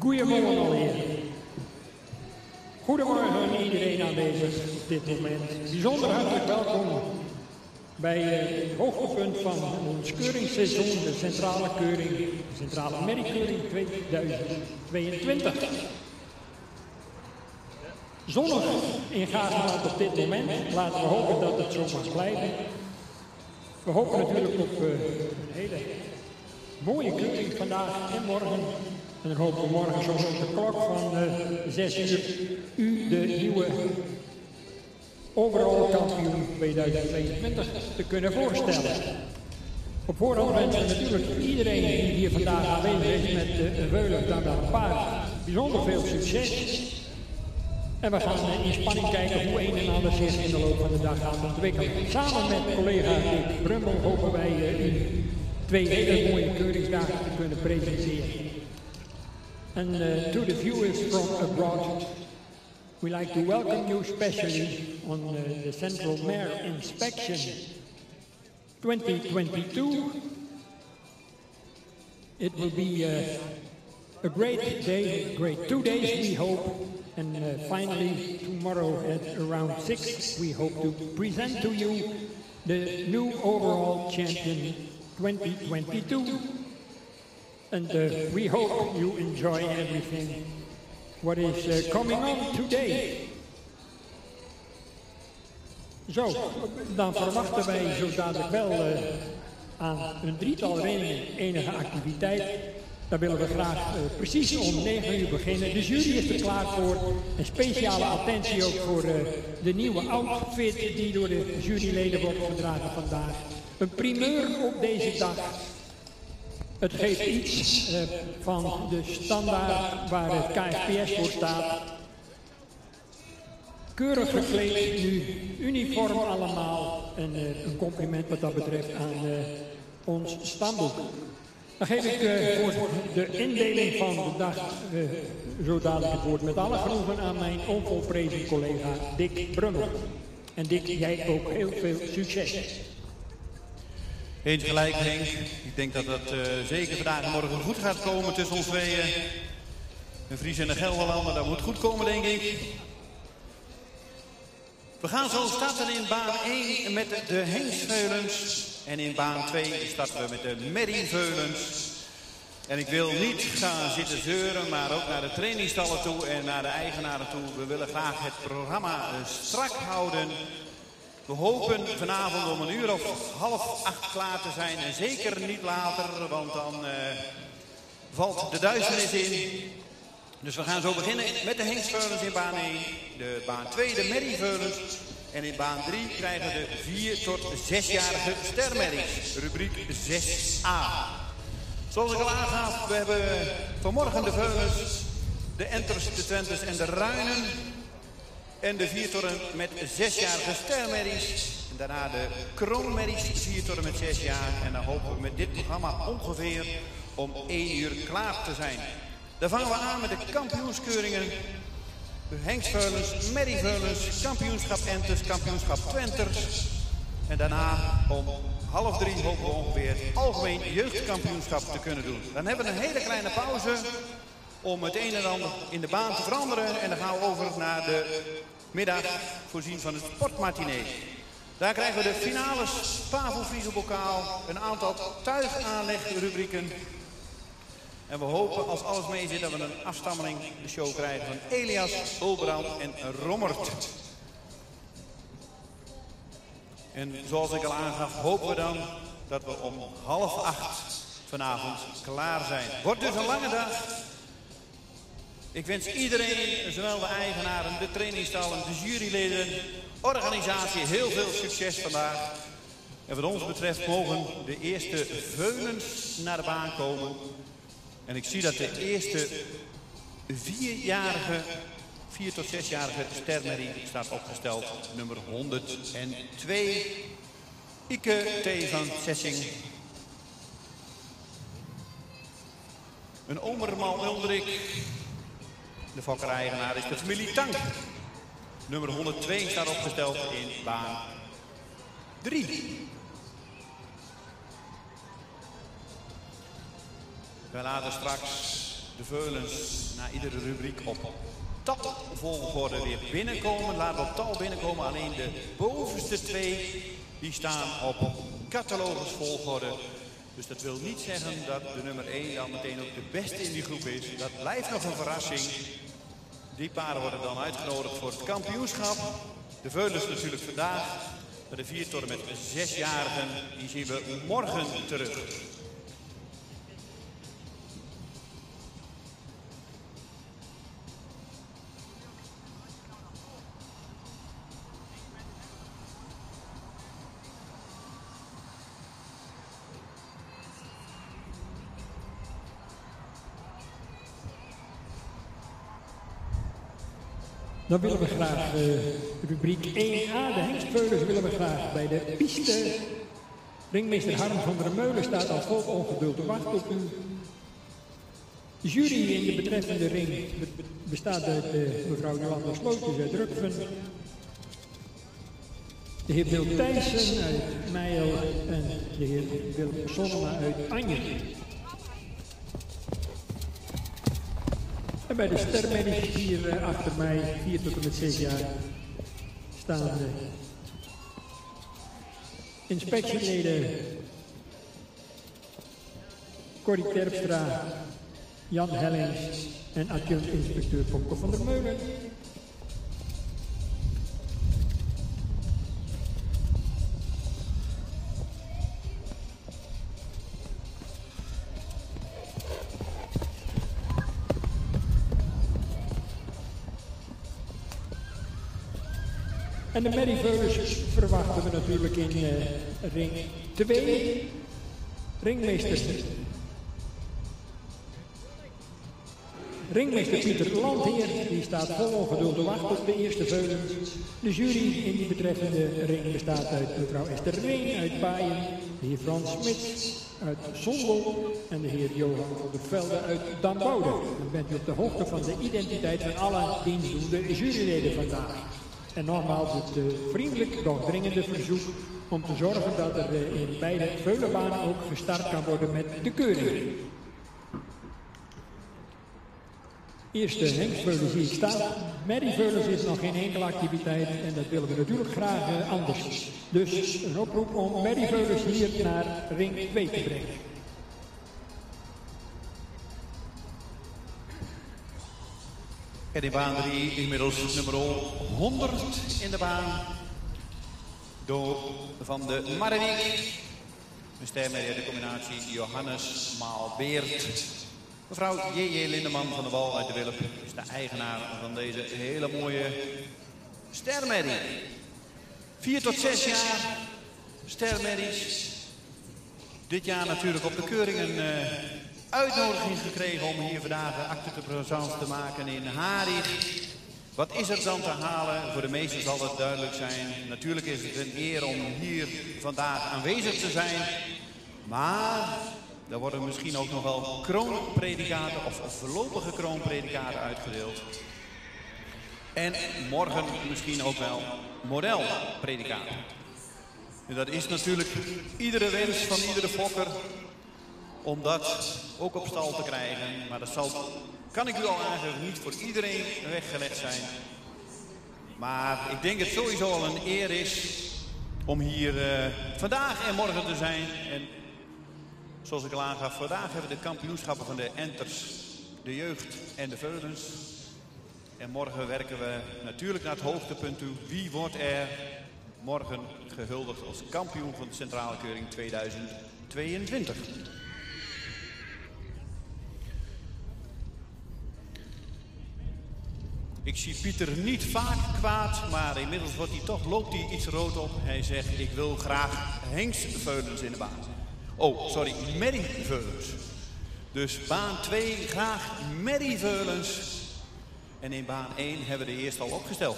Goedemorgen alweer. Goedemorgen aan iedereen aanwezig op dit moment. Bijzonder hartelijk welkom bij het hoogtepunt van ons keuringsseizoen, de centrale merriekeuring 2022. Zonnig in Gaarsland op dit moment. Laten we hopen dat het zo mag blijven. We hopen natuurlijk op een hele mooie keuring vandaag en morgen. En dan hopen we morgen zo op de klok van 6 uur u de nieuwe overall kampioen 2022 te kunnen voorstellen. Op voorhand wensen we natuurlijk iedereen die hier vandaag aanwezig is met de Veulen dan een paar bijzonder veel succes. En we gaan in spanning kijken hoe een en ander zich in de loop van de dag gaat ontwikkelen. Samen met collega Dick Brummel hopen wij u 2 hele mooie keuringsdagen te kunnen presenteren. And to the viewers from abroad, we like to welcome you especially on the Central Mare Inspection 2022. It will be a great day, great 2 days we hope, and finally tomorrow at around 6 we hope to present to you the new overall champion 2022. And we hope you enjoy everything what is coming on today. Zo, dan verwachten wij zo dadelijk wel aan een drietal rennen enige activiteit. Daar willen we graag precies om 9 uur beginnen. De jury is er klaar voor. Een speciale attentie ook voor de nieuwe outfit die door de juryleden wordt gedragen vandaag. Een primeur op deze dag. Het geeft iets van de standaard waar het KFPS voor staat. Keurig gekleed nu, uniform allemaal. En een compliment wat dat betreft aan ons stamboek. Dan geef ik voor de indeling van de dag zo dadelijk het woord met alle genoegen aan mijn onvolprezen collega Dick Brummel. En Dick, jij ook heel veel succes. Eens gelijk, Henk. Ik denk dat het zeker vandaag en morgen goed gaat komen tussen ons tweeën. Een Fries en een Gelderlander, dat moet goed komen, denk ik. We gaan zo starten in baan 1 met de Hengstveulens. En in baan 2 starten we met de Merrieveulens. En ik wil niet gaan zitten zeuren, maar ook naar de trainingstallen toe en naar de eigenaren toe. We willen graag het programma strak houden. We hopen vanavond om 7:30 klaar te zijn en zeker niet later, want dan valt de duisternis in. Dus we gaan zo beginnen met de Hengstveulens in baan 1, de baan 2 de Merrieveulens en in baan 3 krijgen we de 4 tot 6-jarige stermerries, rubriek 6a. Zoals ik al aangaf, we hebben vanmorgen de Veulens, de Enters, de Twentes en de Ruinen. En de 4 tot en met 6-jarige stermerries. En daarna de kroonmerries, 4 tot en met 6 jaar. En dan hopen we met dit programma ongeveer om 1 uur klaar te zijn. Dan vangen we aan met de kampioenskeuringen. Hengstveulens, Merrieveulens, kampioenschap Enters, kampioenschap Twenters. En daarna om 2:30 hopen we ongeveer het algemeen jeugdkampioenschap te kunnen doen. Dan hebben we een hele kleine pauze om het een en ander in de baan te veranderen. En dan gaan we over naar de middag voorzien van het sportmatinee. Daar krijgen we de finales, Pavelvliegenbokaal, een aantal tuigaanlegrubrieken. En we hopen, als alles mee zit, dat we een afstammeling de show krijgen van Elias, Ulbrand en Rommert. En zoals ik al aangaf, hopen we dan dat we om 7:30 vanavond klaar zijn. Wordt dus een lange dag. Ik wens iedereen, zowel de eigenaren, de trainingstallen, de juryleden, organisatie, heel veel succes vandaag. En wat ons betreft mogen de eerste veulens naar de baan komen. En ik zie dat de eerste 4 tot 6-jarige stermerrie staat opgesteld. Nummer 102, Ike T. van Sessing. Een Omermal Uldrik. De fokkereigenaar is de familie Tank. Nummer 102 staat opgesteld in baan 3. We laten straks de veulens na iedere rubriek op talvolgorde weer binnenkomen. Laten we op tal binnenkomen. Alleen de bovenste twee die staan op catalogusvolgorde. Dus dat wil niet zeggen dat de nummer 1 dan meteen ook de beste in die groep is. Dat blijft nog een verrassing. Die paren worden dan uitgenodigd voor het kampioenschap. De veulens natuurlijk vandaag. Maar de 4 tot en met 6-jarigen, die zien we morgen terug. Dan willen we graag rubriek 1a, de hengstveulens, willen we graag bij de piste. Ringmeester Harm van der Meulen staat al vol ongeduld te wachten op u. De jury in de betreffende ring bestaat uit mevrouw Jolanda Slootjes uit Rukven. De heer Wil Thijssen uit Meijel en de heer Willem Sonnema uit Anje. En bij de sterrenmedisch hier achter mij, 4 tot en met 6 jaar, staan de inspectieleden Corrie Terpstra, Jan Hellings en adjunct-inspecteur Popke van der Meulen. En de merrieveulens verwachten we natuurlijk in ring 2. Ringmeester Pieter Landheer, die staat vol ongeduld te wachten op de eerste veulens. De jury in die betreffende ring bestaat uit mevrouw Esther Reen uit Baaien, de heer Frans Smits uit Sondel en de heer Johan van der Velde uit Damboude. Dan bent u op de hoogte van de identiteit van alle dienstdoende juryleden vandaag. En nogmaals het vriendelijk, doch dringende verzoek om te zorgen dat er in beide veulenbanen ook gestart kan worden met de keuring. Eerste hengstveulens zie ik staan. Merrieveulens is nog geen enkele activiteit en dat willen we natuurlijk graag anders. Dus een oproep om merrieveulens hier naar ring 2 te brengen. En in baan 3 inmiddels nummer 100 in de baan. Door van de Mariniek. Een ster met de combinatie Johannes Maalbeert. Mevrouw J.J. Lindeman van de Wal uit de Wilp is de eigenaar van deze hele mooie stermerrie. 4 tot 6 jaar stermerries. Dit jaar natuurlijk op de keuring een uitnodiging gekregen om hier vandaag acte de présence te maken in Harig. Wat is er dan te halen? Voor de meesten zal het duidelijk zijn. Natuurlijk is het een eer om hier vandaag aanwezig te zijn. Maar er worden misschien ook nog wel kroonpredicaten of voorlopige kroonpredicaten uitgedeeld. En morgen misschien ook wel modelpredicaten. En dat is natuurlijk iedere wens van iedere fokker om dat ook op stal te krijgen. Maar dat zal, kan ik u al aangeven, niet voor iedereen weggelegd zijn. Maar ik denk dat het sowieso al een eer is om hier vandaag en morgen te zijn. En zoals ik al aangaf, vandaag hebben we de kampioenschappen van de enters, de jeugd en de veulens. En morgen werken we natuurlijk naar het hoogtepunt toe. Wie wordt er morgen gehuldigd als kampioen van de Centrale Keuring 2022? Ik zie Pieter niet vaak kwaad, maar inmiddels loopt hij iets rood op. Hij zegt, ik wil graag hengstveulens in de baan. Oh, sorry, merrieveulens. Dus baan 2, graag merrieveulens. En in baan 1 hebben we de eerste al opgesteld.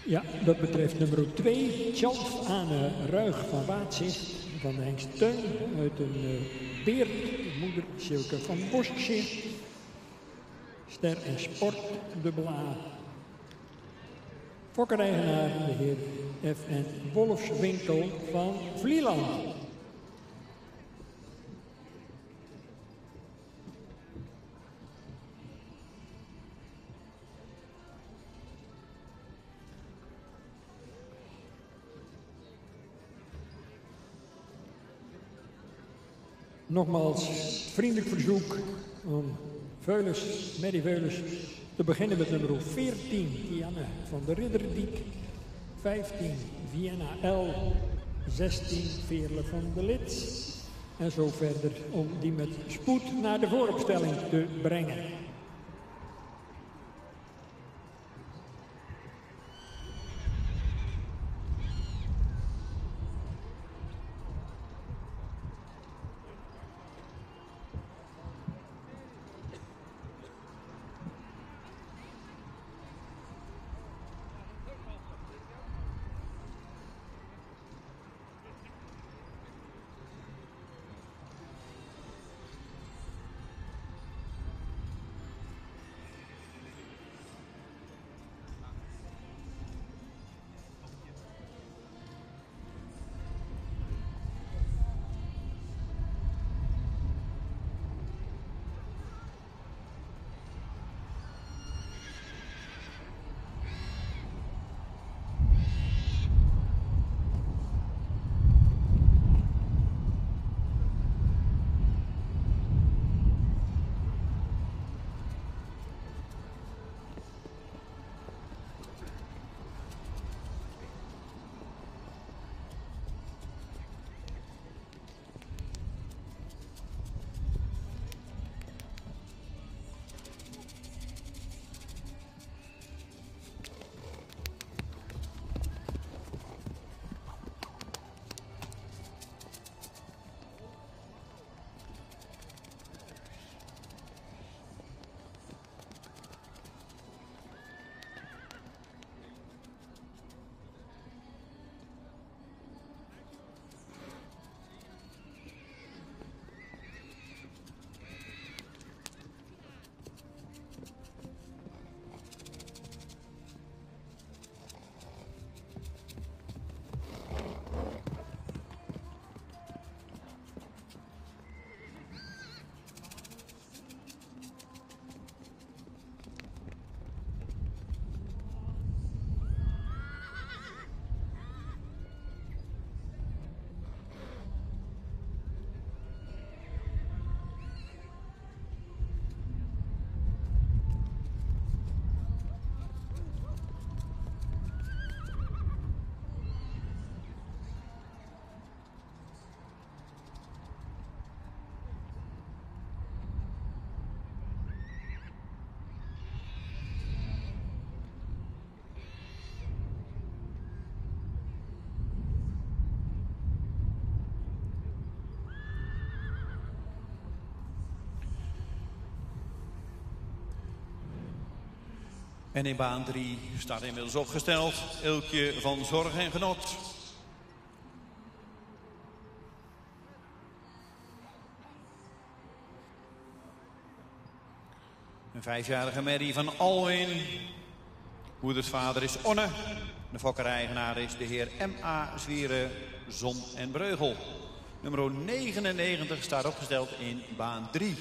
Ja, dat betreft nummer 2, Tjalf Anne Ruig van Waatzicht van de hengst Teun uit een Beert, moeder Silke van Boschzicht. Ster en Sport, dubbel A. Fokkereigenaar, de heer F.N. Wolfswinkel van Vlieland. Nogmaals, vriendelijk verzoek om Merry Veulens te beginnen met nummer 14, Dianne van de Ridderdiek, 15, Vienna L, 16, Veerle van de Lid. En zo verder om die met spoed naar de vooropstelling te brengen. En in baan 3 staat inmiddels opgesteld Ilkje van Zorg en Genot. Een 5-jarige merrie van Alwin. Moeders vader is Onne. De fokkereigenaar is de heer M.A. Zwieren, Zon en Breugel. Nummer 99 staat opgesteld in baan 3.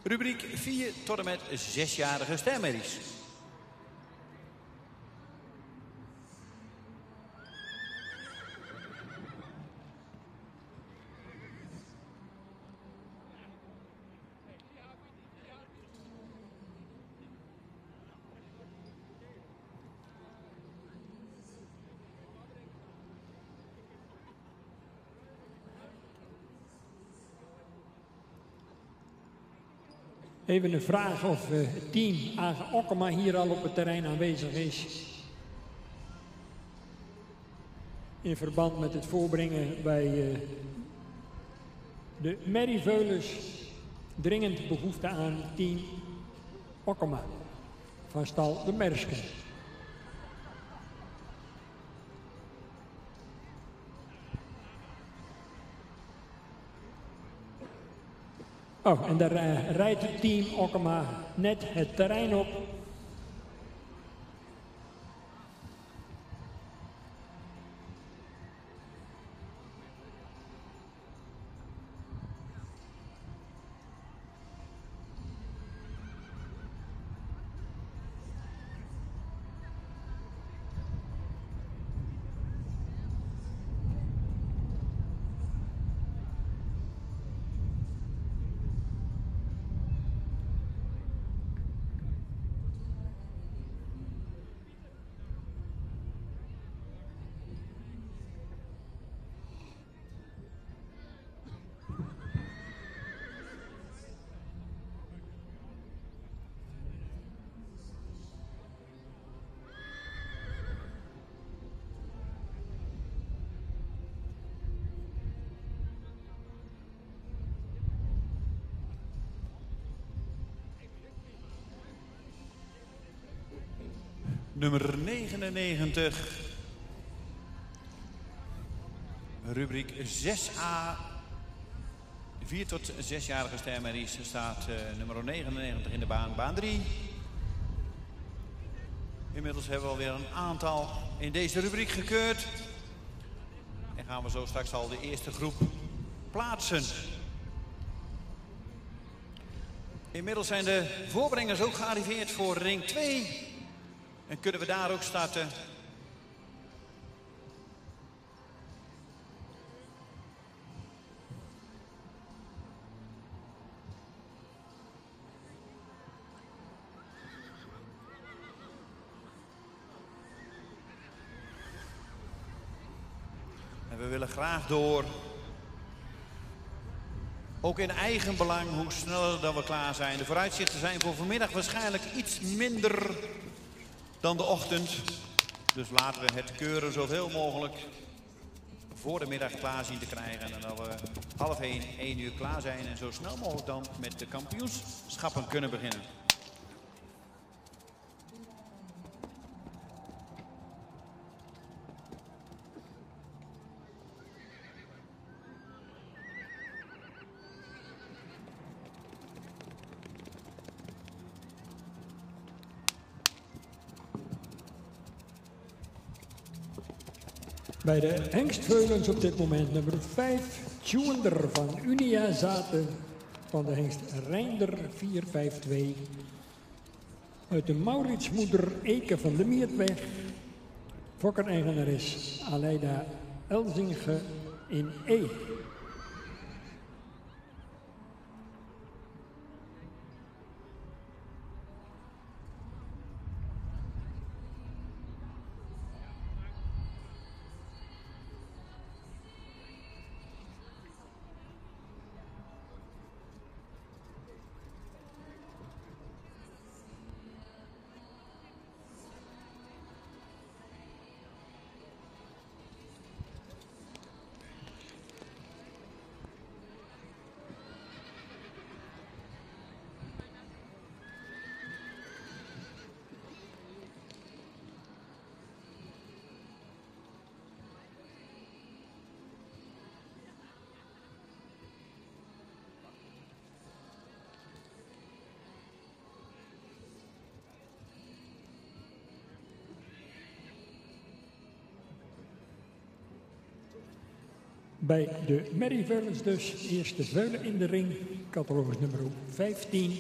Rubriek 4 tot en met 6-jarige stermerries. Even een vraag of het team Agen Okkema hier al op het terrein aanwezig is. In verband met het voorbrengen bij de Merry Veulens dringend behoefte aan team Okkema van stal de Mersken. Oh, en daar rijdt het team Okkema net het terrein op. nummer 99. Rubriek 6a. 4 tot 6-jarige stermerries staat nummer 99 in de baan. Baan 3. Inmiddels hebben we alweer een aantal in deze rubriek gekeurd. En gaan we zo straks al de eerste groep plaatsen. Inmiddels zijn de voorbrengers ook gearriveerd voor ring 2. En kunnen we daar ook starten. En we willen graag door. Ook in eigen belang, hoe sneller dan we klaar zijn. De vooruitzichten zijn voor vanmiddag waarschijnlijk iets minder dan de ochtend. Dus laten we het keuren zoveel mogelijk voor de middag klaar zien te krijgen. En dan we 12:30, 1 uur klaar zijn. En zo snel mogelijk dan met de kampioenschappen kunnen beginnen. Bij de hengstveulens op dit moment nummer 5, Tjunder van Unia Zaten van de hengst Reinder 452. Uit de Mauritsmoeder Eke van de Miertweg. Fokker-eigenares Aleida Elzinge in E. Bij de merrieveulens dus, eerste veulen in de ring, catalogus nummer 15.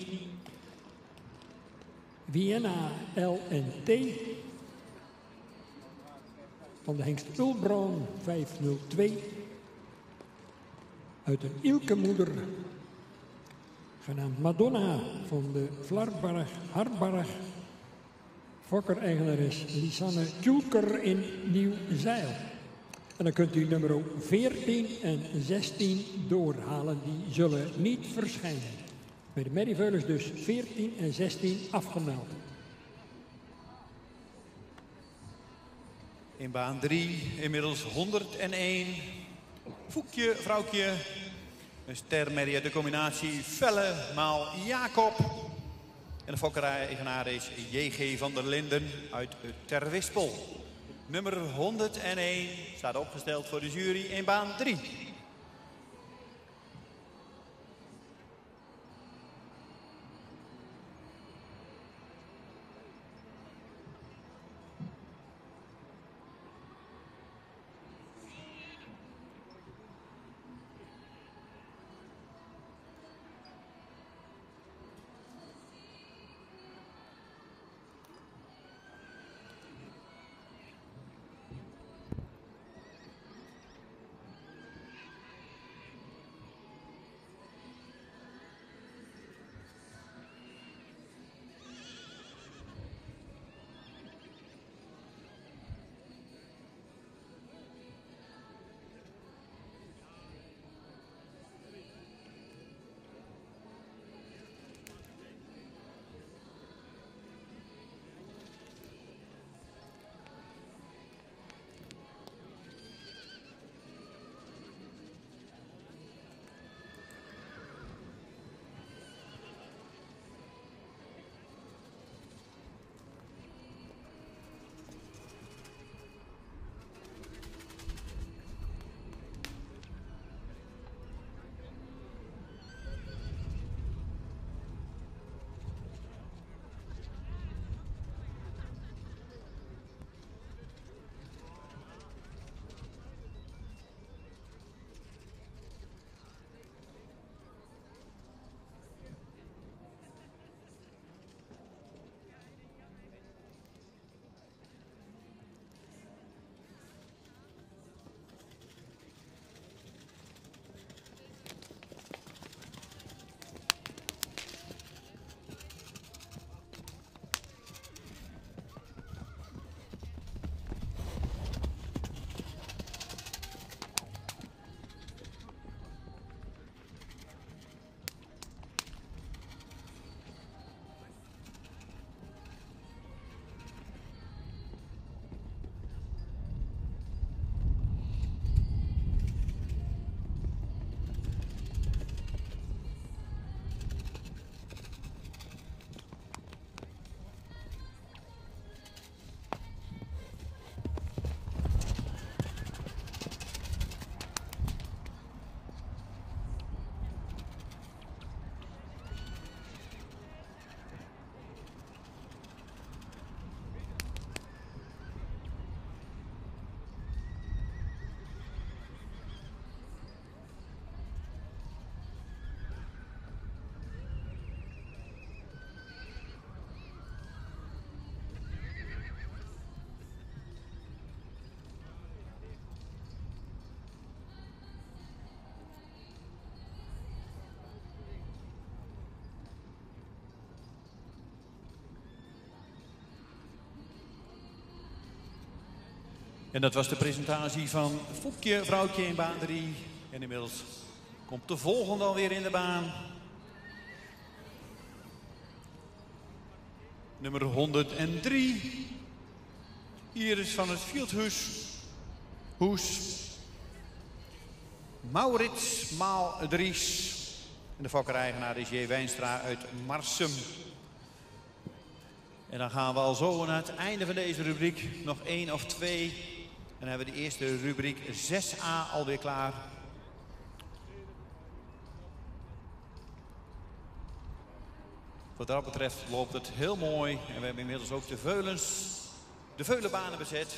Vienna LNT van de hengst Ulbron 502. Uit een Ilkemoeder, genaamd Madonna van de Vlarbarg Harbarg. Fokker-eigenares Lisanne Kjulker in Nieuw-Zeil. En dan kunt u nummer 14 en 16 doorhalen. Die zullen niet verschijnen. Bij de merrieveulens dus 14 en 16 afgemeld. In baan 3 inmiddels 101. Voekje, vrouwtje. Een stermerrie uit de combinatie Velle maal Jacob. En de fokkerij-eigenaar is J.G. van der Linden uit Terwispel. Nummer 101 staat opgesteld voor de jury in baan 3. En dat was de presentatie van Foekje Vrouwtje in baan 3. En inmiddels komt de volgende alweer in de baan. Nummer 103. Iris van het Fieldhuis. Maurits Maal-Dries. En de fokker-eigenaar is J. Wijnstra uit Marsum. En dan gaan we al zo naar het einde van deze rubriek. Nog 1 of 2. En dan hebben we de eerste rubriek 6a alweer klaar. Wat dat betreft loopt het heel mooi. En we hebben inmiddels ook de veulenbanen bezet.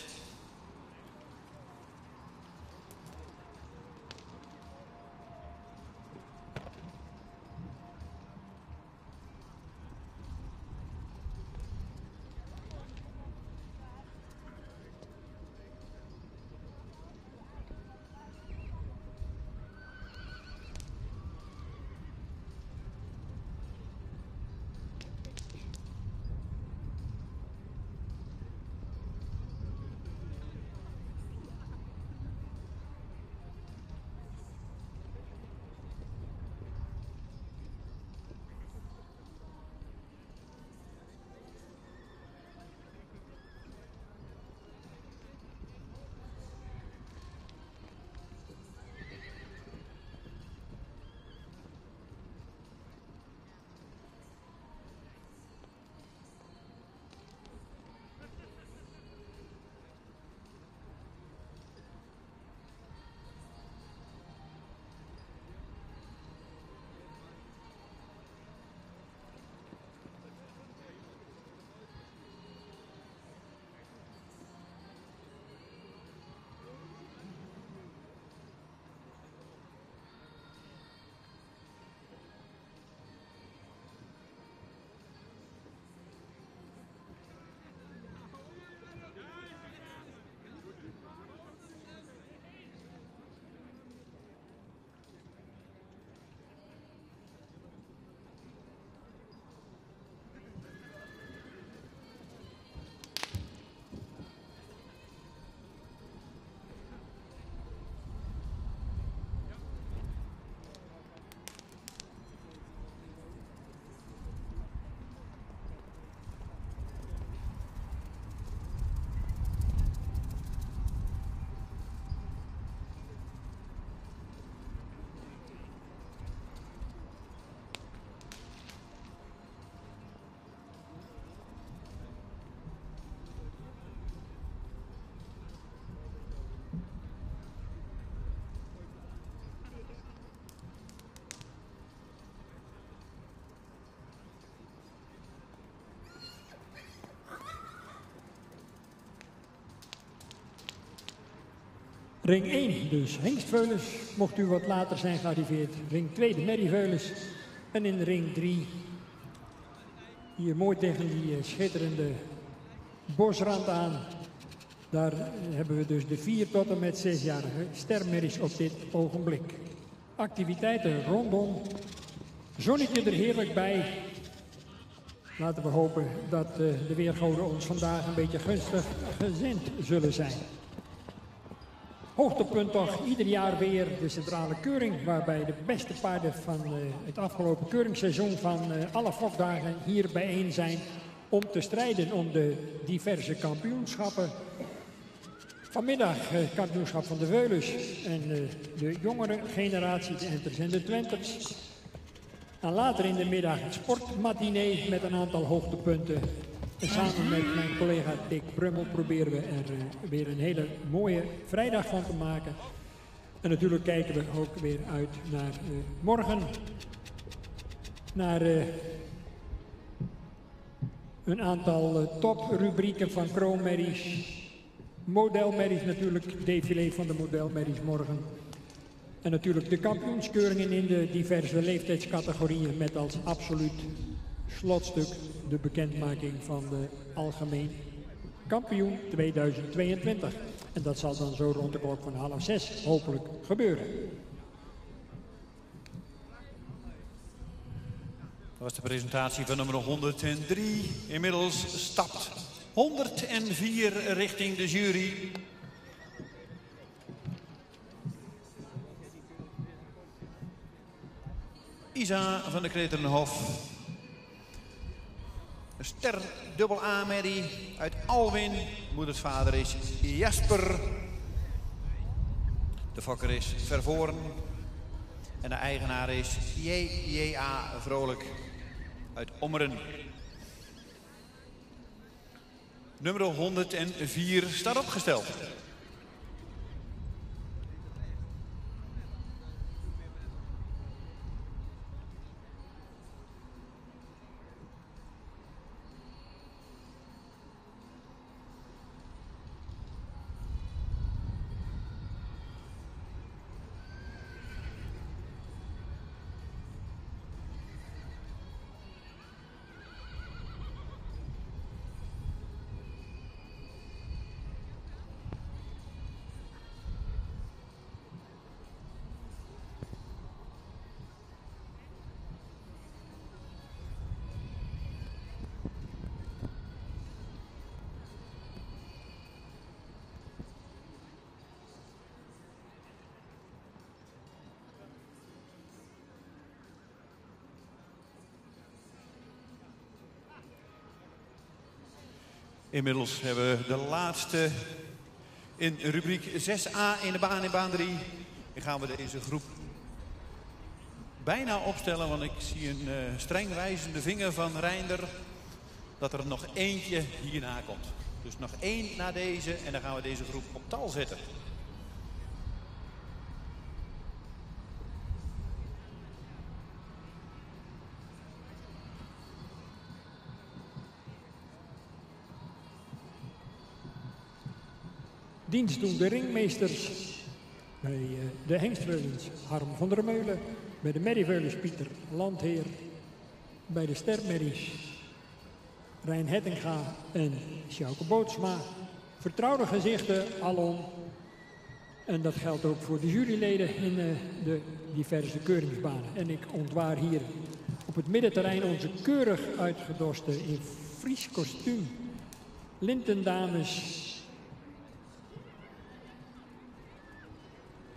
Ring 1, dus Hengstveulens, mocht u wat later zijn gearriveerd. Ring 2, de Merrieveulens. En in ring 3, hier mooi tegen die schitterende bosrand aan. Daar hebben we dus de 4 tot en met 6-jarige stermerries op dit ogenblik. Activiteiten rondom. Zonnetje er heerlijk bij. Laten we hopen dat de weergoden ons vandaag een beetje gunstig gezind zullen zijn. Hoogtepunt toch ieder jaar weer de centrale keuring, waarbij de beste paarden van het afgelopen keuringsseizoen van alle fokdagen hier bijeen zijn om te strijden om de diverse kampioenschappen. Vanmiddag het kampioenschap van de Veulens en de jongere generatie, de enters en de twenters. En later in de middag het sportmatinee met een aantal hoogtepunten. En samen met mijn collega Dick Brummel proberen we er weer een hele mooie vrijdag van te maken. En natuurlijk kijken we ook weer uit naar morgen. Naar een aantal toprubrieken van kroonmerries. Modelmerries natuurlijk, défilé van de modelmerries morgen. En natuurlijk de kampioenskeuringen in de diverse leeftijdscategorieën met als absoluut slotstuk de bekendmaking van de algemeen kampioen 2022. En dat zal dan zo rond de klok van 5:30 hopelijk gebeuren. Dat was de presentatie van nummer 103. Inmiddels stapt 104 richting de jury. Isa van de Kreterenhof. Een ster dubbel A-merrie uit Alwin. Moeders vader is Jasper. De fokker is Vervoren. En de eigenaar is J.A. Vrolijk uit Ommeren. Nummer 104 staat opgesteld. Inmiddels hebben we de laatste in rubriek 6a in baan 3. Dan gaan we deze groep bijna opstellen, want ik zie een streng wijzende vinger van Reinder dat er nog eentje hierna komt. Dus nog één na deze en dan gaan we deze groep op tal zetten. Dienstdoende ringmeesters bij de hengstveulens Harm van der Meulen, bij de merrieveulens Pieter Landheer, bij de stermerries Rijn Hettinga en Sjouke Bootsma. Vertrouwde gezichten alom. En dat geldt ook voor de juryleden in de diverse keuringsbanen. En ik ontwaar hier op het middenterrein onze keurig uitgedoste in Fries kostuum lintendames.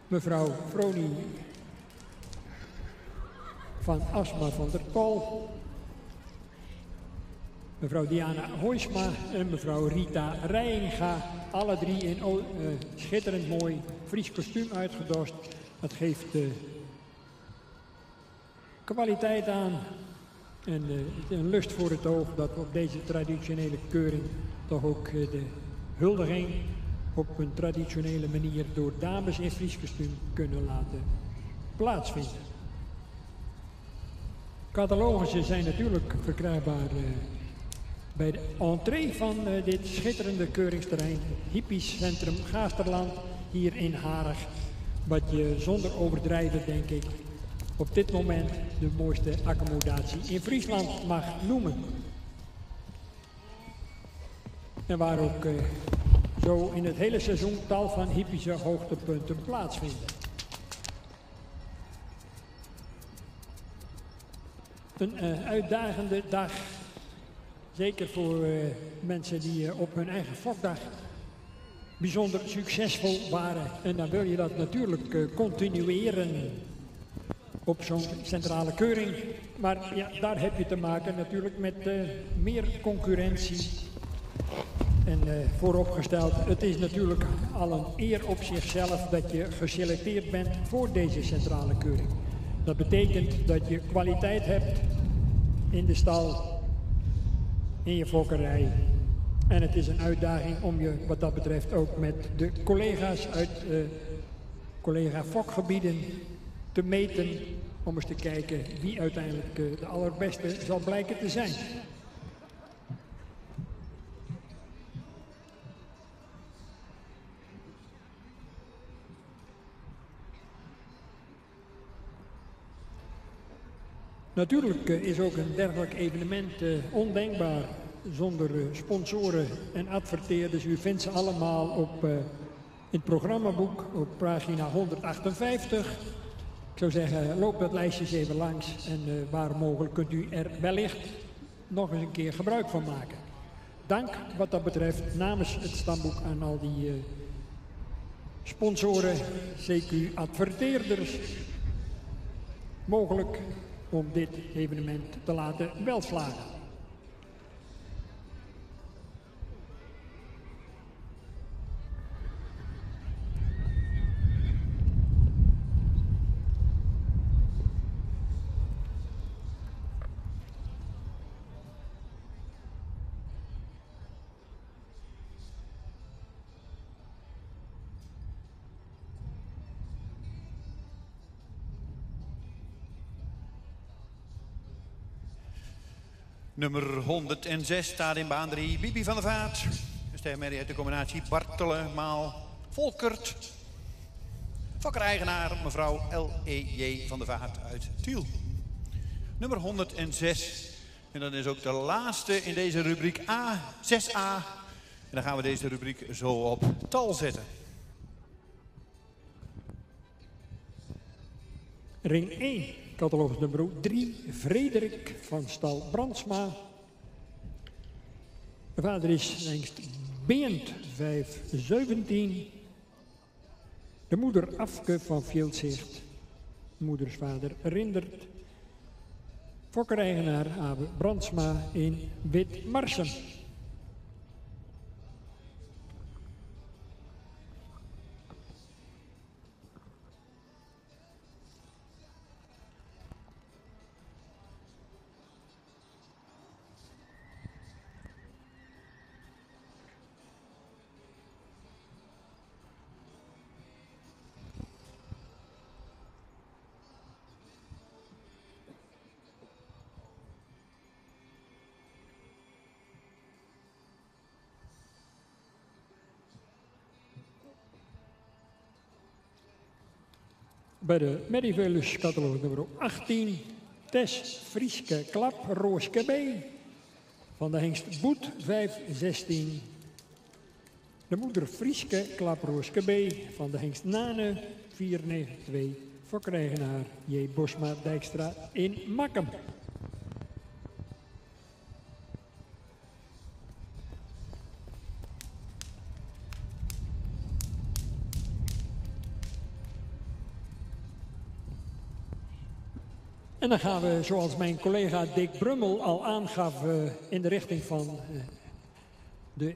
Mevrouw Froni van Asma van der Pol, mevrouw Diana Hoysma en mevrouw Rita Rijinga. Alle drie in schitterend mooi Fries kostuum uitgedost. Dat geeft kwaliteit aan en een lust voor het oog dat we op deze traditionele keuring toch ook de huldiging op een traditionele manier door dames in Fries kostuum kunnen laten plaatsvinden. Catalogussen zijn natuurlijk verkrijgbaar bij de entree van dit schitterende keuringsterrein, Hippisch Centrum Gaasterland, hier in Harig. Wat je zonder overdrijven, denk ik, op dit moment de mooiste accommodatie in Friesland mag noemen. En waar ook zo in het hele seizoen tal van hippische hoogtepunten plaatsvinden. Een uitdagende dag, zeker voor mensen die op hun eigen fokdag bijzonder succesvol waren. En dan wil je dat natuurlijk continueren op zo'n centrale keuring. Maar ja, daar heb je te maken natuurlijk met meer concurrentie. En vooropgesteld, het is natuurlijk al een eer op zichzelf dat je geselecteerd bent voor deze centrale keuring. Dat betekent dat je kwaliteit hebt in de stal, in je fokkerij. En het is een uitdaging om je wat dat betreft ook met de collega's uit collega-fokgebieden te meten. Om eens te kijken wie uiteindelijk de allerbeste zal blijken te zijn. Natuurlijk is ook een dergelijk evenement ondenkbaar zonder sponsoren en adverteerders. U vindt ze allemaal op, in het programmaboek op pagina 158. Ik zou zeggen, loop dat lijstje eens even langs en waar mogelijk kunt u er wellicht nog eens een keer gebruik van maken. Dank wat dat betreft namens het stamboek aan al die sponsoren, CQ-adverteerders. Mogelijk om dit evenement te laten welslagen. Nummer 106 staat in baan 3, Bibi van der Vaart. Een stermerrie uit de combinatie Bartelen, Maal, Volkert. Fokker-eigenaar mevrouw L.E.J. van der Vaart uit Tiel. Nummer 106. En dat is ook de laatste in deze rubriek A, 6A. En dan gaan we deze rubriek zo op tal zetten. Ring 1, catalogus nummer 3, Frederik van Stal Brandsma. De vader is hengst Beent 517. De moeder Afke van Veeltzicht. Moedersvader Rindert. Fokker-eigenaar Abe Brandsma in Witmarsum. Bij de Merrievelus catalogus nummer 18, Tess Frieske Klap Rooske B. Van de hengst Boet 516. De moeder Frieske Klap Rooske B. Van de hengst Nane 492. Fokker-eigenaar J. Bosma Dijkstra in Makkum. En dan gaan we, zoals mijn collega Dick Brummel al aangaf, in de richting van de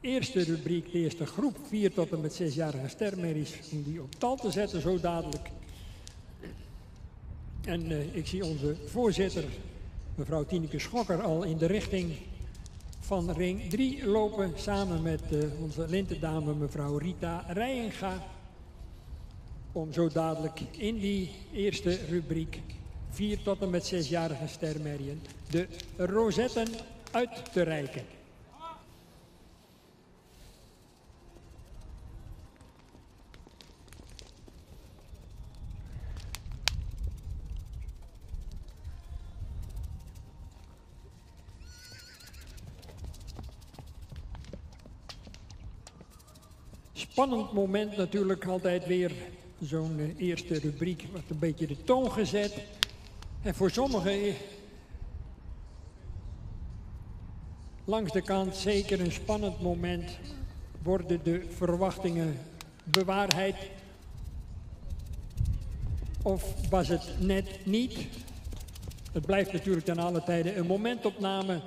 eerste rubriek, de eerste groep, 4 tot en met 6-jarige stermerries, om die op tal te zetten, zo dadelijk. En ik zie onze voorzitter, mevrouw Tineke Schokker, al in de richting van ring 3 lopen, samen met onze lintendame, mevrouw Rita Rijenga, om zo dadelijk in die eerste rubriek 4 tot en met 6-jarige stermerrien de rozetten uit te reiken. Spannend moment natuurlijk, altijd weer zo'n eerste rubriek, wat een beetje de toon gezet. En voor sommigen langs de kant zeker een spannend moment. Worden de verwachtingen bewaarheid? Of was het net niet? Het blijft natuurlijk ten alle tijde een momentopname.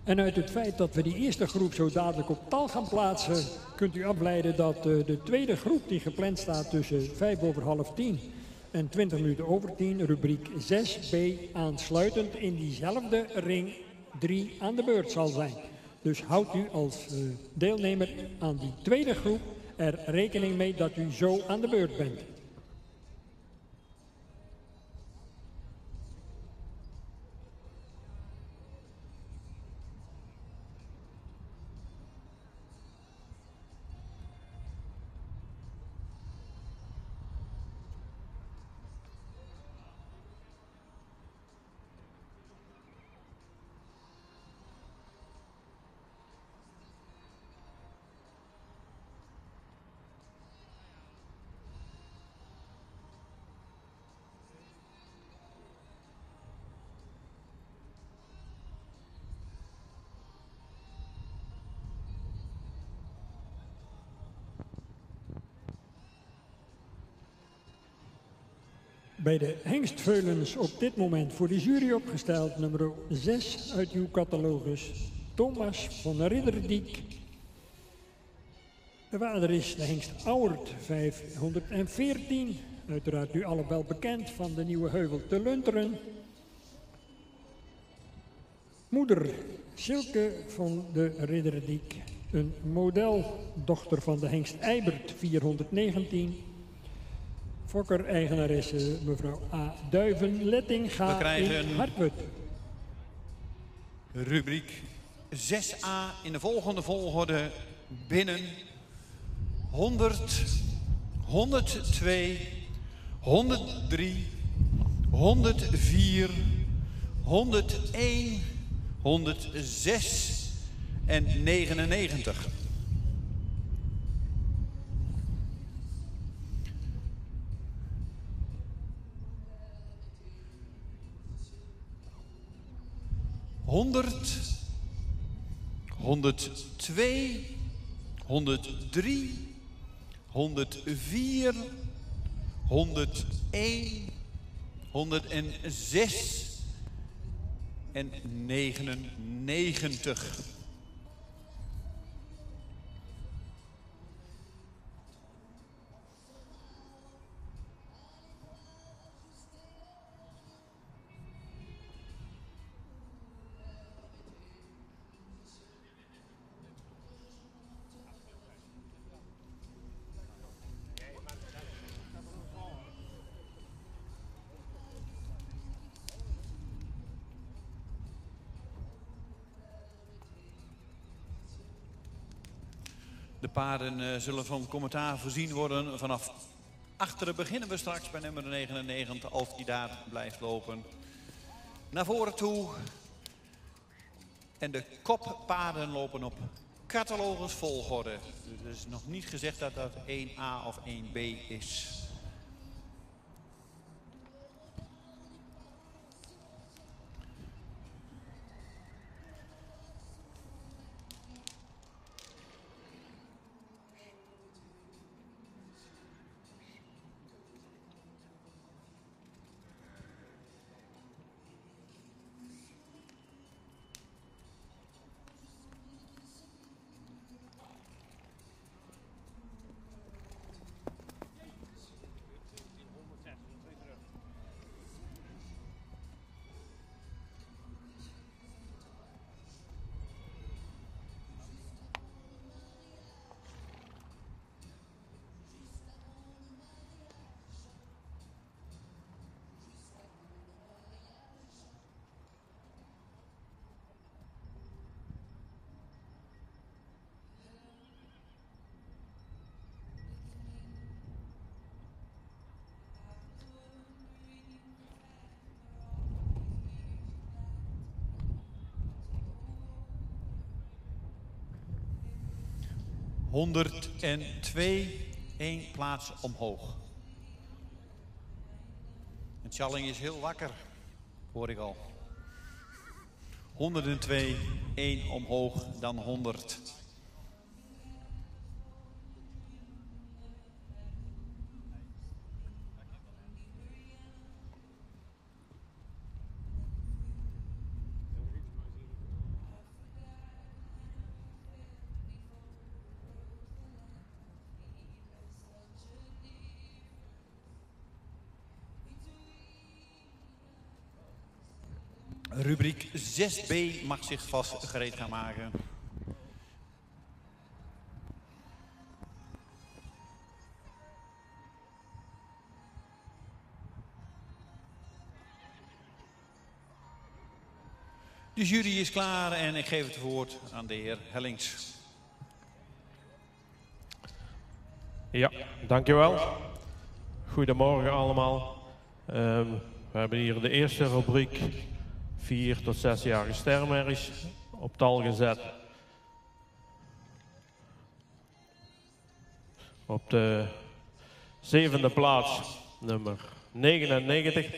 En uit het feit dat we die eerste groep zo dadelijk op tal gaan plaatsen, kunt u afleiden dat de tweede groep die gepland staat tussen 9:55 en 10:20 rubriek 6b, aansluitend in diezelfde ring 3 aan de beurt zal zijn. Dus houdt u als deelnemer aan die tweede groep er rekening mee dat u zo aan de beurt bent. Bij de hengstveulens op dit moment voor de jury opgesteld nummer 6 uit uw catalogus, Thomas van Ridderdiek. De waarder is de hengst Auwert 514, uiteraard u allen wel bekend van de Nieuwe Heuvel te Lunteren. Moeder Silke van de Ridderdiek, een modeldochter van de hengst Eibert 419. Fokker-eigenaresse mevrouw A. Duiven-Lettinga in Hartwut. Rubriek 6a in de volgende volgorde binnen 100, 102, 103, 104, 101, 106 en 99. Honderd, 102, 103, 104, 101, 106 en 99. De paarden zullen van commentaar voorzien worden. Vanaf achteren beginnen we straks bij nummer 99, als die daar blijft lopen. Naar voren toe. En de koppaarden lopen op catalogusvolgorde. Dus het is nog niet gezegd dat dat 1A of 1B is. ...102, 1 plaats omhoog. En Challing is heel wakker, hoor ik al. 102, 1 omhoog, dan 100. Rubriek 6b mag zich vast gereed gaan maken. De jury is klaar en ik geef het woord aan de heer Hellings. Ja, dankjewel. Goedemorgen allemaal. We hebben hier de eerste rubriek 4 tot 6-jarige sterrenmerries op tal gezet. Op de 7e plaats nummer 99.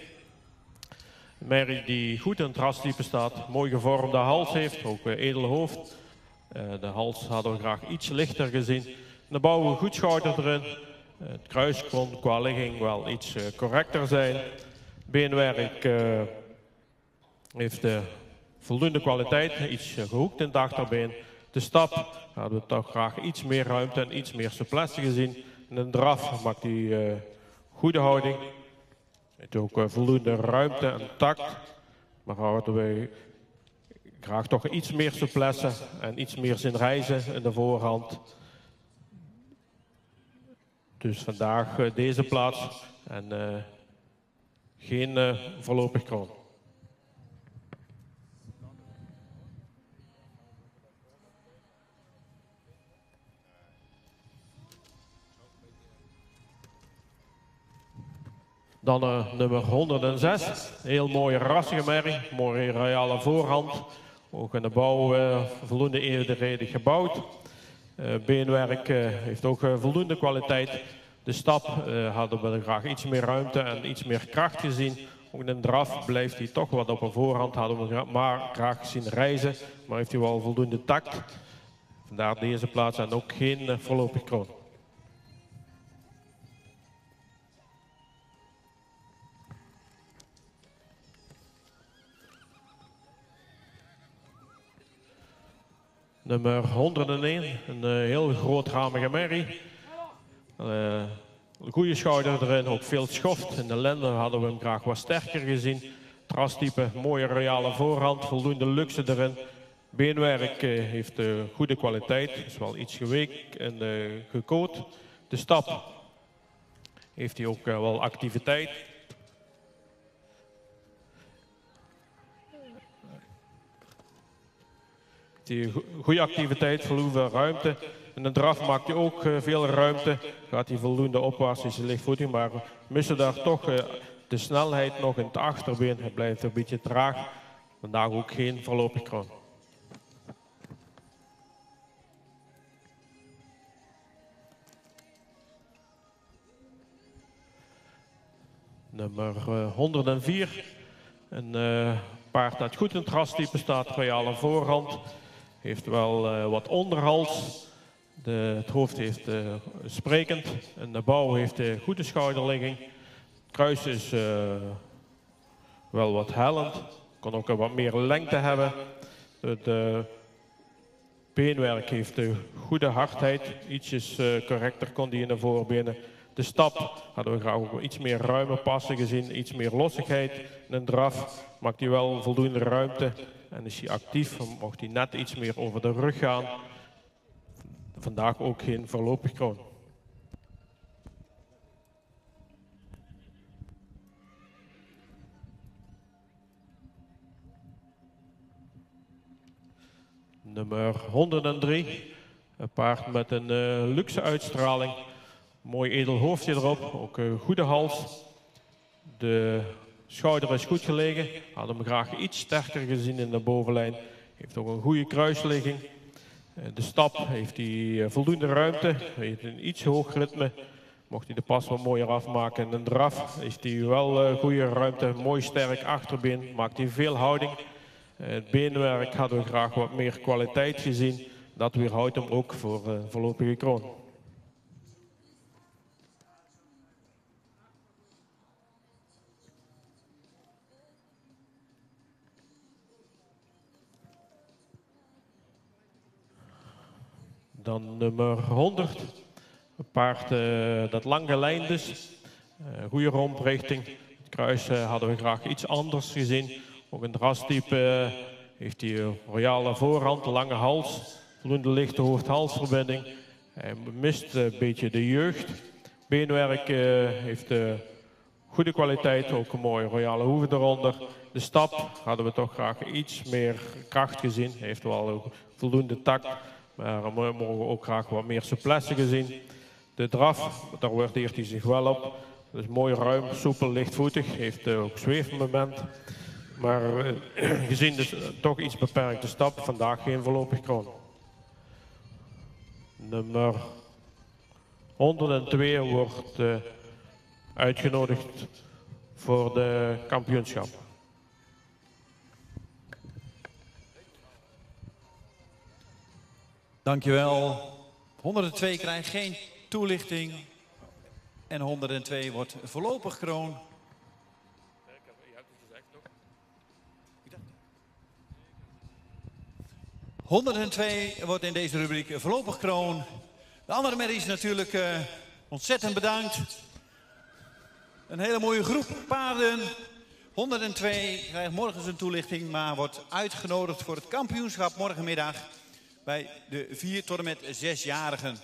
Een merrie die goed in het rastype staat, mooi gevormde hals heeft, ook edel hoofd. De hals hadden we graag iets lichter gezien. De bouwen goed schouder erin. Het kruis kon qua ligging wel iets correcter zijn. Beenwerk heeft voldoende kwaliteit, iets gehoekt in het achterbeen. De stap hadden we toch graag iets meer ruimte en iets meer souplesse gezien. En een draf maakt hij goede houding. Heeft ook voldoende ruimte en tact. Maar hadden we graag toch iets meer souplesse en iets meer zien reizen in de voorhand. Dus vandaag deze plaats en geen voorlopig kroon. Dan nummer 106, heel mooie rassige merrie, mooie royale voorhand. Ook in de bouw voldoende evenredig gebouwd. Beenwerk heeft ook voldoende kwaliteit. De stap hadden we graag iets meer ruimte en iets meer kracht gezien. Ook in de draf blijft hij toch wat op een voorhand. Hadden we maar graag zien reizen, maar heeft hij wel voldoende tact. Vandaar deze plaats en ook geen voorlopig kroon. Nummer 101, een heel grootramige merrie. Een goede schouder erin, ook veel schoft. In de lenden hadden we hem graag wat sterker gezien. Trastype, mooie royale voorhand, voldoende luxe erin. Beenwerk heeft goede kwaliteit, is wel iets geweekt en gecoat. De stap heeft hij ook wel activiteit. Goede activiteit, voldoende ruimte. En de draf maakt hij ook veel ruimte. Gaat hij voldoende opwaarts, is lichtvoetig, maar we missen daar toch de snelheid nog in het achterbeen. Hij blijft een beetje traag. Vandaag ook geen voorlopig kroon. Nummer 104. Een paard dat goed in het rastype staat, royale voorhand. Heeft wel wat onderhals. Het hoofd heeft sprekend. En de bouw heeft goede schouderligging. Het kruis is wel wat hellend. Kan ook wat meer lengte hebben. Het beenwerk heeft goede hardheid. Ietsjes correcter kon die in de voorbenen. De stap hadden we graag ook iets meer ruime passen gezien. Iets meer lossigheid. En een draf maakt hij wel voldoende ruimte. En is hij actief, mocht hij net iets meer over de rug gaan. Vandaag ook geen voorlopig kroon. Nummer 103. Een paard met een luxe uitstraling. Mooi edel hoofdje erop, ook een goede hals. De schouder is goed gelegen. Hadden hem graag iets sterker gezien in de bovenlijn. Heeft ook een goede kruisligging. De stap heeft hij voldoende ruimte. Heeft een iets hoog ritme. Mocht hij de pas wat mooier afmaken. En een draf heeft hij wel goede ruimte. Mooi sterk achterbeen. Maakt hij veel houding. Het beenwerk hadden we graag wat meer kwaliteit gezien. Dat weerhoudt hem ook voor voorlopige kroon. Dan nummer 100. Een paard dat lang gelijnd is. Goede romprichting. Het kruis hadden we graag iets anders gezien. Ook een rastype heeft hij een royale voorhand, lange hals. Voldoende lichte hoofd-halsverbinding. Hij mist een beetje de jeugd. Beenwerk heeft goede kwaliteit. Ook een mooie royale hoeve eronder. De stap hadden we toch graag iets meer kracht gezien. Hij heeft wel voldoende tact. Maar we mogen ook graag wat meer souplesse gezien. De draf, daar waardeert hij zich wel op. Dus mooi ruim, soepel, lichtvoetig. Heeft ook zweefmoment. Maar gezien dus toch iets beperkte stap, vandaag geen voorlopig kroon. Nummer 102 wordt uitgenodigd voor de kampioenschap. Dankjewel. 102 krijgt geen toelichting. En 102 wordt voorlopig kroon. 102 wordt in deze rubriek voorlopig kroon. De andere merries natuurlijk ontzettend bedankt. Een hele mooie groep paarden. 102 krijgt morgen zijn toelichting, maar wordt uitgenodigd voor het kampioenschap morgenmiddag bij de 4 tot en met 6-jarigen.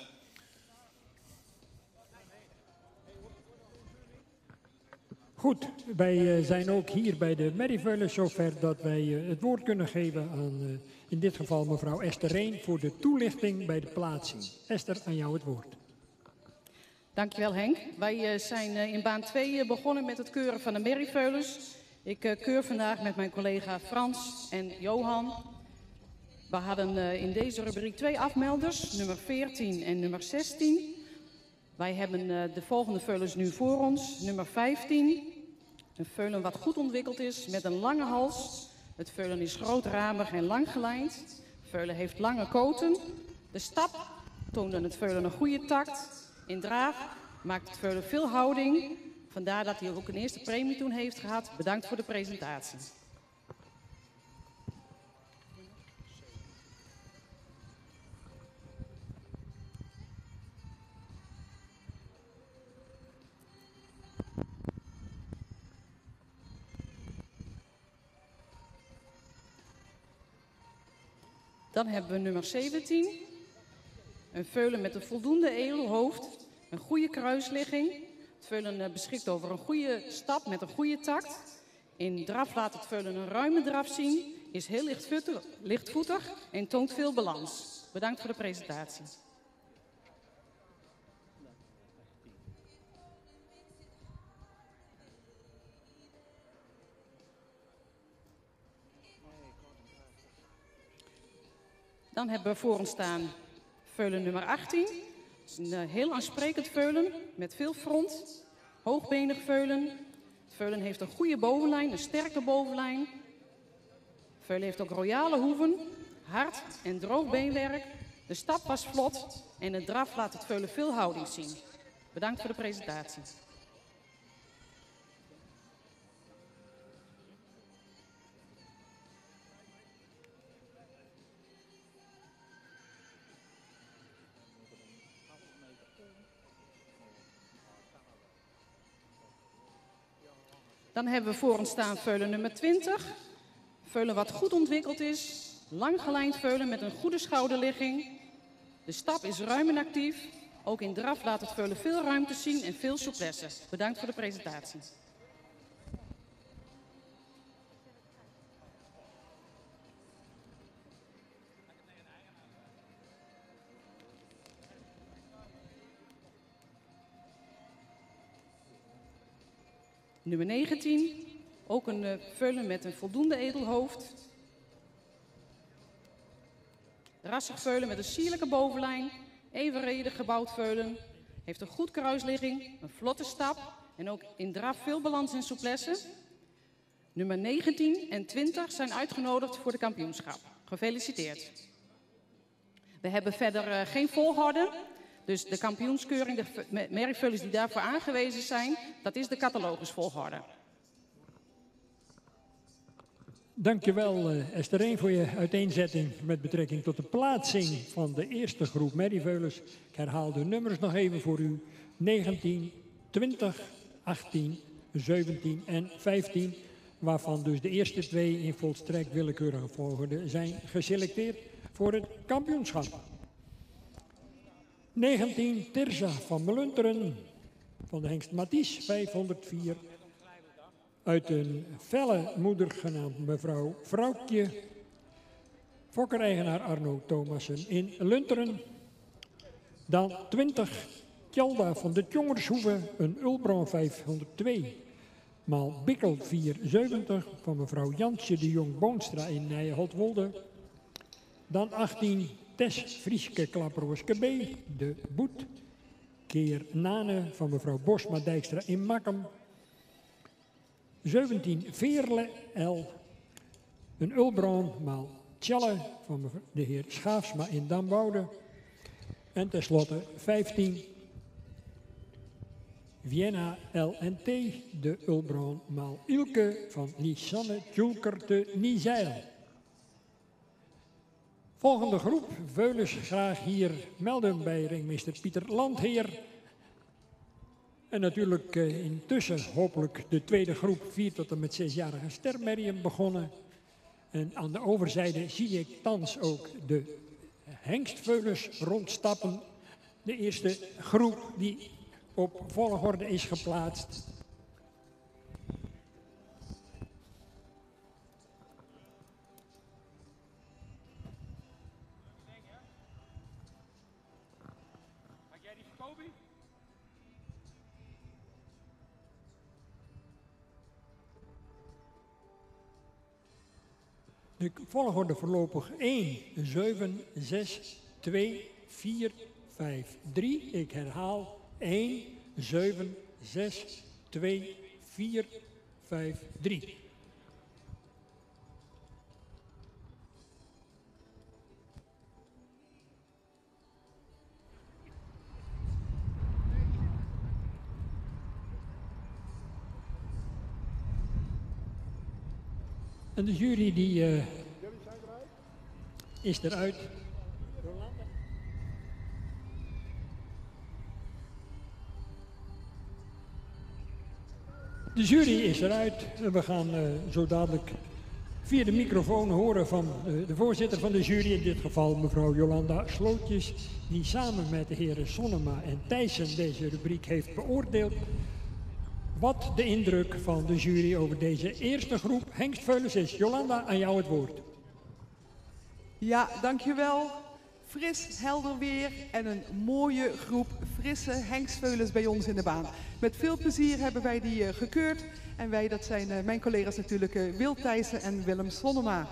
Goed, wij zijn ook hier bij de Merrieveulens zover dat wij het woord kunnen geven aan in dit geval mevrouw Esther Reen voor de toelichting bij de plaatsing. Esther, aan jou het woord. Dankjewel Henk. Wij zijn in baan 2 begonnen met het keuren van de Merrieveulens. Ik keur vandaag met mijn collega Frans en Johan. We hadden in deze rubriek 2 afmelders, nummer 14 en nummer 16. Wij hebben de volgende veulens nu voor ons. Nummer 15, een veulen wat goed ontwikkeld is met een lange hals. Het veulen is grootramig en langgelijnd. Het veulen heeft lange koten. De stap toonde het veulen een goede takt. In draaf maakt het veulen veel houding. Vandaar dat hij ook een eerste premie toen heeft gehad. Bedankt voor de presentatie. Dan hebben we nummer 17. Een veulen met een voldoende edelhoofd, een goede kruisligging. Het veulen beschikt over een goede stap met een goede takt. In draf laat het veulen een ruime draf zien, is heel lichtvoetig en toont veel balans. Bedankt voor de presentatie. Dan hebben we voor ons staan veulen nummer 18. Het is een heel aansprekend veulen met veel front. Hoogbenig veulen. Het veulen heeft een goede bovenlijn, een sterke bovenlijn. Het veulen heeft ook royale hoeven, hard en droog beenwerk. De stap was vlot en de draf laat het veulen veel houding zien. Bedankt voor de presentatie. Dan hebben we voor ons staan veulen nummer 20. Veulen wat goed ontwikkeld is. Lang gelijnd veulen met een goede schouderligging. De stap is ruim en actief. Ook in draf laat het veulen veel ruimte zien en veel souplesse. Bedankt voor de presentatie. Nummer 19, ook een veulen met een voldoende edelhoofd. Rassig veulen met een sierlijke bovenlijn, evenredig gebouwd veulen. Heeft een goed kruisligging, een vlotte stap en ook in draf veel balans en souplesse. Nummer 19 en 20 zijn uitgenodigd voor de kampioenschap. Gefeliciteerd. We hebben verder geen volgorde. Dus de kampioenskeuring, de merkveulens die daarvoor aangewezen zijn, dat is de catalogusvolgorde. Dankjewel Esther Reen voor je uiteenzetting met betrekking tot de plaatsing van de eerste groep merrieveulens. Ik herhaal de nummers nog even voor u. 19, 20, 18, 17 en 15. Waarvan dus de eerste 2 in volstrekt willekeurige volgorde zijn geselecteerd voor het kampioenschap. 19, Tirza van Melunteren, van de hengst Mathies, 504. Uit een felle moeder genaamd mevrouw Vrouwtje. Fokker-eigenaar Arno Thomassen in Lunteren. Dan 20, Tjalda van de Tjongershoeve, een Ulbron 502. Maal Bikkel 470 van mevrouw Jansje de Jong Boonstra in Nijenholtwolde. Dan 18, Tess Frieske Klaproorske B, de Boet. Keer Nane van mevrouw Bosma Dijkstra in Makkum. 17, Veerle L, een Ulbron maal Tjalle van de heer Schaafsma in Damwoude. En tenslotte 15, Vienna LNT de Ulbron Maal Ilke van Lisanne Tjulker te Nizeil. Volgende groep, veulens graag hier melden bij ringmeester Pieter Landheer. En natuurlijk intussen hopelijk de tweede groep 4 tot en met 6-jarige stermerrien begonnen. En aan de overzijde zie ik thans ook de hengstveulens rondstappen. De eerste groep die op volgorde is geplaatst. De volgorde voorlopig 1, 7, 6, 2, 4, 5, 3. Ik herhaal 1, 7, 6, 2, 4, 5, 3. En de jury die is eruit. De jury is eruit en we gaan zo dadelijk via de microfoon horen van de voorzitter van de jury, in dit geval mevrouw Jolanda Slootjes, die samen met de heren Sonnema en Thijssen deze rubriek heeft beoordeeld. Wat de indruk van de jury over deze eerste groep hengstveulens is. Jolanda, aan jou het woord. Ja, dankjewel. Fris, helder weer en een mooie groep frisse hengstveulens bij ons in de baan. Met veel plezier hebben wij die gekeurd. En wij, dat zijn mijn collega's natuurlijk Wil Thijssen en Willem Sonnema.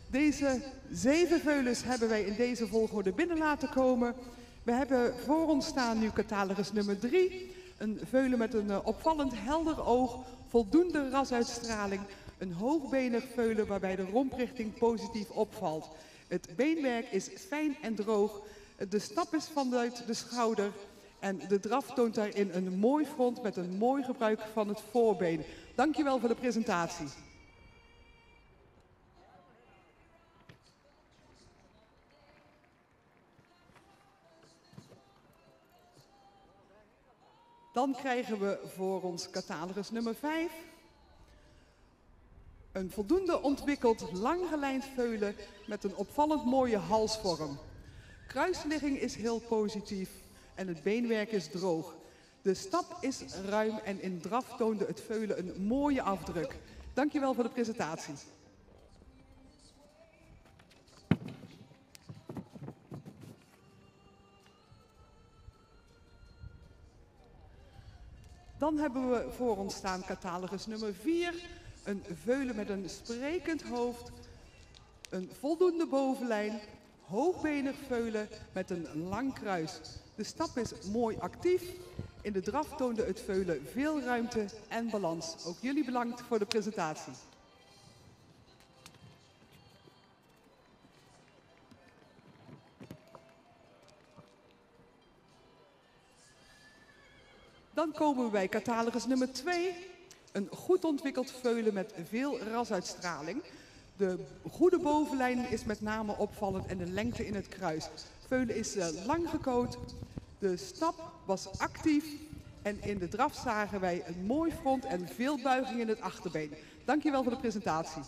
Deze 7 veulens hebben wij in deze volgorde binnen laten komen. We hebben voor ons staan nu catalogus nummer 3. Een veulen met een opvallend helder oog, voldoende rasuitstraling. Een hoogbenig veulen waarbij de romprichting positief opvalt. Het beenwerk is fijn en droog. De stap is vanuit de schouder. En de draf toont daarin een mooi front met een mooi gebruik van het voorbeen. Dankjewel voor de presentatie. Dan krijgen we voor ons catalogus nummer 5 een voldoende ontwikkeld langgelijnd veulen met een opvallend mooie halsvorm. Kruisligging is heel positief en het beenwerk is droog. De stap is ruim en in draf toonde het veulen een mooie afdruk. Dankjewel voor de presentatie. Dan hebben we voor ons staan catalogus nummer 4. Een veulen met een sprekend hoofd, een voldoende bovenlijn, hoogbenig veulen met een lang kruis. De stap is mooi actief. In de draf toonde het veulen veel ruimte en balans. Ook jullie bedankt voor de presentatie. Dan komen we bij catalogus nummer 2. Een goed ontwikkeld veulen met veel rasuitstraling. De goede bovenlijn is met name opvallend en de lengte in het kruis. Veulen is lang gekoot. De stap was actief. En in de draf zagen wij een mooi front en veel buiging in het achterbeen. Dankjewel voor de presentatie.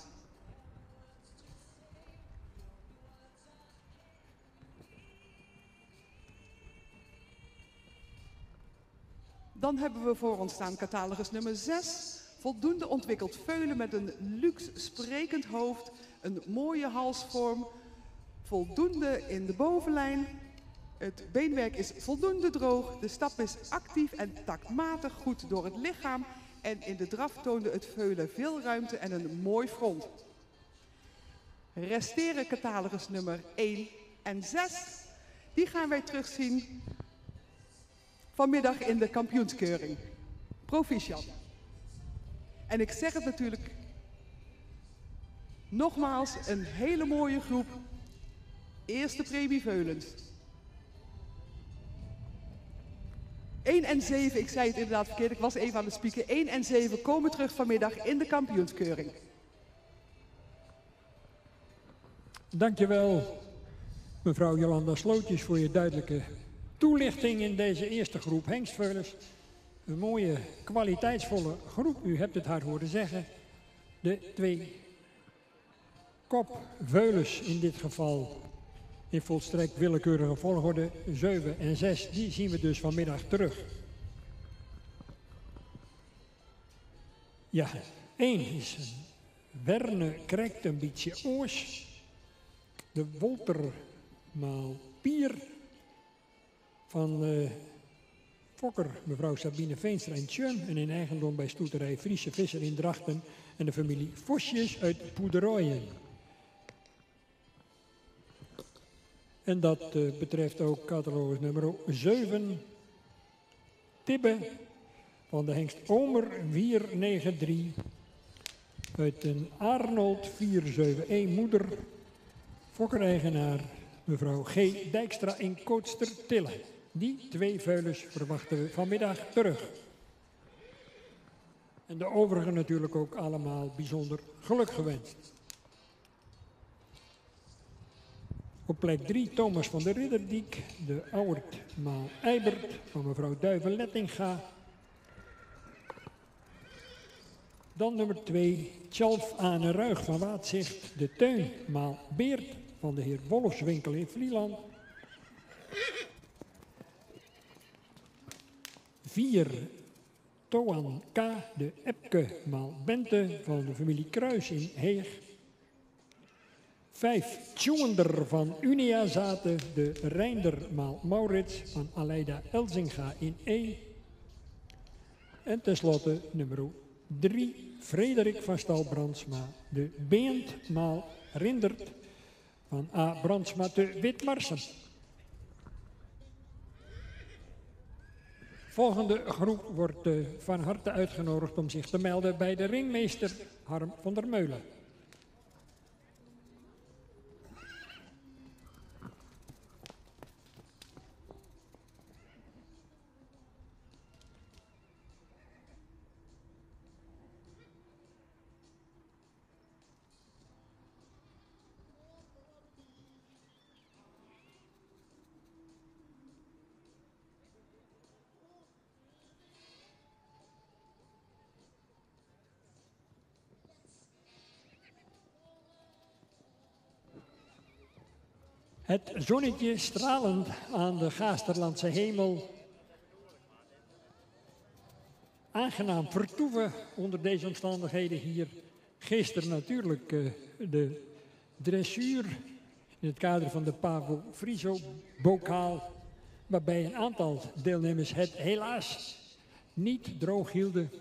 Dan hebben we voor ons staan catalogus nummer 6. Voldoende ontwikkeld veulen met een luxe sprekend hoofd, een mooie halsvorm, voldoende in de bovenlijn. Het beenwerk is voldoende droog, de stap is actief en taktmatig goed door het lichaam. En in de draf toonde het veulen veel ruimte en een mooi front. Resteren catalogus nummer 1 en 6. Die gaan wij terugzien vanmiddag in de kampioenskeuring. Proficiat. En ik zeg het natuurlijk nogmaals, een hele mooie groep. Eerste premie veulens. 1 en 7, ik zei het inderdaad verkeerd, ik was even aan het spieken. 1 en 7 komen terug vanmiddag in de kampioenskeuring. Dankjewel, mevrouw Jolanda Slootjes, voor je duidelijke toelichting in deze eerste groep hengstveulens. Een mooie, kwaliteitsvolle groep, u hebt het hard horen zeggen. De 2 kopveulens in dit geval, in volstrekt willekeurige volgorde, 7 en 6, die zien we dus vanmiddag terug. Ja, 1 is Werne krijgt een beetje oors. De Woltermaal Pier van Fokker, mevrouw Sabine Veenstra in Tjum en in eigendom bij stoeterij Friese Visser in Drachten en de familie Vosjes uit Poederooien. En dat betreft ook catalogus nummer 7, Tibbe van de hengst Omer 493 uit een Arnold 471 moeder, fokkereigenaar mevrouw G. Dijkstra in Kootster-Tille. Die 2 veulens verwachten we vanmiddag terug. En de overigen natuurlijk ook allemaal bijzonder geluk gewenst. Op plek 3 Thomas van der Ridderdiek, de Auwertmaal Eibert van mevrouw Duiven-Lettinga. Dan nummer 2 Tjalf Ane Ruig van Waatzicht, de Teunmaal Beert van de heer Wolfswinkel in Vlieland. 4 Toan K, de Epke-maal Bente van de familie Kruis in Heeg. 5 Tjoender van Unia Zaten, de Reinder-maal Maurits van Aleida Elzinga in E. En tenslotte nummer 3 Frederik van Stal-Brandsma, de Beentmaal Rindert van A. Brandsma te Witmarsen. Volgende groep wordt van harte uitgenodigd om zich te melden bij de ringmeester Harm van der Meulen. Het zonnetje stralend aan de Gaasterlandse hemel. Aangenaam vertoeven onder deze omstandigheden hier. Gisteren natuurlijk de dressuur in het kader van de Pavo Friso bokaal. Waarbij een aantal deelnemers het helaas niet droog hielden.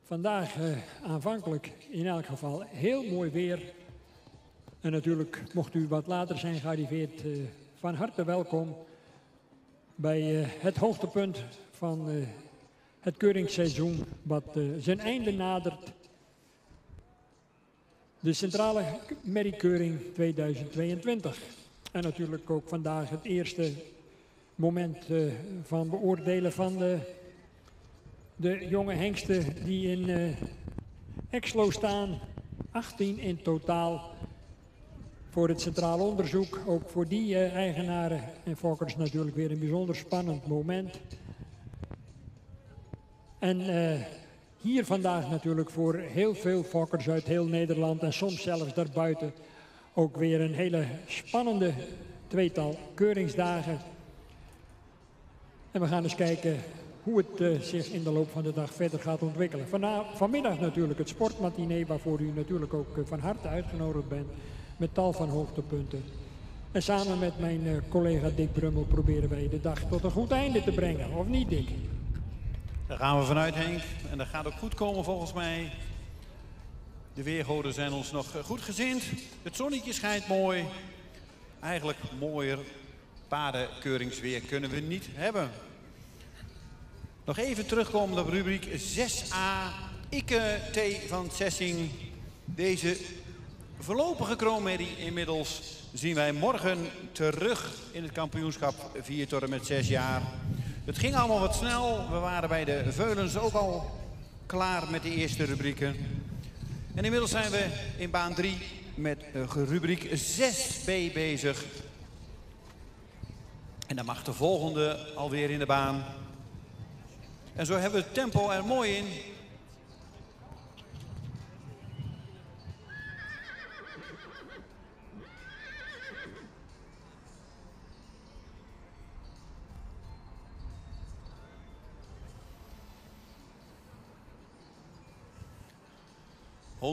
Vandaag aanvankelijk in elk geval heel mooi weer. En natuurlijk, mocht u wat later zijn gearriveerd, van harte welkom bij het hoogtepunt van het keuringsseizoen wat zijn einde nadert. De Centrale Merriekeuring 2022. En natuurlijk ook vandaag het eerste moment van beoordelen van de jonge hengsten die in Exlo staan. 18 in totaal. Voor het centraal onderzoek, ook voor die eigenaren en fokkers natuurlijk weer een bijzonder spannend moment. En hier vandaag natuurlijk voor heel veel fokkers uit heel Nederland en soms zelfs daarbuiten ook weer een hele spannende tweetal keuringsdagen. En we gaan eens kijken hoe het zich in de loop van de dag verder gaat ontwikkelen. Vanmiddag natuurlijk het sportmatinee waarvoor u natuurlijk ook van harte uitgenodigd bent. Met tal van hoogtepunten. En samen met mijn collega Dick Brummel proberen wij de dag tot een goed einde te brengen. Of niet, Dick? Daar gaan we vanuit, Henk. En dat gaat ook goed komen volgens mij. De weergoden zijn ons nog goed gezind. Het zonnetje schijnt mooi. Eigenlijk mooier paardenkeuringsweer kunnen we niet hebben. Nog even terugkomen op rubriek 6a. Ikke T. van Sessing. Deze voorlopige kroonmerrie inmiddels zien wij morgen terug in het kampioenschap 4 tot en met 6 jaar. Het ging allemaal wat snel. We waren bij de Veulens ook al klaar met de eerste rubrieken. En inmiddels zijn we in baan 3 met rubriek 6B bezig. En dan mag de volgende alweer in de baan. En zo hebben we het tempo er mooi in. ...109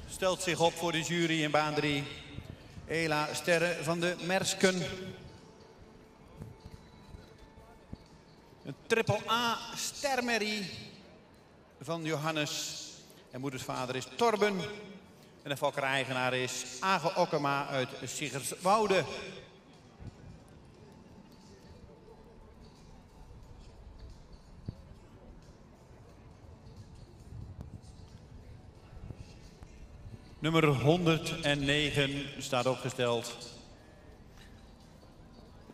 stelt zich op voor de jury in baan 3. Ela Sterre van de Mersken. Een triple A stermerrie van Johannes. En moedersvader is Torben. En de fokker-eigenaar is Age Okkema uit Siggerswoude. Nummer 109 staat opgesteld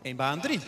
in baan 3.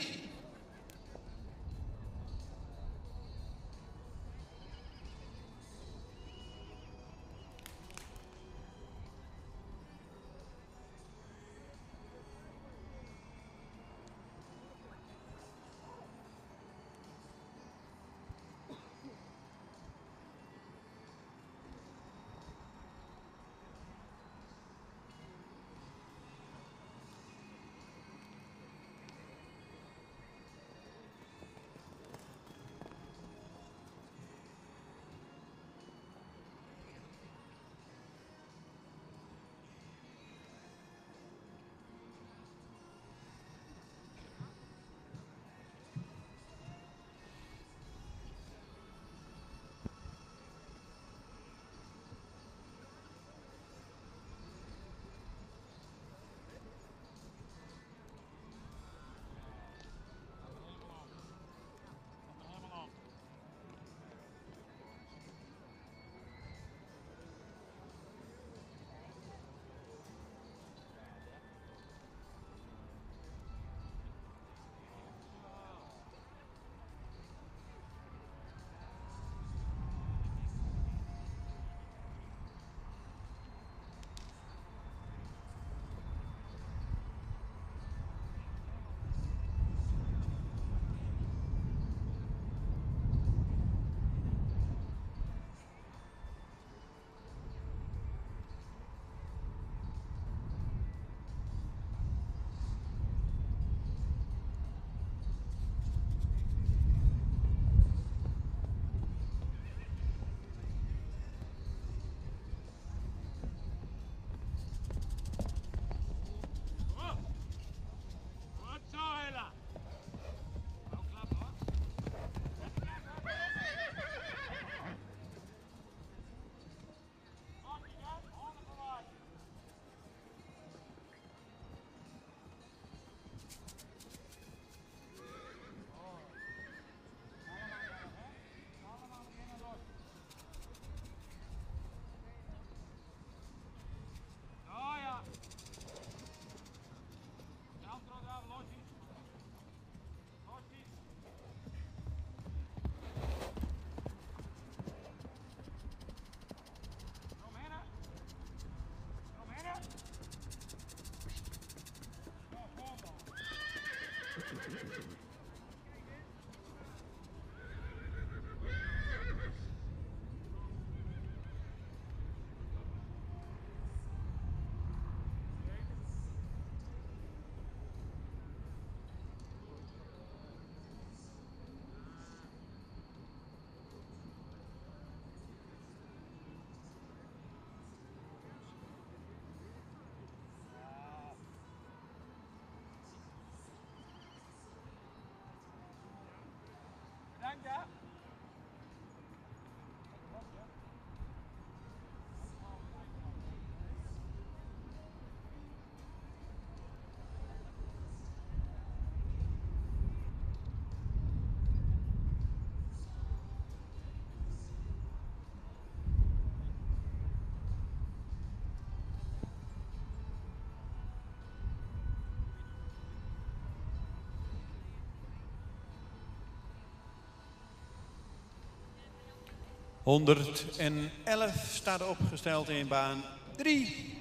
111 staat opgesteld in baan 3.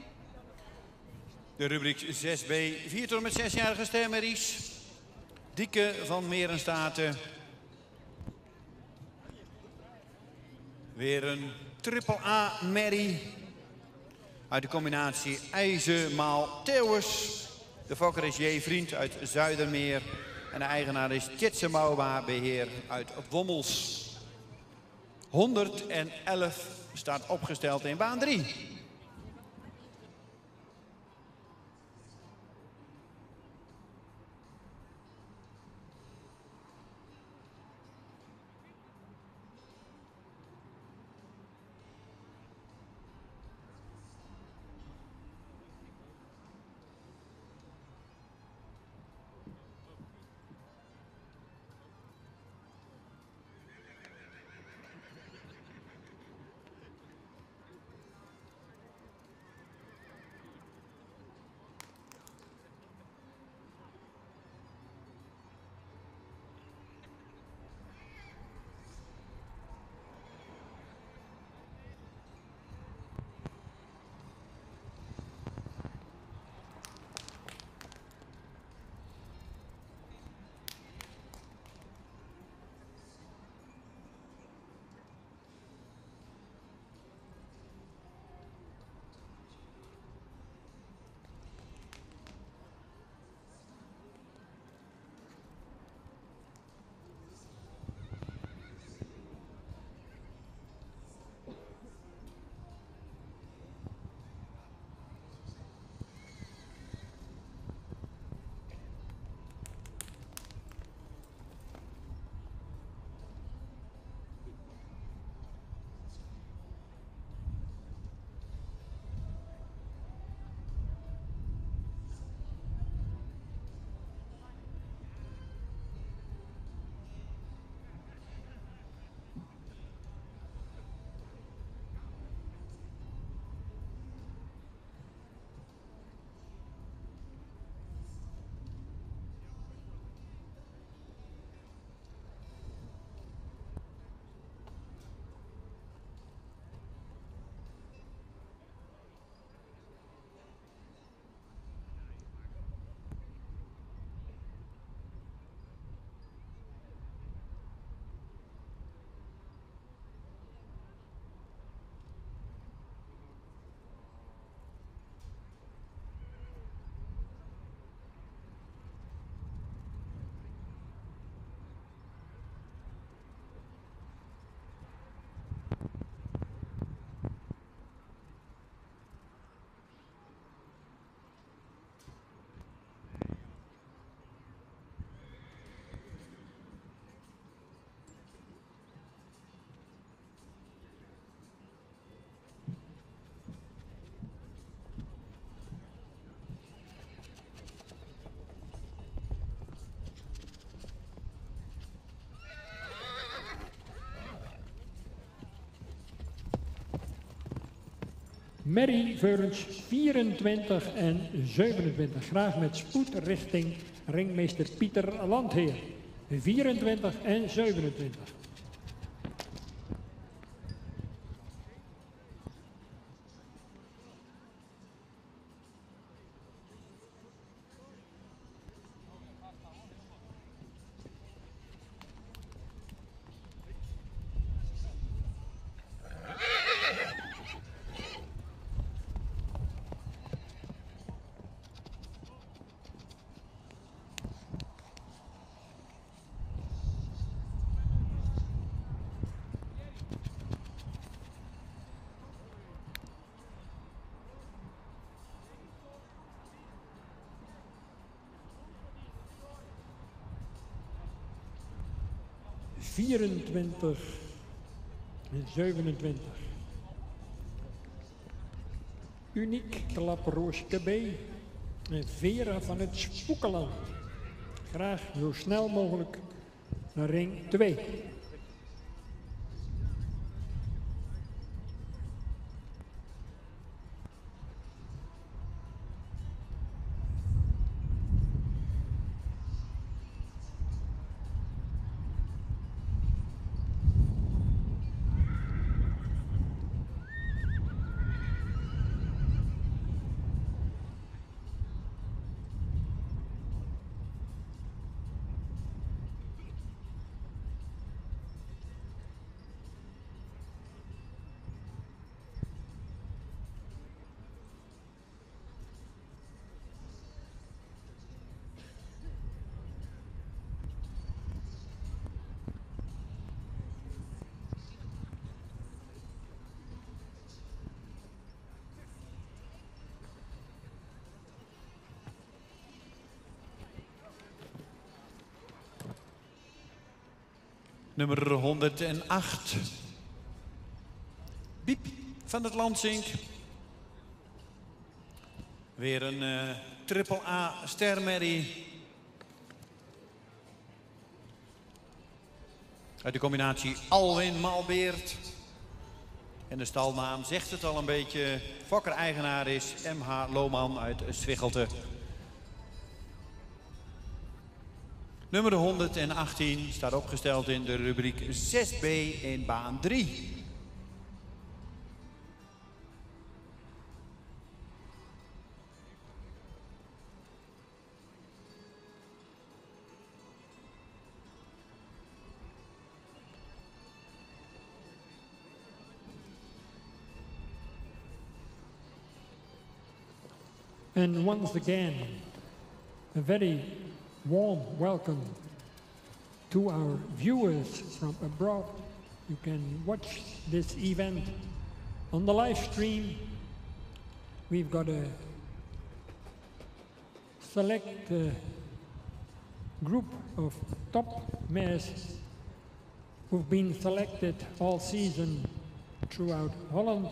De rubriek 6B, 4 tot en met 6-jarige stermerries. Dieke van Merenstaten. Weer een triple A merrie. Uit de combinatie IJzer maal Theeuwers. De fokker is J. Vriend uit Zuidermeer. En de eigenaar is Tjitse Mouwba Beheer uit Wommels. 111 staat opgesteld in baan 3. Merrie Veulens 24 en 27. Graag met spoed richting ringmeester Pieter Landheer. 24 en 27. ...24 en 27. Uniek Klaproosje B en Vera van het Spoekeland. Graag zo snel mogelijk naar ring 2. Nummer 108. Biep van het Lansink. Weer een triple A stermerrie. Uit de combinatie Alwin Malbeert. En de stalnaam zegt het al een beetje. Fokker-eigenaar is M.H. Lohman uit Zwichelte. Nummer 118 staat opgesteld in de rubriek 6B in baan 3. And once again, a very warm welcome to our viewers from abroad. You can watch this event on the live stream. We've got a select group of top mares who've been selected all season throughout Holland.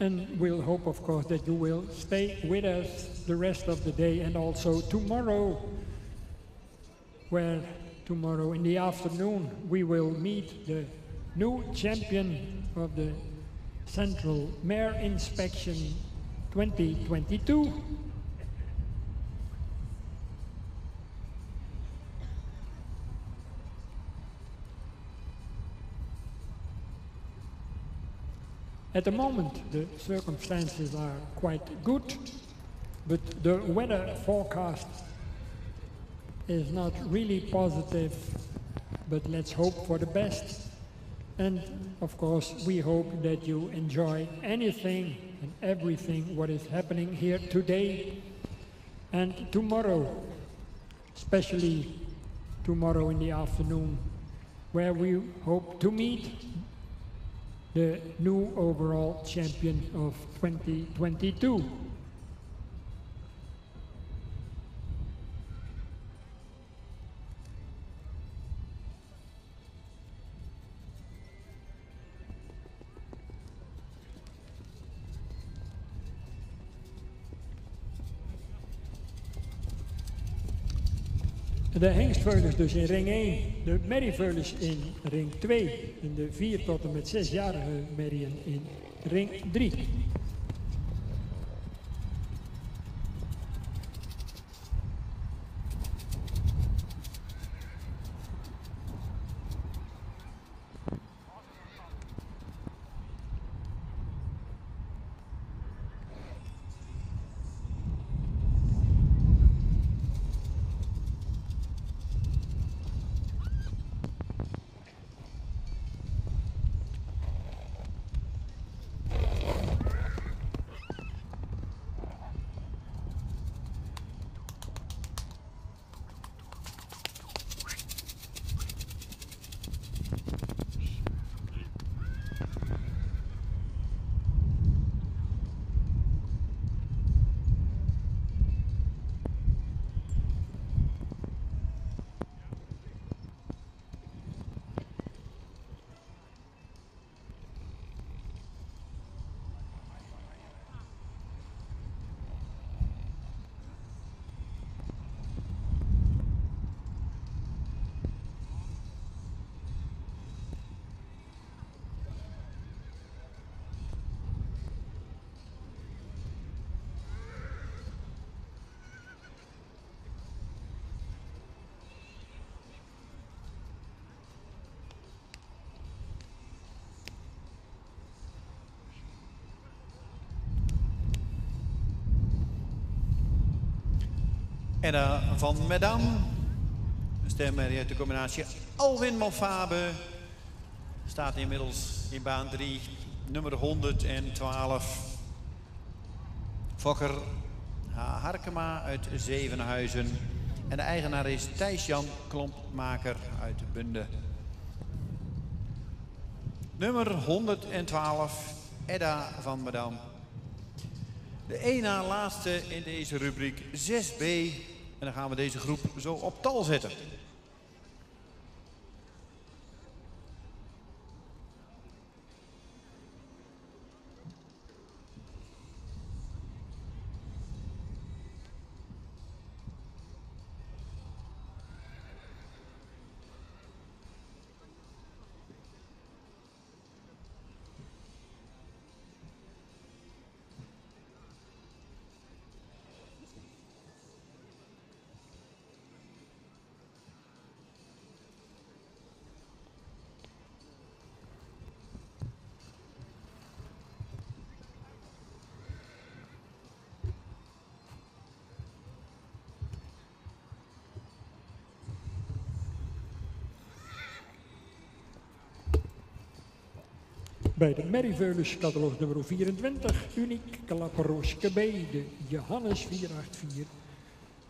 And we'll hope, of course, that you will stay with us the rest of the day and also tomorrow, where tomorrow in the afternoon we will meet the new champion of the Central Mare Inspection 2022. At the moment, the circumstances are quite good, but the weather forecast is not really positive, but let's hope for the best. And of course, we hope that you enjoy anything and everything what is happening here today and tomorrow, especially tomorrow in the afternoon, where we hope to meet the new overall champion of 2022. De hengstveulens dus in ring 1, de merrieveulens in ring 2 en de 4 tot en met 6-jarige merrien in ring 3. En van Madame, een stemmerrie uit de combinatie Alwin Malfabe, staat inmiddels in baan 3, nummer 112. Fokker Harkema uit Zevenhuizen. En de eigenaar is Thijs-Jan Klompmaker uit Bunde. Nummer 112, Edda van Madam. De één na laatste in deze rubriek 6B. En dan gaan we deze groep zo op tal zetten. Bij de Merrieveulens catalogus nummer 24, uniek Klapperoske B, de Johannes 484,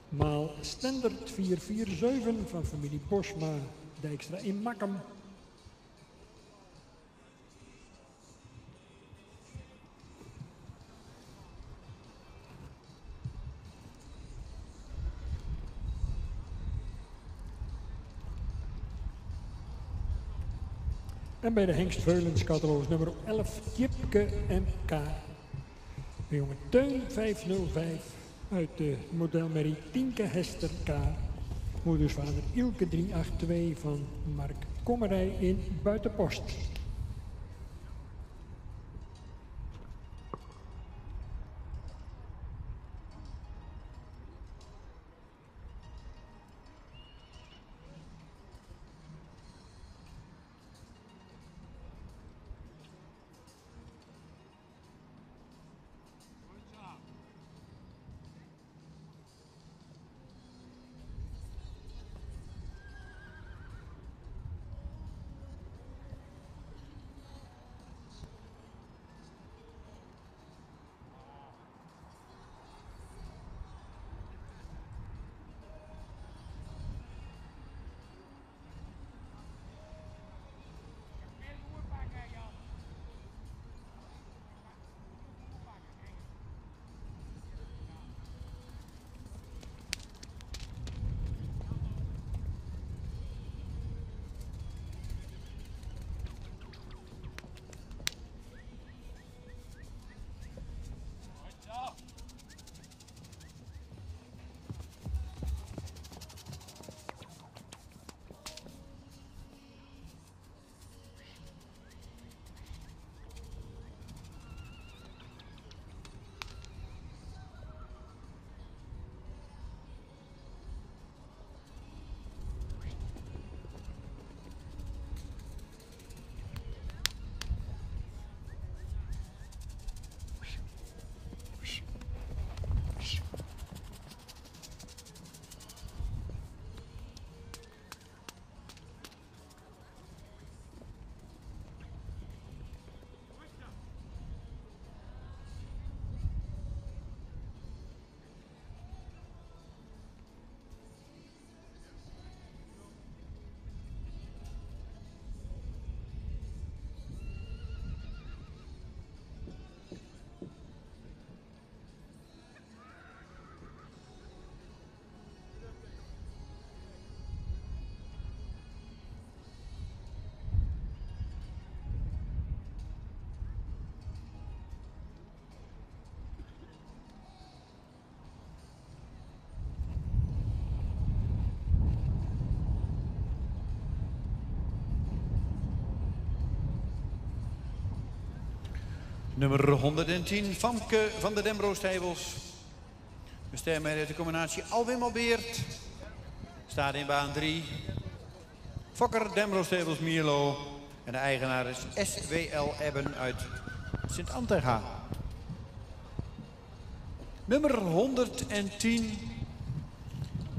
maal Standard 447 van familie Bosma, Dijkstra in Makkum. En bij de Hengstveulens catalogus nummer 11, Jipke MK. De jonge Teun 505 uit de modelmerrie Tienke Hester K. Moedersvader Ilke 382 van Mark Kommerij in Buitenpost. Nummer 110, Famke van de Dembro-Stijbels. De sterrenmerrie uit de combinatie Alwin Albeert. Staat in baan 3. Fokker Dembro-Stijbels Mierlo. En de eigenaar is SWL Ebben uit Sint-Antega. Nummer 110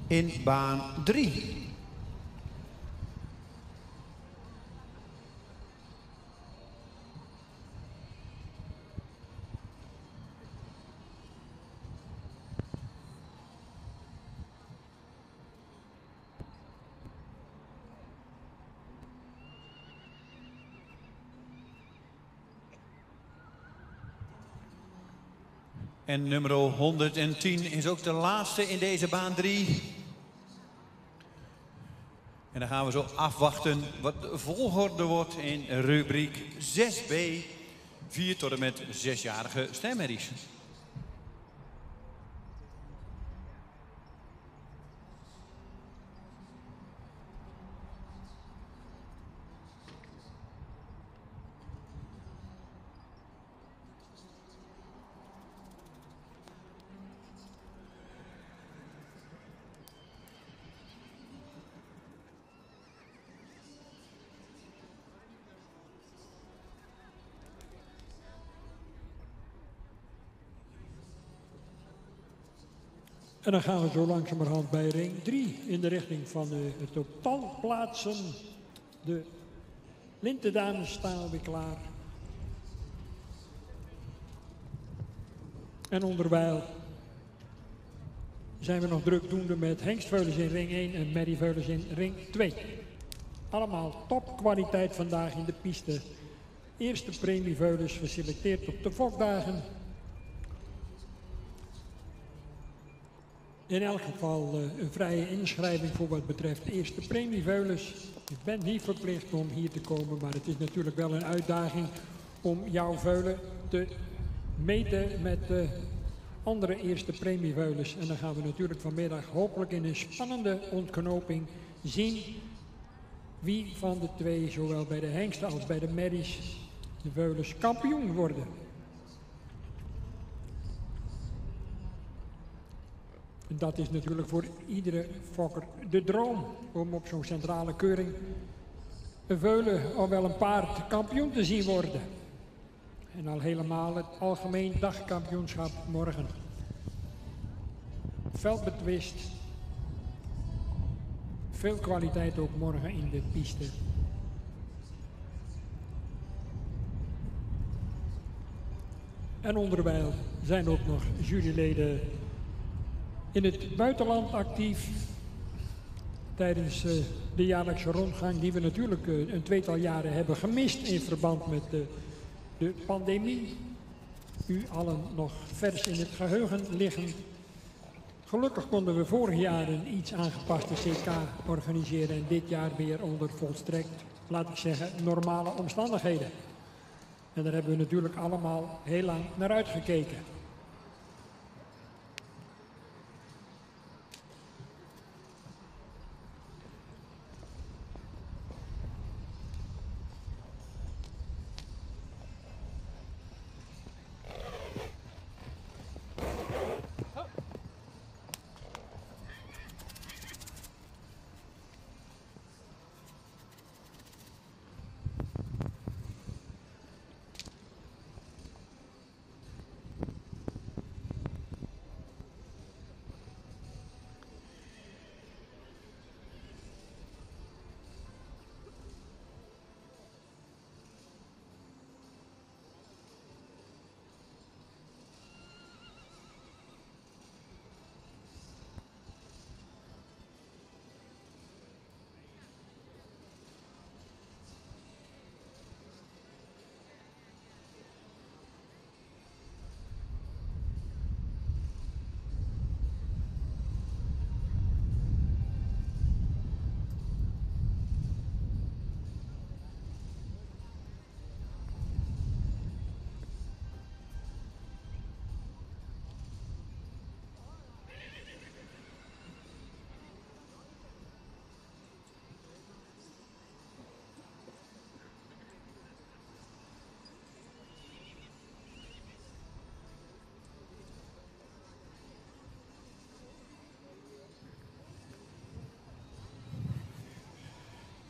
in baan 3. En nummer 110 is ook de laatste in deze baan 3. En dan gaan we zo afwachten wat de volgorde wordt in rubriek 6b. 4 tot en met 6-jarige stemmerries. En dan gaan we zo langzamerhand bij ring 3 in de richting van het op tal plaatsen. De lintendames staan weer klaar. En onderwijl zijn we nog drukdoende met Hengst Veulens in ring 1 en Merrie Veulens in ring 2. Allemaal topkwaliteit vandaag in de piste. Eerste premie Veulens geselecteerd op de Fokdagen. In elk geval een vrije inschrijving voor wat betreft de eerste premie Veulens. Je bent niet verplicht om hier te komen, maar het is natuurlijk wel een uitdaging om jouw veulen te meten met de andere eerste premie Veulens. En dan gaan we natuurlijk vanmiddag hopelijk in een spannende ontknoping zien wie van de twee, zowel bij de hengsten als bij de merries, de Veulens kampioen worden. En dat is natuurlijk voor iedere fokker de droom om op zo'n centrale keuring een veulen of wel een paard kampioen te zien worden. En al helemaal het algemeen dagkampioenschap morgen. Veldbetwist. Veel kwaliteit ook morgen in de piste. En onderwijl zijn ook nog juryleden in het buitenland actief tijdens de jaarlijkse rondgang die we natuurlijk een tweetal jaren hebben gemist in verband met de pandemie. U allen nog vers in het geheugen liggen. Gelukkig konden we vorig jaar een iets aangepaste CK organiseren en dit jaar weer onder volstrekt, laat ik zeggen, normale omstandigheden. En daar hebben we natuurlijk allemaal heel lang naar uitgekeken.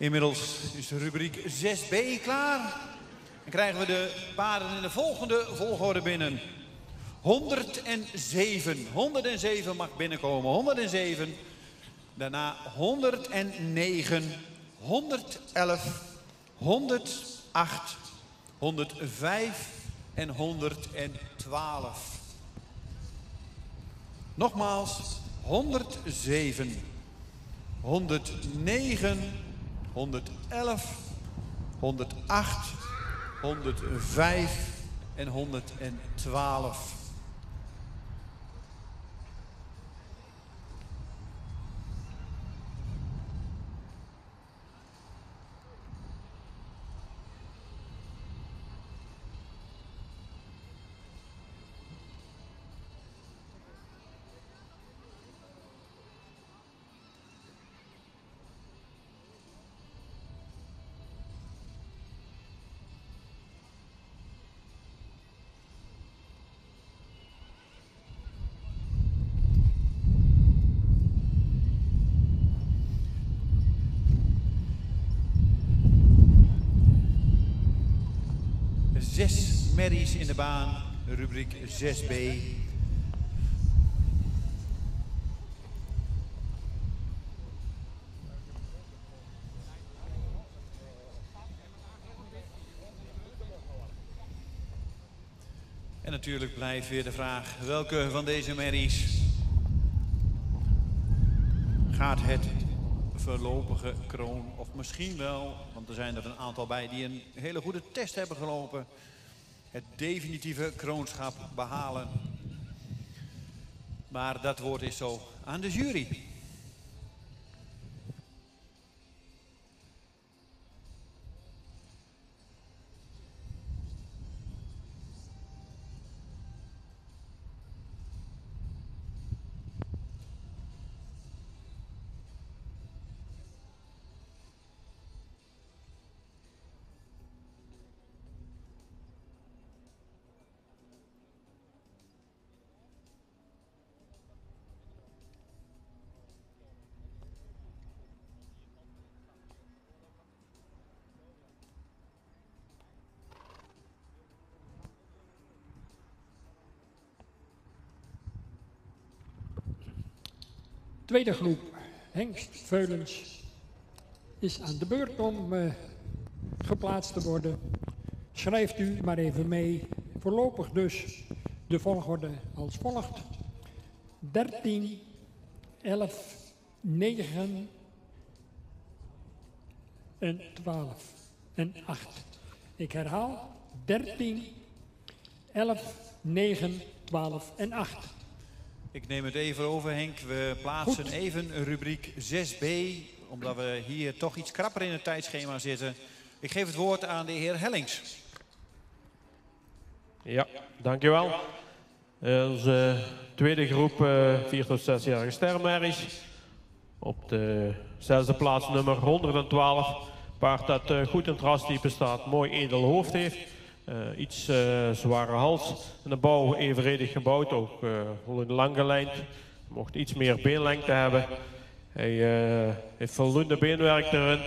Inmiddels is de rubriek 6b klaar. Dan krijgen we de paarden in de volgende volgorde binnen. 107. 107 mag binnenkomen. 107. Daarna 109. 111. 108. 105 en 112. Nogmaals 107. 109. 111, 108, 105 en 112. 6 merries in de baan, rubriek 6B. En natuurlijk blijft weer de vraag, welke van deze merries gaat het voorlopige kroon, of misschien wel, want er zijn er een aantal bij die een hele goede test hebben gelopen, het definitieve kroonschap behalen. Maar dat woord is zo aan de jury. Tweede groep, Hengst Veulens, is aan de beurt om geplaatst te worden. Schrijft u maar even mee. Voorlopig dus de volgorde als volgt. 13, 11, 9 en 12 en 8. Ik herhaal, 13, 11, 9, 12 en 8. Ik neem het even over, Henk. We plaatsen Goed. even rubriek 6B, omdat we hier toch iets krapper in het tijdschema zitten. Ik geef het woord aan de heer Hellings. Ja, dankjewel. Onze tweede groep 4 tot 6-jarige sterrenmerries. Op de 6e plaats nummer 112. Paard dat goed in het rastype staat, mooi edel hoofd heeft. Iets zware hals. En de bouw evenredig gebouwd, ook lang gelijnd. Mocht iets meer beenlengte hebben. Hij heeft voldoende beenwerk erin.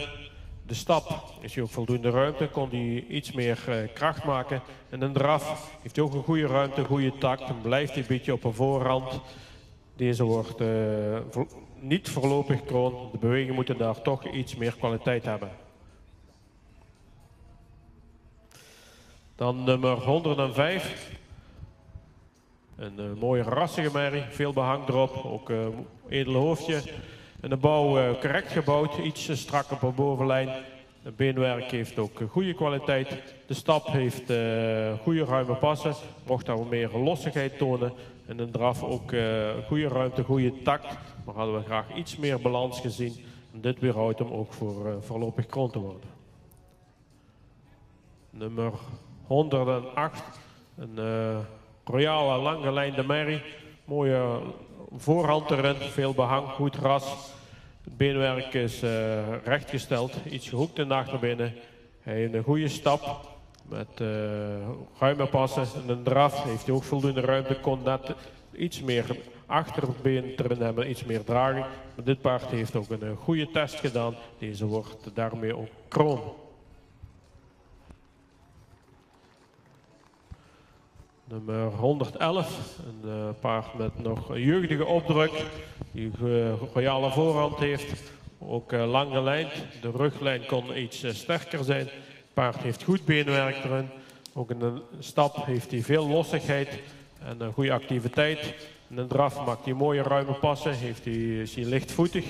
De stap is hij ook voldoende ruimte, kon hij iets meer kracht maken. En in de draf heeft hij ook een goede ruimte, goede takt. En blijft hij een beetje op een voorhand. Deze wordt niet voorlopig kroon. De bewegingen moeten daar toch iets meer kwaliteit hebben. Dan nummer 105. Een mooie rassige merrie, veel behang erop, ook edel hoofdje. En de bouw correct gebouwd, iets strak op de bovenlijn. Het beenwerk heeft ook goede kwaliteit. De stap heeft goede ruime passen, mocht daar wat meer lossigheid tonen. En de draf ook goede ruimte, goede takt. Maar hadden we graag iets meer balans gezien. En dit weerhoudt hem ook voor voorlopig kroon te worden. Nummer 108, een royale langgelijnde merrie. Mooie voorhand erin, veel behang, goed ras. Het beenwerk is rechtgesteld, iets gehoekt in de achterbenen. Hij heeft een goede stap met ruime passen. En een draf heeft hij ook voldoende ruimte, kon net iets meer achterbeen erin hebben, iets meer draging. Maar dit paard heeft ook een goede test gedaan. Deze wordt daarmee ook kroon. Nummer 111, een paard met nog een jeugdige opdruk, die royale voorhand heeft, ook lang gelijnd. De ruglijn kon iets sterker zijn. Het paard heeft goed beenwerk erin, ook in de stap heeft hij veel lossigheid en een goede activiteit. In de draf maakt hij mooie ruime passen, is hij lichtvoetig.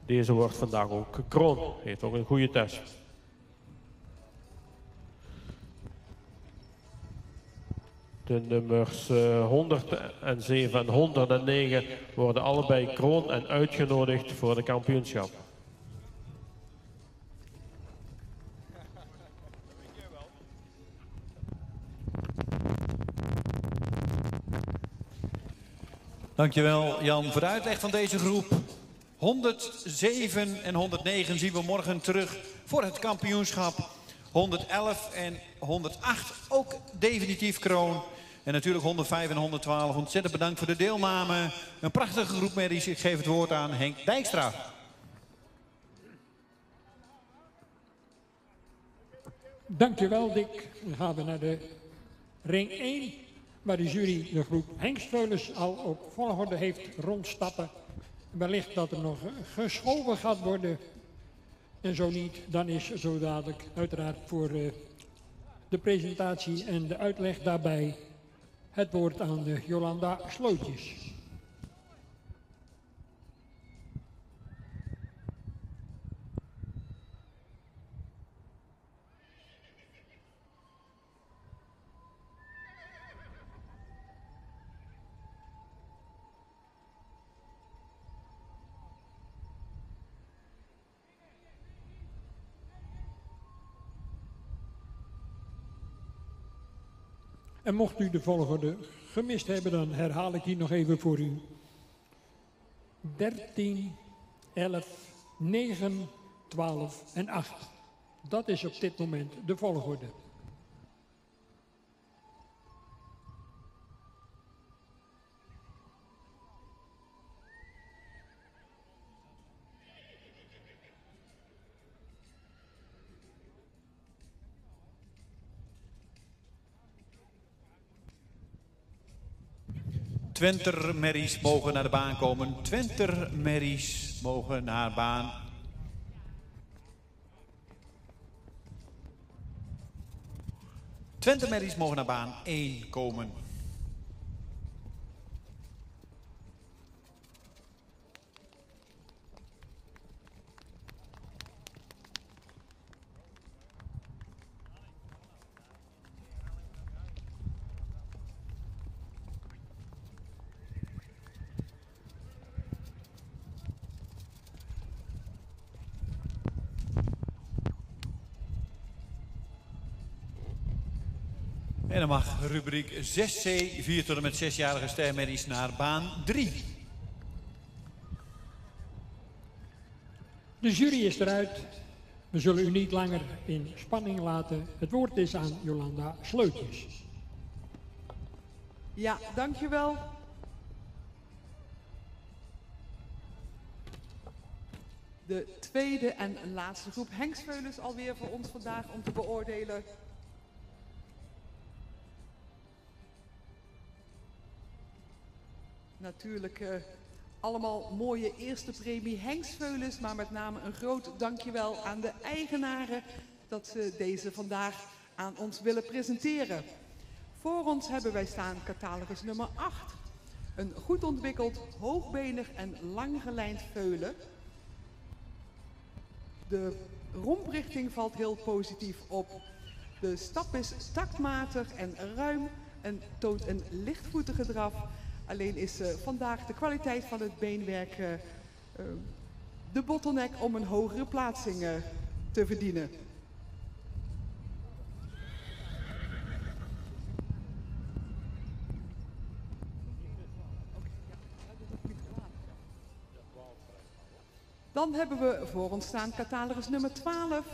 Deze wordt vandaag ook gekroond, heeft ook een goede test. De nummers 107 en 109 worden allebei kroon en uitgenodigd voor de kampioenschap. Dankjewel Jan voor de uitleg van deze groep. 107 en 109 zien we morgen terug voor het kampioenschap. 111 en 108 ook definitief kroon. En natuurlijk 105 en 112. Ontzettend bedankt voor de deelname. Een prachtige groep merries. Ik geef het woord aan Henk Dijkstra. Dankjewel Dick. Dan gaan we naar de ring 1, waar de jury de groep hengstveulens al op volgorde heeft rondstappen. Wellicht dat er nog geschoven gaat worden. En zo niet, dan is zo dadelijk uiteraard voor de presentatie en de uitleg daarbij het woord aan de Jolanda Slootjes. En mocht u de volgorde gemist hebben, dan herhaal ik die nog even voor u. 13, 11, 9, 12 en 8. Dat is op dit moment de volgorde. Twenter merries mogen naar de baan komen. Twenter merries mogen naar baan. Twenter merries mogen naar baan 1 komen. En dan mag rubriek 6C, 4 tot en met 6-jarige stermerries naar baan 3. De jury is eruit. We zullen u niet langer in spanning laten. Het woord is aan Jolanda Slootjes. Ja, dankjewel. De tweede en laatste groep hengstveulens alweer voor ons vandaag om te beoordelen. Natuurlijk allemaal mooie eerste premie hengstveulens, maar met name een groot dankjewel aan de eigenaren dat ze deze vandaag aan ons willen presenteren. Voor ons hebben wij staan catalogus nummer 8. Een goed ontwikkeld, hoogbenig en langgelijnd veulen. De romprichting valt heel positief op. De stap is taktmatig en ruim en toont een lichtvoetige draf. Alleen is vandaag de kwaliteit van het beenwerk de bottleneck om een hogere plaatsing te verdienen. Dan hebben we voor ons staan catalogus nummer 12.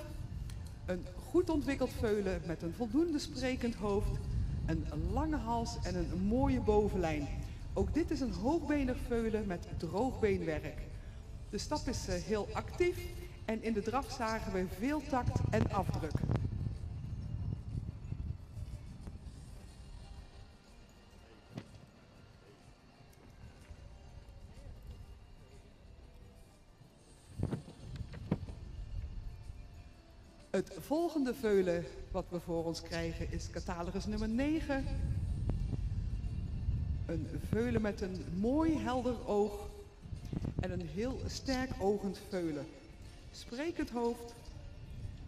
Een goed ontwikkeld veulen met een voldoende sprekend hoofd, een lange hals en een mooie bovenlijn. Ook dit is een hoogbenig veulen met droog beenwerk. De stap is heel actief en in de draf zagen we veel takt en afdruk. Het volgende veulen wat we voor ons krijgen is catalogus nummer 9. Een veulen met een mooi helder oog en een heel sterk ogend veulen. Sprekend hoofd,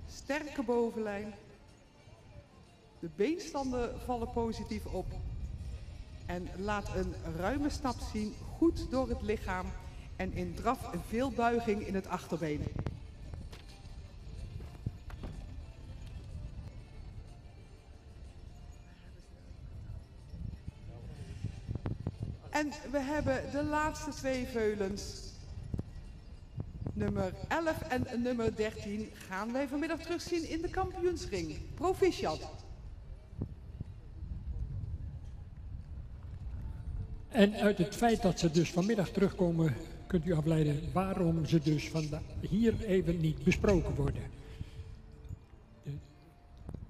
sterke bovenlijn. De beenstanden vallen positief op en laat een ruime stap zien, goed door het lichaam en in draf veel buiging in het achterbeen. En we hebben de laatste twee veulens, nummer 11 en nummer 13, gaan wij vanmiddag terugzien in de kampioensring. Proficiat. En uit het feit dat ze dus vanmiddag terugkomen, kunt u afleiden waarom ze dus hier even niet besproken worden.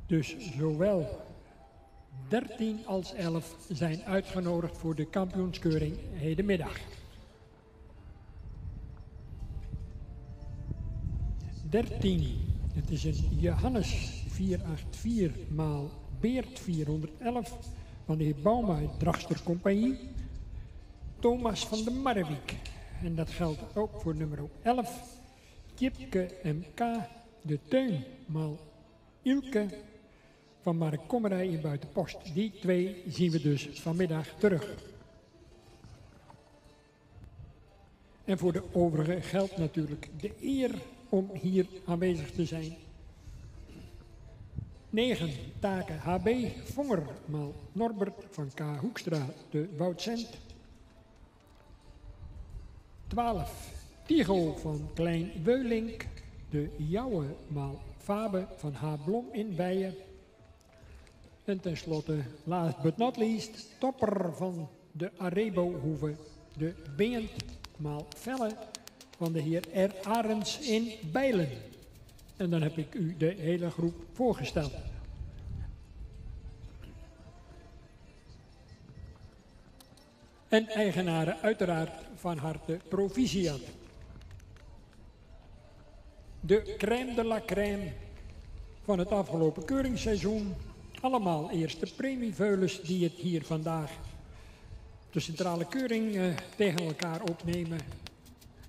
Dus zowel 13 als 11 zijn uitgenodigd voor de kampioenskeuring hedenmiddag. 13, het is een Johannes 484 maal Beert 411 van de heer Bauma uit Dragster Compagnie. Thomas van de Marwijk, en dat geldt ook voor nummer 11. Tjipke MK, de Teun maal Ilke van Mark Kommerij in Buitenpost. Die twee zien we dus vanmiddag terug. En voor de overigen geldt natuurlijk de eer om hier aanwezig te zijn. 9, Taken HB, Vonger maal Norbert van K. Hoekstra, de Woudsend. 12, Tigo van Klein Weulink, de Jouwe maal Fabe van H. Blom in Bijen. En tenslotte, last but not least, Topper van de Arebo-hoeve, de Bingend maal Velle van de heer R. Arends in Bijlen. En dan heb ik u de hele groep voorgesteld. En eigenaren uiteraard van harte proficiat. De crème de la crème van het afgelopen keuringsseizoen. Allemaal eerste premieveulens die het hier vandaag de centrale keuring tegen elkaar opnemen.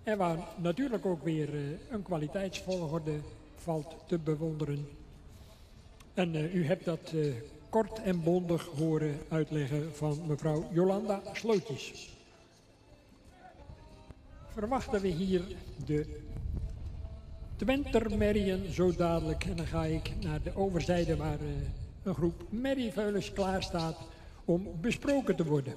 En waar natuurlijk ook weer een kwaliteitsvolgorde valt te bewonderen. En u hebt dat kort en bondig horen uitleggen van mevrouw Jolanda Slootjes. Verwachten we hier de Twentermerrien zo dadelijk. En dan ga ik naar de overzijde waar een groep merrieveulens klaar staat om besproken te worden.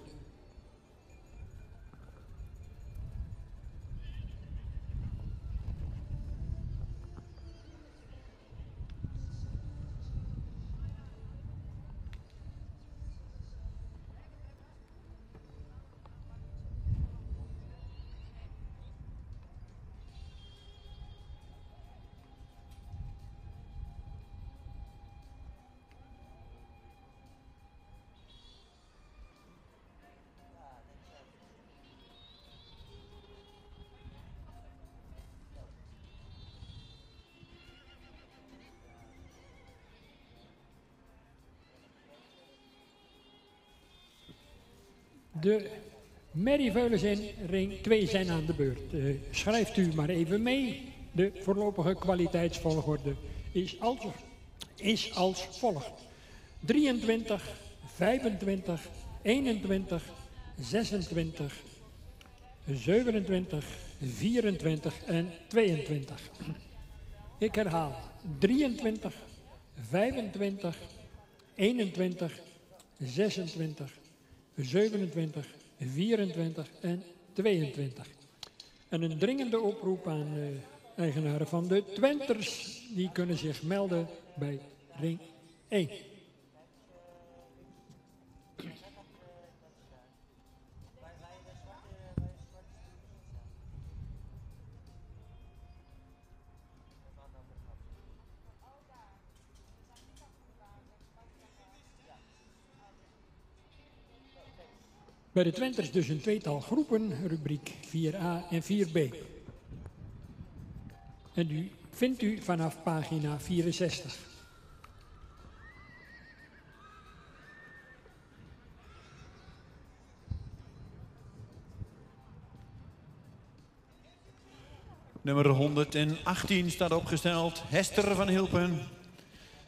De merrieveulens in ring 2 zijn aan de beurt. Schrijft u maar even mee. De voorlopige kwaliteitsvolgorde is als volgt. 23, 25, 21, 26, 27, 24 en 22. Ik herhaal. 23, 25, 21, 26, 27, 24 en 22. En een dringende oproep aan eigenaren van de Twenters. Die kunnen zich melden bij ring 1. Bij de Twenters dus een tweetal groepen, rubriek 4a en 4b. En die vindt u vanaf pagina 64. Nummer 118 staat opgesteld. Hester van Hilpen.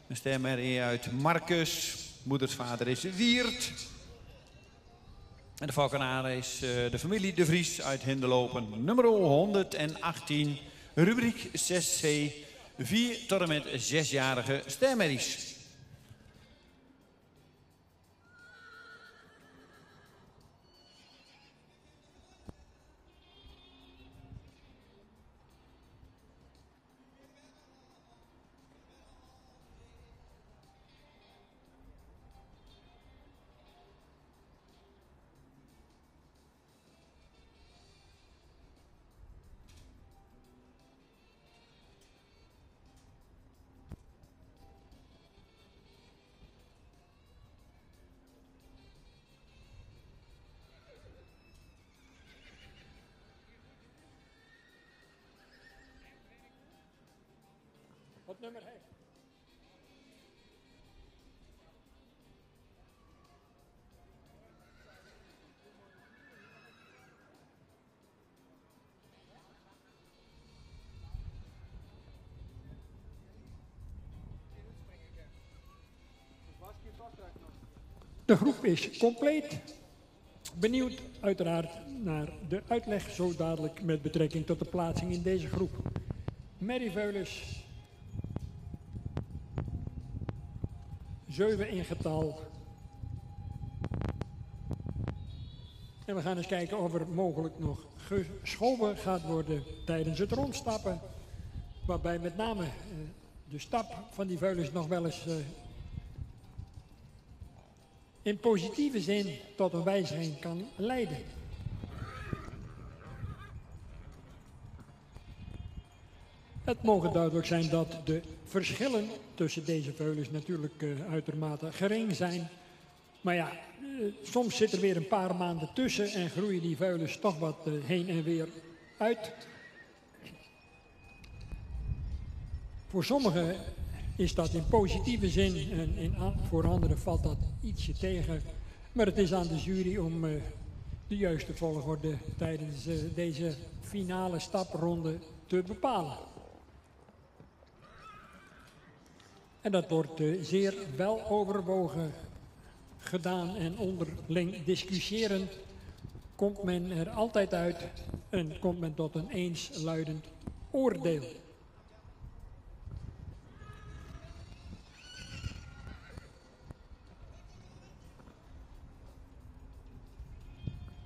Een stemmerrie uit Marcus. Moedersvader is Wiert. En de valkenaar is de familie De Vries uit Hindelopen. Nummer 118, rubriek 6c, 4 tot en met 6-jarige stermerries. Wat nummer heeft? De groep is compleet. Benieuwd uiteraard naar de uitleg zo dadelijk met betrekking tot de plaatsing in deze groep. Merrie Veulens, 7 in getal. En we gaan eens kijken of er mogelijk nog geschoven gaat worden tijdens het rondstappen. Waarbij met name de stap van die veulens nog wel eens in positieve zin tot een wijziging kan leiden. Het mogen duidelijk zijn dat de verschillen tussen deze veulens natuurlijk uitermate gering zijn. Maar ja, soms zit er weer een paar maanden tussen en groeien die veulens toch wat heen en weer uit. Voor sommigen is dat in positieve zin en voor anderen valt dat ietsje tegen. Maar het is aan de jury om de juiste volgorde tijdens deze finale stapronde te bepalen. En dat wordt zeer wel overwogen gedaan en onderling discussiërend komt men er altijd uit en komt men tot een eensluidend oordeel.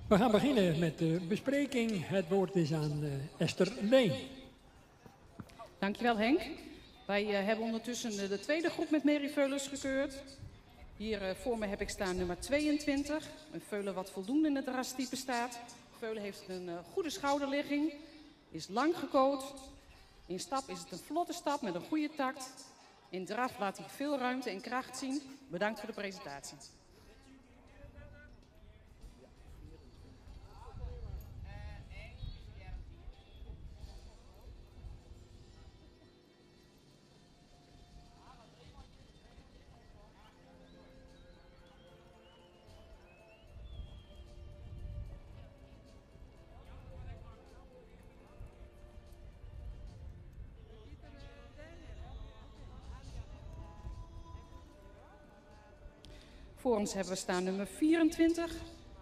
We gaan beginnen met de bespreking. Het woord is aan Esther Leen. Dankjewel Henk. Wij hebben ondertussen de tweede groep met Merrie Veulens gekeurd. Hier voor me heb ik staan nummer 22. Een veulen wat voldoende in het rastype staat. De veulen heeft een goede schouderligging, is lang gekoot. In stap is het een vlotte stap met een goede takt. In draf laat hij veel ruimte en kracht zien. Bedankt voor de presentatie. Voor ons hebben we staan nummer 24.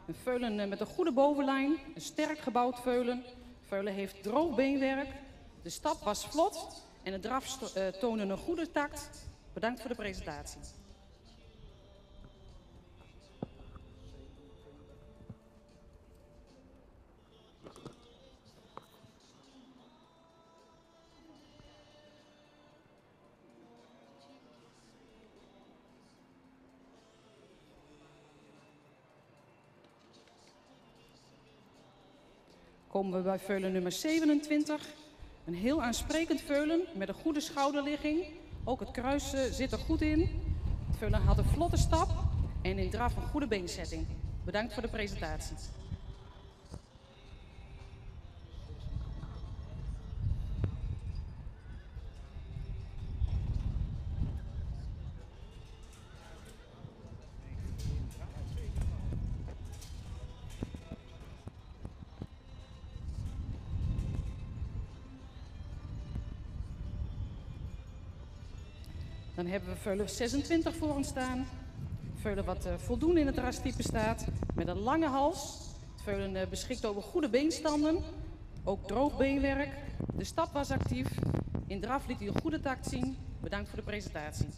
Een veulen met een goede bovenlijn, een sterk gebouwd veulen. Veulen heeft droog beenwerk. De stap was vlot en de draf toonde een goede takt. Bedankt voor de presentatie. Komen we bij veulen nummer 27. Een heel aansprekend veulen met een goede schouderligging. Ook het kruis zit er goed in. Het veulen had een vlotte stap en in draf een goede beenzetting. Bedankt voor de presentatie. Dan hebben we veulen 26 voor ons staan. Veulen wat voldoende in het rastype staat, met een lange hals. Het veulen beschikt over goede beenstanden, ook droog beenwerk. De stap was actief. In draf liet hij een goede takt zien. Bedankt voor de presentatie.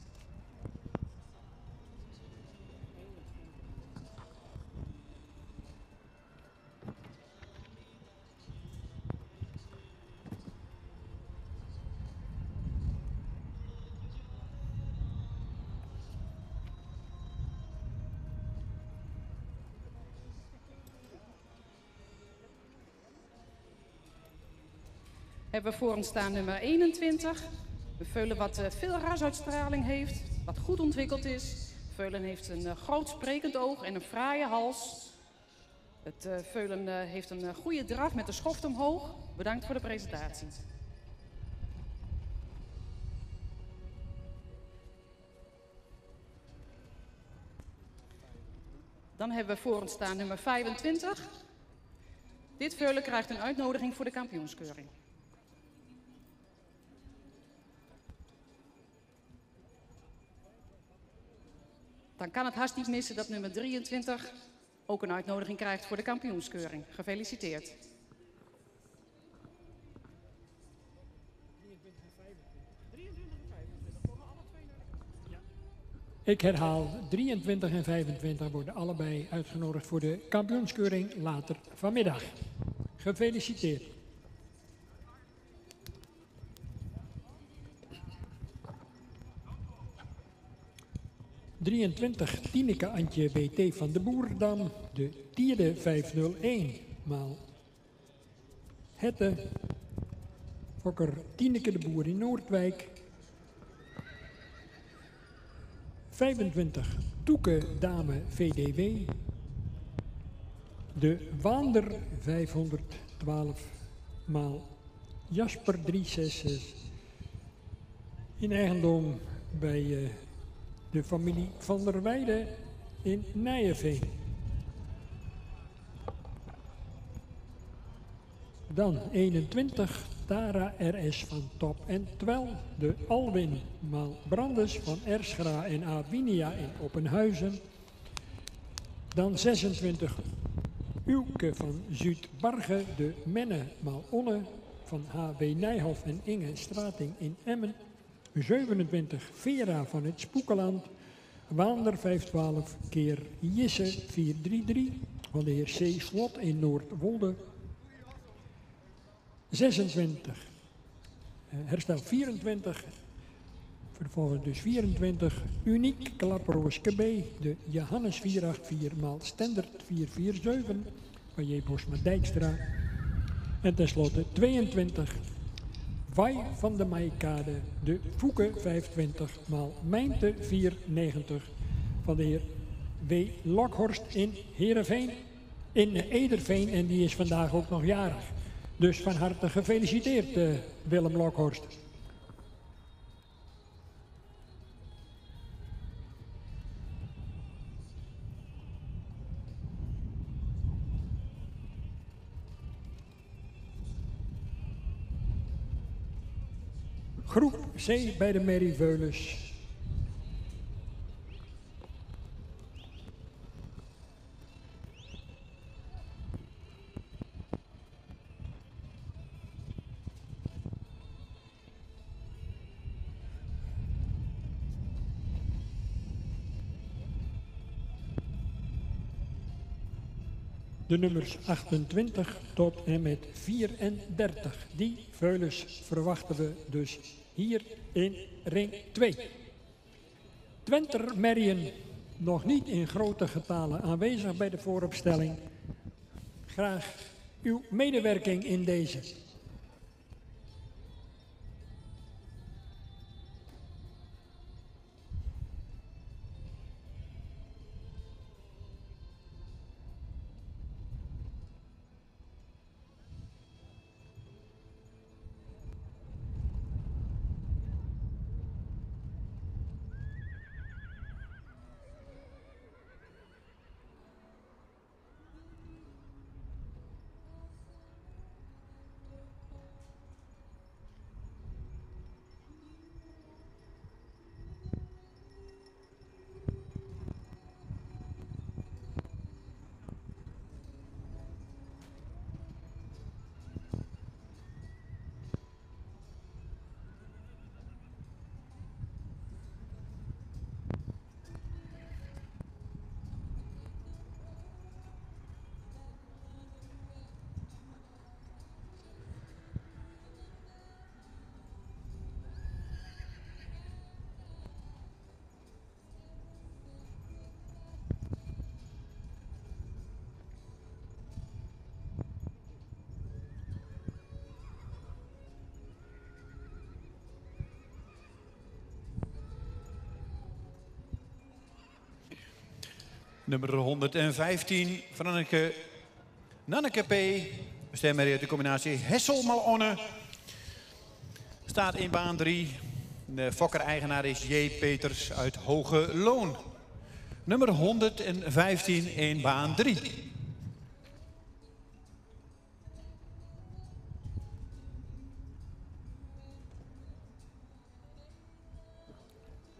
Hebben we voor ons staan nummer 21. Een veulen wat veel rasuitstraling heeft, wat goed ontwikkeld is. Veulen heeft een groot sprekend oog en een fraaie hals. Het veulen heeft een goede draf met de schoft omhoog. Bedankt voor de presentatie. Dan hebben we voor ons staan nummer 25. Dit veulen krijgt een uitnodiging voor de kampioenskeuring. Dan kan het haast niet missen dat nummer 23 ook een uitnodiging krijgt voor de kampioenskeuring. Gefeliciteerd. Ik herhaal, 23 en 25 worden allebei uitgenodigd voor de kampioenskeuring later vanmiddag. Gefeliciteerd. Tineke Antje BT van de Boerdam, de Tierde 501 maal Hette, Fokker Tineke de Boer in Noordwijk. 25 Toeke Dame VDW, de Waander 512 maal Jasper 366 in eigendom bij de familie Van der Weijden in Nijenveen. Dan 21 Tara RS van Top en Twel, de Alwin maal Brandes van Erschra en Avinia in Oppenhuizen. Dan 26 Uwke van Zuidbarge, de Menne maal Onne van HB Nijhoff en Inge Strating in Emmen. 27 Vera van het Spoekeland, Waander 512 keer Jisse 433 van de heer C. Slot in Noordwolde. 26, herstel 24, vervolgens dus 24, Uniek Klaproos KB, de Johannes 484 maal Stendert 447 van J. Bosma Dijkstra. En tenslotte 22, Vai van de Maikade, de Voeke 25 maal Mijnte 490 van de heer W. Lokhorst in Heerenveen, in Ederveen, en die is vandaag ook nog jarig. Dus van harte gefeliciteerd, Willem Lokhorst. Groep C bij de Merrie Veulens. De nummers 28 tot en met 34. Die veulens verwachten we dus hier in ring 2. Twenter Merrien nog niet in grote getalen aanwezig bij de vooropstelling. Graag uw medewerking in deze. Nummer 115, Nanneke P. We stemmen uit de combinatie Hessel-Malonne. Staat in baan 3. De fokker-eigenaar is J. Peters uit Hoge Loon. nummer 115 in baan 3.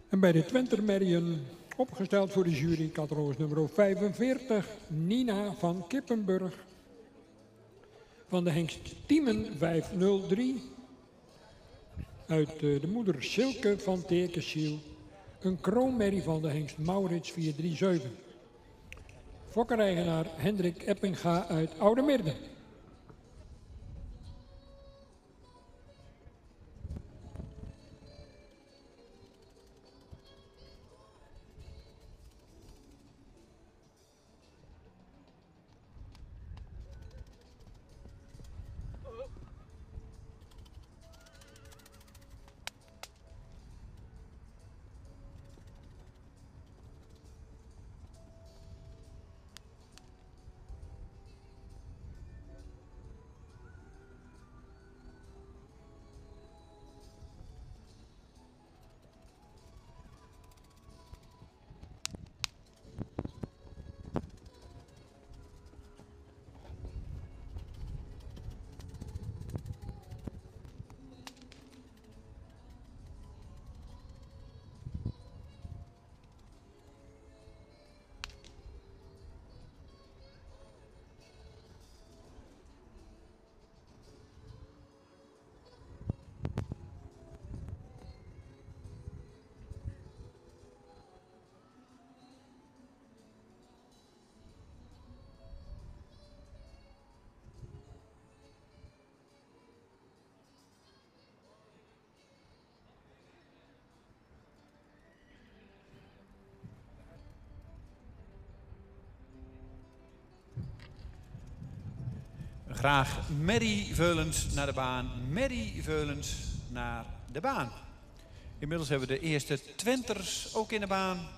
En bij de Twentermerrien opgesteld voor de jury katroos nummer 45, Nina van Kippenburg. Van de hengst Tiemen 503. Uit de moeder Silke van Tekensiel. Een kroonmerrie van de hengst Maurits 437. Fokkereigenaar Hendrik Eppinga uit Oude Meerden. Graag Merrie Veulens naar de baan. Merrie Veulens naar de baan. Inmiddels hebben we de eerste Twenters ook in de baan.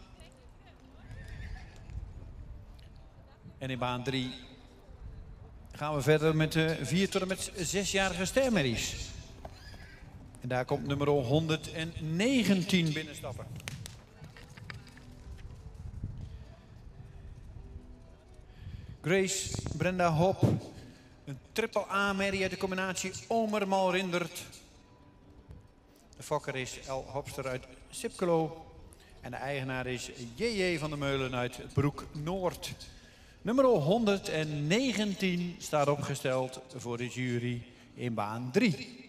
En in baan 3 gaan we verder met de 4 tot en met 6-jarige stermerries. En daar komt nummer 119 binnenstappen. Grace Brenda Hop. Een triple A-merrie uit de combinatie Omer-Malrindert. De fokker is El Hopster uit Sipkelo. En de eigenaar is J.J. van der Meulen uit Broek Noord. Nummer 119 staat opgesteld voor de jury in baan 3.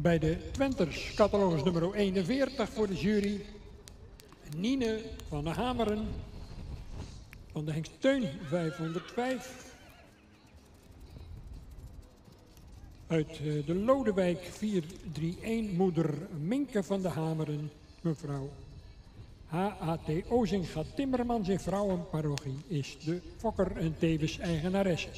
Bij de Twenters, catalogus nummer 41 voor de jury. Nine van de Hameren. Van de Hengst Teun 505. Uit de Lodewijk 431, moeder Minke van de Hameren, mevrouw H.A.T. Ozinga Timmermans in Vrouwenparochie is de fokker en tevens eigenaresse.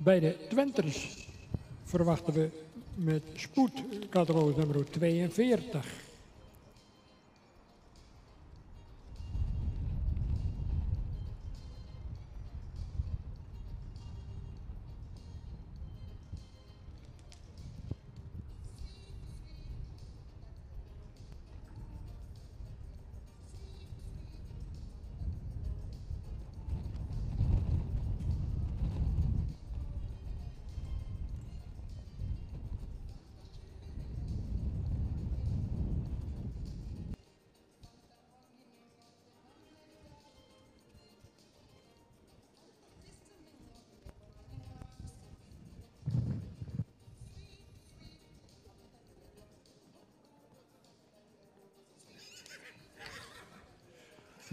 Bij de Twenters verwachten we met spoed catalogus nummer 42.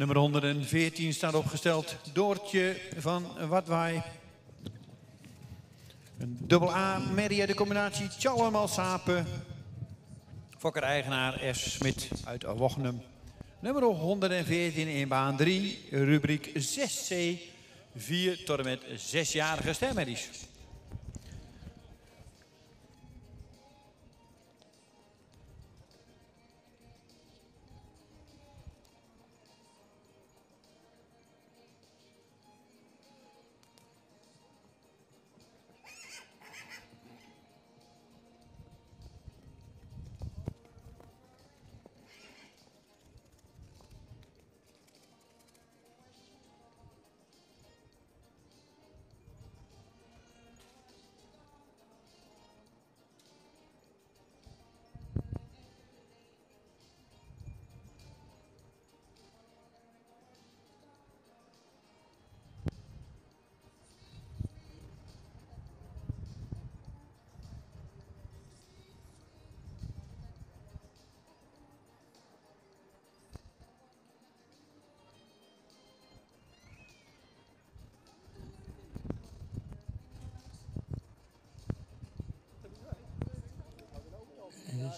Nummer 114 staat opgesteld. Doortje van Watwaai. Een dubbel A, Merrie, de combinatie Tjallemal Sapen. Fokker-eigenaar S. Smit uit Wochnum. Nummer 114 in baan 3, rubriek 6C. 4 tot en met 6-jarige stermerries.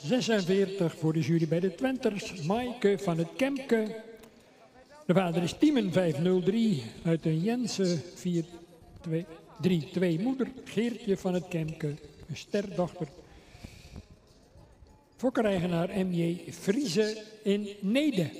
...46 voor de jury bij de Twenters, Maaike van het Kemke. De vader is Tiemen 503 uit een Jensen 432, moeder Geertje van het Kemke, een sterdochter. Fokkereigenaar M.J. Friese in Nede.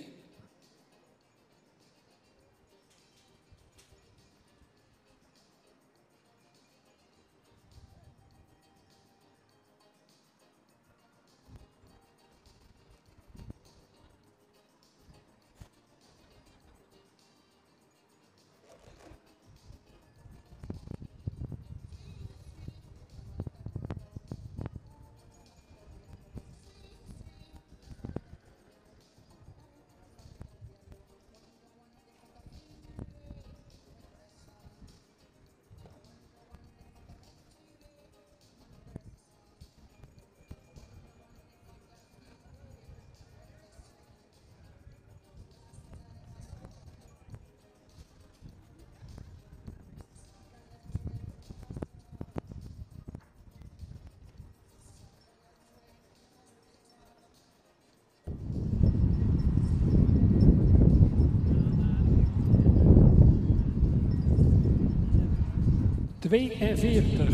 42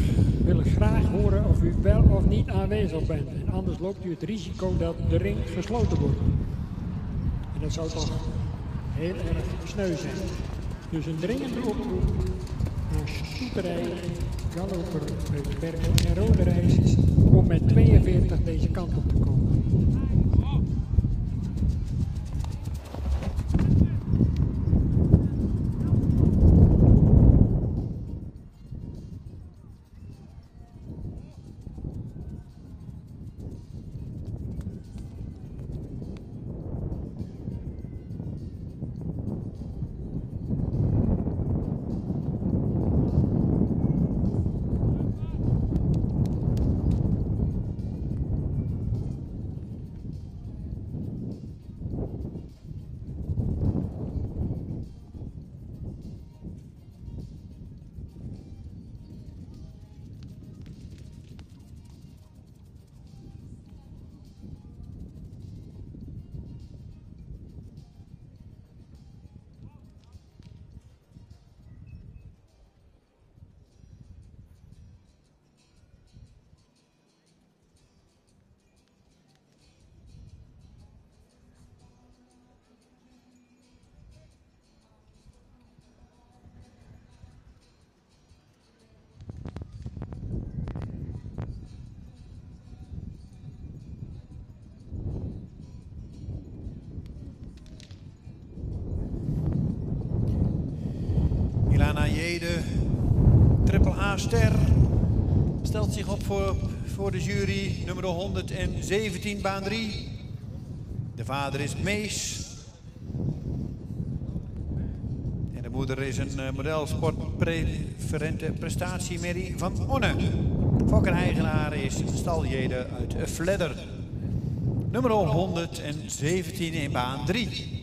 wil ik graag horen of u wel of niet aanwezig bent. En anders loopt u het risico dat de ring gesloten wordt. En dat zou toch heel erg sneu zijn. Dus een dringende oproep aan stoeterij, galloper, Berkel en Rode Reis om met 42 deze kant op te komen. Ilana Jede, triple A-ster, stelt zich op voor de jury nummer 117, baan 3. De vader is Mees. En de moeder is een modelsportpreferente prestatiemerrie van Onne. Fokker-eigenaar is Staljede uit Vledder. Nummer 117 in baan 3.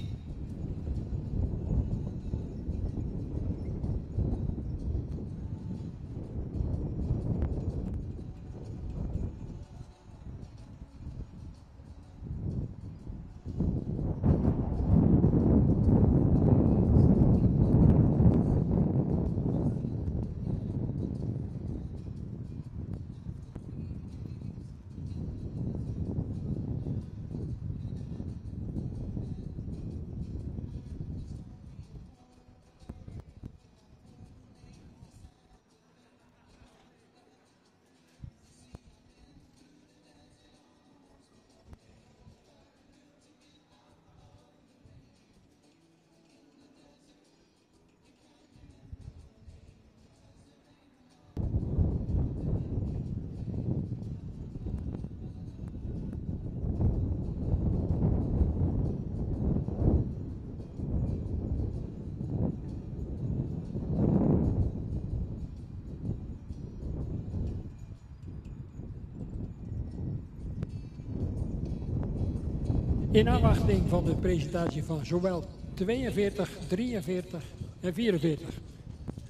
In afwachting van de presentatie van zowel 42, 43 en 44.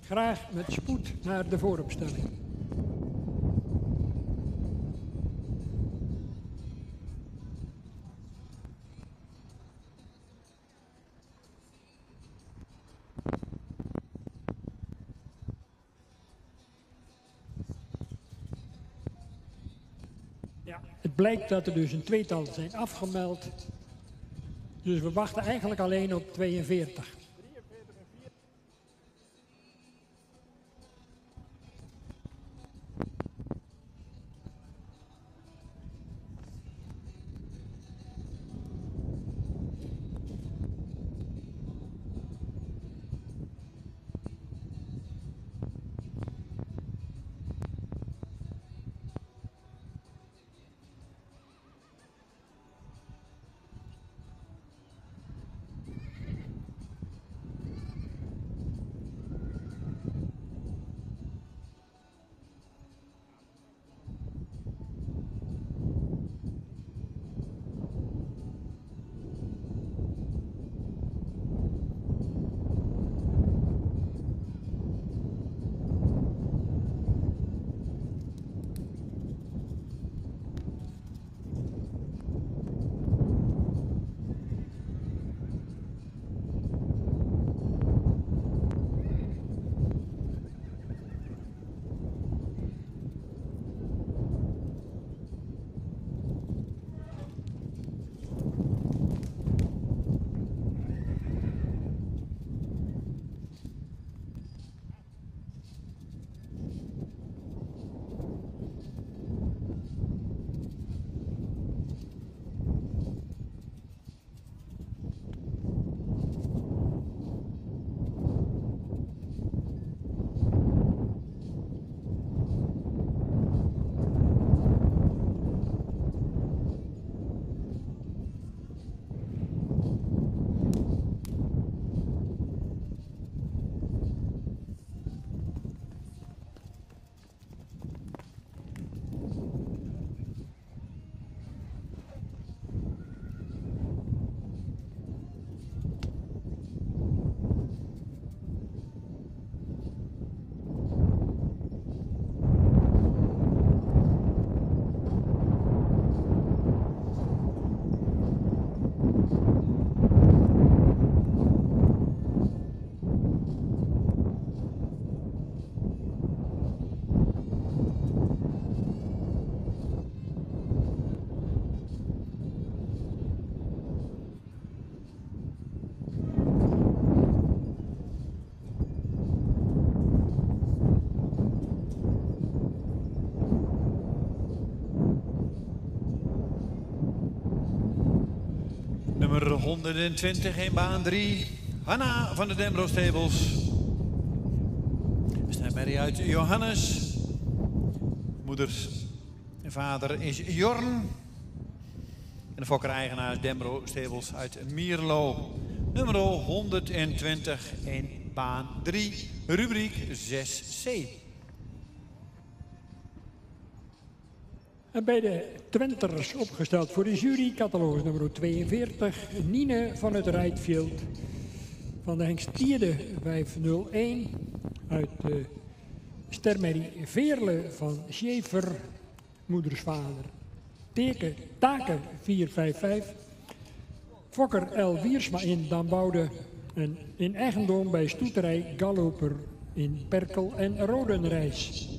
Graag met spoed naar de vooropstelling. Ja, het blijkt dat er dus een tweetal zijn afgemeld. Dus we wachten eigenlijk alleen op 42. Nummer 120 in baan 3. Hanna van de Dembro Stables. Merrie uit Johannes. Moeders en vader is Jorn. En de fokker-eigenaar is Dembro Stables uit Mierlo. Nummer 120 in baan 3, rubriek 6C. En bij de Twenters opgesteld voor de jury, catalogus nummer 42, Nine van het Rijtfield. Van de Hengstierde 501 uit de Stermerrie Veerle van Schaefer, moedersvader. Taken 455. Fokker L. Wiersma in Damboude en in eigendom bij stoeterij Galloper in Perkel en Rodenrijs.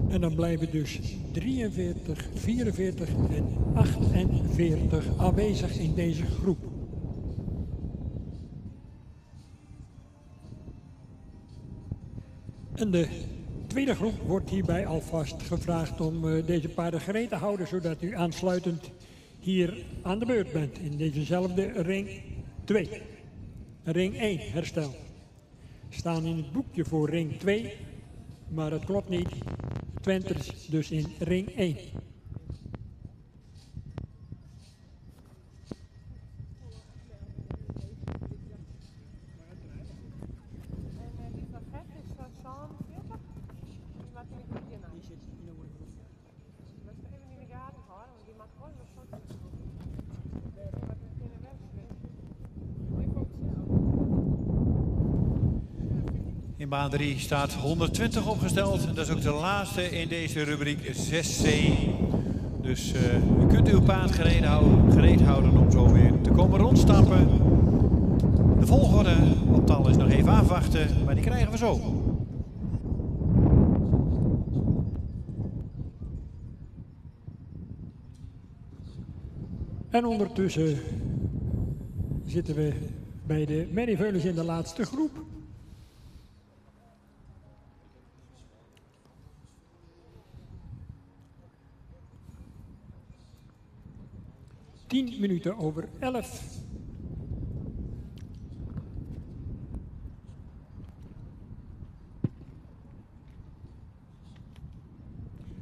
En dan blijven dus 43, 44 en 48 aanwezig in deze groep. En de tweede groep wordt hierbij alvast gevraagd om deze paarden gereed te houden, zodat u aansluitend hier aan de beurt bent in dezezelfde ring 2. Ring 1, herstel. Staan in het boekje voor ring 2, maar dat klopt niet. Twenters dus in ring 1. In baan 3 staat 120 opgesteld. Dat is ook de laatste in deze rubriek 6C. Dus u kunt uw paard gereed houden om zo weer te komen rondstappen. De volgorde op tal is nog even afwachten, maar die krijgen we zo. En ondertussen zitten we bij de Merrieveulens in de laatste groep. Tien minuten over 11.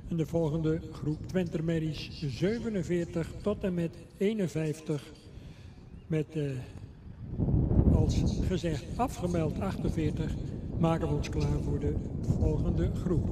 En de volgende groep Twentermerries 47 tot en met 51. Met als gezegd afgemeld 48 maken we ons klaar voor de volgende groep.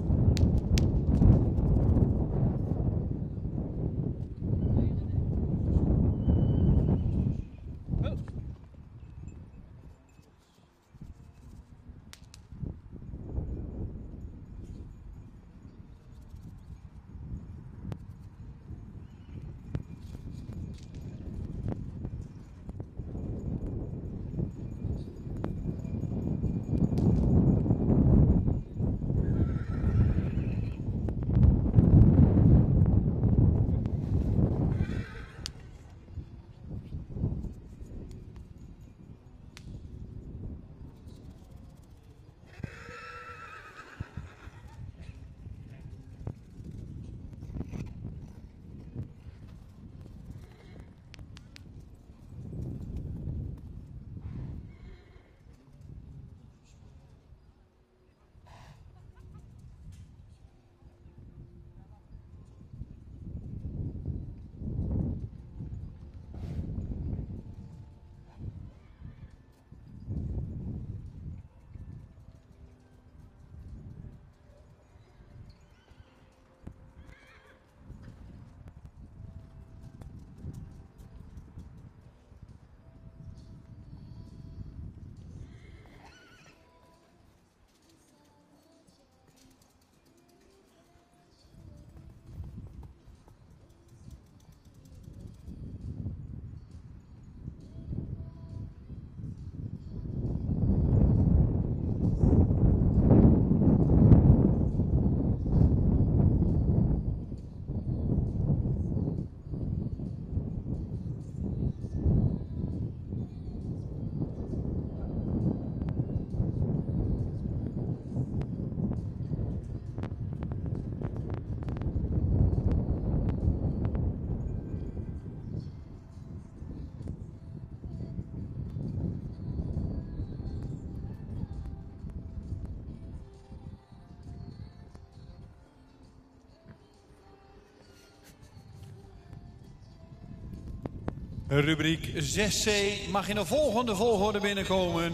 Rubriek 6C mag in de volgende volgorde binnenkomen.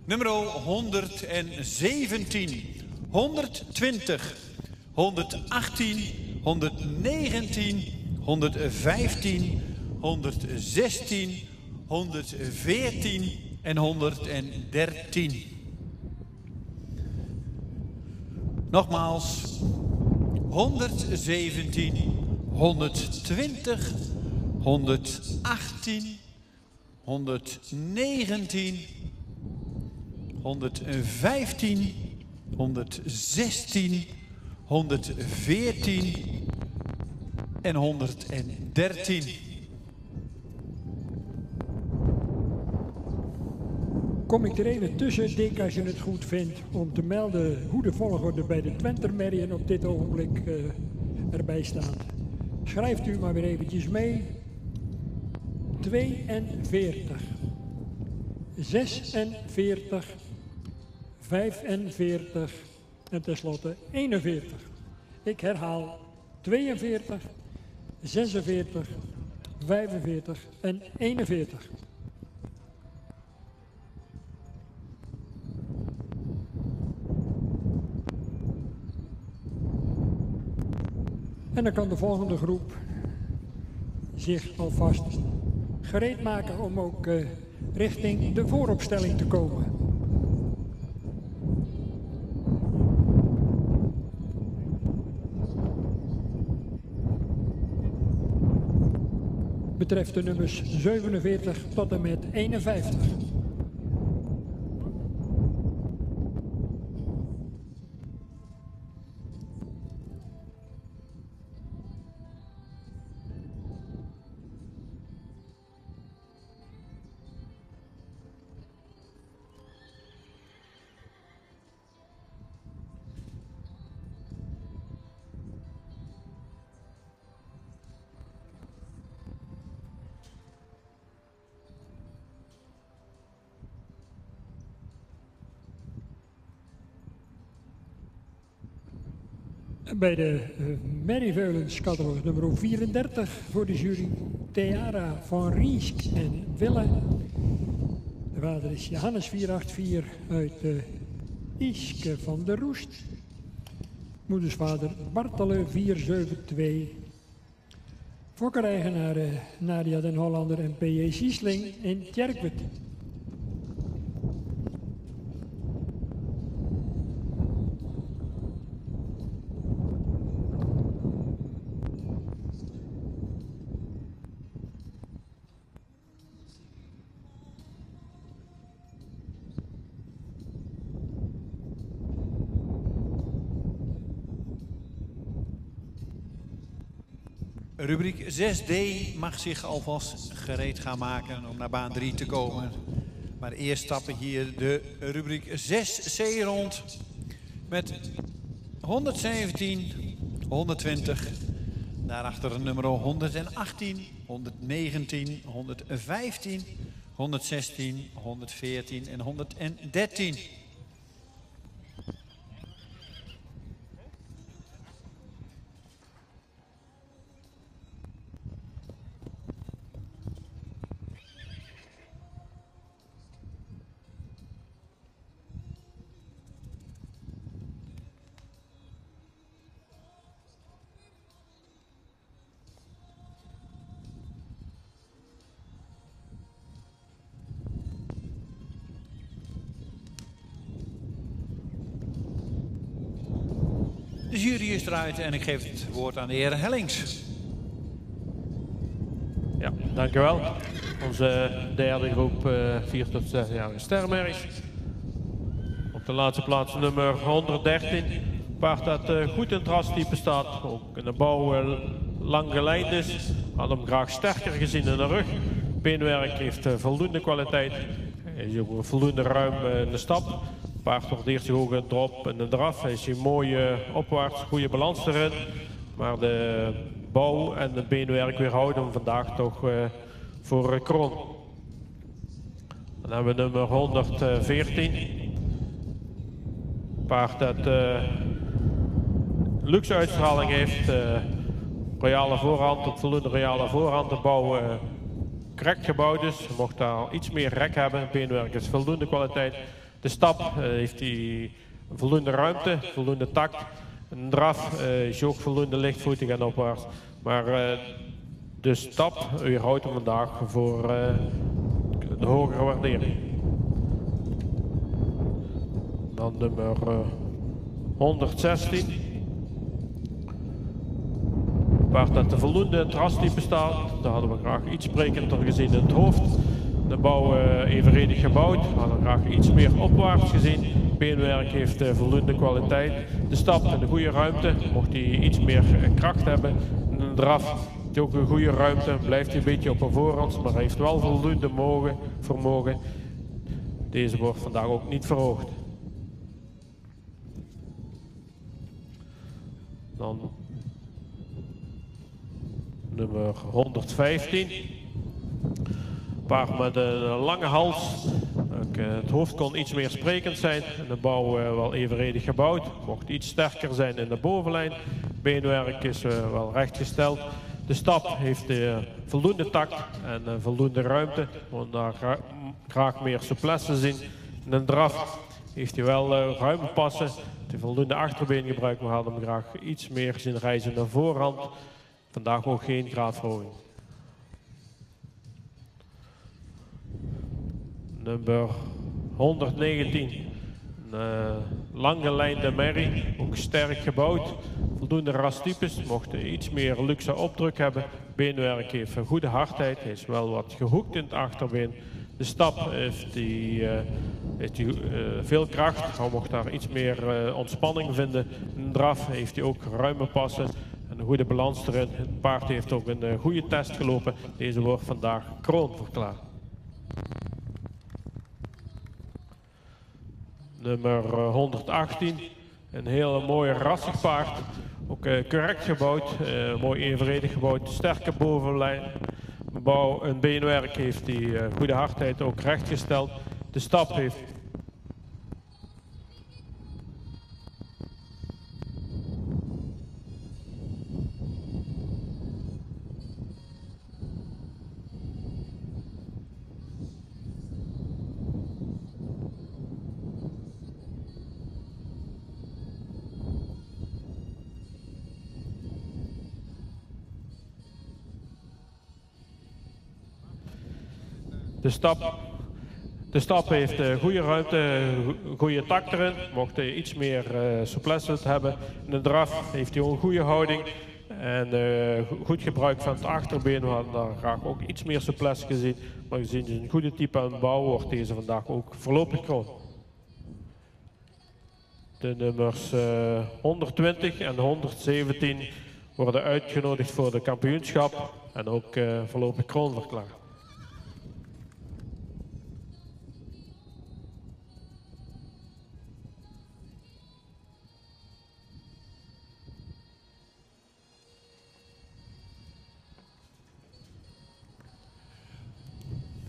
Nummer 117, 120, 118, 119, 115, 116, 114 en 113. Nogmaals, 117, 120, 118, 119, 115, 116, 114 en 113. Kom ik er even tussen, Dick, als je het goed vindt, om te melden hoe de volgorde bij de Twentermerrien op dit ogenblik erbij staat. Schrijft u maar weer eventjes mee. 42, 46, 45 en tenslotte 41. Ik herhaal 42, 46, 45 en 41. En dan kan de volgende groep zich alvast gereed maken om ook richting de vooropstelling te komen. Betreft de nummers 47 tot en met 51. Bij de Merrieveulens catalogus nummer 34 voor de jury Theara van Riesk en Wille. De vader is Johannes 484 uit Iske van der Roest. Moedersvader Bartele 472. Fokkereigenaar Nadia den Hollander en P.J. Siesling in Tjerkwet. Rubriek 6D mag zich alvast gereed gaan maken om naar baan 3 te komen. Maar eerst stappen hier de rubriek 6C rond met 117, 120. Daarachter nummer 118, 119, 115, 116, 114 en 113. De jury is eruit en ik geef het woord aan de heer Hellings. Ja, dankjewel. Onze derde groep 4 tot 6 jaar sterrenmerries. Op de laatste plaats nummer 113. Paard dat goed in het rastype staat. Ook in de bouw lang gelijnd is. Had hem graag sterker gezien in de rug. Beenwerk heeft voldoende kwaliteit. Hij is ook voldoende ruim in de stap. Paard wordt eerst ook een drop en een draf. Hij is hier mooi opwaarts, goede balans erin. Maar de bouw en het beenwerk weerhouden hem vandaag toch voor kroon. Dan hebben we nummer 114. Paard dat luxe uitstraling heeft. Royale voorhand, op voldoende royale voorhand te bouwen. correct gebouwd is. Mocht daar iets meer rek hebben. Beenwerk is voldoende kwaliteit. De stap heeft hij voldoende ruimte, voldoende tact. Een draf is ook voldoende lichtvoetig en opwaarts. Maar de stap weerhoudt hem vandaag voor de hogere waardering. Dan nummer 116. Waar dat de voldoende trastype staat. Daar hadden we graag iets sprekender gezien in het hoofd. De bouw evenredig gebouwd. We hadden graag iets meer opwaarts gezien. Beenwerk heeft voldoende kwaliteit. De stap en de goede ruimte. Mocht hij iets meer kracht hebben. Een draf heeft ook een goede ruimte. Blijft hij een beetje op een voorhand. Maar hij heeft wel voldoende vermogen. Deze wordt vandaag ook niet verhoogd. Dan nummer 115. Paard met een lange hals. Het hoofd kon iets meer sprekend zijn. De bouw wel evenredig gebouwd. Mocht iets sterker zijn in de bovenlijn. Beenwerk is wel rechtgesteld. De stap heeft voldoende tact en voldoende ruimte. We willen daar graag meer souplesse zien. In een draf heeft hij wel ruime passen. Hij voldoende achterbeen gebruikt, maar we hadden hem graag iets meer zien reizen naar voorhand. Vandaag ook geen graadverhoging. Nummer 119. Een langgelijnde merrie, ook sterk gebouwd. Voldoende rastypes, mocht iets meer luxe opdruk hebben. Beenwerk heeft een goede hardheid, hij is wel wat gehoekt in het achterbeen. De stap heeft hij veel kracht, hij mocht daar iets meer ontspanning vinden. Een draf heeft hij ook ruime passen en een goede balans erin. Het paard heeft ook een goede test gelopen. Deze wordt vandaag kroon verklaard. Nummer 118, een heel mooi rassig paard. Ook correct gebouwd, mooi evenredig gebouwd, sterke bovenlijn. Een beenwerk heeft hij goede hardheid ook rechtgesteld. De stap heeft De stap heeft goede ruimte, goede tact erin. Mocht hij iets meer souplesse hebben. In de draf heeft hij ook een goede houding. En goed gebruik van het achterbeen. We hadden daar graag ook iets meer souplesse gezien. Maar gezien een goede type aan bouw wordt deze vandaag ook voorlopig kroon. De nummers 120 en 117 worden uitgenodigd voor de kampioenschap. En ook voorlopig kroon verklaard.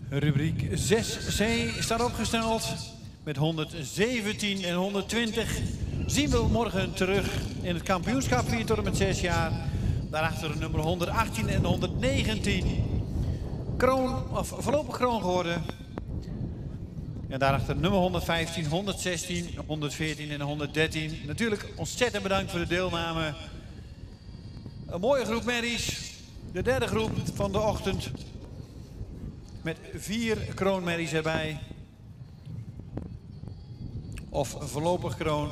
Rubriek 6C staat opgesteld met 117 en 120. Zien we morgen terug in het kampioenschap 4 tot en met 6 jaar. Daarachter nummer 118 en 119. Voorlopig kroon geworden. En daarachter nummer 115, 116, 114 en 113. Natuurlijk ontzettend bedankt voor de deelname. Een mooie groep merries. De derde groep van de ochtend. Met 4 kroonmerries erbij. Of voorlopig kroon.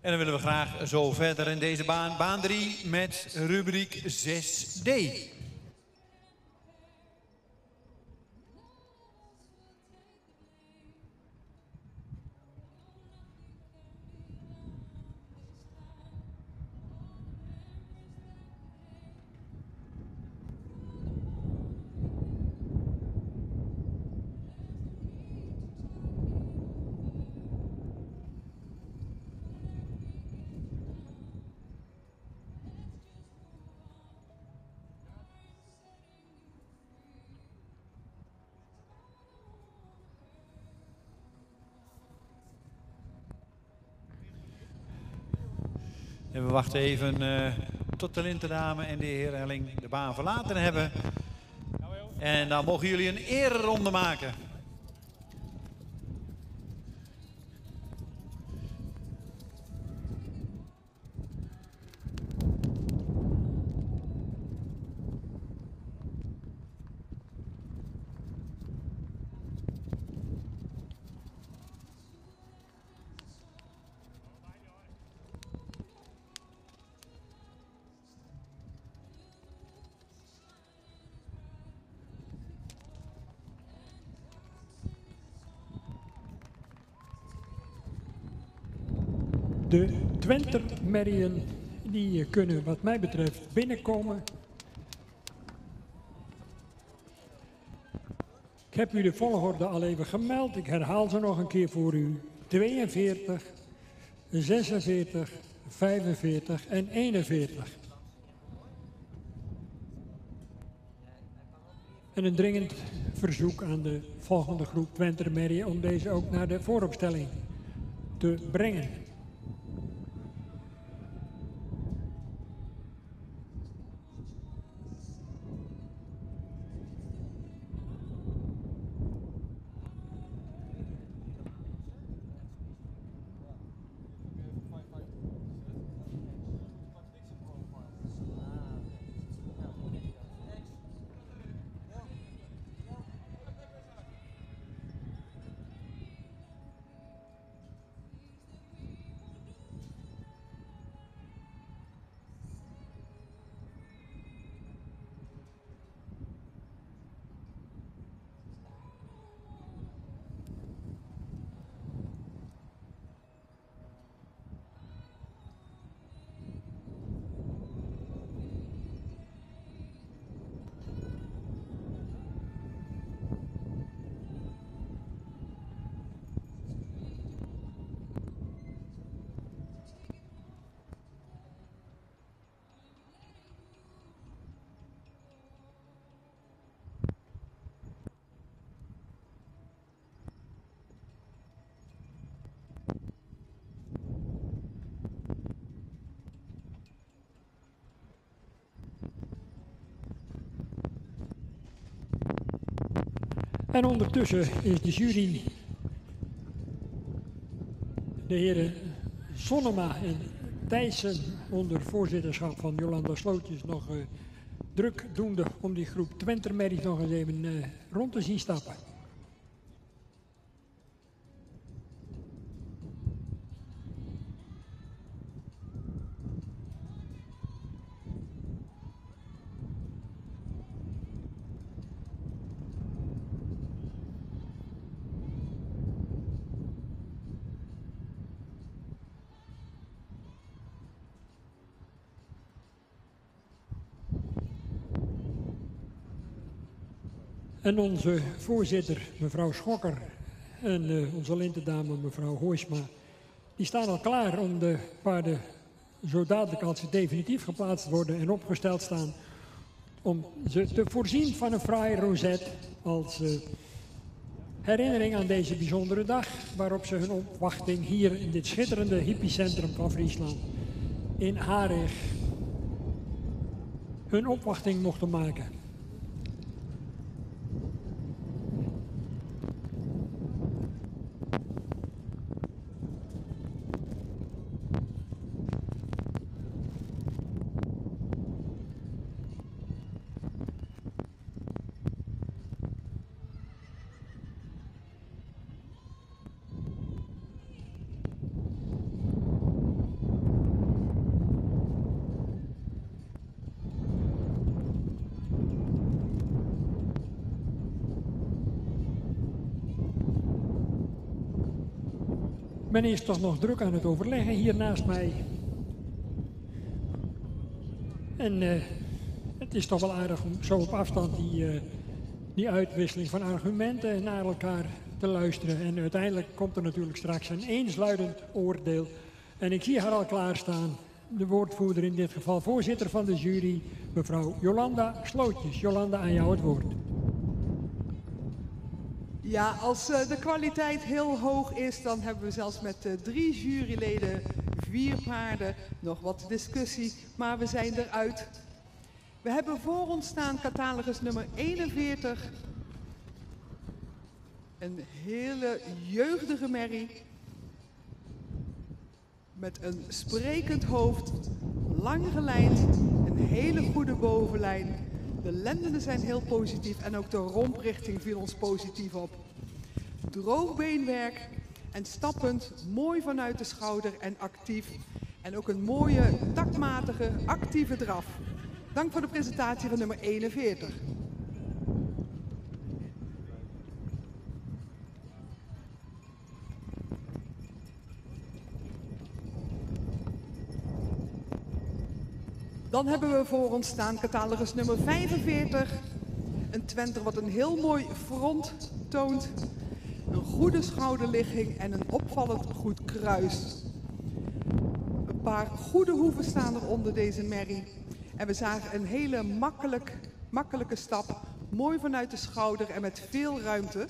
En dan willen we graag zo verder in deze baan. Baan 3 met rubriek 6D. En we wachten even tot de lintendame en de heer Helling de baan verlaten hebben. En dan mogen jullie een ereronde maken. De Twentermerrien die kunnen wat mij betreft binnenkomen. Ik heb u de volgorde al even gemeld. Ik herhaal ze nog een keer voor u. 42, 46, 45 en 41. En een dringend verzoek aan de volgende groep Twentermerrien om deze ook naar de vooropstelling te brengen. En ondertussen is de jury, de heren Sonnema en Thijssen onder voorzitterschap van Jolanda Slootjes nog druk doende om die groep Twentermerries nog eens even rond te zien stappen. En onze voorzitter, mevrouw Schokker, en onze lintendame, mevrouw Hoijsma, die staan al klaar om de paarden, zo dadelijk als ze definitief geplaatst worden en opgesteld staan, om ze te voorzien van een fraaie rozet als herinnering aan deze bijzondere dag, waarop ze hun opwachting hier in dit schitterende hippiecentrum van Friesland, in Harig, hun opwachting mochten maken. Men is toch nog druk aan het overleggen hier naast mij. En het is toch wel aardig om zo op afstand die uitwisseling van argumenten naar elkaar te luisteren. En uiteindelijk komt er natuurlijk straks een eensluidend oordeel. En ik zie haar al klaarstaan, de woordvoerder in dit geval, voorzitter van de jury, mevrouw Jolanda Slootjes. Jolanda, aan jou het woord. Ja, als de kwaliteit heel hoog is, dan hebben we zelfs met 3 juryleden 4 paarden, nog wat discussie, maar we zijn eruit. We hebben voor ons staan catalogus nummer 41. Een hele jeugdige merrie. Met een sprekend hoofd, lang gelijnd, een hele goede bovenlijn. De lendenen zijn heel positief en ook de romprichting viel ons positief op. Droog beenwerk en stappend, mooi vanuit de schouder en actief. En ook een mooie, taktmatige, actieve draf. Dank voor de presentatie van nummer 41. Dan hebben we voor ons staan catalogus nummer 45. Een Twenter wat een heel mooi front toont. Een goede schouderligging en een opvallend goed kruis. Een paar goede hoeven staan er onder deze merrie. En we zagen een hele makkelijke stap. Mooi vanuit de schouder en met veel ruimte.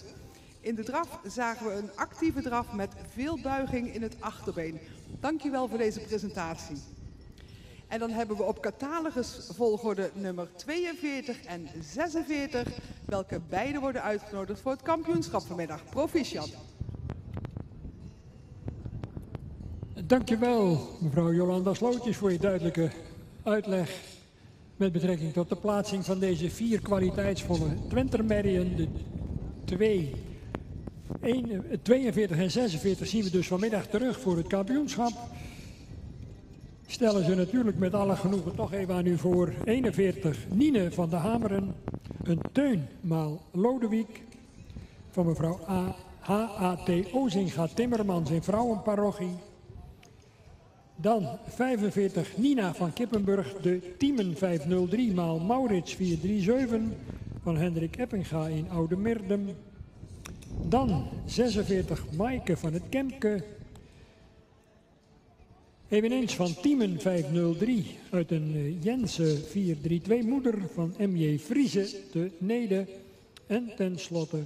In de draf zagen we een actieve draf met veel buiging in het achterbeen. Dankjewel voor deze presentatie. En dan hebben we op catalogus volgorde nummer 42 en 46, welke beide worden uitgenodigd voor het kampioenschap vanmiddag. Proficiat. Dankjewel, mevrouw Jolanda Slootjes, voor je duidelijke uitleg met betrekking tot de plaatsing van deze 4 kwaliteitsvolle Twentermerrien. De 42 en 46 zien we dus vanmiddag terug voor het kampioenschap. Stellen ze natuurlijk met alle genoegen toch even aan u voor. 41, Nine van de Hameren. Een Teun maal Lodewijk. Van mevrouw H.A.T. Ozinga Timmermans in Vrouwenparochie. Dan 45, Nina van Kippenburg. De Tiemen 503 maal Maurits 437. Van Hendrik Eppinga in Oude Mirdum. Dan 46, Maaike van het Kemke. Eveneens van Tiemen 503 uit een Jensen 432 moeder van M.J. Friese te Nede. En tenslotte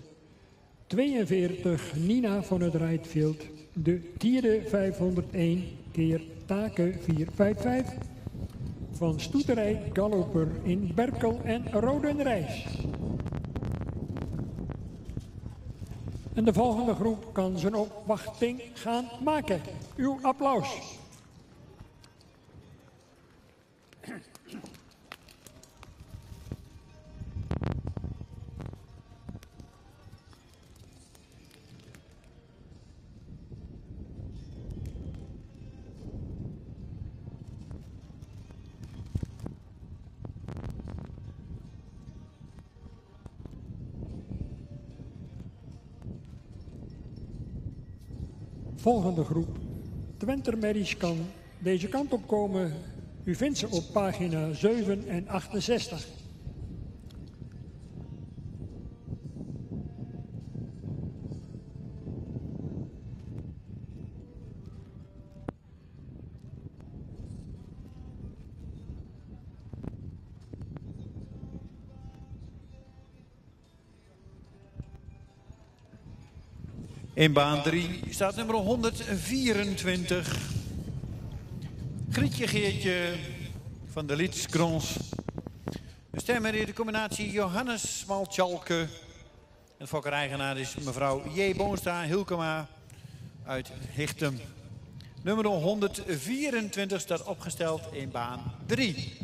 42 Nina van het Rijtfield. De Tierde 501 keer Taken 455 van Stoeterij Galloper in Berkel en Rodenrijs. En de volgende groep kan zijn opwachting gaan maken. Uw applaus. Volgende groep Twentermerries kan deze kant op komen. U vindt ze op pagina 7 en 68. In baan 3 staat nummer 124. Grietje Geertje van de Lietskrons. De stemmer in de combinatie Johannes Smaltjalke. En fokkereigenaar is mevrouw J. Boonstra Hilkema uit Hichtem. Nummer 124 staat opgesteld in baan 3.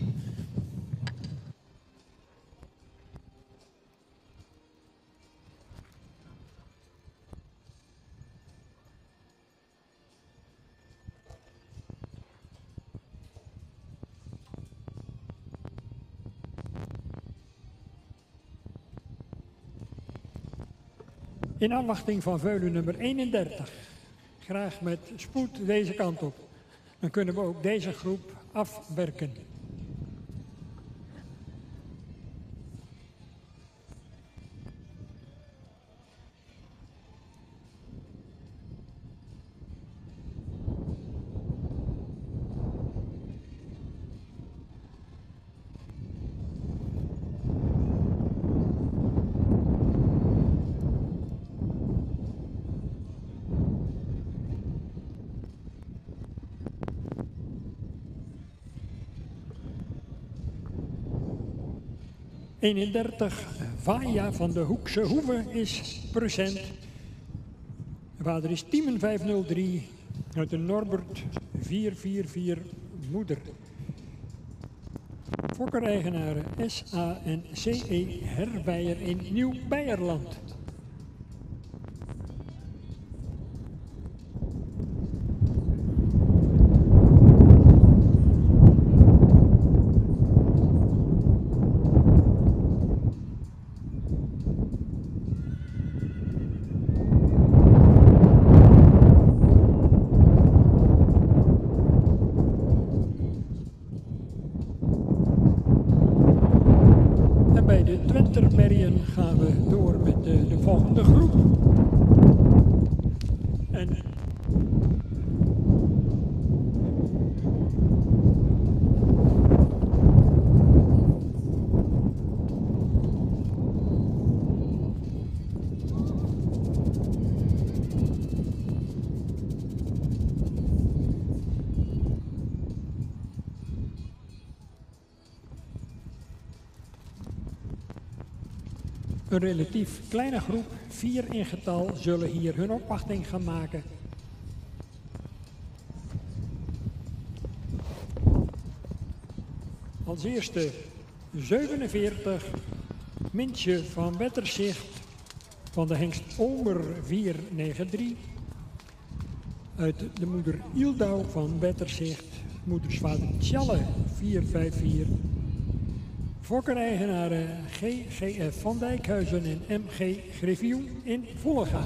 In afwachting van veulen nummer 31. Graag met spoed deze kant op. Dan kunnen we ook deze groep afwerken. 31, Vaya van de Hoekse Hoeve is present. De vader is Tiemen 503 uit de Norbert 444 moeder. Fokkereigenaren SA en CE Herbeyer in Nieuw-Beierland. Bij de Twentermerrien gaan we door met de volgende groep. En een relatief kleine groep, 4 in getal, zullen hier hun opwachting gaan maken. Als eerste 47, Mintje van Wetterzicht van de hengst Omer 493. Uit de moeder Ildau van Wetterzicht, moedersvader Tjalle 454. Fokkereigenaren GGF van Dijkhuizen en MG Griffioen in Vollega.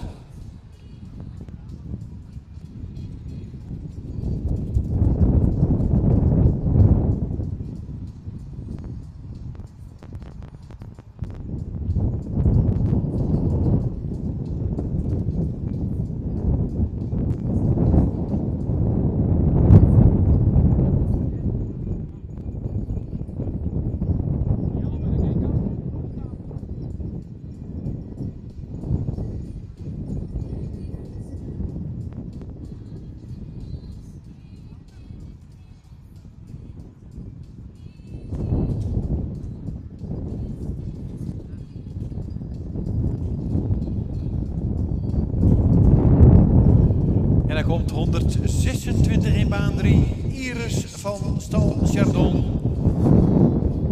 En dan komt 126 in baan 3, Iris van Stal Chardon.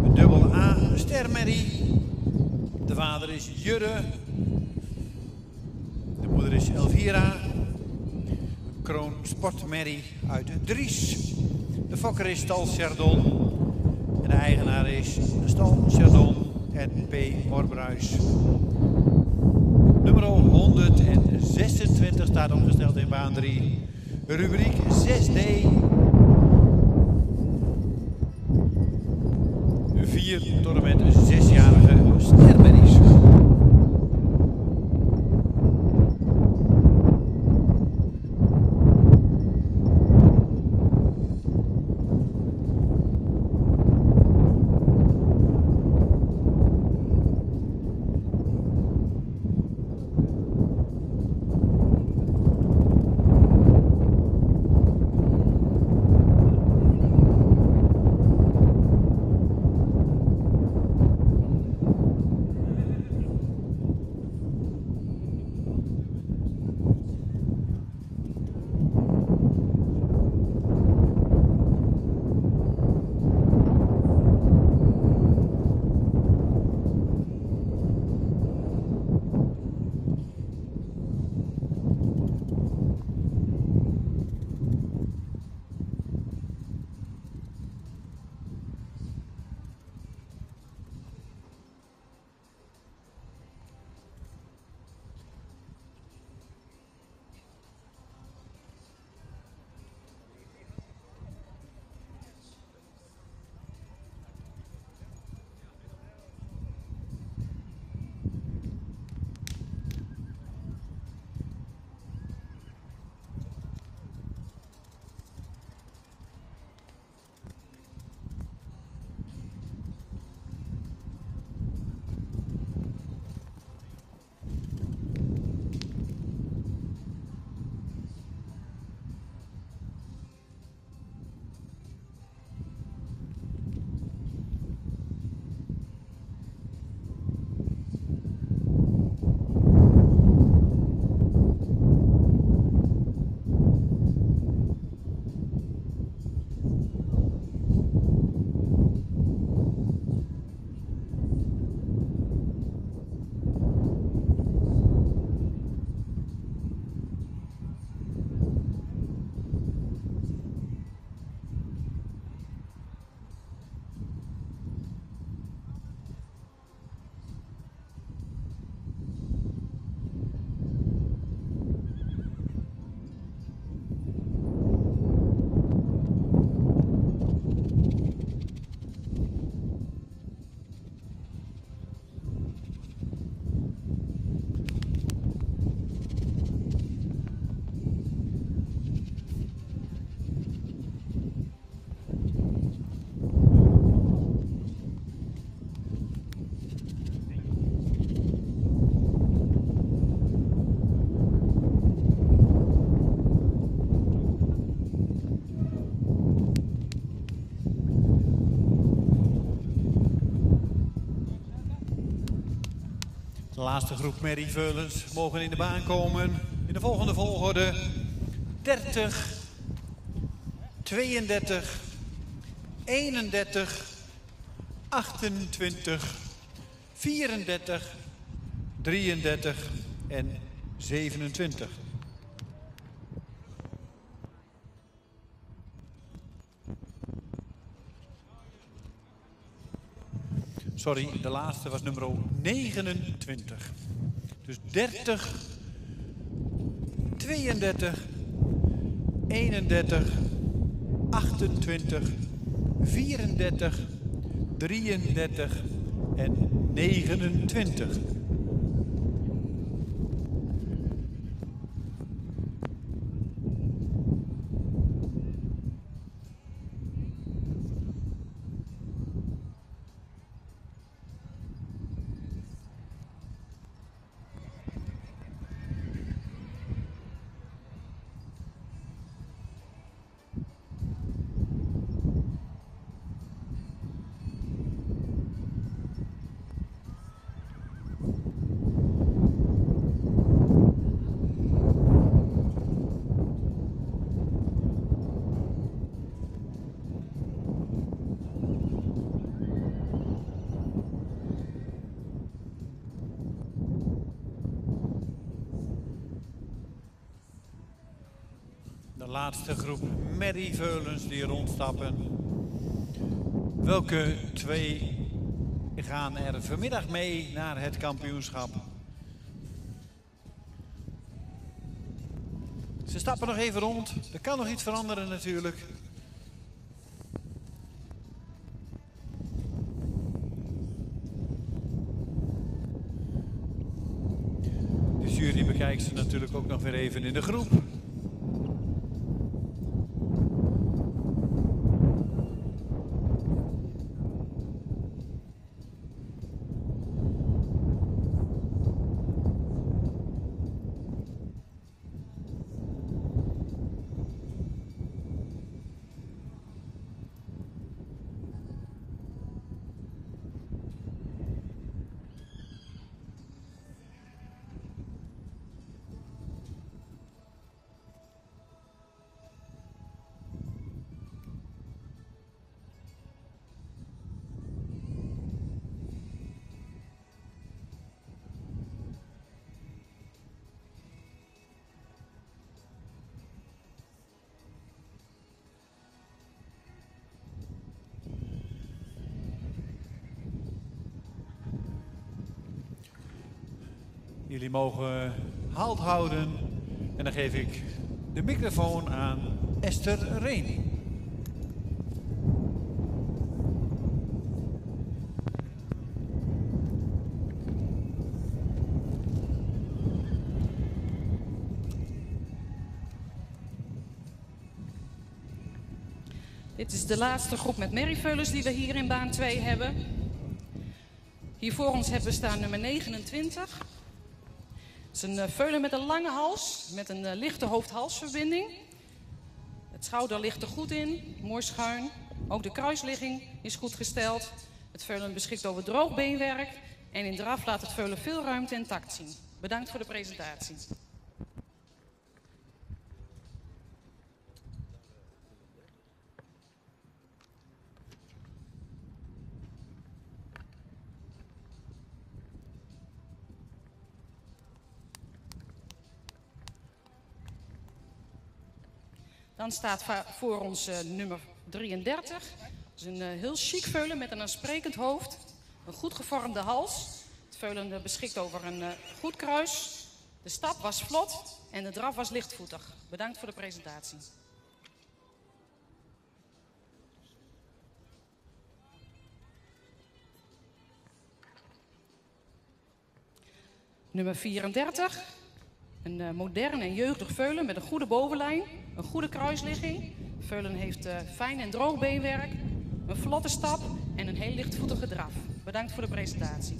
Een dubbel A stermerrie. De vader is Jurre. De moeder is Elvira. Kroon sportmerrie uit Dries. De fokker is Stal Chardon. En de eigenaar is Stal Chardon en P. Morbruis. Nummer 126 staat opgesteld in baan 3. Rubriek 6D. 4 tot en met 6-jarige stermerries. De laatste groep merrieveulens mogen in de baan komen. In de volgende volgorde 30, 32, 31, 28, 34, 33 en 27. Sorry, de laatste was nummer 29. Dus 30, 32, 31, 28, 34, 33 en 29. De laatste groep merrieveulens die rondstappen. Welke twee gaan er vanmiddag mee naar het kampioenschap? Ze stappen nog even rond. Er kan nog iets veranderen natuurlijk. De jury bekijkt ze natuurlijk ook nog weer even in de groep. Jullie mogen halt houden en dan geef ik de microfoon aan Esther Reen. Dit is de laatste groep met merrieveulens die we hier in baan 2 hebben. Hier voor ons hebben we staan nummer 29. Het is een veulen met een lange hals, met een lichte hoofd-halsverbinding. Het schouder ligt er goed in, mooi schuin. Ook de kruisligging is goed gesteld. Het veulen beschikt over droog beenwerk. En in draf laat het veulen veel ruimte en tact zien. Bedankt voor de presentatie. Dan staat voor ons nummer 33. Dat is een heel chic veulen met een aansprekend hoofd. Een goed gevormde hals. Het veulen beschikt over een goed kruis. De stap was vlot en de draf was lichtvoetig. Bedankt voor de presentatie. Nummer 34. Een modern en jeugdig veulen met een goede bovenlijn, een goede kruisligging. Veulen heeft fijn en droog beenwerk, een vlotte stap en een heel lichtvoetige draf. Bedankt voor de presentatie.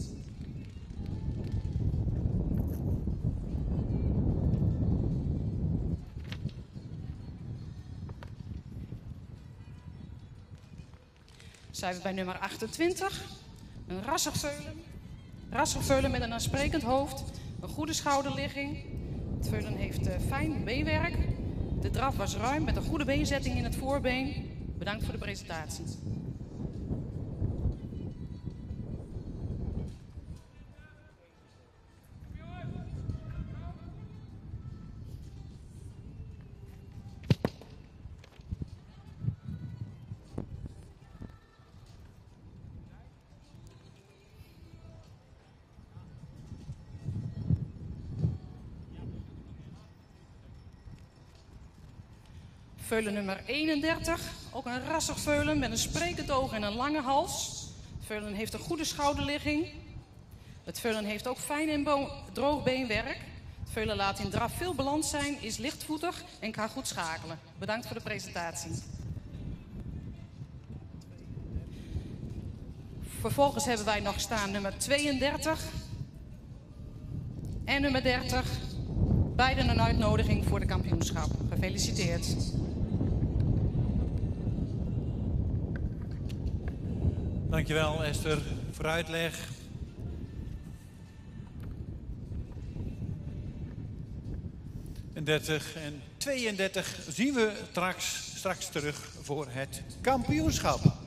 Zijn we bij nummer 28. Een rassig veulen Rasserveulen met een aansprekend hoofd, een goede schouderligging. Het veulen heeft fijn beenwerk. De draf was ruim met een goede beenzetting in het voorbeen. Bedankt voor de presentatie. Veulen nummer 31, ook een rassig veulen met een sprekend oog en een lange hals. Het veulen heeft een goede schouderligging. Het veulen heeft ook fijn en droog beenwerk. Het veulen laat in draf veel balans zijn, is lichtvoetig en kan goed schakelen. Bedankt voor de presentatie. Vervolgens hebben wij nog staan nummer 32 en nummer 30. Beiden een uitnodiging voor de kampioenschap. Gefeliciteerd. Dankjewel Esther voor uitleg. En 30 en 32 zien we straks terug voor het kampioenschap.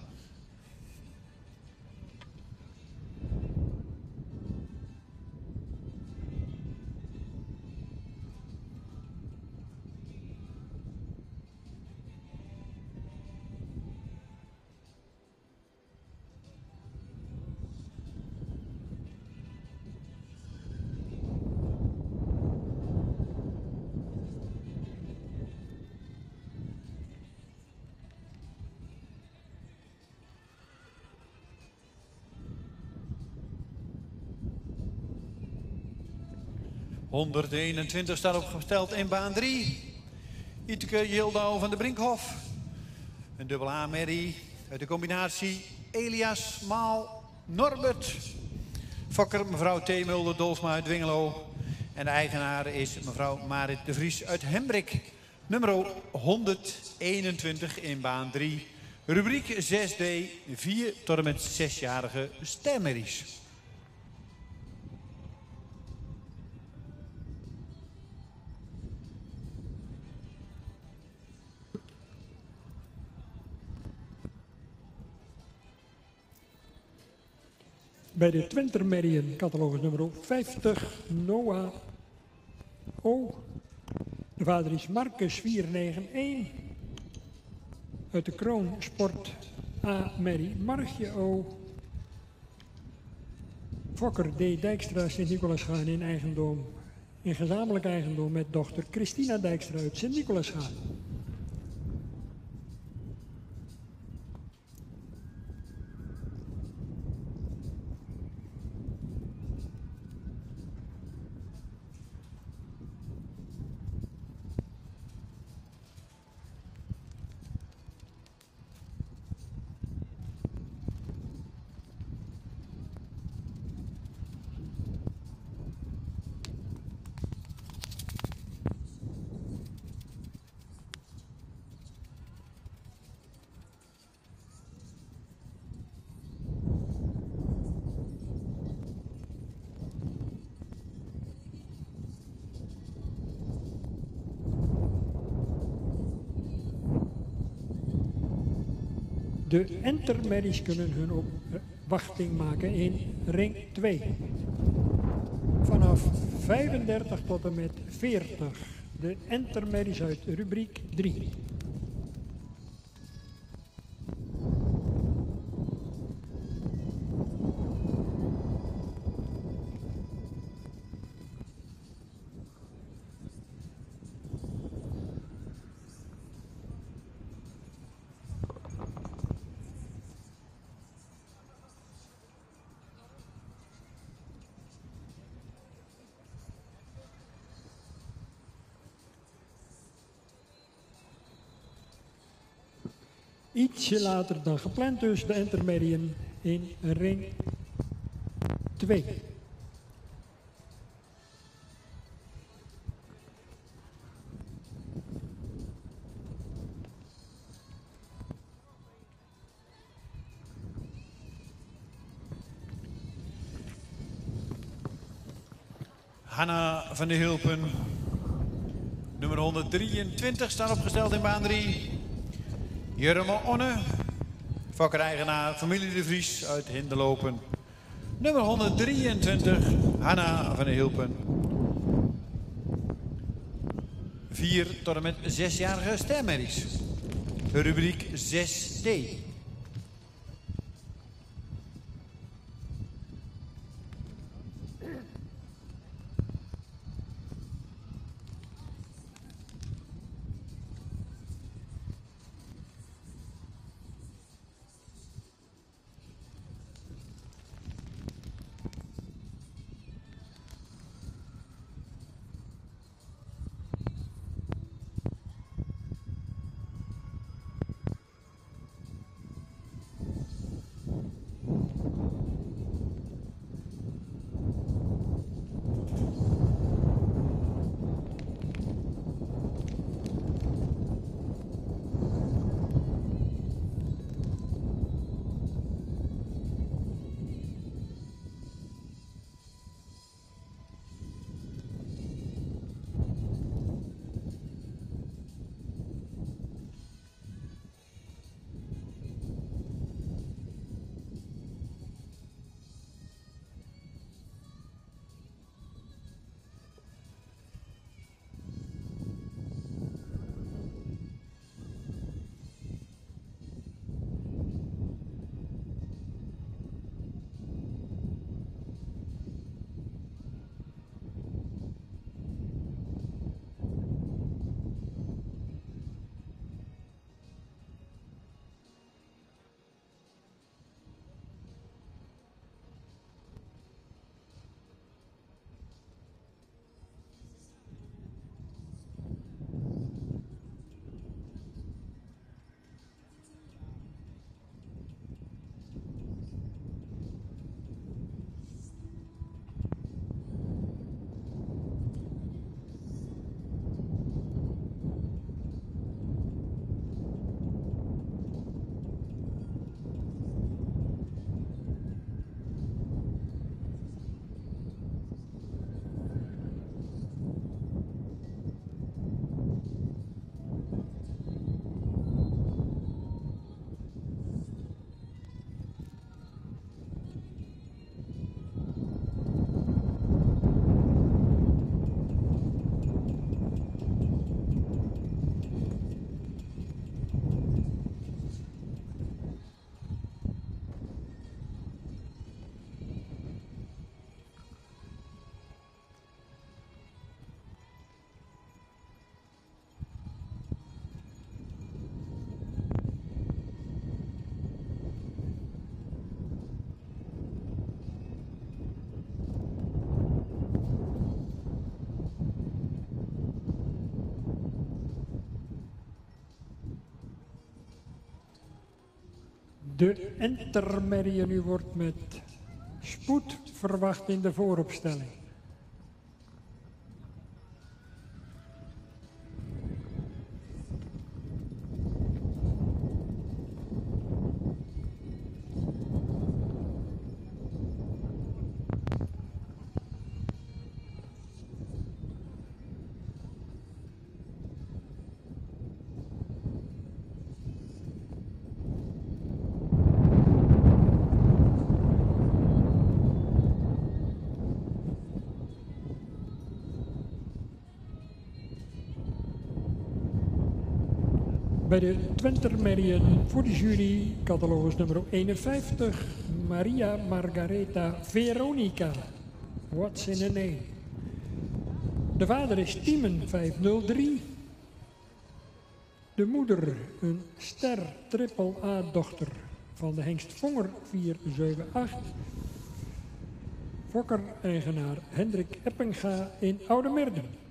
...121 staat opgesteld in baan 3. Iteke Jildau van de Brinkhof. Een dubbel A-merrie uit de combinatie Elias Maal Norbert. Fokker mevrouw T. Mulder-Dolsma uit Dwingelo. En de eigenaar is mevrouw Marit de Vries uit Hembrik. Nummer 121 in baan 3. Rubriek 6D, 4 tot en met 6-jarige stermerries. Bij de Twentermerrien, catalogus nummer 50, Noah O. De vader is Marcus 491. Uit de Kroon Sport A. Merrie Margje O. Fokker D. Dijkstra Sint-Nicolasgaan in gezamenlijk eigendom met dochter Christina Dijkstra uit Sint-Nicolasgaan. De entermerries kunnen hun opwachting maken in ring 2. Vanaf 35 tot en met 40. De entermerries uit rubriek 3. Ietsje later dan gepland dus de entermerrien in ring 2. Hanna van der Hilpen. Nummer 123 staan opgesteld in baan 3. Jurme Onne. Fokker-eigenaar, familie de Vries uit Hinderlopen. Nummer 123, Hanna van der Hilpen. 4 tot en met 6-jarige stermerries. Rubriek 6D. De intermedie nu wordt met spoed verwacht in de vooropstelling. Bij de Twentermerien voor de jury, catalogus nummer 51, Maria Margaretha Veronica. What's in a name? De vader is Tiemen 503. De moeder een ster triple A-dochter van de hengst Vonger 478. Fokker-eigenaar Hendrik Eppenga in Oudemerden.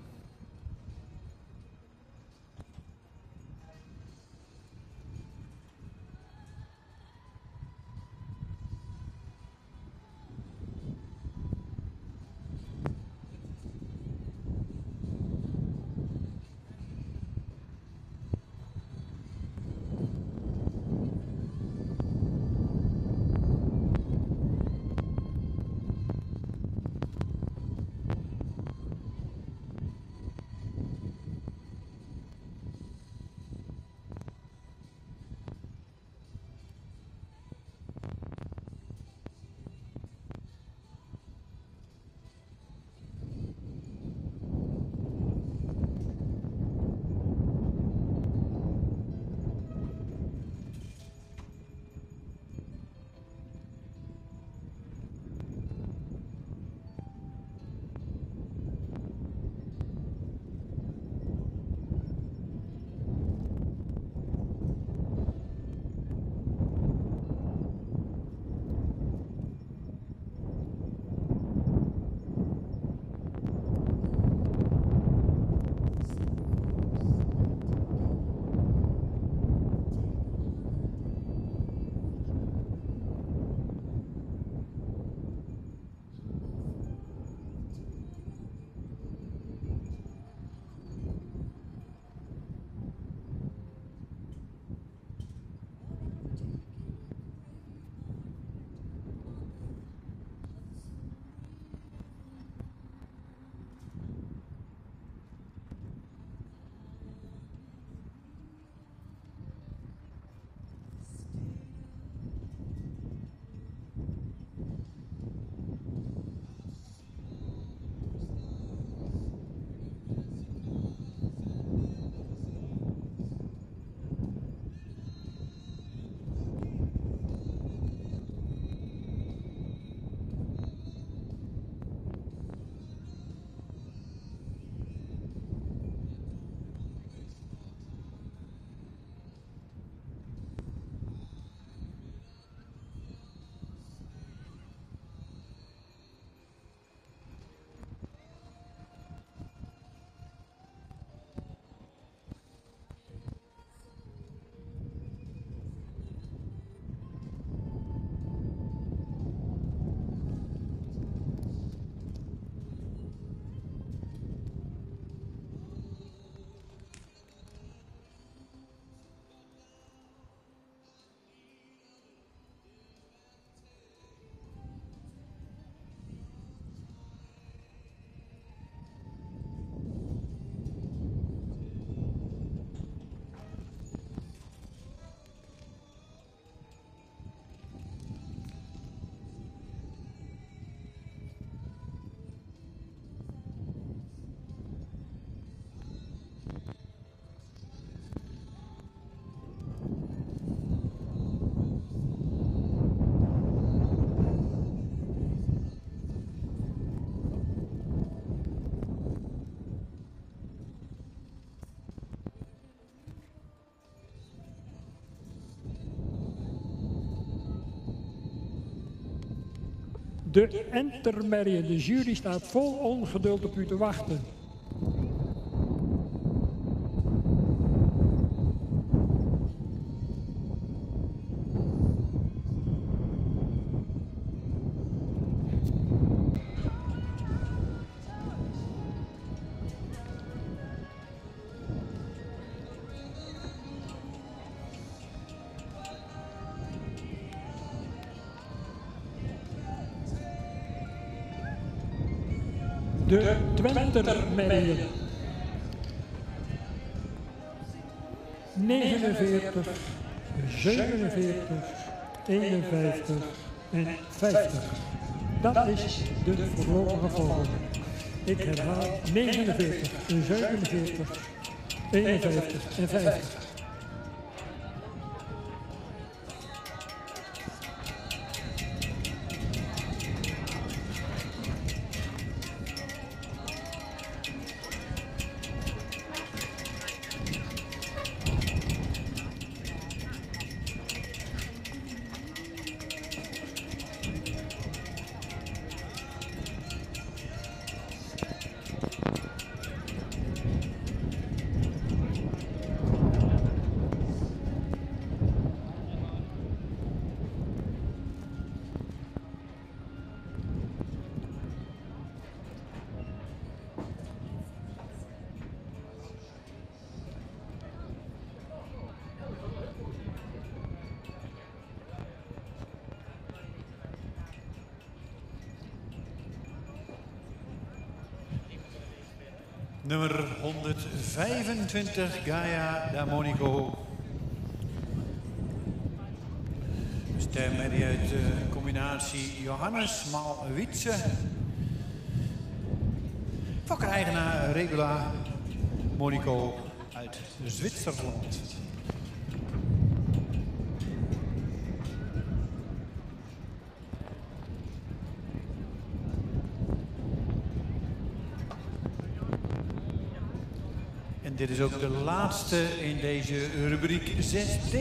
De intermerrie, de jury staat vol ongeduld op u te wachten. De Twentermerrie. 49, 47, 51 en 50. Dat is de voorlopige volgorde. Ik herhaal 49, 47, 51 en 50. Nummer 125, Gaia da Monico. Stermerrie uit de combinatie Johannes maal Wietse. Fokker-eigenaar Regula Monico uit Zwitserland. En dit is ook de laatste in deze rubriek 6D.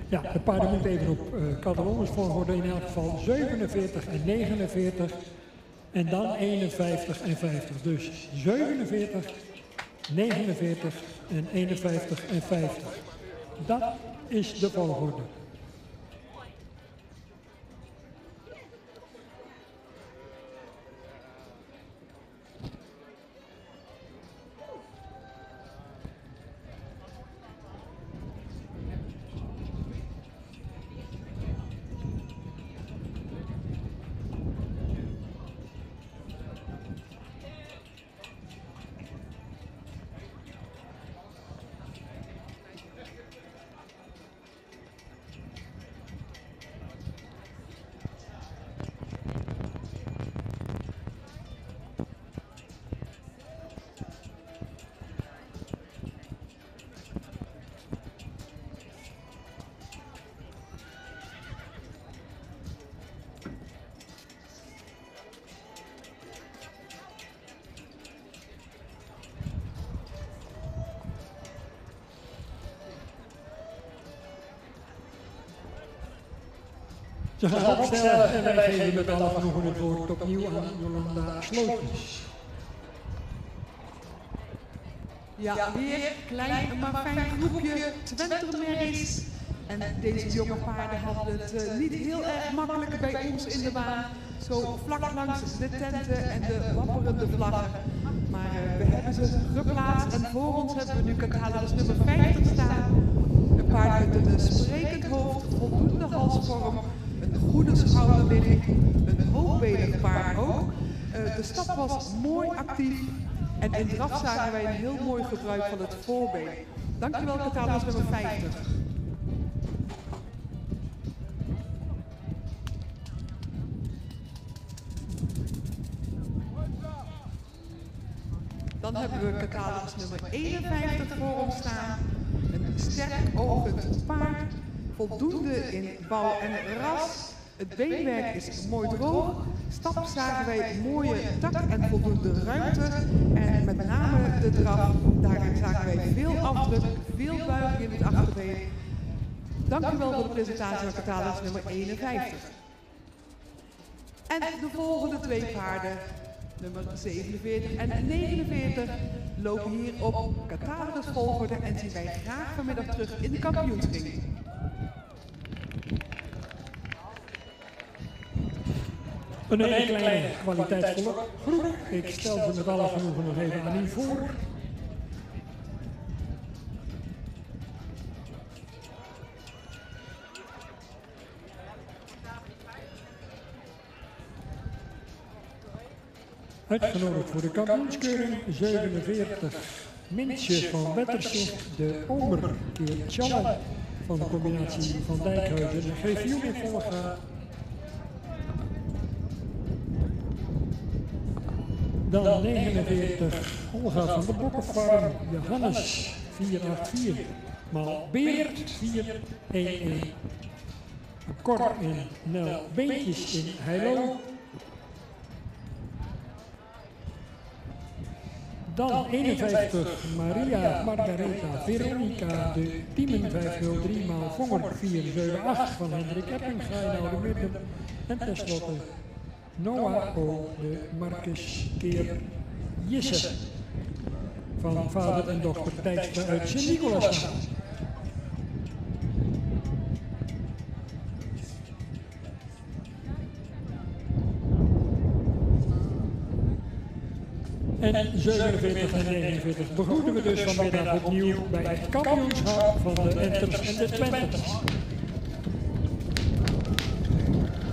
Ja, de paarden moeten even op Catalogus volgorde, in elk geval 47 en 49 en dan 51 en 50. Dus 47, 49 en 51 en 50. Dat is de volgorde. Ze gaan opstellen en wij geven met alle genoegen het woord opnieuw aan Jolanda Slootjes. Ja, weer klein maar fijn groepje Twentermerries. En deze jonge paarden hadden het niet heel erg makkelijk bij ons in de baan. Zo vlak langs de tenten en de wapperende vlaggen. Maar we hebben ze geplaatst en voor ons hebben we nu catalogus nummer 50 staan. Een paard met een sprekend hoofd, voldoende halsvorm, een goede schouderligging, een hoogbenig paard ook. De stap was mooi actief en in draf zagen wij een heel mooi gebruik van het voorbeen. Dankjewel catalogus nummer 50. Dan hebben we catalogus nummer 51 voor ons staan. Een sterk ogend paard, voldoende in bouw en ras. Het beenwerk is mooi droog. Stap zagen wij mooie tak en voldoende ruimte. En met name de draf, daarin zagen wij veel afdruk, veel buiging in het achterbeen. Dank u wel voor de presentatie van catalogus nummer 51. En de volgende twee paarden, nummer 47 en 49, lopen hier op catalogusvolgorde en zien wij graag vanmiddag terug in de kampioensring. Een hele kleine kwaliteitsvolle groep. Ik stel ze met alle genoegen nog even aan u voor. Uitgenodigd voor de kampioenskeuring 47 Mintje van Wetterzicht, de Omerkeer Tjalle van de combinatie van Dijkhuizen en Griffiel in Volga. Dan 49 Olga van de Bokkenfarm, Johannes 484, maal Beert 411. Cor en Nel Beentjes in Heilo. Dan 51 Maria Margaretha Veronica, de Tiemen 503 maal Vonger 478 van Hendrik Eppinga in Oude Midden. En tenslotte Noah O. de Marcus Keer Jisse van vader en dochter Dijkstra uit Sint-Nicolaas. En 47 en 49 begroeten we dus vanmiddag opnieuw bij het kampioenschap van de Enters en de Twenters.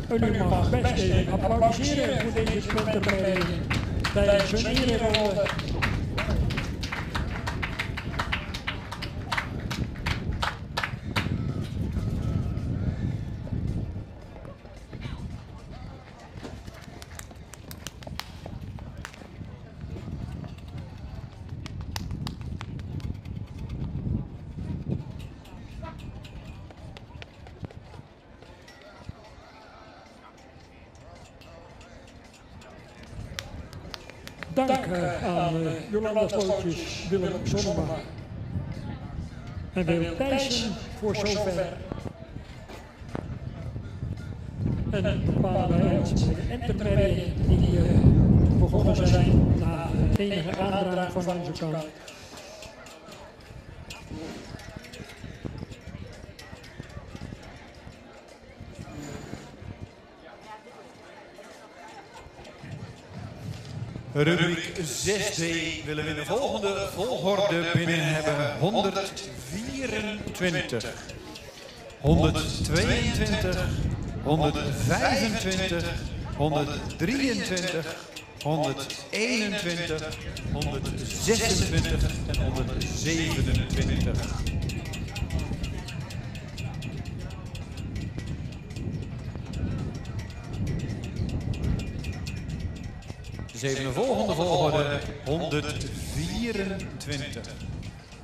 En u mag best even applaudisseren voor deze Twentermelding tijdens hun ereronde. Dank aan Jolanda Slootjes, Willem Zonnema en Wil Thijssen voor zover. En bepalen wij ons met de entermerrie die begonnen zijn na enige aandrang van onze kant. Rubriek 6D willen we in de volgende volgorde binnen hebben. 124, 122, 125, 123, 121, 126 en 127. Dus even de volgende volgorde: 124,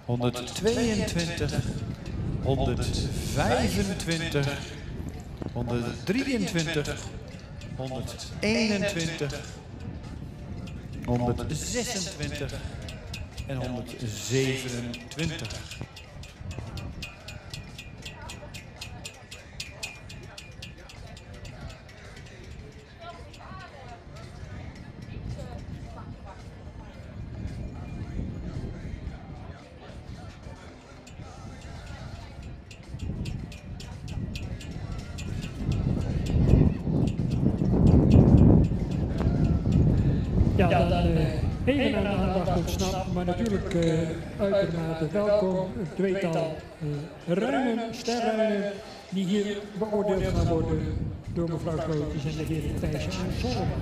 122, 125, 123, 121, 126 en 127. Ja, dan even aan de aandacht ontsnapt, maar natuurlijk uitermate welkom. Het tweetal ruinen, sterruinen, die hier beoordeeld gaan worden door mevrouw Slootjes en de heren Thijssen en Zonnema.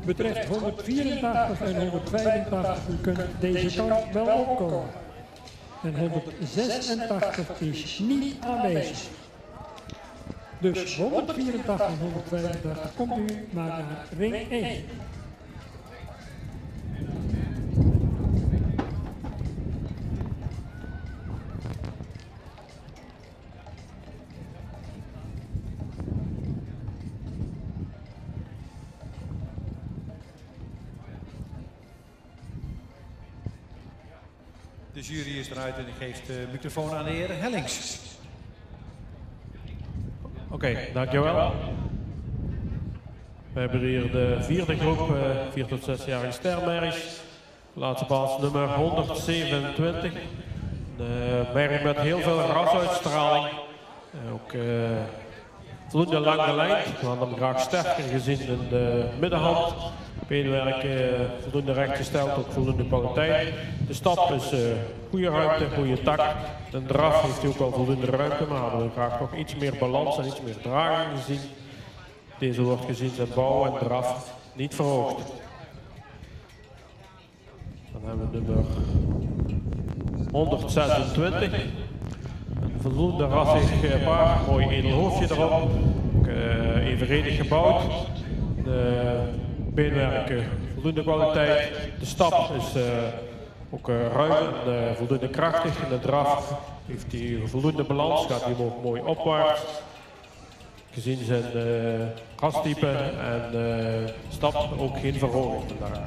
Betreft 184 en 185, u kunt deze kant wel opkomen. En 186 is niet aanwezig. Dus 184 en 185 komt u maar naar ring 1. De jury is eruit en ik geef de microfoon aan de heer Hellings. Oké, dankjewel. We hebben hier de vierde groep, 4 tot 6-jarige stermerries. Laatste plaats nummer 127. De merrie met heel veel rasuitstraling. Ook voldoende lang gelijnd. We hadden hem graag sterker gezien in de middenhand. Beenwerk voldoende recht gesteld, ook voldoende kwaliteit. De stap is goede ruimte, goede tak. De draf heeft hij ook al voldoende ruimte, maar hadden we graag nog iets meer balans en iets meer draging gezien. Deze wordt gezien zijn bouw en draf niet verhoogd. Dan hebben we nummer 126. Een voldoende rassig paard, mooi edel hoofdje erop. Ook, evenredig gebouwd. De beenwerken voldoende kwaliteit. De stap is ook ruim en voldoende krachtig. In de draf heeft hij voldoende balans, gaat hij ook mooi opwaarts. Gezien zijn rastype en stap ook geen verhoging vandaag.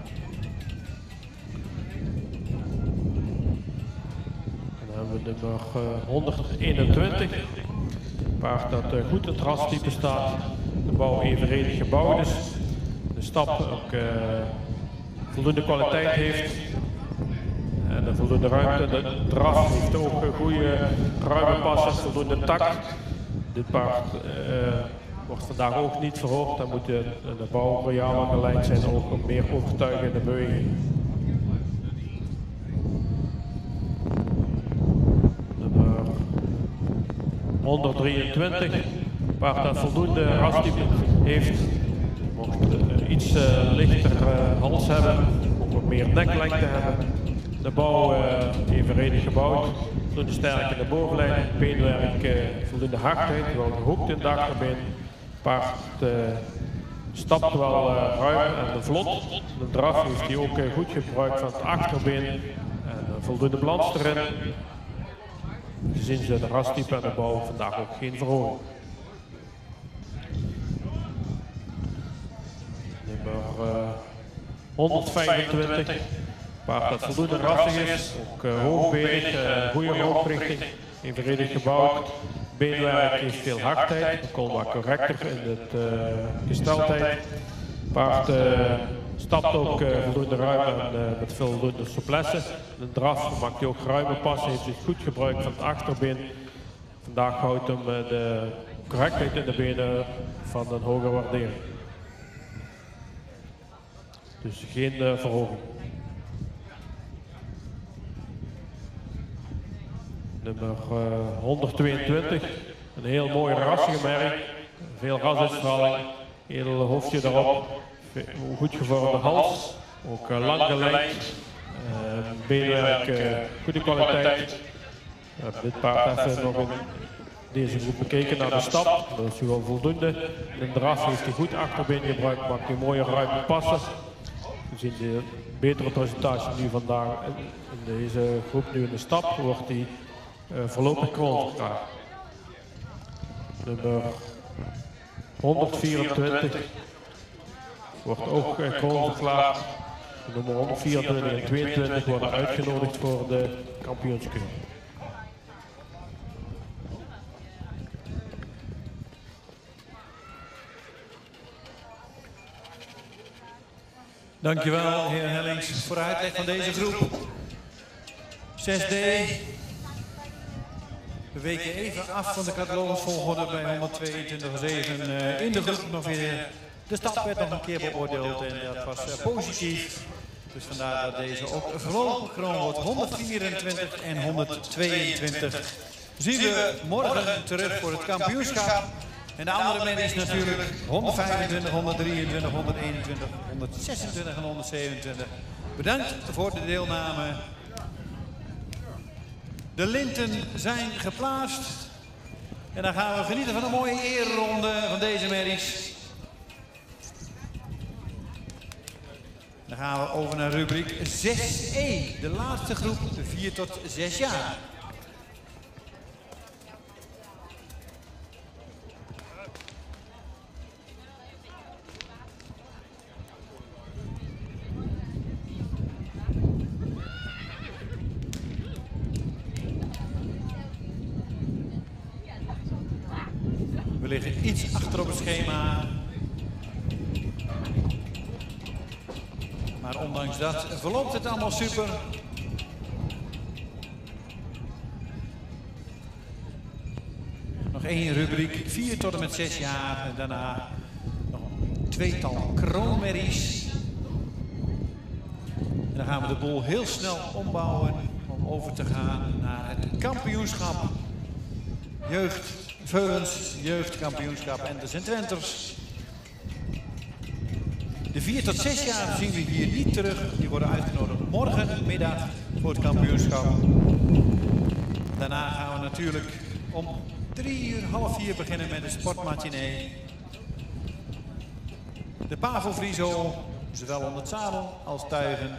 Dan hebben we nummer 121. Een paard dat goed in het rastype staat. De bouw evenredig gebouwd is. De stap ook voldoende kwaliteit heeft. En de voldoende ruimte. De draf heeft ook een goede ruime passen, voldoende tak. Dit paard wordt vandaag ook niet verhoogd. Dan moet de bouw royaal geleid zijn, ook om meer overtuigende beweging. Nummer 123. Paard dat voldoende rastype heeft. Mocht iets lichter hals hebben, ook wat meer neklengte hebben. De bouw evenredig gebouwd. Voldoende sterk in de bovenlijn, beenwerk voldoende hardheid, wel gehoekt in de achterbeen. Paard stapt wel ruim en vlot. De draf heeft hij ook goed gebruikt van het achterbeen en voldoende balans erin. Gezien ze de rastype en de bouw vandaag ook geen verhoging. Nummer 125. Paard dat voldoende rassig is, ook hoogbenig, goede hoofdrichting, evenredig gebouwd. Beenwerk heeft veel hardheid, ook al wat correcter in het gesteldheid. Paard stapt ook voldoende ruim en met veel voldoende souplesse. De draf maakt hij ook ruime passen, heeft zich goed gebruikt van het achterbeen. Vandaag houdt hem de correctheid in de benen van een hoge waardering. Dus geen verhoging. Nummer 122, een heel mooie rassige merrie, veel rasuitstraling, edel hoofdje erop, goed gevormde hals, ook lang gelijnd, beenwerk, goede kwaliteit. Dit paard even nog in deze groep bekeken naar de stap, dat is gewoon voldoende. In de draf heeft hij goed achterbeen gebruikt, maakt hij mooie ruime passen. We zien de betere presentatie nu vandaag in deze groep, nu in de stap, wordt hij voorlopig kroonverklaard. Nummer 124 wordt ook kroonverklaard. Nummer 124 en 22 worden uitgenodigd voor de kampioenskeur. Dankjewel, heer Hellings, voor de uitleg van deze groep. 6D. We weken even af van de catalogusvolgorde bij 122,7 in de groep nog weer. De stap werd nog een keer beoordeeld en dat was positief. Dus vandaar dat deze ook voorlopig kroon wordt. 124 en 122. Zien we morgen terug voor het kampioenschap. En de andere merries natuurlijk 125, 123, 121, 126 en 127. Bedankt voor de deelname. De linten zijn geplaatst. En dan gaan we genieten van een mooie eerronde van deze merries. Dan gaan we over naar rubriek 6E. De laatste groep 4 tot 6 jaar. liggen iets achter op het schema. Maar ondanks dat verloopt het allemaal super. Nog één rubriek, 4 tot en met 6 jaar. En daarna nog een tweetal kroonmerries. En dan gaan we de boel heel snel ombouwen om over te gaan naar het kampioenschap. Jeugd Veulens, jeugdkampioenschap en de Sint-Wenters. De 4 tot 6 jaar zien we hier niet terug. Die worden uitgenodigd morgenmiddag voor het kampioenschap. Daarna gaan we natuurlijk om 3 uur, half 4 beginnen met de sportmatinee. De Pavo Friso, zowel onder het zadel als tuigen.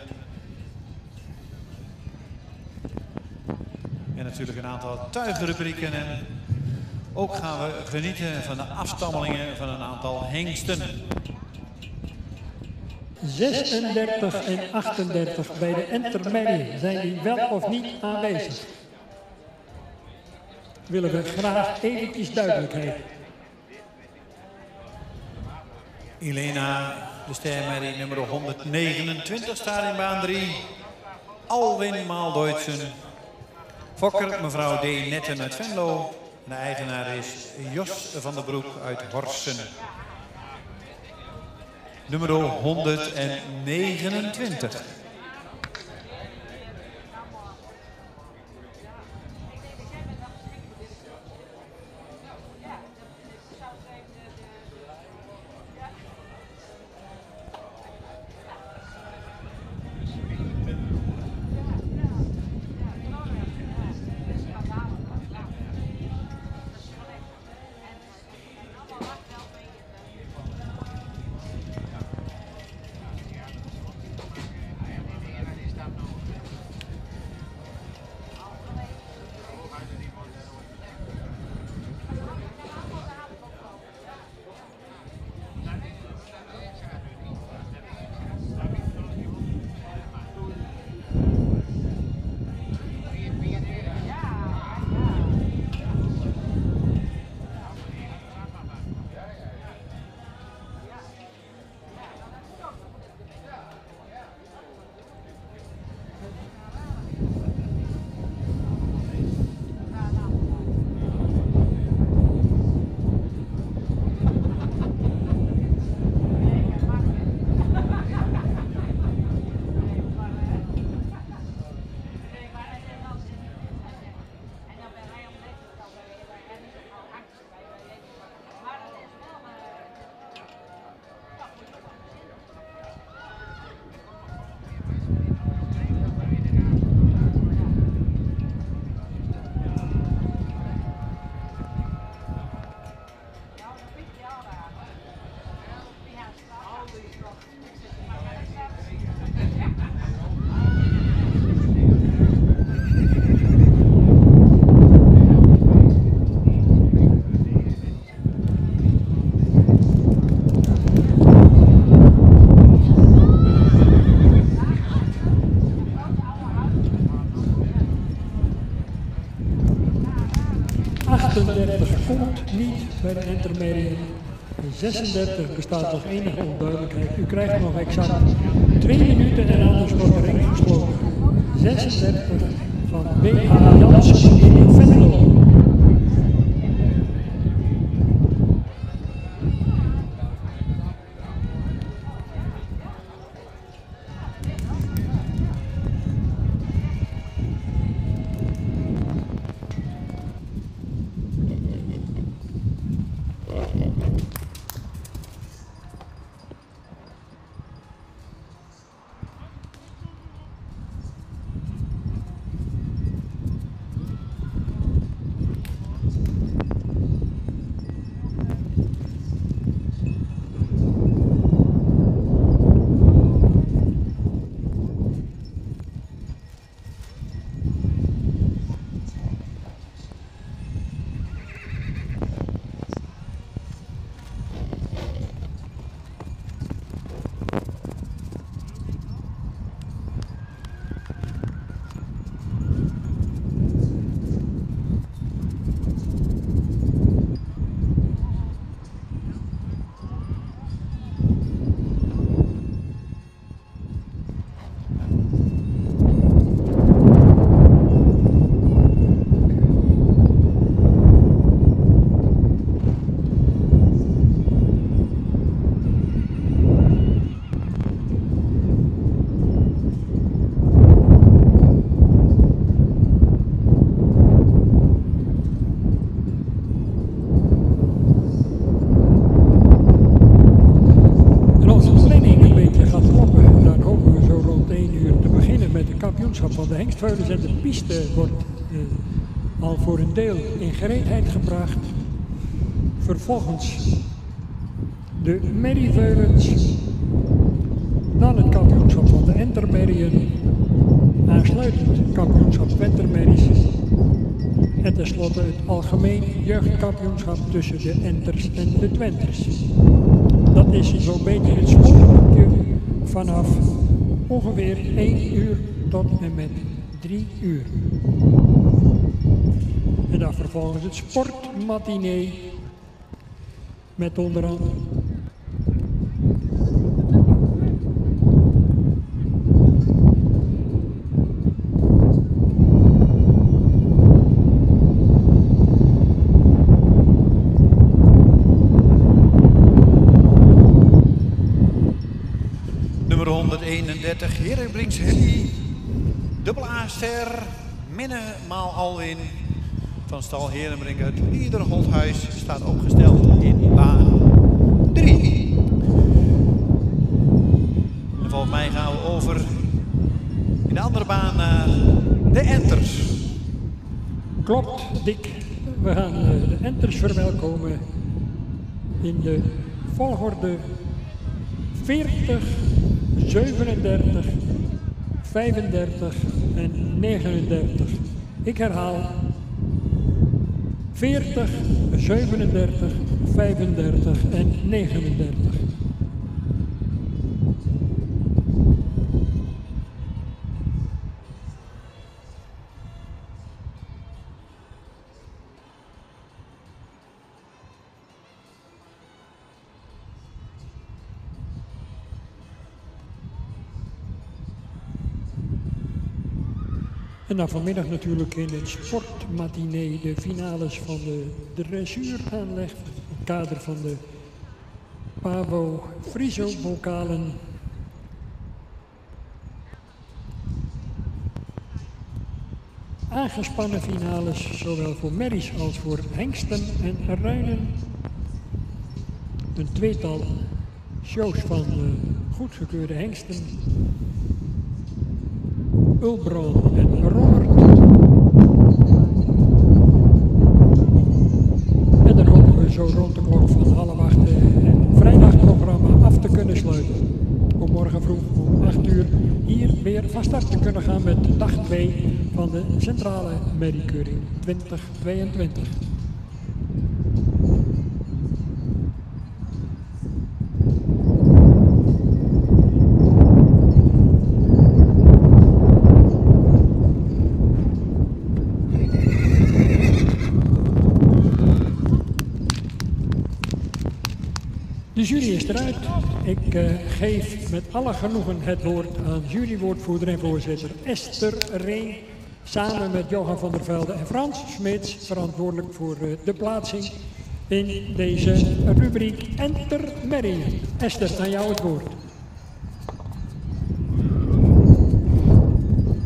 En natuurlijk een aantal tuigenrubrieken. En ook gaan we genieten van de afstammelingen van een aantal hengsten. 36 en 38 bij de intermedie, zijn die wel of niet aanwezig? Willen we graag eventjes duidelijkheid. Elena, de stermerrie nummer 129, staat in baan 3. Alwin Maaldeutsen. Fokker, mevrouw D. Netten uit Venlo. En de eigenaar is Jos van der Broek uit Horsen. Nummer 129. Bij de intermediate. 36 bestaat nog enige onduidelijkheid. U krijgt nog exact 2 minuten en anders wordt de ring gesloten. 36 van B.H. Jansen in Venlo. Veulens en de piste wordt al voor een deel in gereedheid gebracht. Vervolgens de Merrieveulens, dan het kampioenschap van de Entermerrien, aansluitend het kampioenschap Wentermerries en tenslotte het algemeen jeugdkampioenschap tussen de Enters en de Twenters. Dat is zo'n beetje het sportboekje vanaf ongeveer 1 uur tot en met 3 uur. En dan vervolgens het sportmatinee met onder andere nummer 131, Herenbrings Henny, dubbel A-ster, Minnemaal Alwin van stal Herenbrink uit Liederholthuis staat opgesteld in baan 3. En volgens mij gaan we over in de andere baan naar de Enters. Klopt, Dick. We gaan de Enters verwelkomen in de volgorde 40, 37, 35 en 39. Ik herhaal 40, 37, 35 en 39. En dan vanmiddag natuurlijk in het sportmatinee de finales van de dressuuraanleg. In het kader van de Pavo Friso Bokalen. Aangespannen finales, zowel voor merries als voor hengsten en ruinen. Een tweetal shows van goedgekeurde hengsten. Ulbron en Robert. En dan hopen we zo rond de klok van 7:30 het vrijdagprogramma af te kunnen sluiten. Om morgen vroeg om 8 uur hier weer van start te kunnen gaan met dag 2 van de Centrale Merriekeuring 2022. De jury is eruit. Ik geef met alle genoegen het woord aan jurywoordvoerder en voorzitter Esther Reen. Samen met Johan van der Velde en Frans Smits, verantwoordelijk voor de plaatsing in deze rubriek Entermerrie. Esther, aan jou het woord.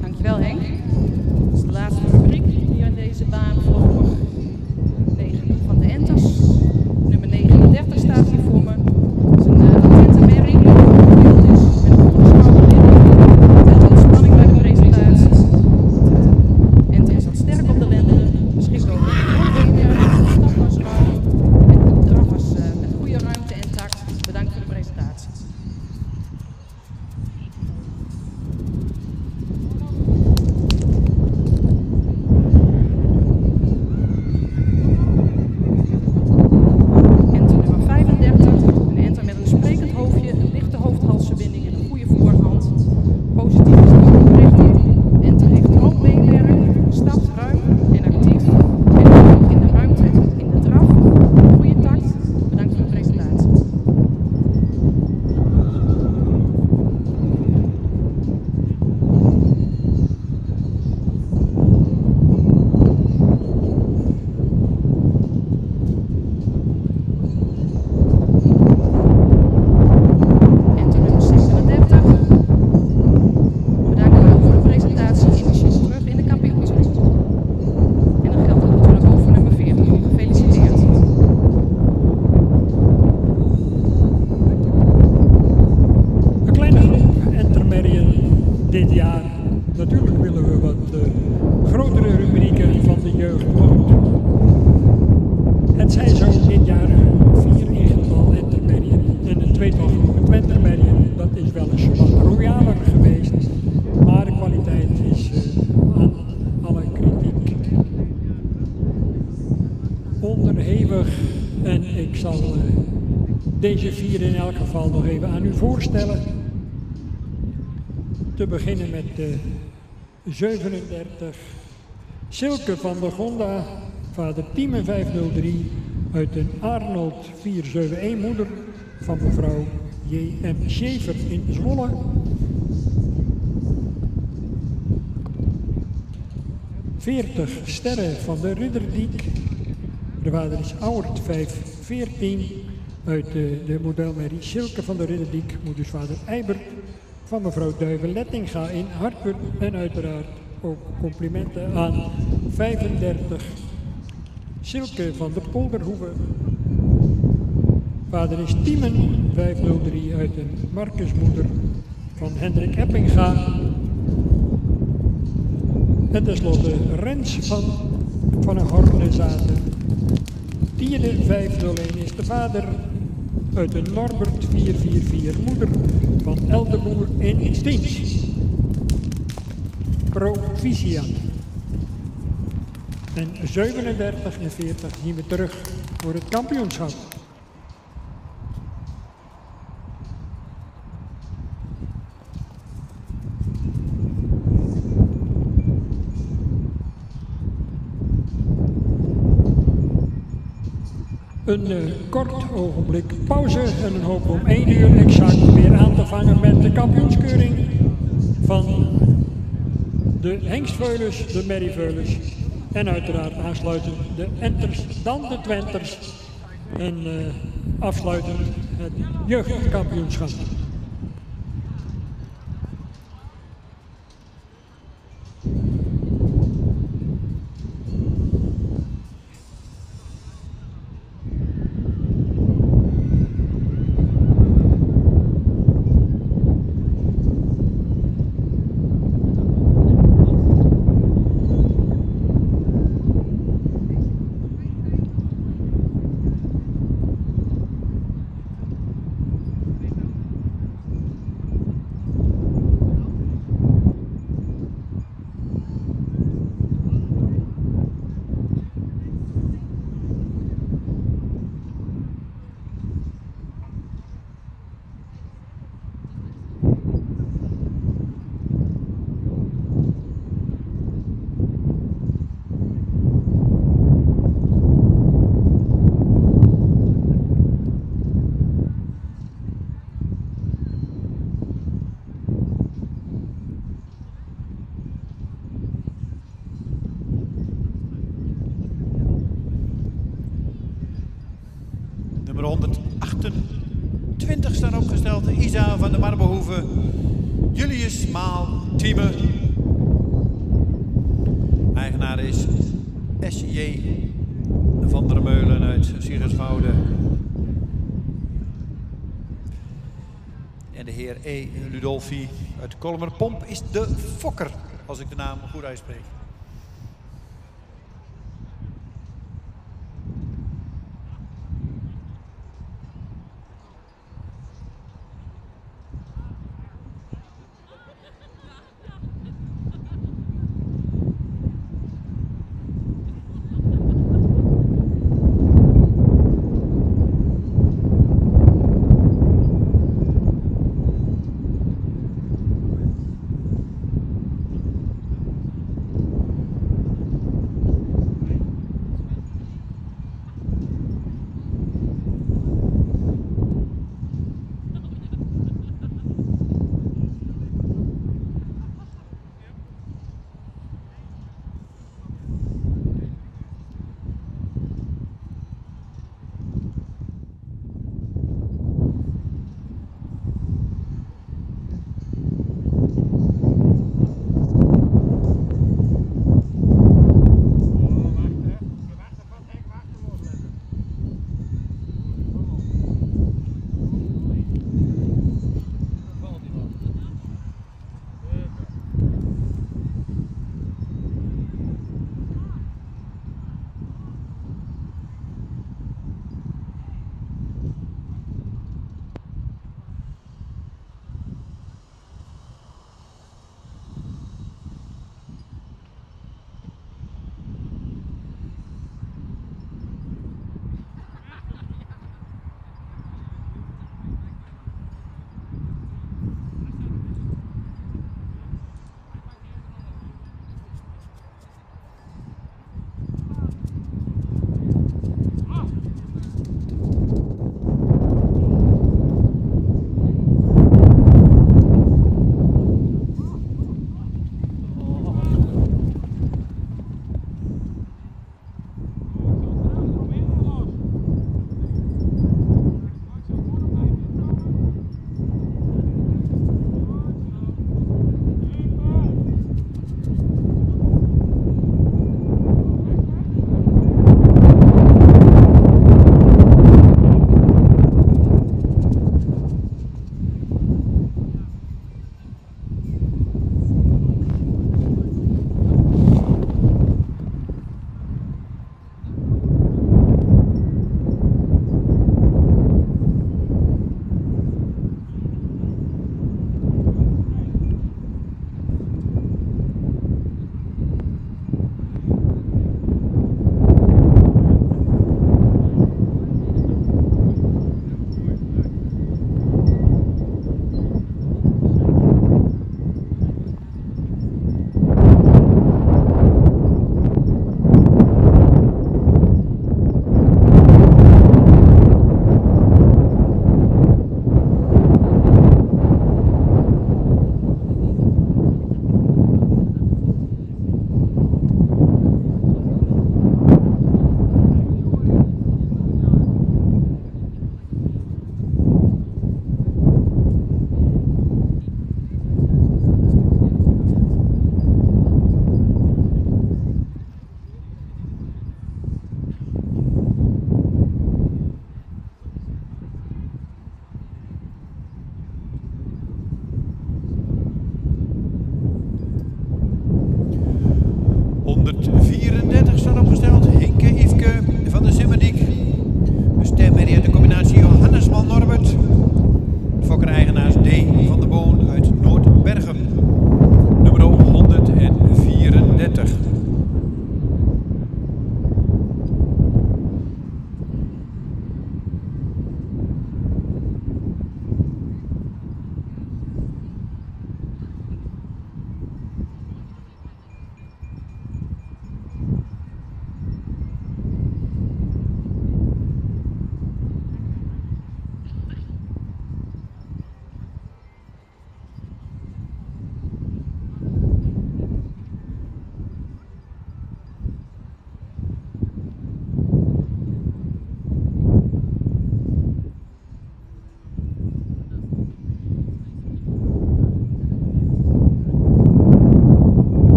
Dankjewel Henk. Dat is de laatste rubriek hier in deze baan voor van de Enters. Nummer 39 staat hier voor me. Het is een Entermerrie die gedeeld is met een onbeschouwde lichaam. Met veel spanning bij de presentatie. Enter is wat sterk op de lenden, beschikt over een stapmansruim. En de draf was met goede ruimte en tact. Bedankt voor de presentatie. ik zal deze 4 in elk geval nog even aan u voorstellen. Te beginnen met de 37 Silke van der Gonda, vader Tiemen 503 uit een Arnold 471, moeder van mevrouw J.M. Schever in Zwolle. ...40 Sterren van de Ridderdiek. De vader is Auwert 514 uit de modelmerrie Silke van de Ridderdiek. Moedersvader Eibert van mevrouw Duiven-Lettinga in Hartpunt. En uiteraard ook complimenten aan 35 Silke van de Polderhoeve. Vader is Tiemen 503 uit een Marcusmoeder van Hendrik Eppinga. En tenslotte Rens van een Hornezaten. Tierde 501 is de vader uit een Norbert 444, moeder van Eldeboer in Stiens. Proficiat. En 37 en 40 zien we terug voor het kampioenschap. Een kort ogenblik pauze en een hoop om 1 uur exact weer aan te vangen met de kampioenskeuring van de hengstveulens, de merrieveulens en uiteraard aansluitend de enters, dan de twenters en afsluitend het jeugdkampioenschap. Nummer 128 staan opgesteld. Isa van de Marbehoeve, Julius Maal, Thieme. Eigenaar is S.J. van der Meulen uit Siggerswoude. En de heer E. Ludolfi uit Kolmerpomp is de fokker, als ik de naam goed uitspreek.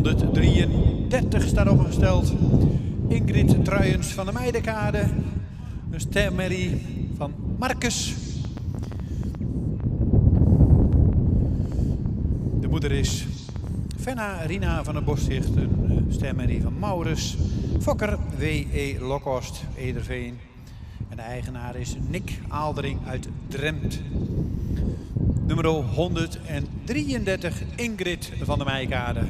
133 staat opgesteld. Ingrid Truijens van de Meidekade. Een stermerrie van Marcus. De moeder is Fenna Rina van der Boszicht, een stermerrie van Maurus. Fokker W.E. Lokhorst, Ederveen. En de eigenaar is Nick Aaldering uit Drempt. Nummer 133, Ingrid van der Meijkade.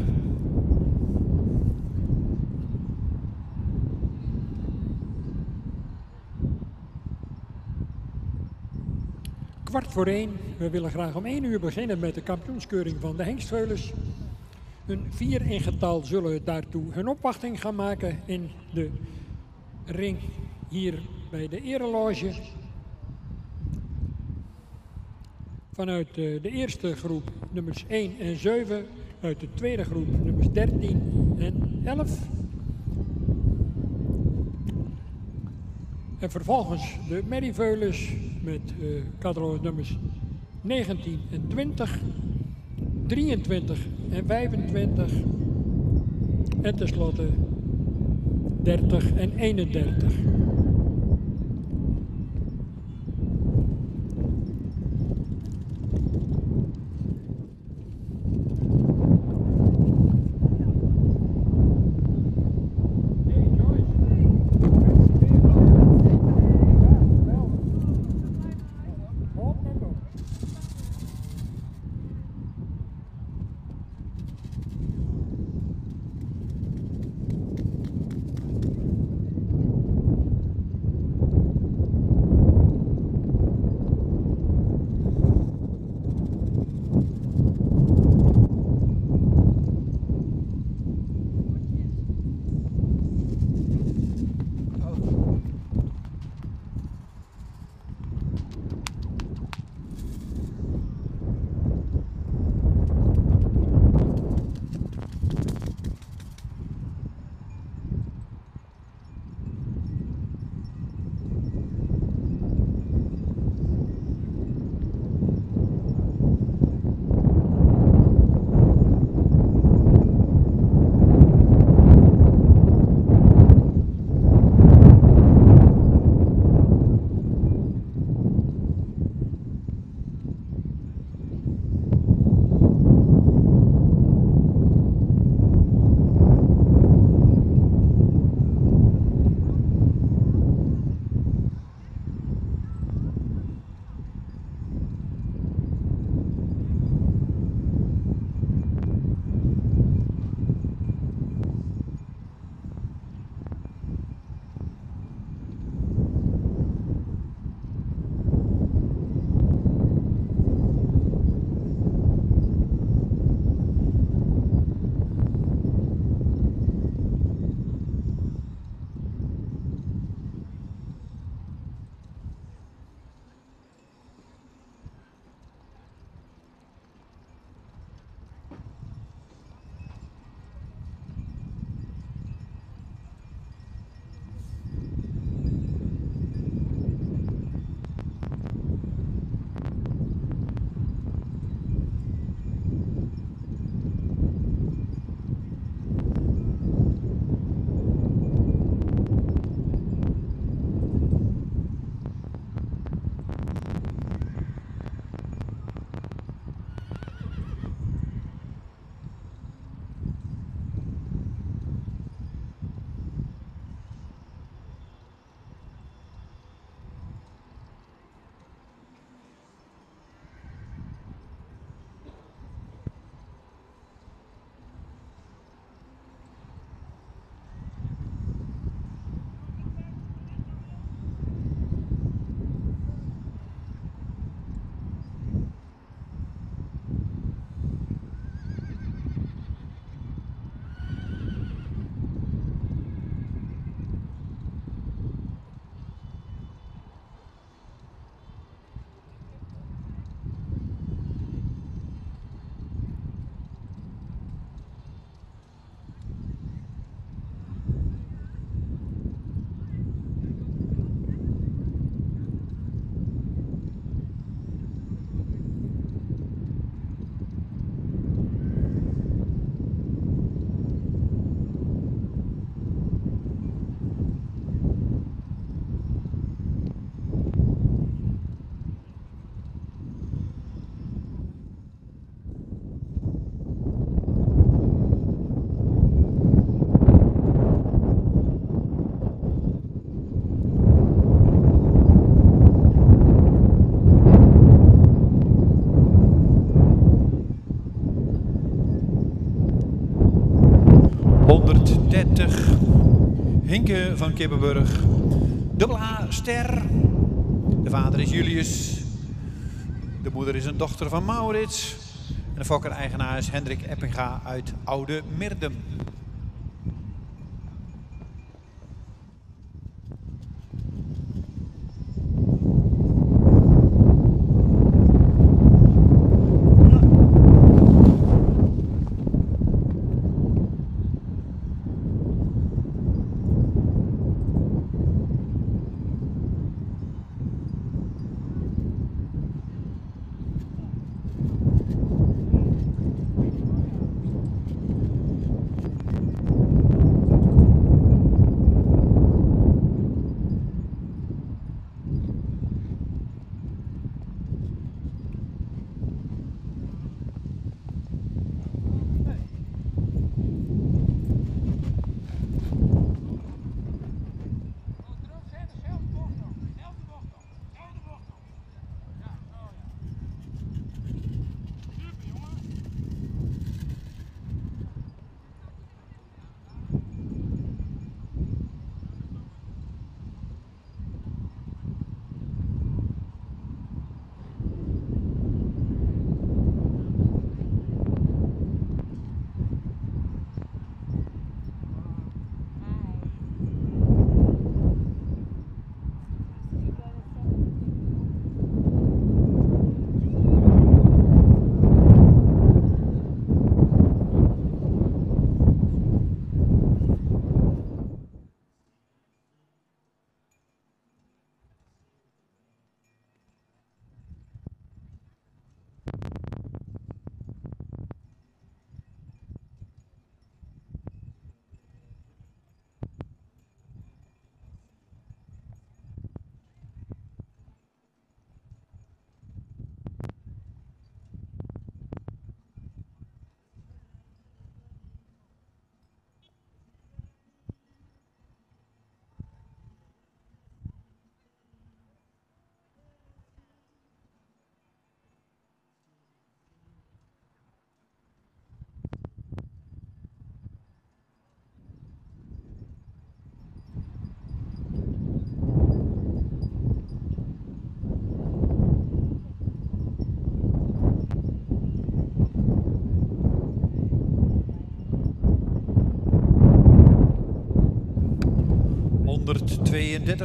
Kwart voor 1. We willen graag om 1 uur beginnen met de kampioenskeuring van de hengstveulens. Een 4 in getal zullen daartoe hun opwachting gaan maken in de ring hier bij de ereloge. Vanuit de eerste groep nummers 1 en 7, uit de tweede groep nummers 13 en 11. En vervolgens de merrieveulens met kadro nummers 19 en 20, 23 en 25 en tenslotte 30 en 31. 130. Hinke van Kippenburg. Dubbel A, Ster. De vader is Julius. De moeder is een dochter van Maurits. En de fokker-eigenaar is Hendrik Eppinga uit Oude Mirdum.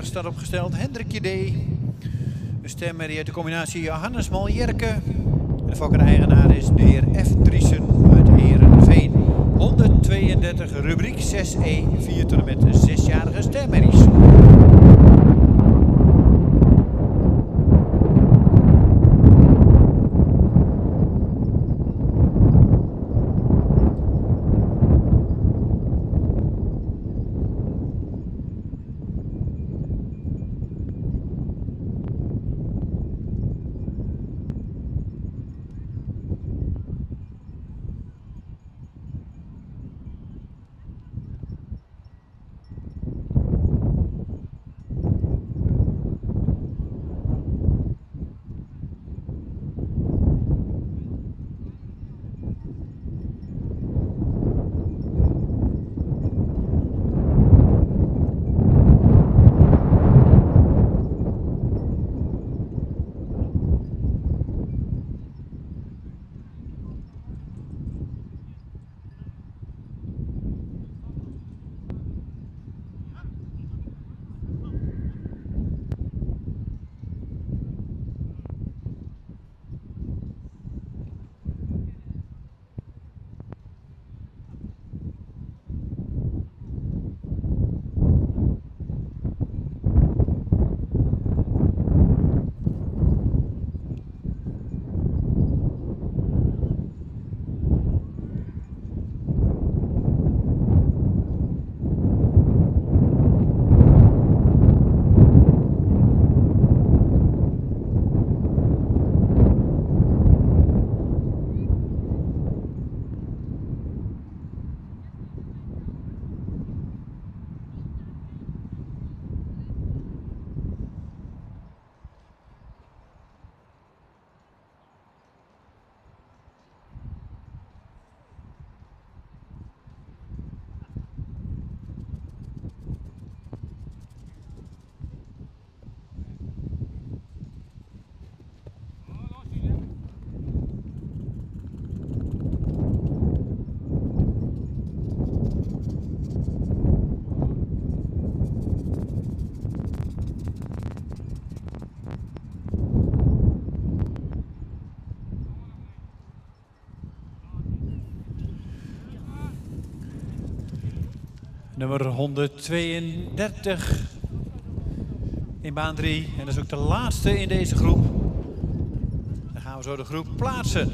Staat opgesteld. Hendrikje D. Een stemmerrie uit de combinatie Johannes Maljerke. En de fokker-eigenaar is de heer F. Driesen uit Heerenveen. 132, rubriek 6E, 4 tot en met 6-jarige stemmerries. Nummer 132 in baan 3. En dat is ook de laatste in deze groep. Dan gaan we zo de groep plaatsen.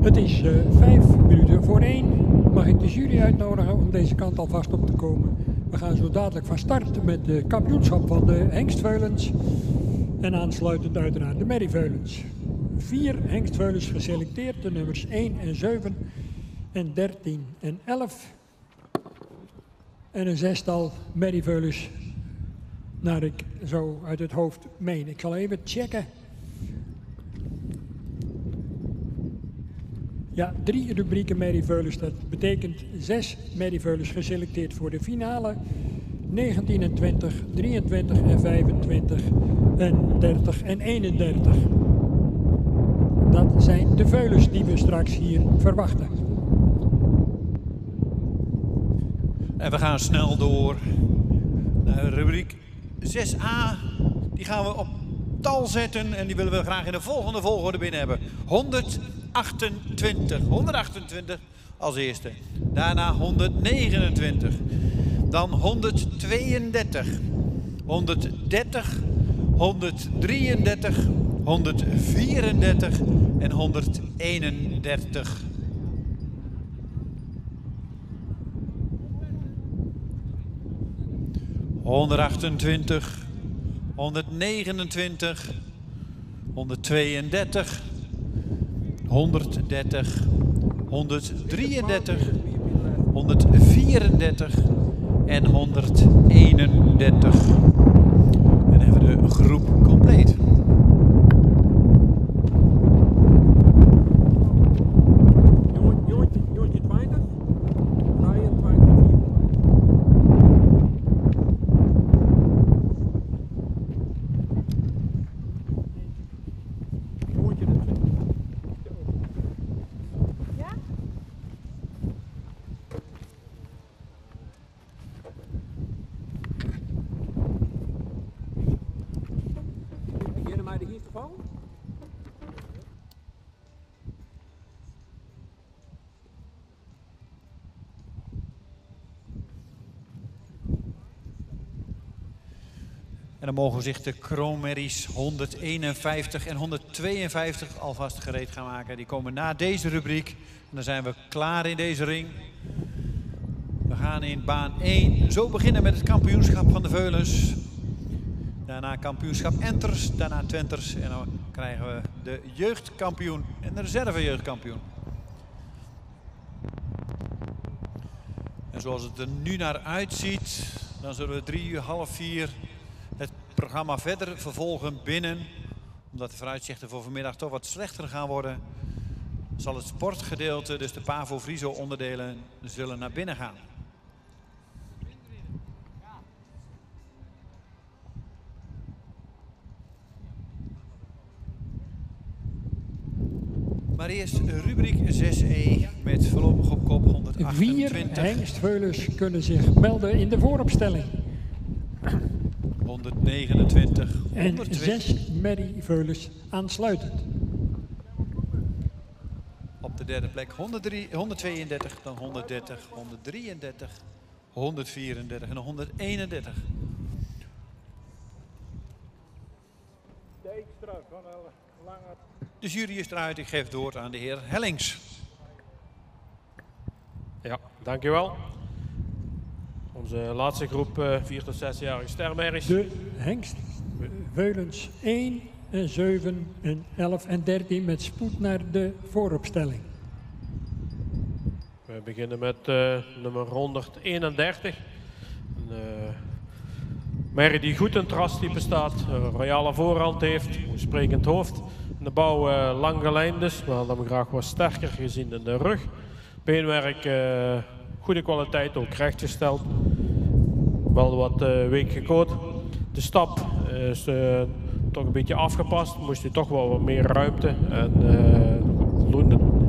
Het is 5 minuten voor 1. Mag ik de jury uitnodigen om deze kant alvast op te komen. We gaan zo dadelijk van start met de kampioenschap van de hengstveulens. En aansluitend uiteraard de merrieveulens. 4 hengstveulens geselecteerd, de nummers 1 en 7 en 13 en 11. En een 6-tal merrieveulens, naar ik zo uit het hoofd meen. Ik zal even checken. Ja, 3 rubrieken merrieveulens, dat betekent 6 merrieveulens geselecteerd voor de finale. 19 en 20, 23 en 25 en 30 en 31. Dat zijn de veulens die we straks hier verwachten. En we gaan snel door naar rubriek 6a. Die gaan we op tal zetten en die willen we graag in de volgende volgorde binnen hebben. 128 als eerste. Daarna 129. Dan 132. 130. 133. 134 en 131. ...128, 129, 132, 130, 133, 134 en 131. En dan hebben we de groep compleet. En dan mogen zich de kroonmerries 151 en 152 alvast gereed gaan maken. Die komen na deze rubriek. En dan zijn we klaar in deze ring. We gaan in baan 1 zo beginnen met het kampioenschap van de veulens. Daarna kampioenschap enters, daarna twenters. En dan krijgen we de jeugdkampioen en de reservejeugdkampioen. En zoals het er nu naar uitziet, dan zullen we 3 uur, half 4 het programma verder vervolgen binnen. Omdat de vooruitzichten voor vanmiddag toch wat slechter gaan worden, zal het sportgedeelte, dus de Pavo-Friso onderdelen, zullen naar binnen gaan. Maar eerst rubriek 6e met voorlopig op kop 128. 4 hengstveulens kunnen zich melden in de vooropstelling. 129. En 6 merrieveulens aansluitend. Op de derde plek 132, dan 130, 133, 134 en 131. De jury is eruit. Ik geef het woord aan de heer Hellings. Ja, dankjewel. Onze laatste groep 4 tot 6-jarige stermerries. De hengstveulens 1 en 7 en 11 en 13 met spoed naar de vooropstelling. We beginnen met nummer 131. Een merrie die goed in het rastype staat, een royale voorhand heeft, een sprekend hoofd. In de bouw lang gelijnd is, maar dan graag wat sterker gezien in de rug. Beenwerk, goede kwaliteit, ook rechtgesteld. Wel wat week gekoot. De stap is toch een beetje afgepast, moest hij toch wel wat meer ruimte en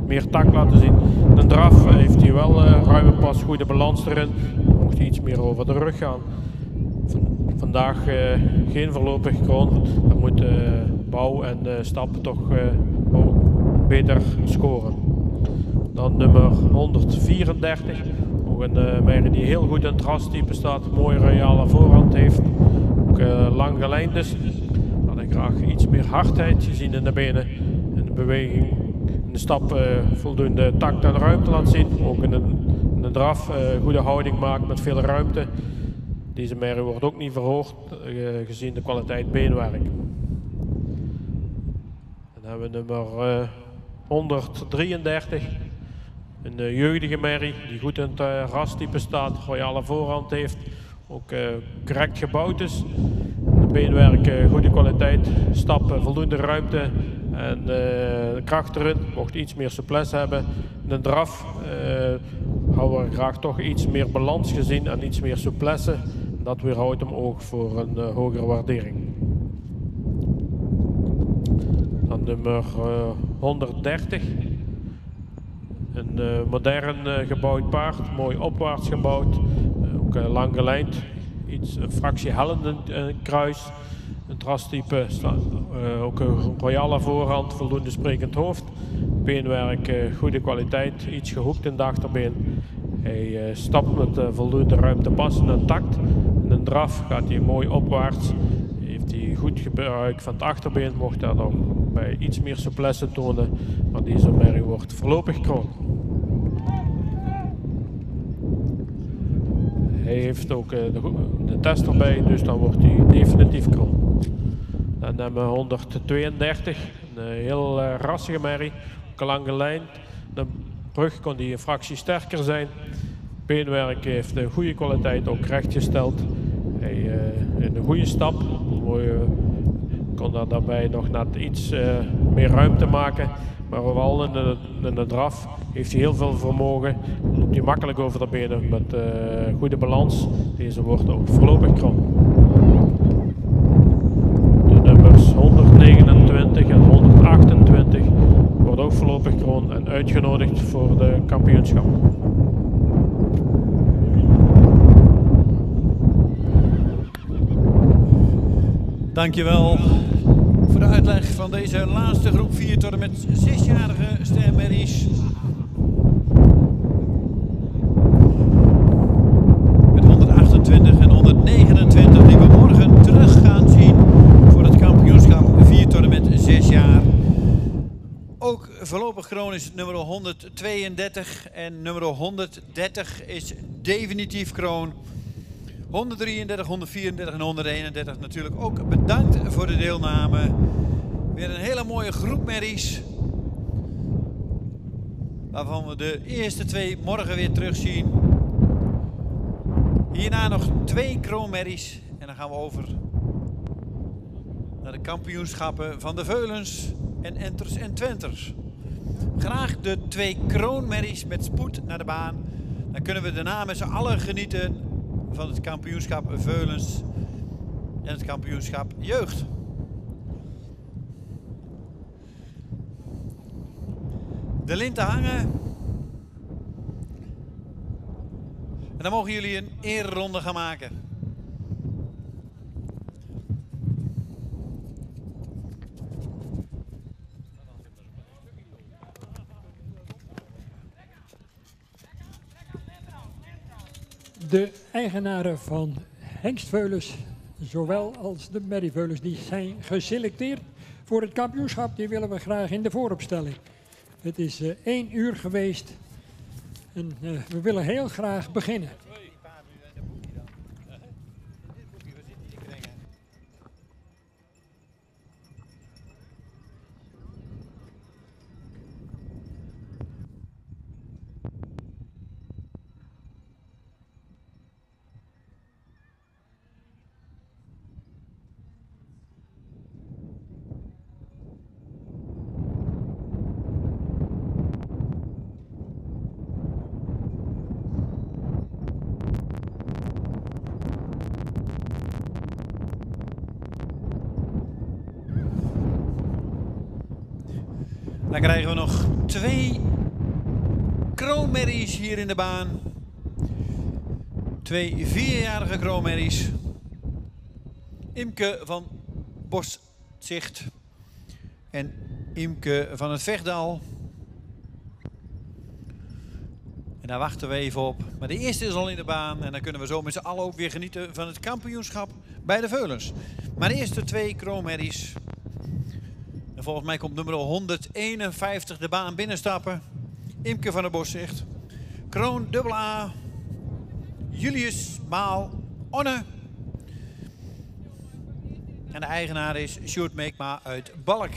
meer tak laten zien. De draf heeft hij wel ruime pas, goede balans erin. mocht hij iets meer over de rug gaan. Vandaag geen voorlopig kroon. Dan moet Bouw en Stap toch beter scoren. Dan nummer 134. Ook een merrie die heel goed in het rastype staat. Mooie royale voorhand heeft. Ook lang gelijnd dus. Had ik graag iets meer hardheid gezien in de benen. In de beweging. In de stap voldoende tact en ruimte laat zien. Ook in de draf goede houding maakt met veel ruimte. Deze merrie wordt ook niet verhoogd gezien de kwaliteit beenwerk. Dan hebben we nummer 133. Een jeugdige merrie die goed in het rastype staat, royale voorhand heeft, ook correct gebouwd is. De beenwerk goede kwaliteit, stappen voldoende ruimte en kracht erin, mocht iets meer souplesse hebben. In de draf houden we graag toch iets meer balans gezien en iets meer souplesse. Dat weerhoudt hem ook voor een hogere waardering. Dan nummer 130. Een modern gebouwd paard, mooi opwaarts gebouwd, ook lang gelijnd, een fractie hellend in het kruis. Het rastype, ook een royale voorhand, voldoende sprekend hoofd. Beenwerk, goede kwaliteit, iets gehoekt in de achterbeen. Hij stapt met voldoende ruimte passen en tact. In een draf gaat hij mooi opwaarts. Heeft hij goed gebruik van het achterbeen, mocht daar nog bij iets meer souplesse tonen. Maar deze merrie wordt voorlopig kroon. Hij heeft ook de test erbij, dus dan wordt hij definitief kroon. Dan hebben we 132, een heel rassige merrie, ook lang gelijnd. De rug kon hij een fractie sterker zijn. Beenwerk heeft een goede kwaliteit, ook rechtgesteld. Hij in een goede stap, kon daar daarbij nog net iets meer ruimte maken. Maar vooral in de draf heeft hij heel veel vermogen. Loopt hij makkelijk over de benen met goede balans. Deze wordt ook voorlopig kroon. De nummers 129 en 128 worden ook voorlopig kroon en uitgenodigd voor de kampioenschap. Dankjewel voor de uitleg van deze laatste groep 4 tot en met 6-jarige stermerries. Met 128 en 129 die we morgen terug gaan zien voor het kampioenschap 4 tot en met 6 jaar. Ook voorlopig kroon is nummer 132 en nummer 130 is definitief kroon. 133, 134 en 131 natuurlijk ook bedankt voor de deelname. Weer een hele mooie groep merries. Waarvan we de eerste 2 morgen weer terugzien. Hierna nog 2 kroonmerries. En dan gaan we over naar de kampioenschappen van de Veulens en Enters en Twenters. Graag de 2 kroonmerries met spoed naar de baan. Dan kunnen we daarna met z'n allen genieten van het kampioenschap Veulens en het kampioenschap Jeugd. De linten hangen. En dan mogen jullie een ereronde gaan maken. De eigenaren van hengstveulens, zowel als de merrieveulens, die zijn geselecteerd voor het kampioenschap. Die willen we graag in de vooropstelling. Het is 1 uur geweest en we willen heel graag beginnen. Dan krijgen we nog 2 kroonmerries hier in de baan. 2 4-jarige kroonmerries. Imke van Boszicht en Imke van het Vechtdal. En daar wachten we even op. Maar de eerste is al in de baan en dan kunnen we zo met z'n allen ook weer genieten van het kampioenschap bij de veulens. Maar de eerste 2 kroonmerries. En volgens mij komt nummer 151 de baan binnenstappen. Imke van der Boszicht. Kroon AA. Julius Maal Onne. En de eigenaar is Sjoerd Meekma uit Balk.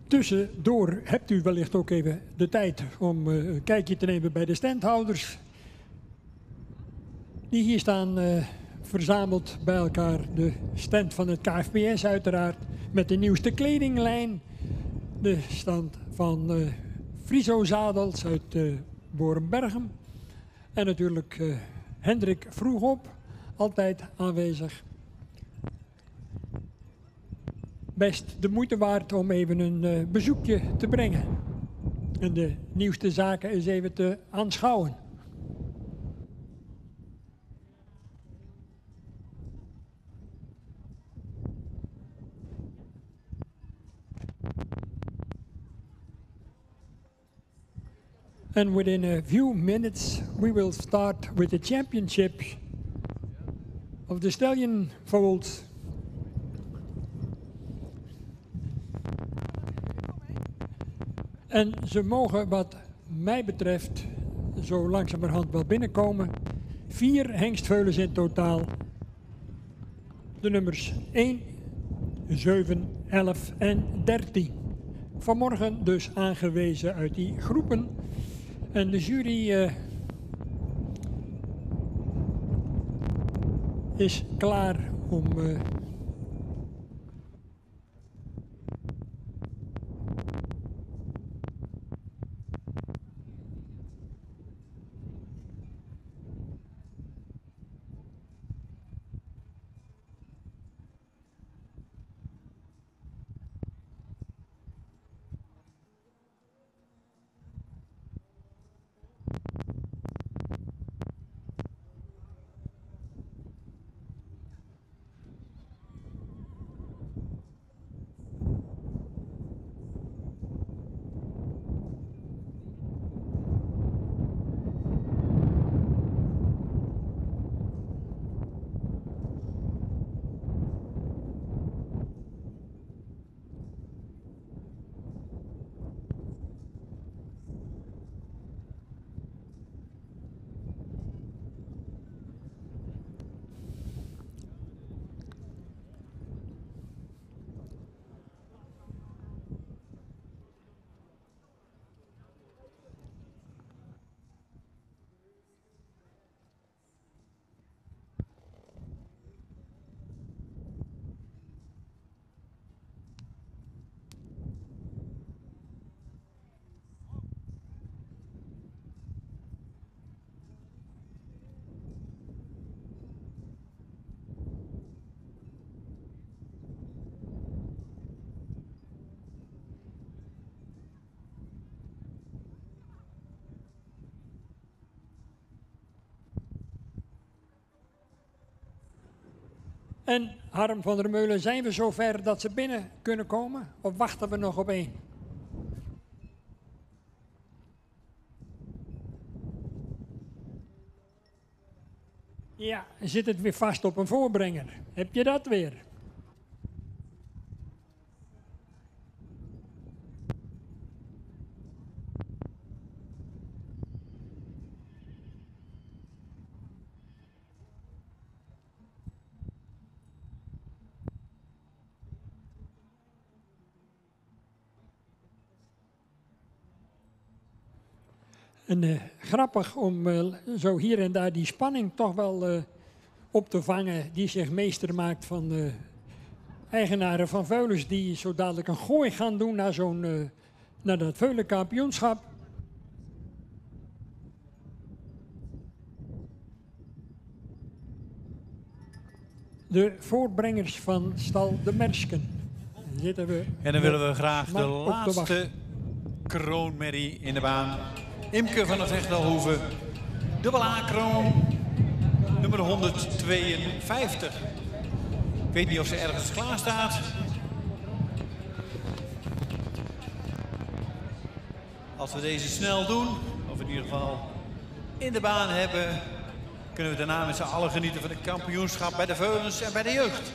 Tussendoor hebt u wellicht ook even de tijd om een kijkje te nemen bij de standhouders. Die hier staan verzameld bij elkaar. De stand van het KFPS uiteraard met de nieuwste kledinglijn. De stand van Friso Zadels uit Borenbergen. En natuurlijk Hendrik Vroegop, altijd aanwezig. Best de moeite waard om even een bezoekje te brengen. En de nieuwste zaken eens even te aanschouwen. And within a few minutes, we will start with the championship of the stallion foals. En ze mogen wat mij betreft zo langzamerhand wel binnenkomen. 4 hengstveulens in totaal. De nummers 1, 7, 11 en 13. Vanmorgen dus aangewezen uit die groepen. En de jury is klaar om En Harm van der Meulen, zijn we zover dat ze binnen kunnen komen? Of wachten we nog op 1? Ja, zit het weer vast op een voorbrenger? Heb je dat weer? En grappig om zo hier en daar die spanning toch wel op te vangen die zich meester maakt van eigenaren van veulens die zo dadelijk een gooi gaan doen naar naar dat veulenkampioenschap. De voorbrengers van stal De Mersken. zitten we. En dan willen we graag de man op de laatste wacht. kroonmerrie in de baan. Imke van der Vechtdalhoeve. Dubbel A-kroon. Nummer 152. Ik weet niet of ze ergens klaar staat. Als we deze snel doen, of in ieder geval in de baan hebben, kunnen we daarna met z'n allen genieten van het kampioenschap bij de veulens en bij de jeugd.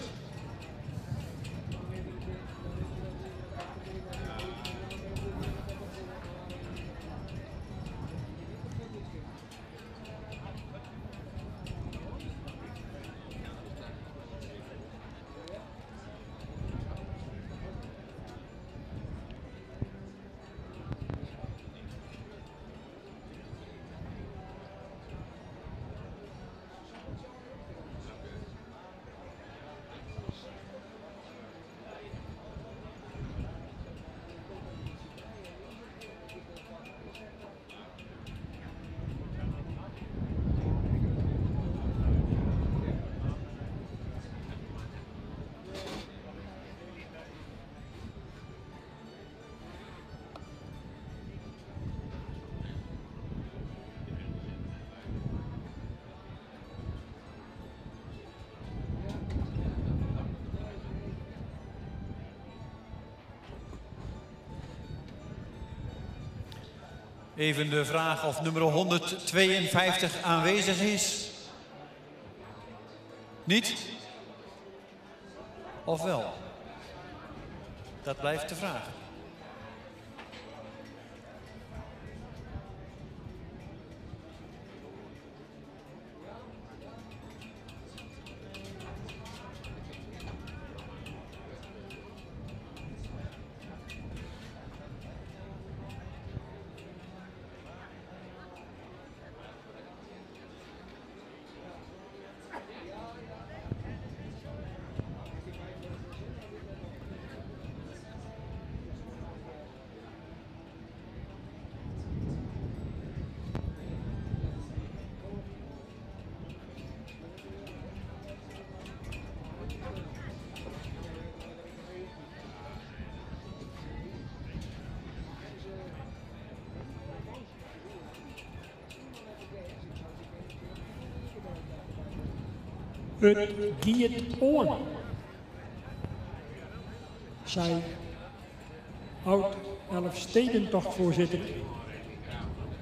Even de vraag of nummer 152 aanwezig is. Niet? Of wel? Dat blijft de vraag. Het giet on. Zij oud Elfstedentochtvoorzitter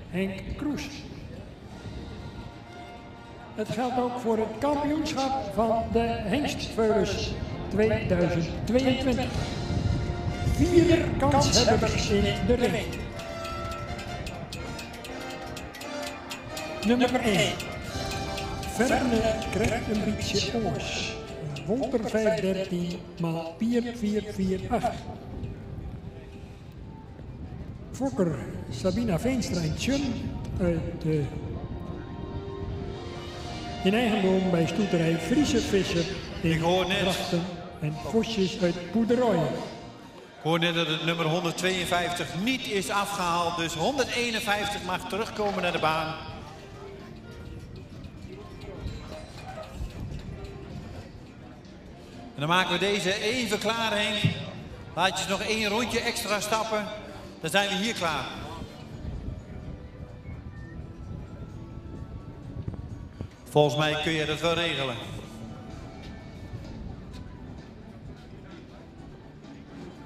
Henk Kroes. Het geldt ook voor het kampioenschap van de Hengstveulens 2022. 4 kanshebbers in de ring. Nummer 1. Verne krijgt een beetje oors. Wolter 513 maal 4448. Fokker Sabina Veenstra en Tjun uit in eigendom bij stoeterij Friese Visser in Drachten en Vosjes uit Poederooi. Ik hoor net dat het nummer 152 niet is afgehaald, dus 151 mag terugkomen naar de baan. En dan maken we deze even klaar, Henk. Laat je nog 1 rondje extra stappen, dan zijn we hier klaar. Volgens mij kun je dat wel regelen.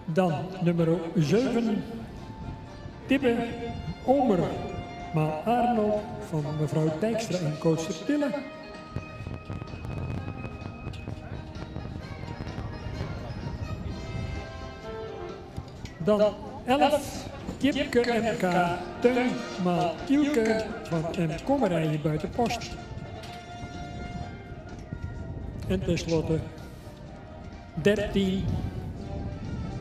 Dan nummer 7, Tibbe Omer, maal Arnold van mevrouw Dijkstra en coach Tille. Dan 11, Kipke MK, Teun, maal Ilke van M. Kommerijen buitenpost. En tenslotte 13,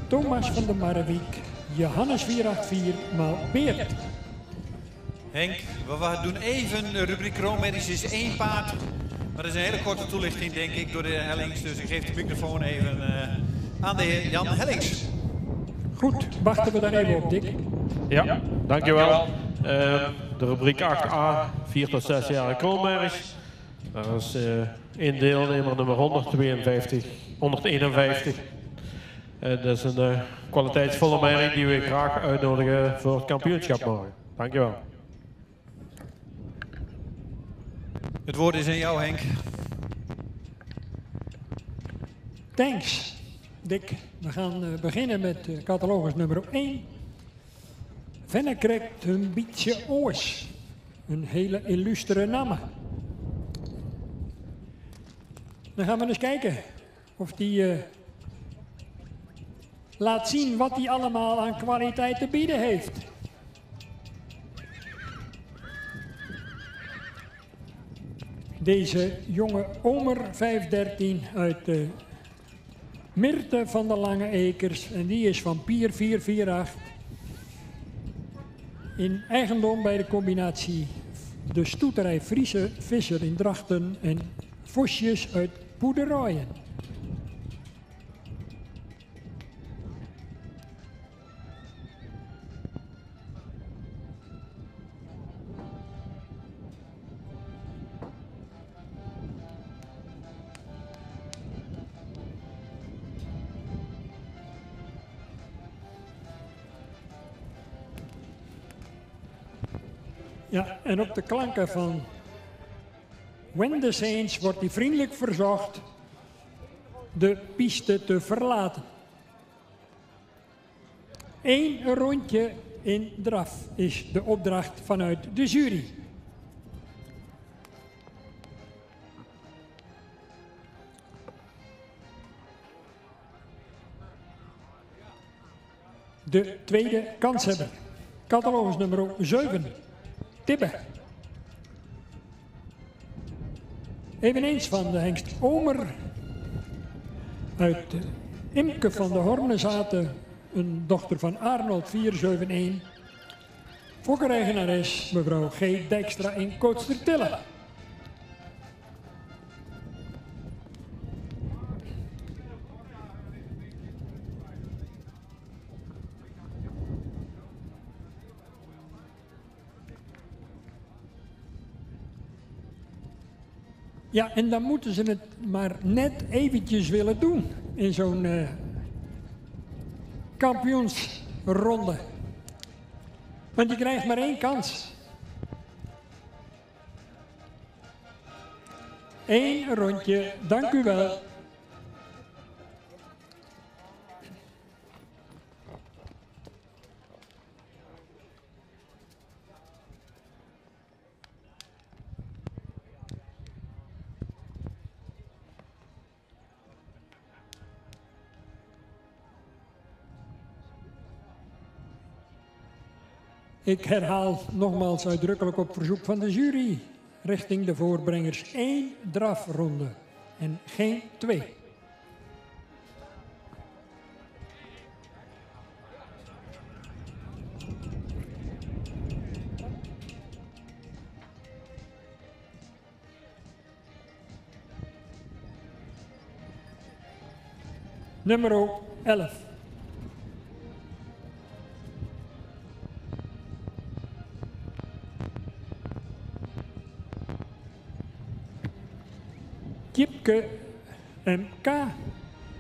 Thomas van der Marrewiek, Johannes 484, maal Beert. Henk, we doen even de rubriek kroonmerries is 1 paard. Maar dat is een hele korte toelichting, denk ik, door de heer Hellings. Dus ik geef de microfoon even aan de heer Jan Hellings. Goed, wachten we daar even op, Dick. Ja, dankjewel. De rubriek 8a, 4 tot 6 jaar kroonmerries. Daar is één deelnemer nummer 151. Dat is een kwaliteitsvolle merrie die we graag uitnodigen voor het kampioenschap morgen. Dankjewel. Het woord is aan jou, Henk. Thanks, Dick. We gaan beginnen met catalogus nummer 1. Vennekrekt een beetje oors. Een hele illustere naam. Dan gaan we eens kijken of die laat zien wat hij allemaal aan kwaliteit te bieden heeft. Deze jonge Omer 513 uit Mirte van de Lange Ekers. En die is van Pier 448. In eigendom bij de combinatie de stoeterij Friese Visser in Drachten en Vosjes uit Poederooien. Ja, en op de klanken van When the Saints wordt hij vriendelijk verzocht de piste te verlaten. 1 rondje in draf is de opdracht vanuit de jury. De tweede kanshebber, catalogus nummer 7. Tibbe. Eveneens van de hengst Omer. Uit Imke van de Hornezaten, een dochter van Arnold 471. Fokkereigenares mevrouw G. Dijkstra in Kootstertille. Ja, en dan moeten ze het maar net eventjes willen doen in zo'n kampioensronde. Want je krijgt maar 1 kans. 1 rondje, dank u wel. Ik herhaal nogmaals uitdrukkelijk op verzoek van de jury richting de voorbrengers 1 drafronde en geen 2. Nummer 11. Tjipke MK,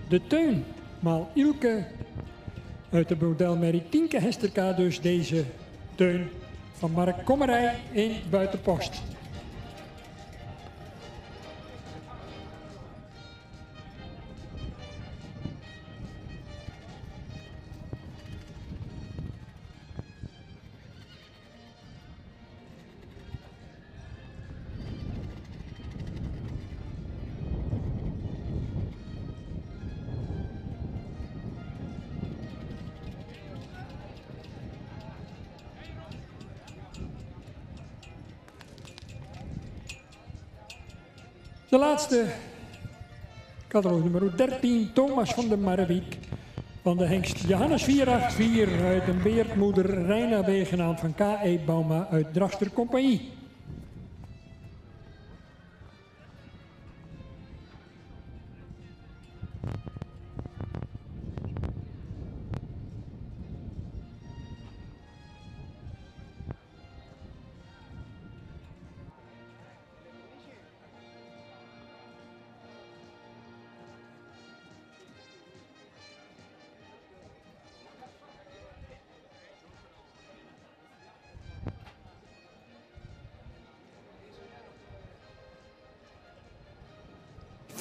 de Teun, maal Ilke, uit de modelmerrie Tienke Hesterka dus deze Teun van Mark Kommerij in Buitenpost. De laatste, catalogus nummer 13, Thomas van der Marwijk. Van de hengst Johannes 484 uit een beertmoeder Reina B. genaamd van K.E. Bauma uit Drachter Compagnie.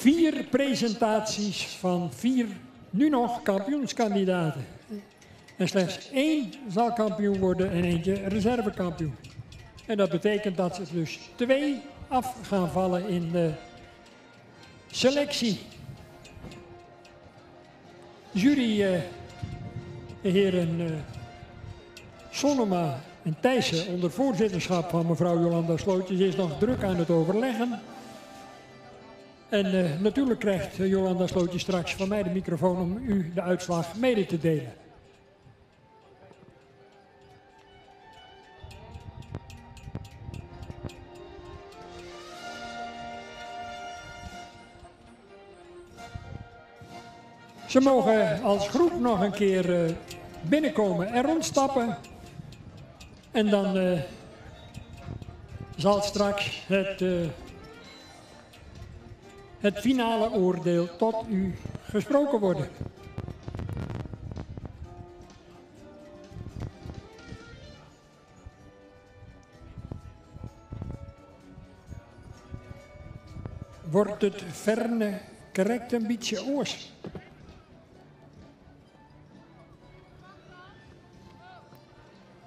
4 presentaties van 4 nu nog kampioenskandidaten. En slechts 1 zal kampioen worden en eentje reservekampioen. En dat betekent dat er dus 2 af gaan vallen in de selectie. Jury, de heren Sonnema en Thijssen onder voorzitterschap van mevrouw Jolanda Slootjes is nog druk aan het overleggen. En natuurlijk krijgt Jolanda Slootjes straks van mij de microfoon om u de uitslag mede te delen. Ze mogen als groep nog een keer binnenkomen en rondstappen. En dan zal straks het finale oordeel tot u gesproken worden. Wordt het verne correct een beetje oors?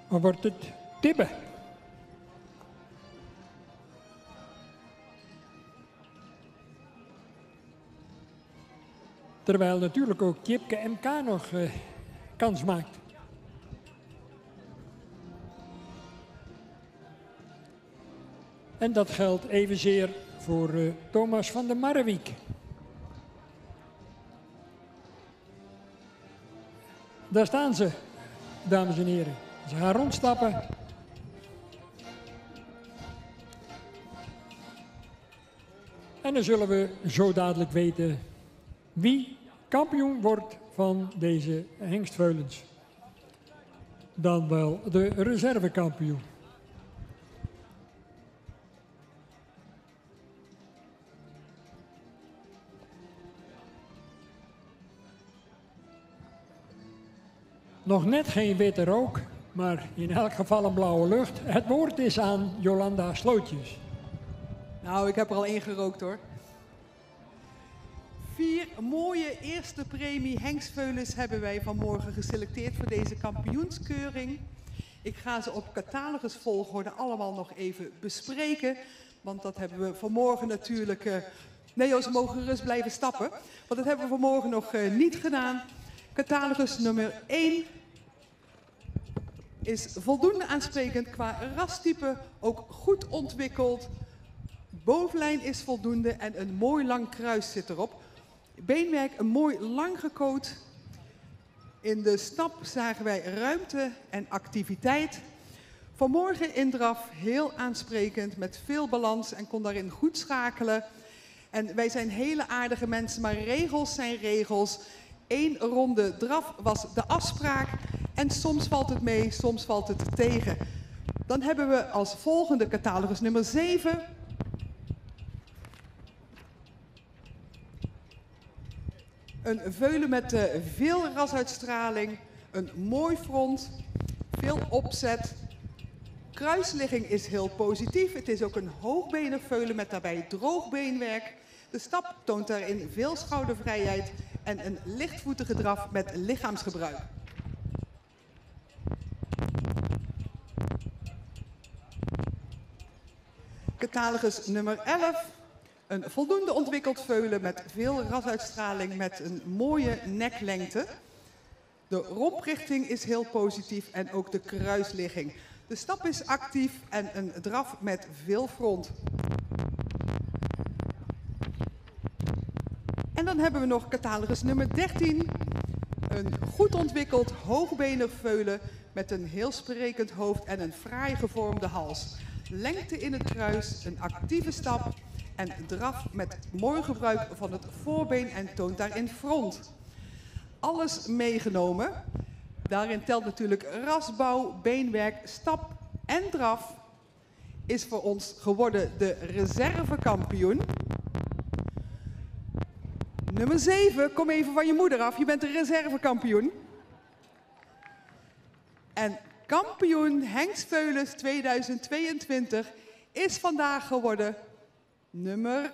Of wordt het tibbe? Terwijl natuurlijk ook Jipke MK nog kans maakt. En dat geldt evenzeer voor Thomas van der Marwijk. Daar staan ze, dames en heren. Ze gaan rondstappen. En dan zullen we zo dadelijk weten wie kampioen wordt van deze hengstveulens. Dan wel de reservekampioen. Nog net geen witte rook, maar in elk geval een blauwe lucht. Het woord is aan Jolanda Slootjes. Nou, ik heb er al 1 gerookt hoor. 4 mooie eerste premie hengstveulens hebben wij vanmorgen geselecteerd voor deze kampioenskeuring. Ik ga ze op catalogusvolgorde allemaal nog even bespreken. Want dat hebben we vanmorgen natuurlijk... Nee, ze mogen gerust blijven stappen. Want dat hebben we vanmorgen nog niet gedaan. Catalogus nummer 1 is voldoende aansprekend qua rastype, ook goed ontwikkeld. Bovenlijn is voldoende en een mooi lang kruis zit erop. Beenwerk een mooi lang gecoat. In de stap zagen wij ruimte en activiteit. Vanmorgen in draf heel aansprekend met veel balans en kon daarin goed schakelen. En wij zijn hele aardige mensen, maar regels zijn regels. 1 ronde draf was de afspraak en soms valt het mee, soms valt het tegen. Dan hebben we als volgende catalogus nummer 7. Een veulen met veel rasuitstraling, een mooi front, veel opzet. Kruisligging is heel positief. Het is ook een hoogbenig veulen met daarbij droog beenwerk. De stap toont daarin veel schoudervrijheid en een lichtvoetige draf met lichaamsgebruik. Catalogus nummer 11. Een voldoende ontwikkeld veulen met veel rasuitstraling met een mooie neklengte. De romprichting is heel positief en ook de kruisligging. De stap is actief en een draf met veel front. En dan hebben we nog catalogus nummer 13. Een goed ontwikkeld hoogbenig veulen met een heel sprekend hoofd en een fraai gevormde hals. Lengte in het kruis, een actieve stap en draf met mooi gebruik van het voorbeen en toont daarin front. Alles meegenomen. Daarin telt natuurlijk rasbouw, beenwerk, stap en draf. Is voor ons geworden de reservekampioen. Nummer 7, kom even van je moeder af. Je bent de reservekampioen. En kampioen hengstveulens 2022 is vandaag geworden nummer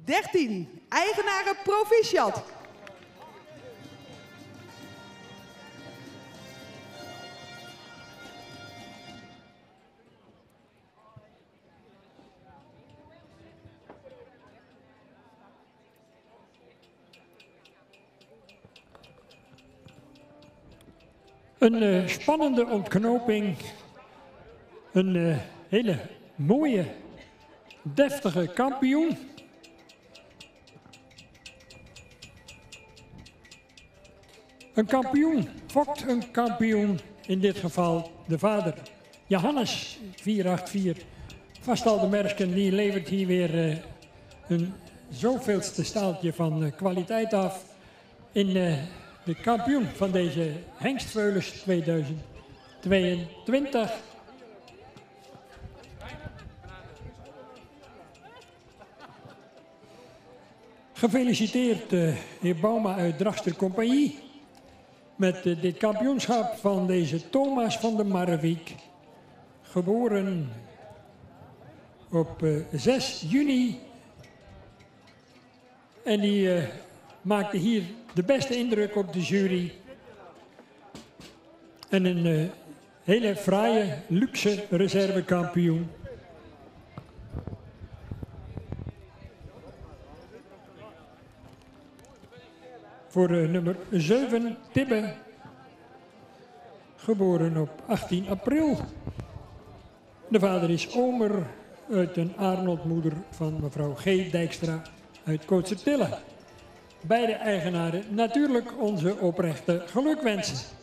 13. Eigenaren Proficiat. Een spannende ontknoping. Een hele mooie, deftige kampioen. Een kampioen fokt een kampioen, in dit geval de vader. Johannes 484, vast al de merken, die levert hier weer een zoveelste staaltje van kwaliteit af in de kampioen van deze Hengstveulens 2022. Gefeliciteerd heer Bauma uit Drachter Compagnie met dit kampioenschap van deze Thomas van der Marwijk. Geboren op 6 juni. En die maakte hier de beste indruk op de jury. En een hele fraaie, luxe reservekampioen. Voor nummer 7, Tibbe. Geboren op 18 april. De vader is Omer uit een Arnoldmoeder van mevrouw G. Dijkstra uit Kootsertille. Beide eigenaren natuurlijk onze oprechte gelukwensen.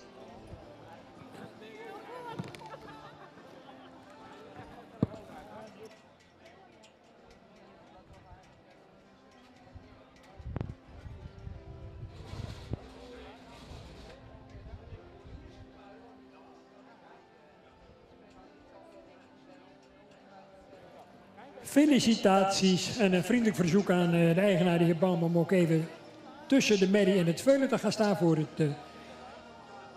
Felicitaties en een vriendelijk verzoek aan de eigenaar, de heer Baum, om ook even tussen de merrie en het veulen te gaan staan voor het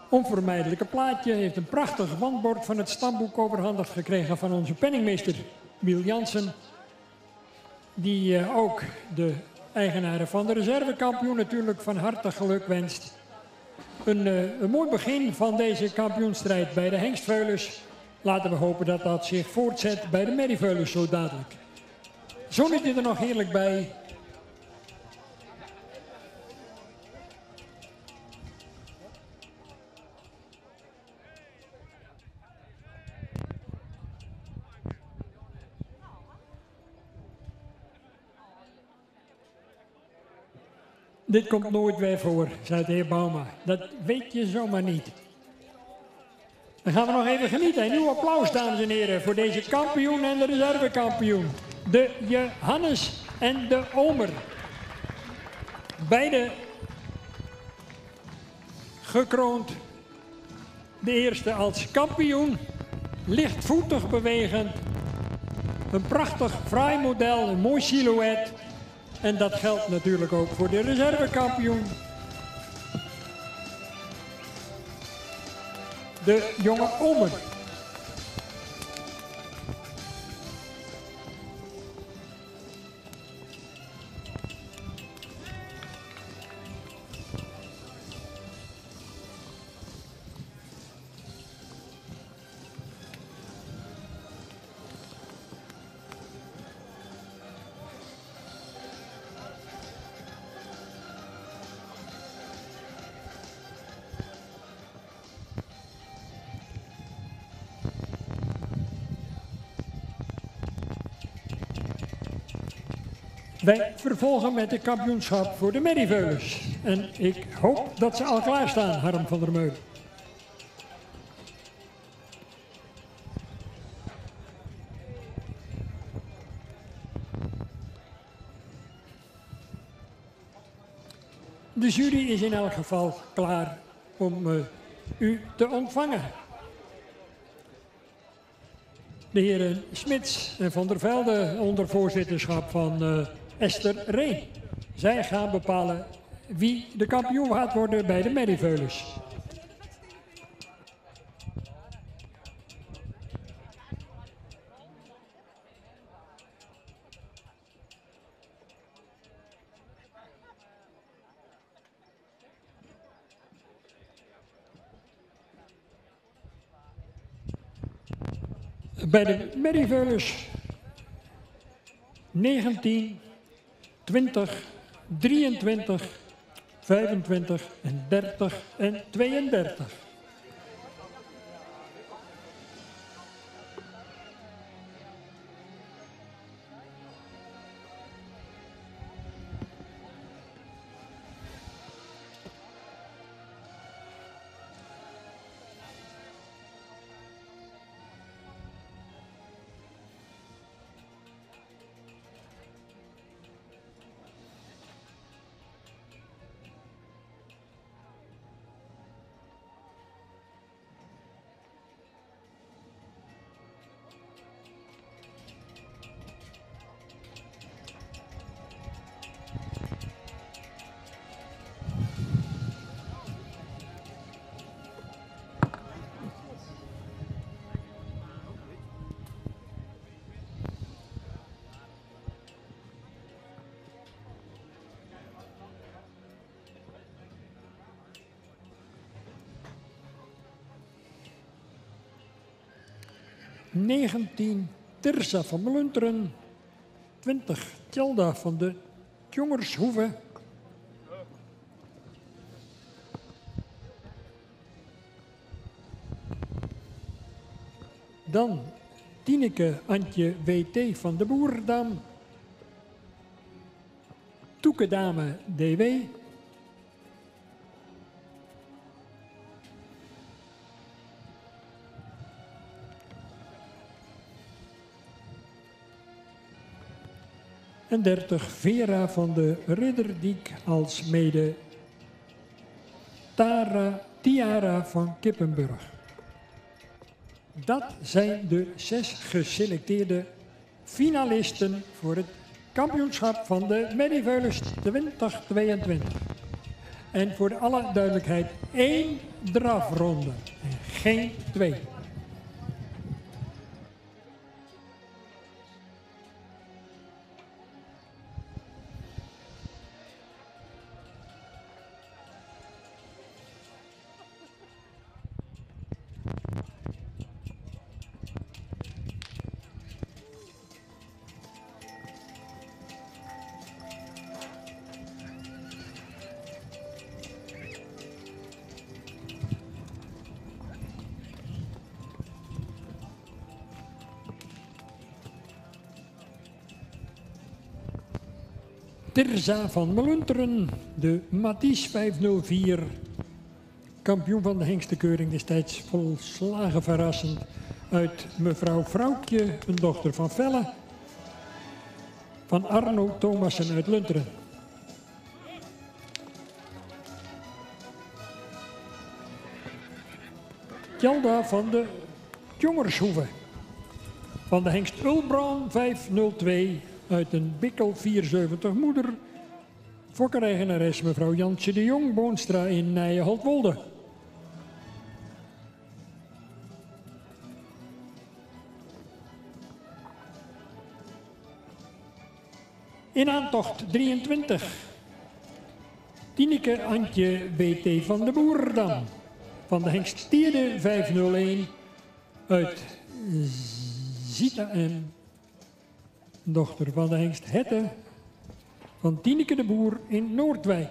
onvermijdelijke plaatje. Hij heeft een prachtig wandbord van het stamboek overhandigd gekregen van onze penningmeester Miel Jansen. Die ook de eigenaren van de reservekampioen natuurlijk van harte geluk wenst. Een mooi begin van deze kampioenstrijd bij de Hengstveulens. Laten we hopen dat dat zich voortzet bij de merrieveulens zo dadelijk. Zonnetje er nog heerlijk bij. Dit komt nooit weer voor, zei de heer Bauma. Dat weet je zomaar niet. Dan gaan we nog even genieten. Een nieuw applaus, dames en heren, voor deze kampioen en de reservekampioen. De Johannes en de Omer. Beide gekroond. De eerste als kampioen. Lichtvoetig bewegend. Een prachtig fraai model, een mooi silhouet. En dat geldt natuurlijk ook voor de reservekampioen. De jonge Omer. Wij vervolgen met de kampioenschap voor de merrieveulens. En ik hoop dat ze al klaar staan, Harm van der Meulen. De jury is in elk geval klaar om u te ontvangen. De heren Smits en Van der Velde onder voorzitterschap van Esther Reen. Zij gaan bepalen wie de kampioen gaat worden bij de merrieveulens. Bij de Merrieveulens 19, 20, 23, 25 en 30 en 32. (19) Tirza van Blunteren, 20 Tjelda van de Tjongershoeve, dan Tineke Antje W.T. van de Boerdam, Toeke Dame D.W., en 30 Vera van de Ridderdiek als mede Tiara van Kippenburg. Dat zijn de 6 geselecteerde finalisten voor het kampioenschap van de Merrieveulens 2022. En voor alle duidelijkheid 1 drafronde en geen 2. Tirza van Blunteren, de Mathies 504, kampioen van de hengstenkeuring destijds volslagen verrassend uit mevrouw Vrouwtje, een dochter van Velle, van Arno Thomassen uit Lunteren. Tjelda van de Tjongershoeve, van de hengst Ulbron 502 uit een Bikkel 470 moeder, fokkereigenares mevrouw Jansje de Jong, Boonstra in Nijenholtwolde. In aantocht 23, Tineke Antje B.T. van de Boerdam, van de hengst Tierde 501 uit Zita en dochter van de hengst Hette van Tineke de Boer in Noordwijk.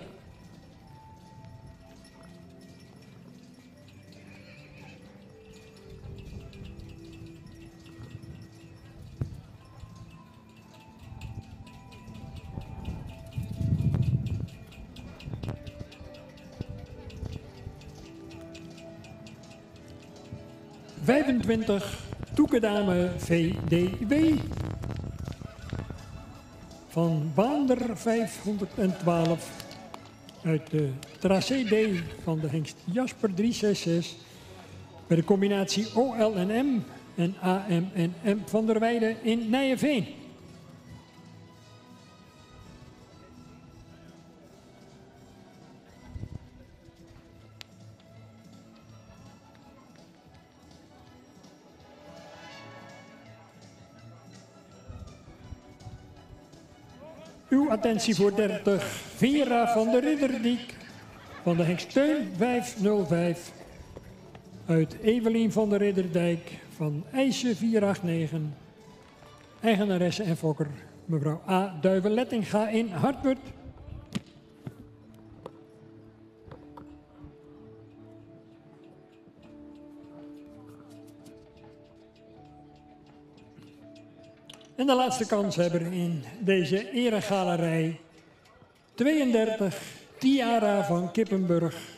(25) Toeke Dame VDW. Van Baander 512 uit de tracé D van de hengst Jasper 366 bij de combinatie OLNM en AMNM van der Weijden in Nijenveen. Uw attentie voor 30, Vera van de Ridderdiek, van de hengst Teun 505, uit Evelien van de Ridderdijk, van IJsje 489. Eigenaresse en fokker mevrouw A. Duiven-Lettinga in Hartmut. En de laatste kanshebber in deze eregalerij. 32, Tiara van Kippenburg.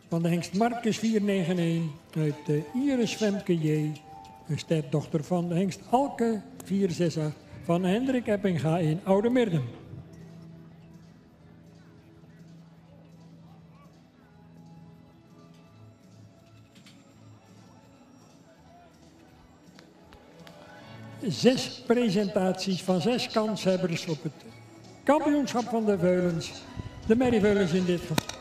Van de hengst Marcus 491 uit de Iris Femke J. Een sterdochter van de hengst Alke 468 van Hendrik Eppinga in Oude Mirdum. Zes presentaties van 6 kanshebbers op het kampioenschap van de Veulens. De Merrieveulens in dit geval.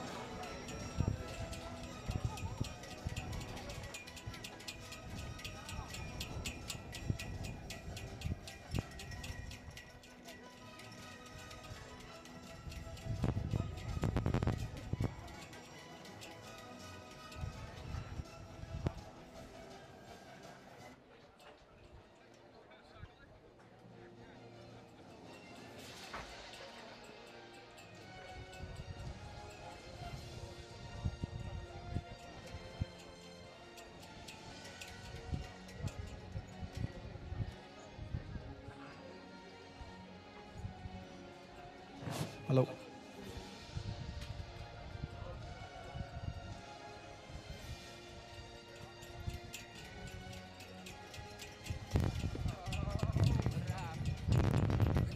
Hallo.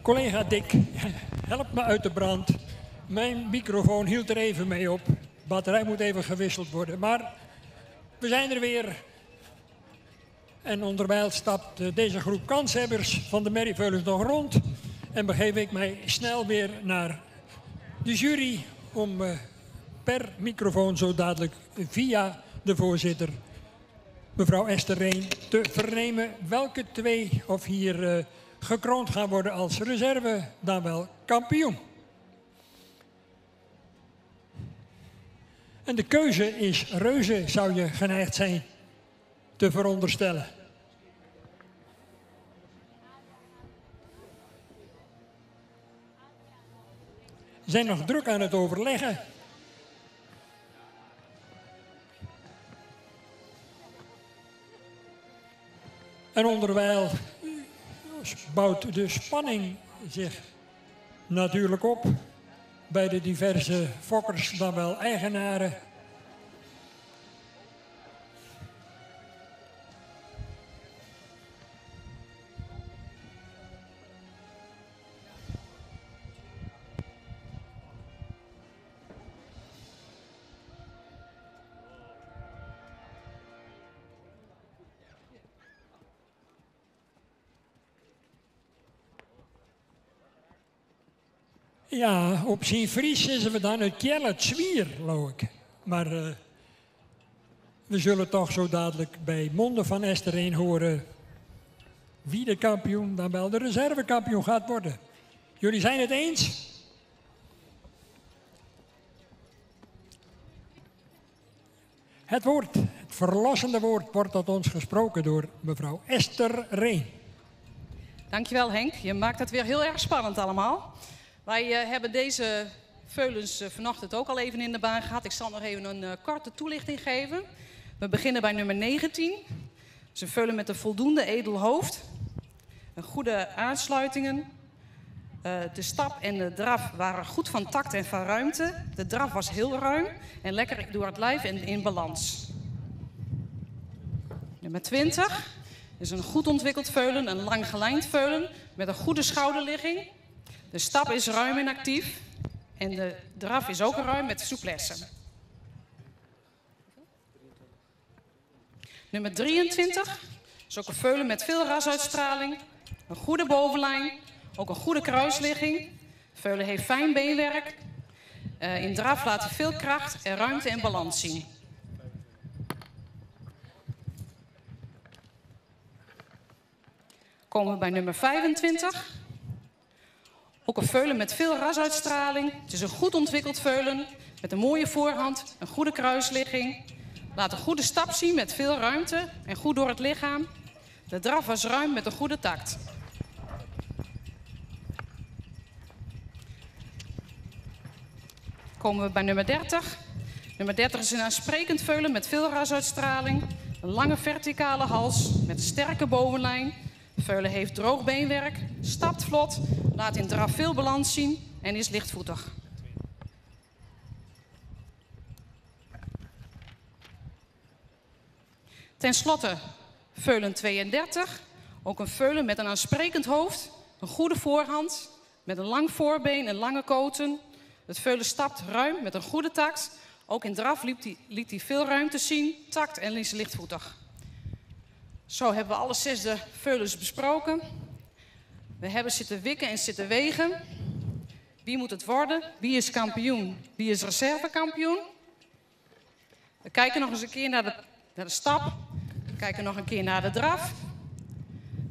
Collega Dick, help me uit de brand. Mijn microfoon hield er even mee op. De batterij moet even gewisseld worden. Maar we zijn er weer. En onderwijl stapt deze groep kanshebbers van de Merrieveulens nog rond. En begeef ik mij snel weer naar de jury om per microfoon zo dadelijk via de voorzitter, mevrouw Esther Reen, te vernemen welke 2 of hier gekroond gaan worden als reserve, dan wel kampioen. En de keuze is reuze, zou je geneigd zijn te veronderstellen. Ze zijn nog druk aan het overleggen. En onderwijl bouwt de spanning zich natuurlijk op bij de diverse fokkers, dan wel eigenaren. Ja, op zijn Fries zeggen we dan het kjellet zwier, geloof ik. Maar we zullen toch zo dadelijk bij monden van Esther Reen horen wie de kampioen, dan wel de reservekampioen gaat worden. Jullie zijn het eens? Het woord, het verlossende woord, wordt tot ons gesproken door mevrouw Esther Reen. Dankjewel Henk, je maakt het weer heel erg spannend allemaal. Wij hebben deze veulens vanochtend ook al even in de baan gehad. Ik zal nog even een korte toelichting geven. We beginnen bij nummer 19. Dat is een veulen met een voldoende edel hoofd. Een goede aansluitingen. De stap en de draf waren goed van takt en van ruimte. De draf was heel ruim en lekker door het lijf en in balans. Nummer 20 is een goed ontwikkeld veulen, een lang gelijnd veulen met een goede schouderligging. De stap is ruim en actief en de draf is ook ruim met souplesse. Nummer 23 is ook een veulen met veel rasuitstraling, een goede bovenlijn, ook een goede kruisligging. De veulen heeft fijn beenwerk. In draf laat hij veel kracht en ruimte en balans zien. Komen we bij nummer 25. Ook een veulen met veel rasuitstraling. Het is een goed ontwikkeld veulen met een mooie voorhand, een goede kruisligging. laat een goede stap zien met veel ruimte en goed door het lichaam. De draf was ruim met een goede takt. Komen we bij nummer 30. Nummer 30 is een aansprekend veulen met veel rasuitstraling. Een lange verticale hals met een sterke bovenlijn. De veulen heeft droog beenwerk, stapt vlot, laat in draf veel balans zien en is lichtvoetig. Ten slotte veulen 32. Ook een veulen met een aansprekend hoofd, een goede voorhand, met een lang voorbeen en lange koten. Het veulen stapt ruim met een goede takt. Ook in draf liet hij veel ruimte zien, takt en is lichtvoetig. Zo hebben we alle 6 de veulens besproken. We hebben zitten wikken en zitten wegen. Wie moet het worden? Wie is kampioen? Wie is reservekampioen? We kijken nog eens een keer naar de stap. We kijken nog een keer naar de draf.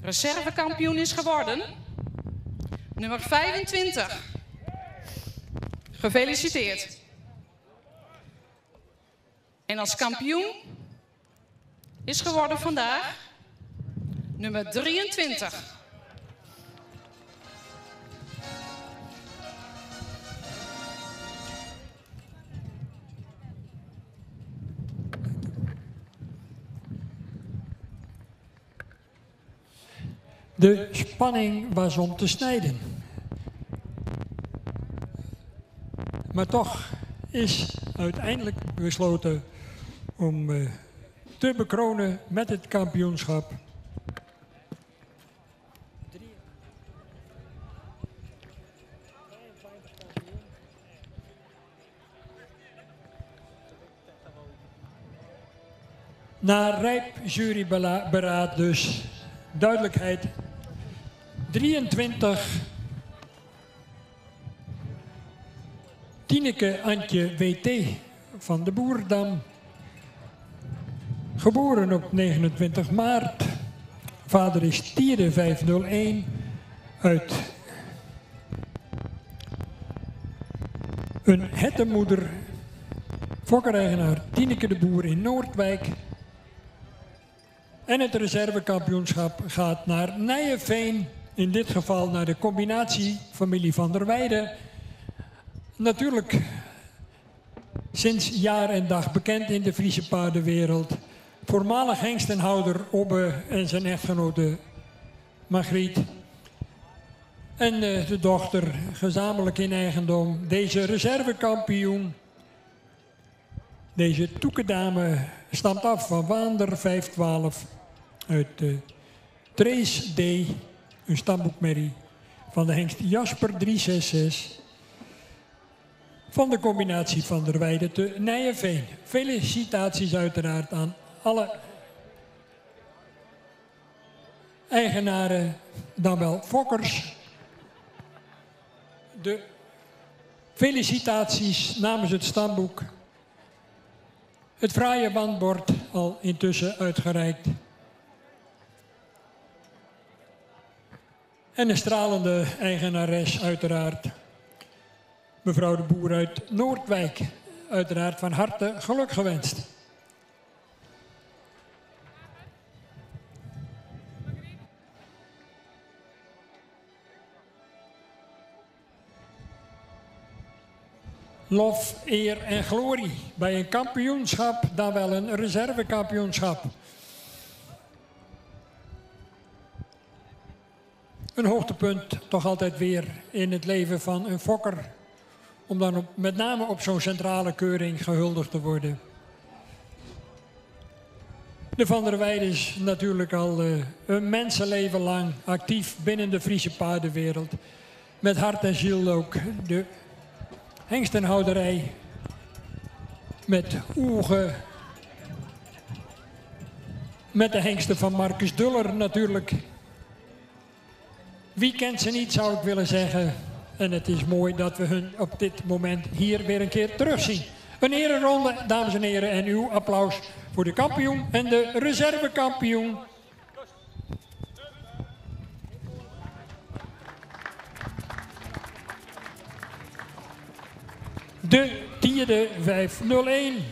Reservekampioen is geworden nummer 25. Gefeliciteerd. En als kampioen is geworden vandaag nummer 23. De spanning was om te snijden. Maar toch is uiteindelijk besloten om te bekronen met het kampioenschap. Na rijp juryberaad dus duidelijkheid. 23. Tineke Antje W.T. van de Boerdam. Geboren op 29 maart. Vader is Tierde 501 uit een hettemoeder. Fokkereigenaar Tineke de Boer in Noordwijk. En het reservekampioenschap gaat naar Nijenveen. In dit geval naar de combinatie familie Van der Weijden. Natuurlijk sinds jaar en dag bekend in de Friese paardenwereld. Voormalig hengstenhouder Obbe en zijn echtgenote Margriet. En de dochter gezamenlijk in eigendom. Deze reservekampioen. Deze toekedame stamt af van Wander 512 uit Trace D, een stamboekmerrie van de hengst Jasper 366 van de combinatie Van der Weijden te Nijenveen. Felicitaties uiteraard aan alle eigenaren, dan wel fokkers. De felicitaties namens het stamboek. Het fraaie bandbord al intussen uitgereikt. En een stralende eigenares uiteraard. Mevrouw de Boer uit Noordwijk. Uiteraard van harte geluk gewenst. Lof, eer en glorie bij een kampioenschap, dan wel een reservekampioenschap. Een hoogtepunt toch altijd weer in het leven van een fokker. Om dan met name op zo'n centrale keuring gehuldigd te worden. De Van der Weijden is natuurlijk al een mensenleven lang actief binnen de Friese paardenwereld. Met hart en ziel ook de hengstenhouderij. Met Oege. Met de hengsten van Marcus Duller natuurlijk. Wie kent ze niet, zou ik willen zeggen. En het is mooi dat we hun op dit moment hier weer een keer terugzien. Een ereronde, dames en heren, en uw applaus voor de kampioen en de reservekampioen. De Tierde 501.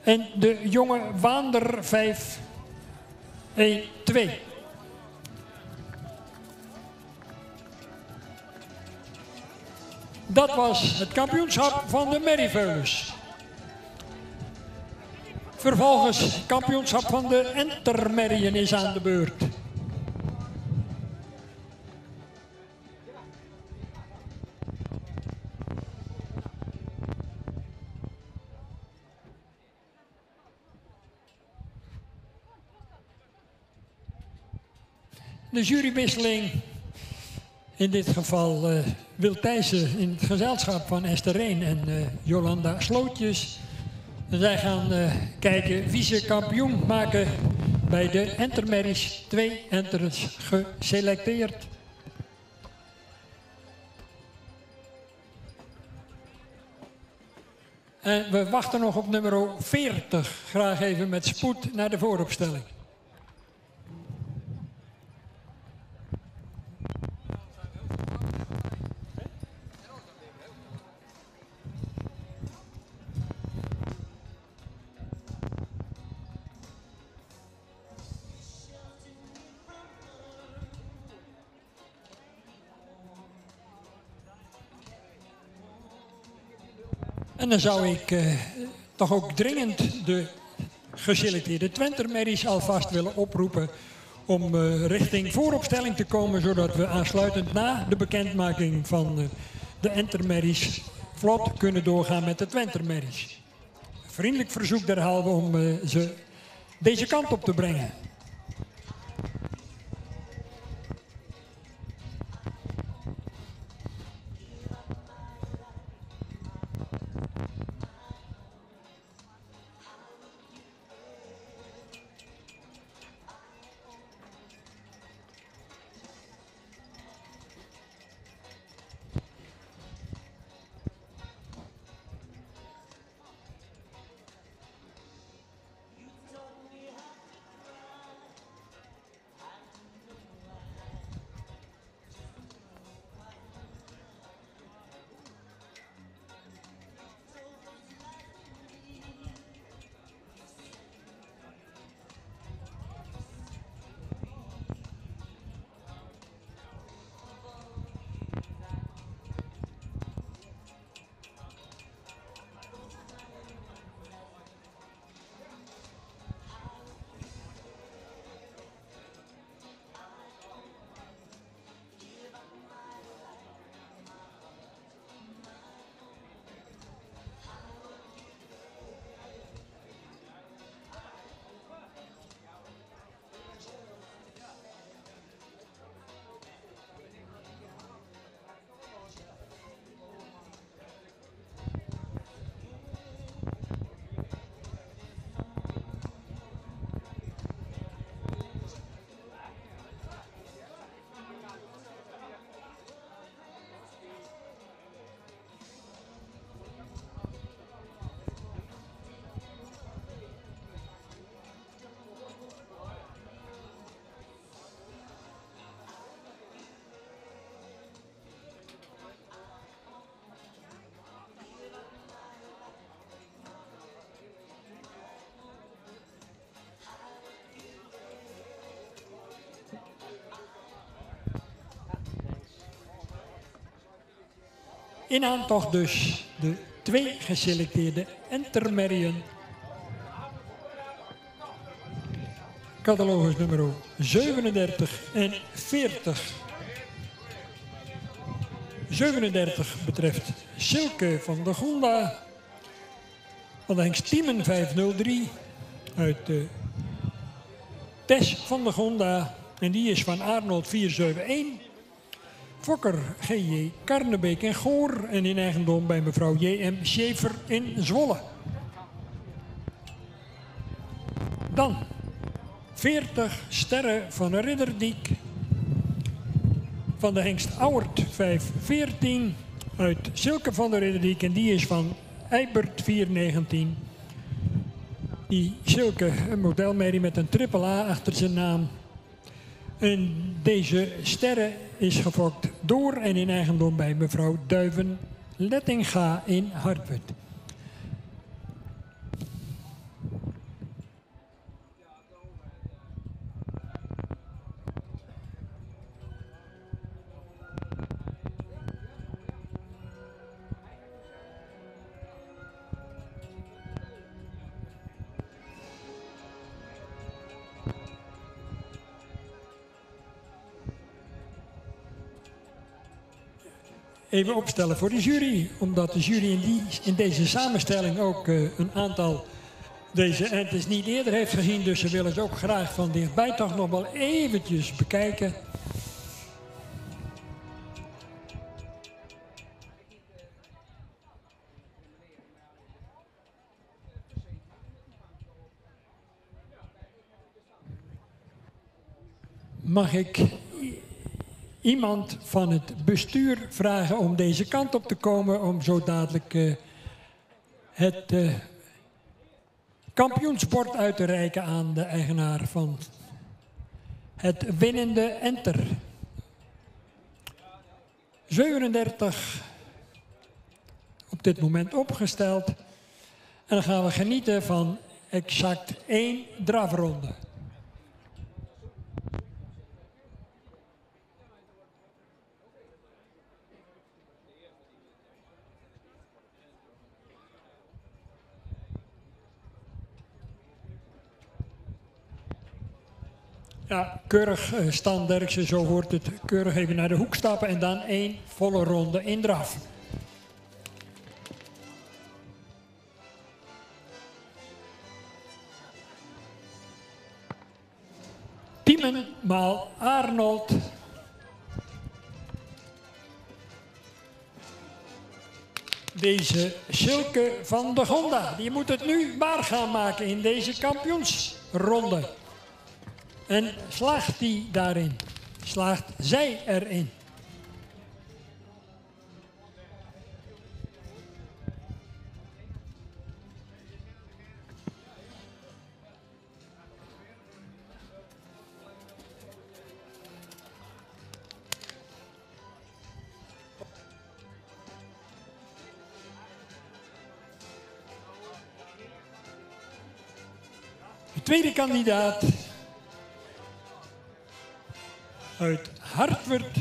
En de jonge Waander 5, 1, 2. Dat was het kampioenschap van de Merrieveulens. Vervolgens het kampioenschap van de Entermerrien is aan de beurt. De jurywisseling, in dit geval Wil Thijssen in het gezelschap van Esther Reen en Jolanda Slootjes. Zij gaan kijken wie ze kampioen maken bij de Entermerries. 2 enters geselecteerd. En we wachten nog op nummer 40. Graag even met spoed naar de vooropstelling. En dan zou ik toch ook dringend de geselecteerde Twentermerries alvast willen oproepen om richting vooropstelling te komen, zodat we aansluitend na de bekendmaking van de Entermerries vlot kunnen doorgaan met de Twentermerries. Vriendelijk verzoek derhalve om ze deze kant op te brengen. In aantocht dus de 2 geselecteerde Entermerrien. Catalogus nummer 37 en 40. 37 betreft Silke van de Gonda. Van de Hengst Tiemen 503. Uit de Tess van de Gonda. En die is van Arnold 471. Fokker G.J. Karnebeek en Goor en in eigendom bij mevrouw J.M. Schaefer in Zwolle. Dan 40 sterren van een Ridderdiek van de Hengst Auwert 514 uit Silke van der Ridderdiek en die is van Eibert 419. Die Silke, een modelmerrie met een AAA achter zijn naam. En deze sterren is gefokt door en in eigendom bij mevrouw Duiven Lettinga in Hartwerd. even opstellen voor de jury. Omdat de jury in deze samenstelling ook een aantal deze entes niet eerder heeft gezien. Dus ze willen ze ook graag van dichtbij toch nog wel eventjes bekijken. Mag ik iemand van het bestuur vragen om deze kant op te komen, om zo dadelijk het kampioensbord uit te reiken aan de eigenaar van het winnende enter. 37 op dit moment opgesteld. En dan gaan we genieten van exact 1 drafronde. Ja, keurig Stan Derksen, zo hoort het. Keurig even naar de hoek stappen en dan 1 volle ronde in draf. Tiemen maal Arnold. Deze Silke van de Gonda, die moet het nu waar gaan maken in deze kampioensronde. En slaagt die daarin? Slaagt zij erin? De tweede kandidaat uit Hartwerd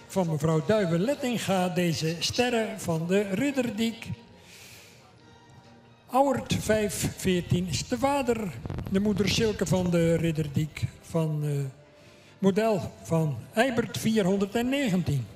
van mevrouw Duiven-Lettinga, deze sterren van de Ridderdiek. Auwert 514 is de vader, de moeder Silke van de Ridderdiek van model van Eibert 419.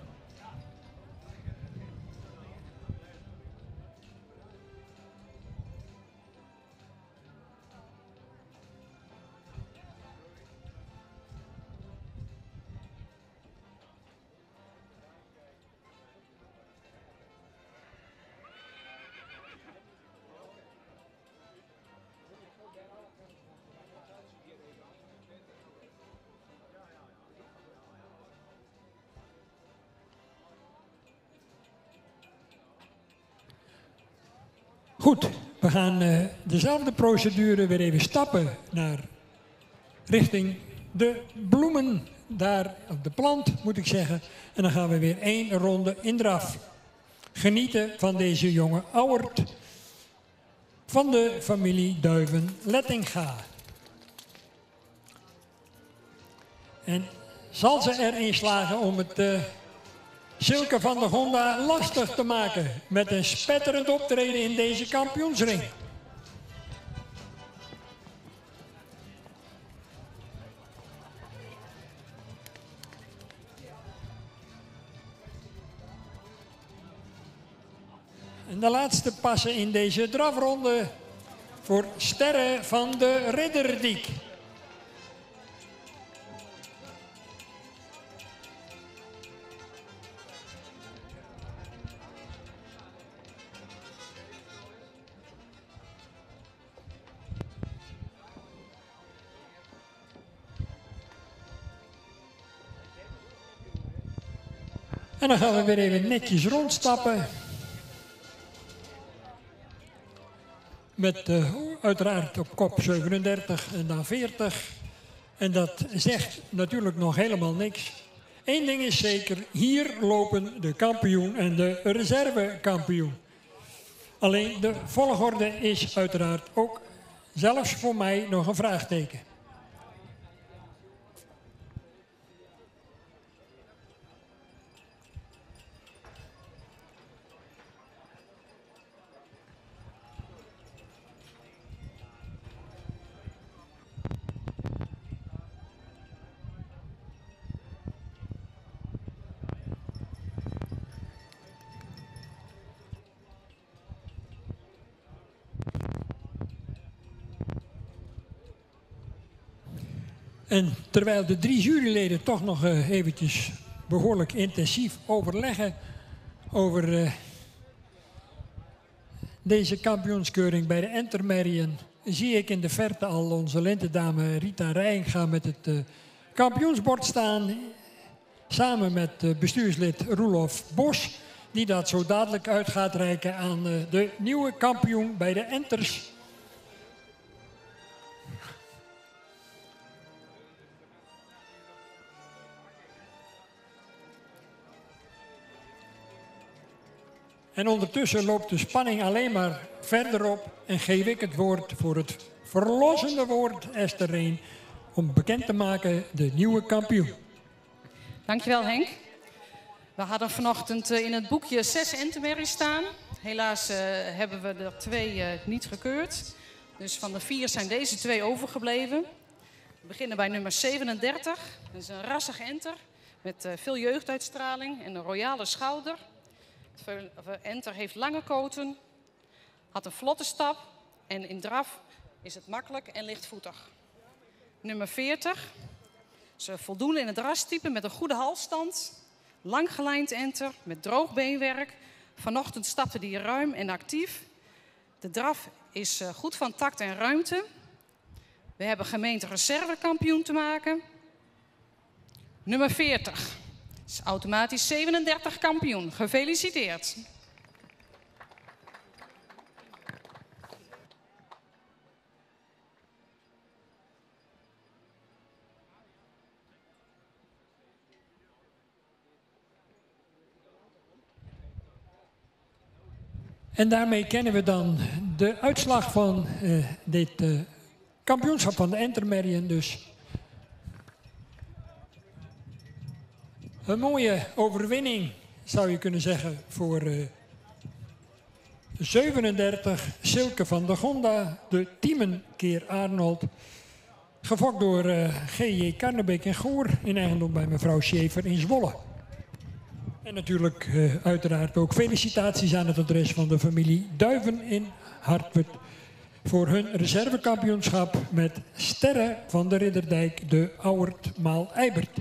Goed, we gaan dezelfde procedure weer even stappen naar richting de bloemen, daar op de plant moet ik zeggen. En dan gaan we weer 1 ronde in draf. Genieten van deze jonge Auwert van de familie Duiven-Lettinga. En zal ze erin slagen om het Silke van de Gonda lastig te maken met een spetterend optreden in deze kampioensring. En de laatste passen in deze drafronde voor sterren van de Ridderdiek. En dan gaan we weer even netjes rondstappen. Met uiteraard op kop 37 en dan 40. En dat zegt natuurlijk nog helemaal niks. Eén ding is zeker, hier lopen de kampioen en de reservekampioen. Alleen de volgorde is uiteraard ook zelfs voor mij nog een vraagteken. En terwijl de 3 juryleden toch nog eventjes behoorlijk intensief overleggen over deze kampioenskeuring bij de Entermerrien, zie ik in de verte al onze lintendame Rita Rijnga met het kampioensbord staan. Samen met bestuurslid Roelof Bos, die dat zo dadelijk uit gaat reiken aan de nieuwe kampioen bij de Enters. En ondertussen loopt de spanning alleen maar verder op en geef ik het woord voor het verlossende woord Esther Reen om bekend te maken de nieuwe kampioen. Dankjewel Henk. We hadden vanochtend in het boekje 6 Entermerries staan. Helaas hebben we er 2 niet gekeurd. Dus van de 4 zijn deze 2 overgebleven. We beginnen bij nummer 37. Dat is een rassig enter met veel jeugduitstraling en een royale schouder. Het enter heeft lange koten, had een vlotte stap en in draf is het makkelijk en lichtvoetig. Nummer 40. Ze voldoen in het rastype met een goede halsstand. Lang gelijnd enter met droog beenwerk. Vanochtend stapte die ruim en actief. De draf is goed van tact en ruimte. We hebben gemeente reservekampioen te maken. Nummer 40. Is automatisch 37 kampioen. Gefeliciteerd. En daarmee kennen we dan de uitslag van dit kampioenschap van de Entermerrien. Dus een mooie overwinning zou je kunnen zeggen voor 37 Silke van der Gonda, de Tiemen keer Arnold. Gefokt door G.J. Karnebeek en Goor in eigendom bij mevrouw Schaefer in Zwolle. En natuurlijk uiteraard ook felicitaties aan het adres van de familie Duiven in Hartwerd voor hun reservekampioenschap met Sterren van de Ridderdijk, de Auwert maal Eibert.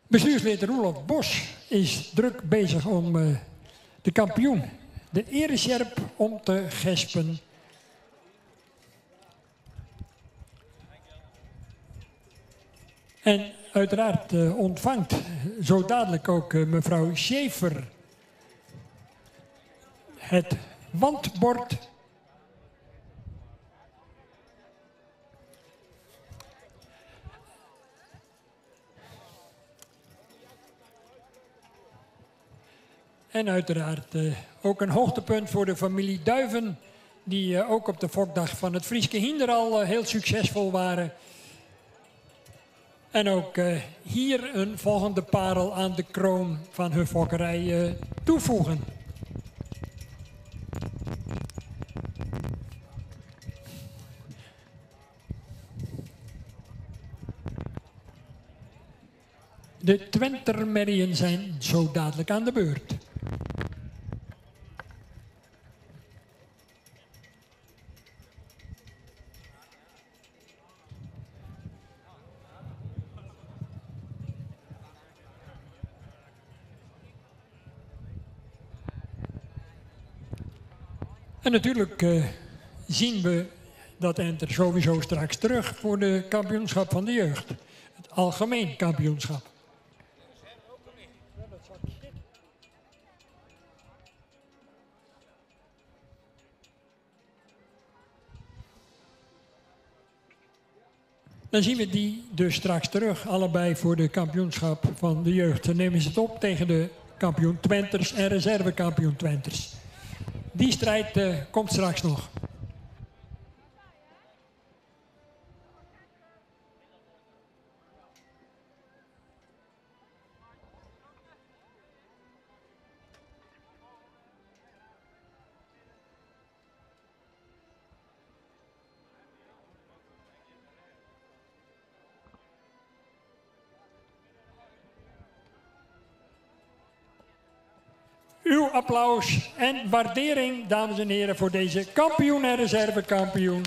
Bestuurslid Roelof Bos is druk bezig om de kampioen, de eresjerp, om te gespen. En uiteraard ontvangt zo dadelijk ook mevrouw Schaefer het wandbord. En uiteraard ook een hoogtepunt voor de familie Duiven, die ook op de fokdag van het Frieske Hinder al heel succesvol waren. En ook hier een volgende parel aan de kroon van hun fokkerij toevoegen. De Twentermerrien zijn zo dadelijk aan de beurt. En natuurlijk zien we dat enter sowieso straks terug voor de kampioenschap van de jeugd. Het algemeen kampioenschap. Dan zien we die dus straks terug, allebei voor de kampioenschap van de jeugd. Dan nemen ze het op tegen de kampioen Twenters en reservekampioen Twenters. Die strijd komt straks nog. Uw applaus en waardering, dames en heren, voor deze kampioen en reservekampioen.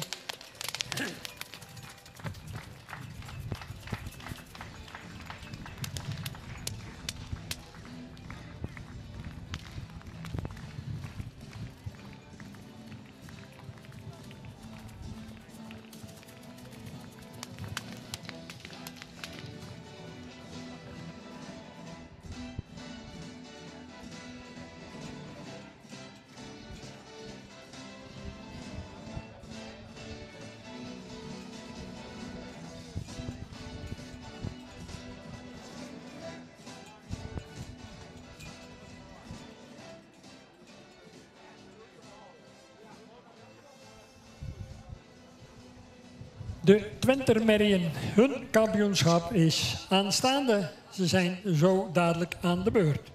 De Twentermerrien, hun kampioenschap is aanstaande. Ze zijn zo dadelijk aan de beurt.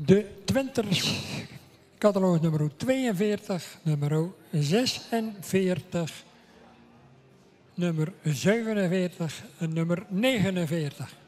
De Twenters, catalogus nummer 42, nummer 46, nummer 47 en nummer 49.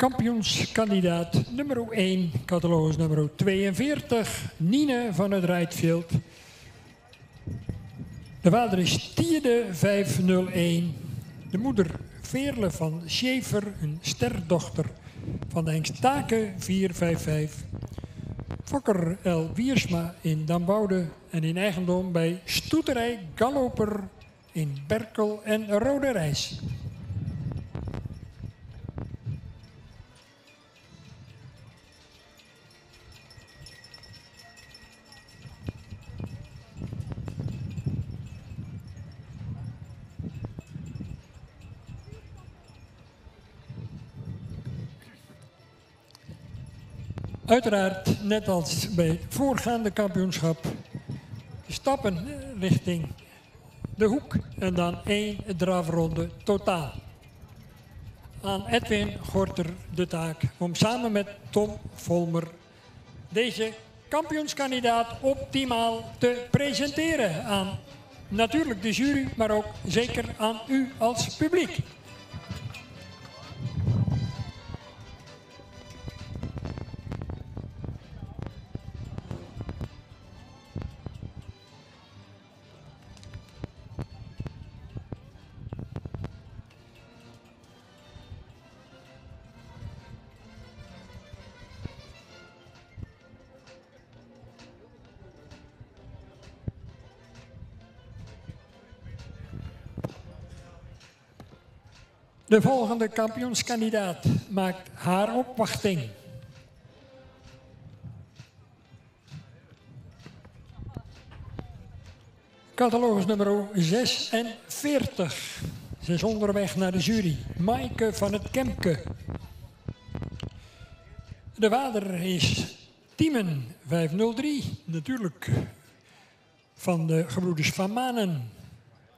Kampioenskandidaat nummer 1, catalogus nummer 42, Nine van het Rijtveld. De vader is Tiede 501, de moeder Veerle van Schaefer, een sterdochter van de Hengst Take 455. Fokker L. Wiersma in Damboude en in eigendom bij Stoeterij Galloper in Berkel en Rode Reis. Uiteraard, net als bij het voorgaande kampioenschap, stappen richting de hoek en dan 1 drafronde totaal. Aan Edwin Gorter de taak om samen met Tom Volmer deze kampioenskandidaat optimaal te presenteren aan natuurlijk de jury, maar ook zeker aan u als publiek. De volgende kampioenskandidaat maakt haar opwachting. Catalogus nummer 46. Ze is onderweg naar de jury. Maaike van het Kemke. De vader is Tiemen 503. Natuurlijk van de gebroeders Van Manen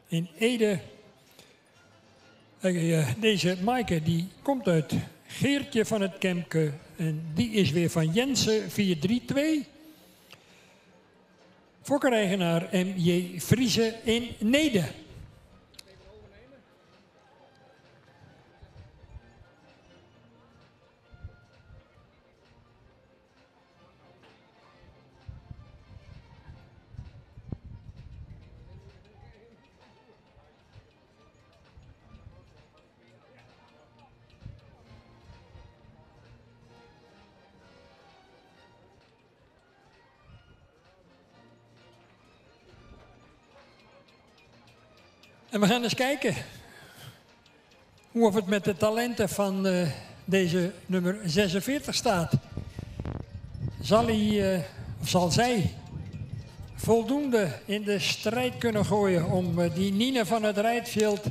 in Ede. Deze Maaike die komt uit Geertje van het Kemke en die is weer van Jensen 432. Fokkereigenaar M.J. Friese in Nede. En we gaan eens kijken hoe of het met de talenten van deze nummer 46 staat. Zal hij, of zal zij voldoende in de strijd kunnen gooien om die Nina van het Rijtveld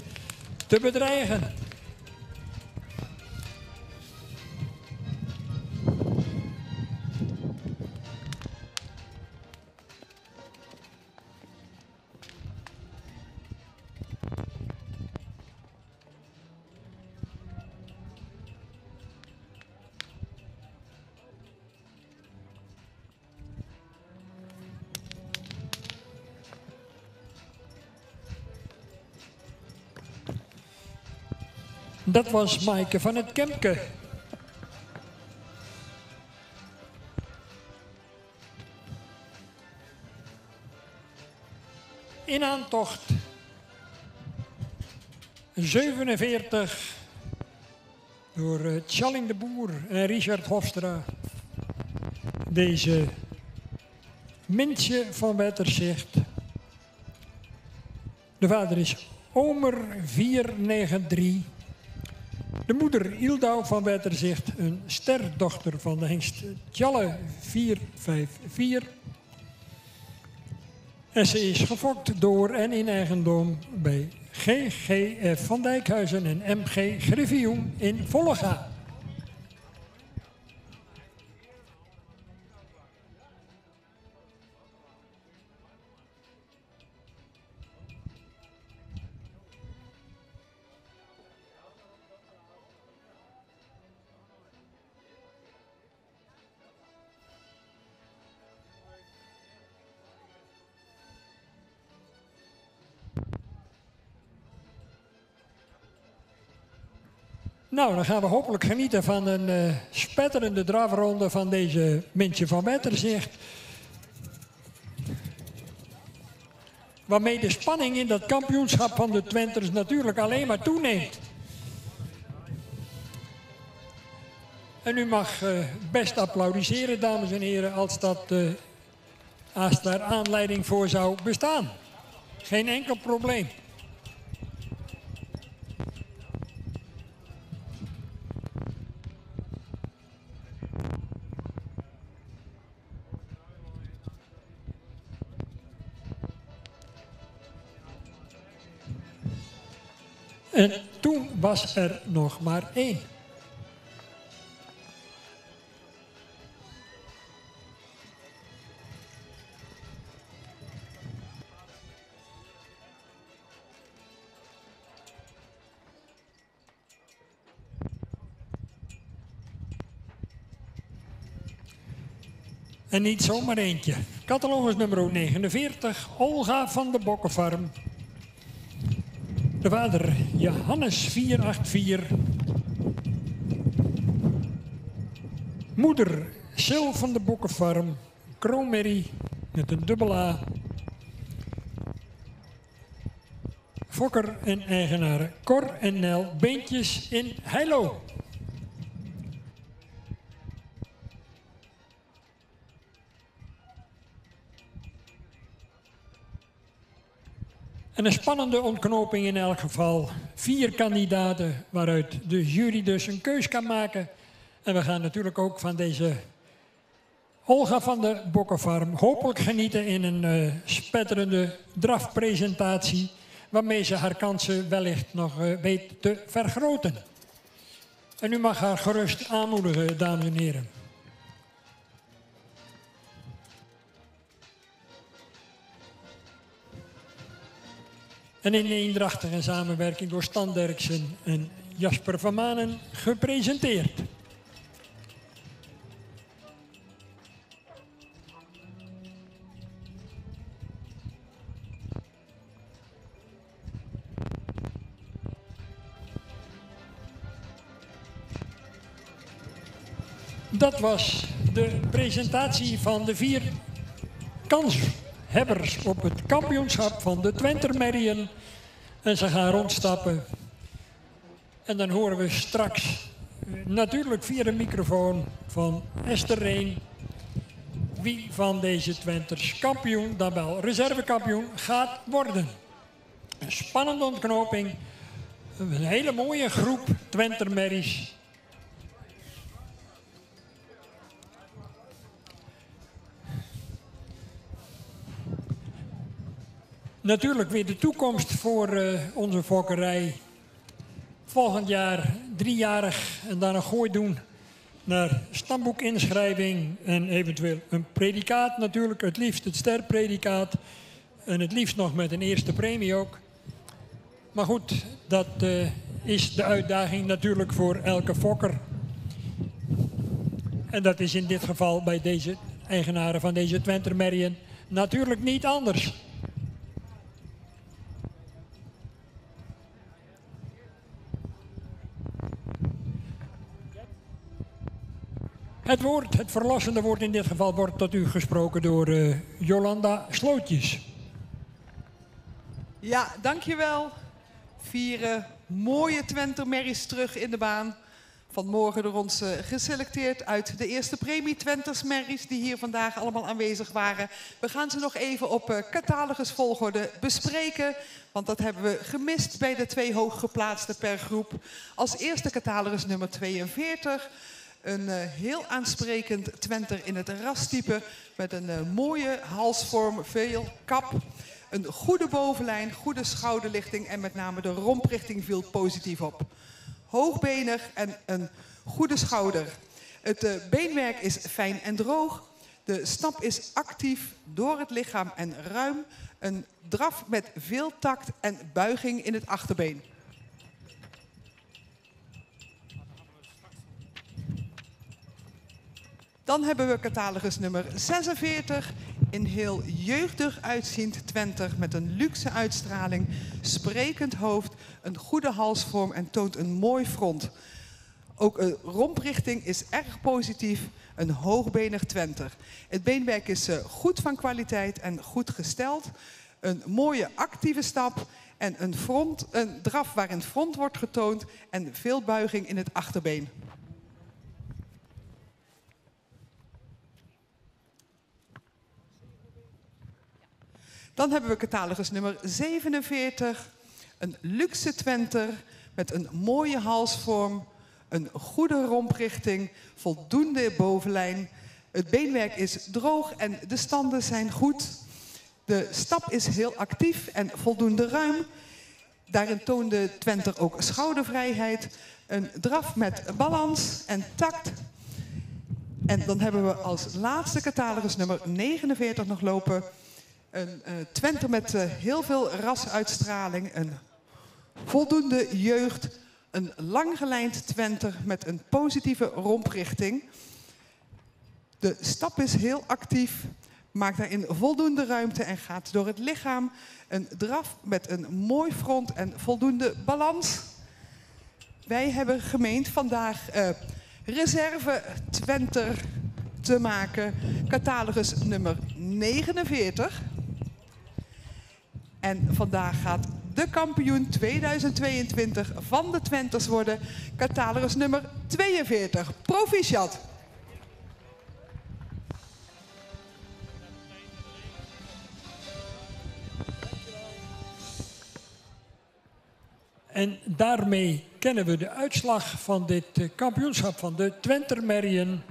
te bedreigen? Dat was Maaike van het Kemke. In aantocht 47 door Tjalling de Boer en Richard Hofstra. Deze Mintje van Wetterzicht. De vader is Omer 493. De moeder Ildau van Wetterzicht, een sterdochter van de hengst Tjalle 454. En ze is gefokt door en in eigendom bij GGF van Dijkhuizen en MG Griffioen in Vollega. Nou, dan gaan we hopelijk genieten van een spetterende drafronde van deze Mintje van Wetterzicht. Waarmee de spanning in dat kampioenschap van de Twenters natuurlijk alleen maar toeneemt. En u mag best applaudisseren, dames en heren, als daar aanleiding voor zou bestaan. Geen enkel probleem. En toen was er nog maar één. En niet zomaar eentje. Catalogus nummer 49, Olga van de Bokkenfarm. De vader Johannes 484. Moeder Sil van de Bokkenfarm. Kroonmerrie met een dubbel A. Fokker en eigenaar Cor en Nel Beentjes in Heilo. En een spannende ontknoping in elk geval. 4 kandidaten waaruit de jury dus een keus kan maken. En we gaan natuurlijk ook van deze Olga van de Bokkenfarm hopelijk genieten in een spetterende drafpresentatie. Waarmee ze haar kansen wellicht nog weet te vergroten. En u mag haar gerust aanmoedigen, dames en heren. En in eendrachtige samenwerking door Stan Derksen en Jasper van Manen gepresenteerd. Dat was de presentatie van de 4 kanshebbers op het kampioenschap van de Twentermerrien. En ze gaan rondstappen. En dan horen we straks, natuurlijk via de microfoon van Esther Reen, wie van deze Twenters kampioen, dan wel reservekampioen, gaat worden. Een spannende ontknoping. Een hele mooie groep Twenter merries. Natuurlijk weer de toekomst voor onze fokkerij. Volgend jaar 3-jarig en dan een gooi doen naar stamboekinschrijving en eventueel een predicaat natuurlijk. Het liefst het sterpredicaat en het liefst nog met een eerste premie ook. Maar goed, dat is de uitdaging natuurlijk voor elke fokker. En dat is in dit geval bij deze eigenaren van deze Twenter merrien natuurlijk niet anders. Het verlossende woord in dit geval wordt tot u gesproken door Jolanda Slootjes. Ja, dankjewel. 4 mooie Twenter merries terug in de baan. Vanmorgen door ons geselecteerd uit de eerste premie Twenters merries die hier vandaag allemaal aanwezig waren. We gaan ze nog even op catalogusvolgorde bespreken, want dat hebben we gemist bij de 2 hooggeplaatste per groep. Als eerste catalogus nummer 42. Een heel aansprekend Twenter in het rastype met een mooie halsvorm, veel kap. Een goede bovenlijn, goede schouderlichting en met name de romprichting viel positief op. Hoogbenig en een goede schouder. Het beenwerk is fijn en droog. De stap is actief door het lichaam en ruim. Een draf met veel tact en buiging in het achterbeen. Dan hebben we catalogus nummer 46. Een heel jeugdig uitziend Twenter met een luxe uitstraling, sprekend hoofd, een goede halsvorm en toont een mooi front. Ook de romprichting is erg positief, een hoogbenig Twenter. Het beenwerk is goed van kwaliteit en goed gesteld. Een mooie actieve stap en een draf waarin front wordt getoond en veel buiging in het achterbeen. Dan hebben we catalogus nummer 47. Een luxe Twenter met een mooie halsvorm, een goede romprichting, voldoende bovenlijn. Het beenwerk is droog en de standen zijn goed. De stap is heel actief en voldoende ruim. Daarin toont de Twenter ook schoudervrijheid. Een draf met balans en tact. En dan hebben we als laatste catalogus nummer 49 nog lopen. Een Twenter met heel veel rasuitstraling, een voldoende jeugd, een langgelijnd Twenter met een positieve romprichting. De stap is heel actief, maakt daarin voldoende ruimte en gaat door het lichaam. Een draf met een mooi front en voldoende balans. Wij hebben gemeend vandaag reserve Twenter te maken, catalogus nummer 49. En vandaag gaat de kampioen 2022 van de Twenters worden, catalogus nummer 42. Proficiat! En daarmee kennen we de uitslag van dit kampioenschap van de Twenter merrien.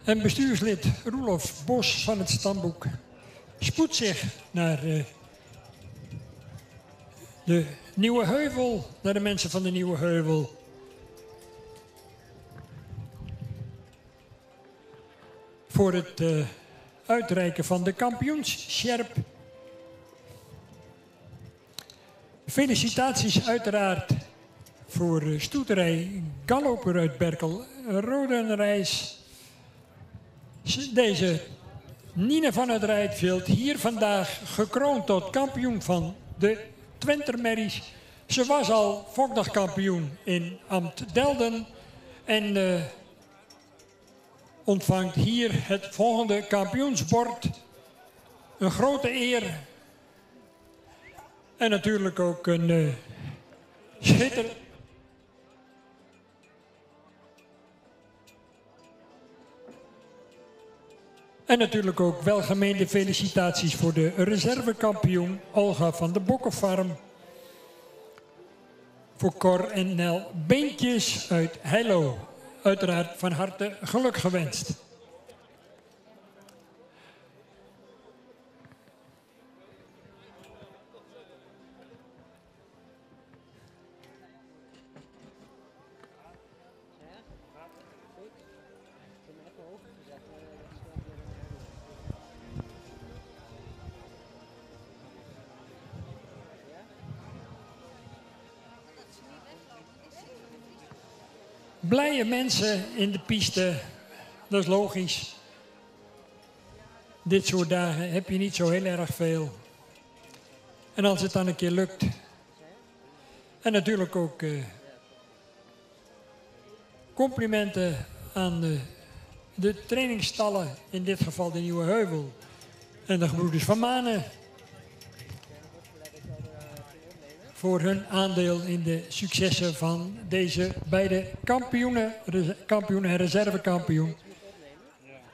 En bestuurslid Roelof Bos van het stamboek spoedt zich naar de Nieuwe Heuvel, naar de mensen van de Nieuwe Heuvel. Voor het uitreiken van de kampioenssjerp. Felicitaties uiteraard voor stoeterij Galloper uit Berkel, Rodenrijs. Deze Nine van het Rietveld hier vandaag gekroond tot kampioen van de Twenter merries Ze was al fokdagkampioen in Ambt Delden en ontvangt hier het volgende kampioensbord. Een grote eer. En natuurlijk ook een schitter. En natuurlijk ook welgemeende felicitaties voor de reservekampioen Olga van de Bokkenfarm. Voor Cor en Nel Beentjes uit Heilo. Uiteraard van harte geluk gewenst. Blije mensen in de piste, dat is logisch. Dit soort dagen heb je niet zo heel erg veel. En als het dan een keer lukt. En natuurlijk ook complimenten aan de trainingsstallen, in dit geval de Nieuwe Heuvel. En de gebroeders van Manen. Voor hun aandeel in de successen van deze beide kampioenen en reservekampioen.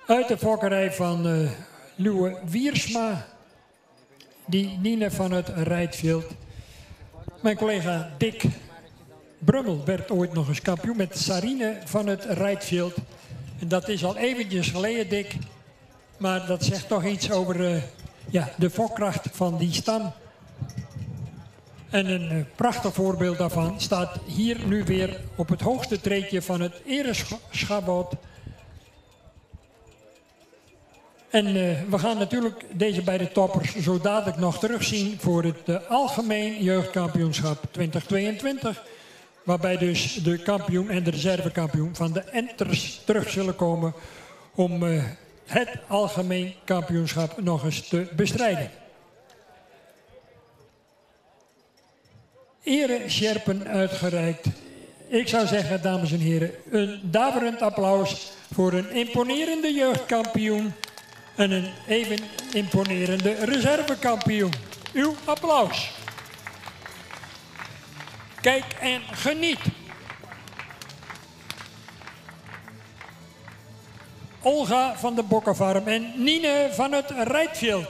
Uit de fokkerij van Luwe Wiersma, die Nine van het Rijtveld. Mijn collega Dick Brummel werd ooit nog eens kampioen met Sarine van het Rijtveld. En dat is al eventjes geleden, Dick. Maar dat zegt toch iets over de fokkracht van die stam. En een prachtig voorbeeld daarvan staat hier nu weer op het hoogste treedje van het ereschabot. En we gaan natuurlijk deze beide toppers zo dadelijk nog terugzien voor het Algemeen Jeugdkampioenschap 2022. Waarbij dus de kampioen en de reservekampioen van de Enters terug zullen komen om het Algemeen Kampioenschap nog eens te bestrijden. Eresjerpen uitgereikt. Ik zou zeggen, dames en heren, een daverend applaus voor een imponerende jeugdkampioen en een even imponerende reservekampioen. Uw applaus. Kijk en geniet. Olga van de Bokkenfarm en Nine van het Rijtveld.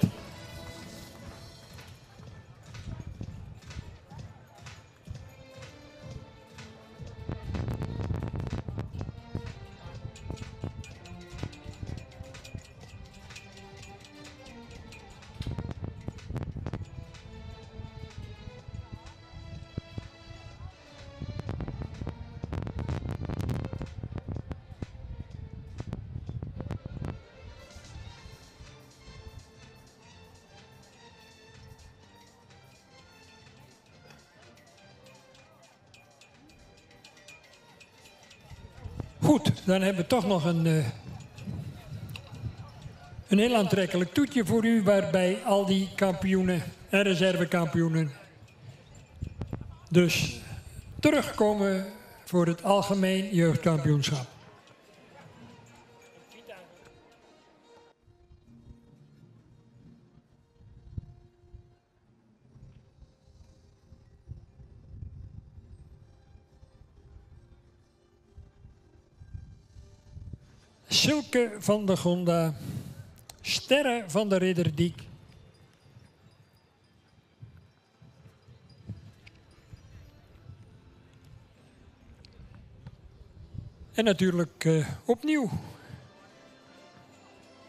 Goed, dan hebben we toch nog een heel aantrekkelijk toetje voor u, waarbij al die kampioenen en reservekampioenen dus terugkomen voor het Algemeen Jeugdkampioenschap. Silke van de Gonda, Sterre van de Ridderdiek. En natuurlijk opnieuw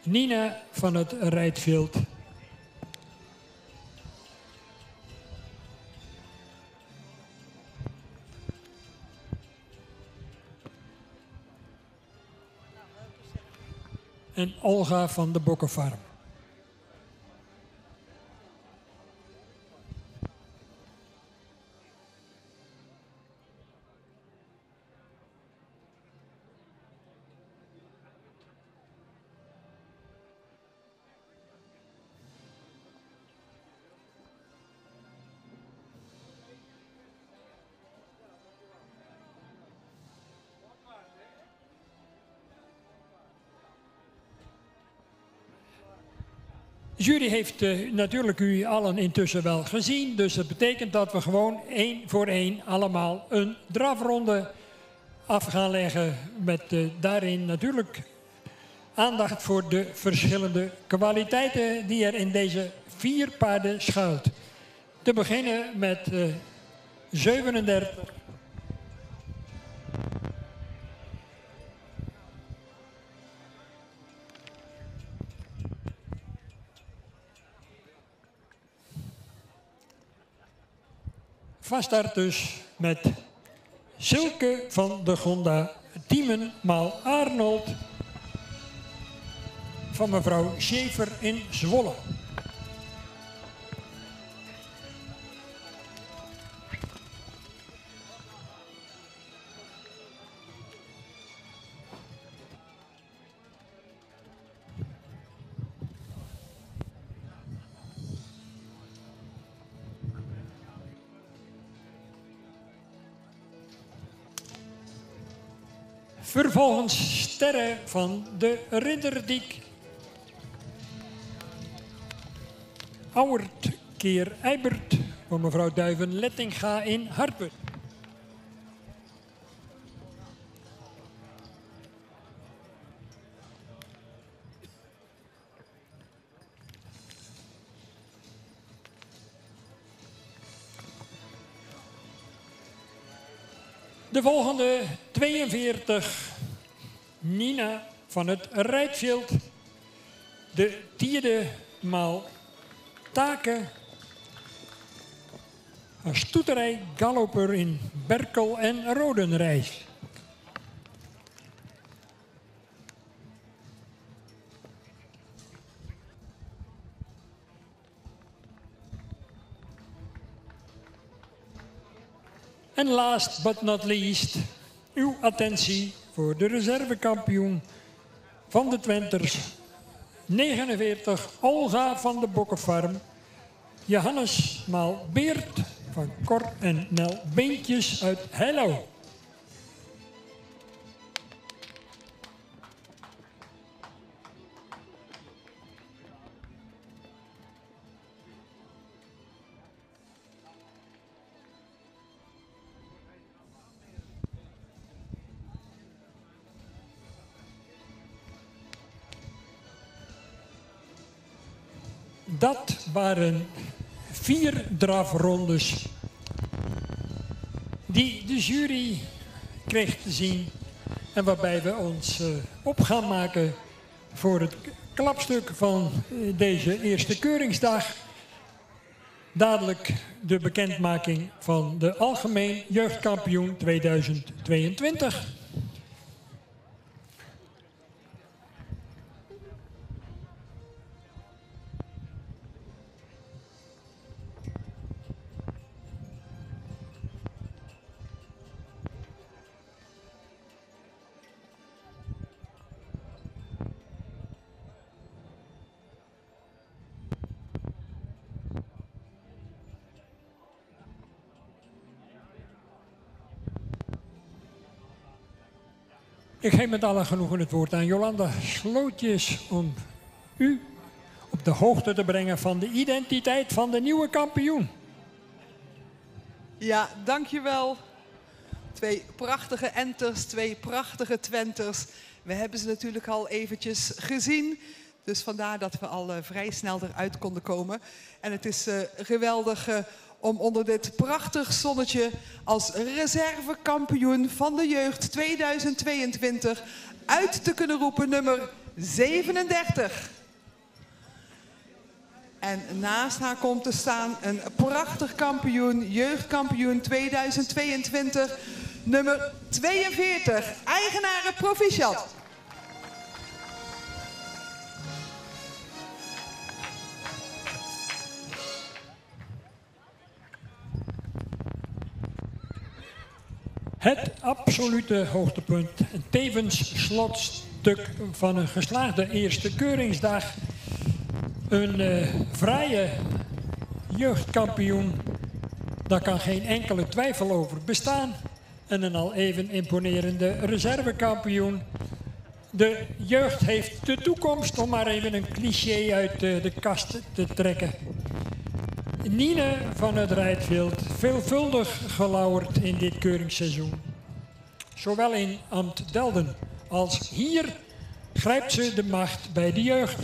Nina van het Rijtveld. En Olga van de Bokkenfarm. De jury heeft natuurlijk u allen intussen wel gezien. Dus dat betekent dat we gewoon 1 voor 1 allemaal een drafronde af gaan leggen. Met daarin natuurlijk aandacht voor de verschillende kwaliteiten die er in deze 4 paarden schuilt. Te beginnen met 37. Vaststart dus met Silke van de Gonda, Diemen maal Arnold van mevrouw Schaefer in Zwolle. Vervolgens Sterren van de Ridderdiek. Auwert keer Eibert van mevrouw Duiven-Lettinga in Harpen. De volgende 42, Nina van het Rijtveld. De 10e maal Taken. Een stoeterij galloper in Berkel en Rodenrijs. En last but not least, uw attentie voor de reservekampioen van de Twenters. 49, Olga van de Bokkenfarm. Johannes maal Beert van Cor en Nel Beentjes uit Heilo. Dat waren 4 drafrondes die de jury kreeg te zien en waarbij we ons op gaan maken voor het klapstuk van deze eerste keuringsdag. Dadelijk de bekendmaking van de algemeen jeugdkampioen 2022. Ik geef met alle genoegen het woord aan Jolanda Slootjes om u op de hoogte te brengen van de identiteit van de nieuwe kampioen. Ja, dankjewel. 2 prachtige enters, 2 prachtige Twenters. We hebben ze natuurlijk al eventjes gezien. Dus vandaar dat we al vrij snel eruit konden komen. En het is geweldig om onder dit prachtig zonnetje als reservekampioen van de jeugd 2022 uit te kunnen roepen nummer 37. En naast haar komt te staan een prachtig kampioen, jeugdkampioen 2022, nummer 42, eigenaren Proficiat. Het absolute hoogtepunt, tevens slotstuk van een geslaagde eerste keuringsdag. Een fraaie jeugdkampioen, daar kan geen enkele twijfel over bestaan. En een al even imponerende reservekampioen. De jeugd heeft de toekomst, om maar even een cliché uit de kast te trekken. Nine van het Rietveld, veelvuldig gelauwerd in dit keuringsseizoen. Zowel in Ambt Delden als hier grijpt ze de macht bij de jeugd.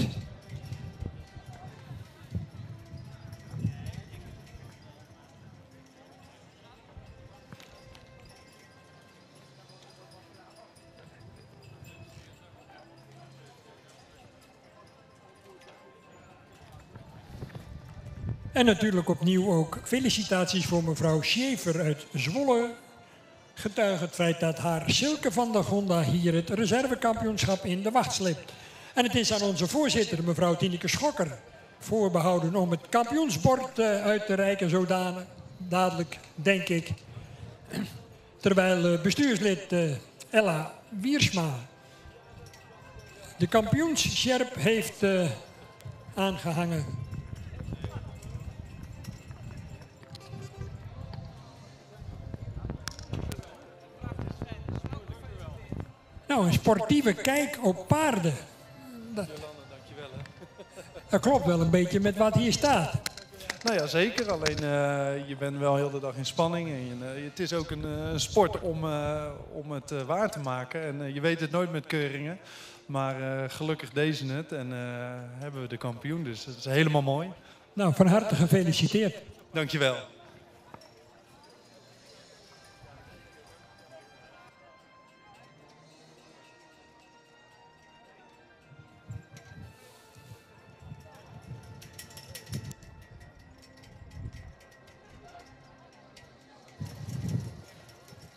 En natuurlijk opnieuw ook felicitaties voor mevrouw Schaefer uit Zwolle. Getuige het feit dat haar Silke van der Gonda hier het reservekampioenschap in de wacht sleept. En het is aan onze voorzitter, mevrouw Tineke Schokker, voorbehouden om het kampioensbord uit te reiken, zodanig dadelijk, denk ik. Terwijl bestuurslid Ella Wiersma de kampioenssjerp heeft aangehangen. Nou, een sportieve kijk op paarden. Dat klopt wel een beetje met wat hier staat. Nou ja, zeker. Alleen je bent wel heel de dag in spanning. En het is ook een sport om het waar te maken. En je weet het nooit met keuringen. Maar gelukkig deze het en hebben we de kampioen. Dus dat is helemaal mooi. Nou, van harte gefeliciteerd. Dankjewel.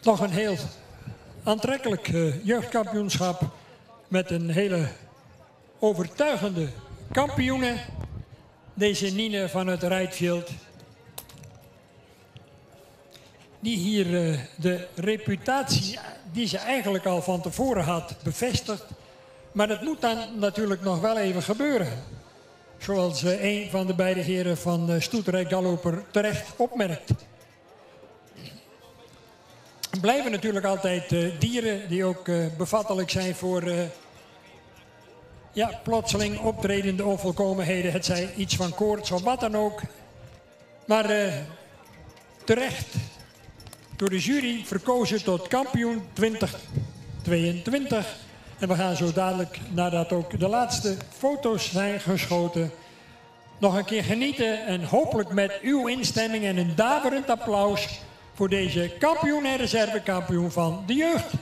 Nog een heel aantrekkelijk jeugdkampioenschap met een hele overtuigende kampioene. Deze Nine van het Rietveld. Die hier de reputatie die ze eigenlijk al van tevoren had bevestigd. Maar dat moet dan natuurlijk nog wel even gebeuren. Zoals een van de beide heren van Stoeterij Galloper terecht opmerkt. Er blijven natuurlijk altijd dieren die ook bevattelijk zijn voor plotseling optredende onvolkomenheden. Het zij iets van koorts of wat dan ook. Maar terecht door de jury verkozen tot kampioen 2022. En we gaan zo dadelijk, nadat ook de laatste foto's zijn geschoten, nog een keer genieten. En hopelijk met uw instemming en een daverend applaus voor deze kampioen en reservekampioen van de jeugd.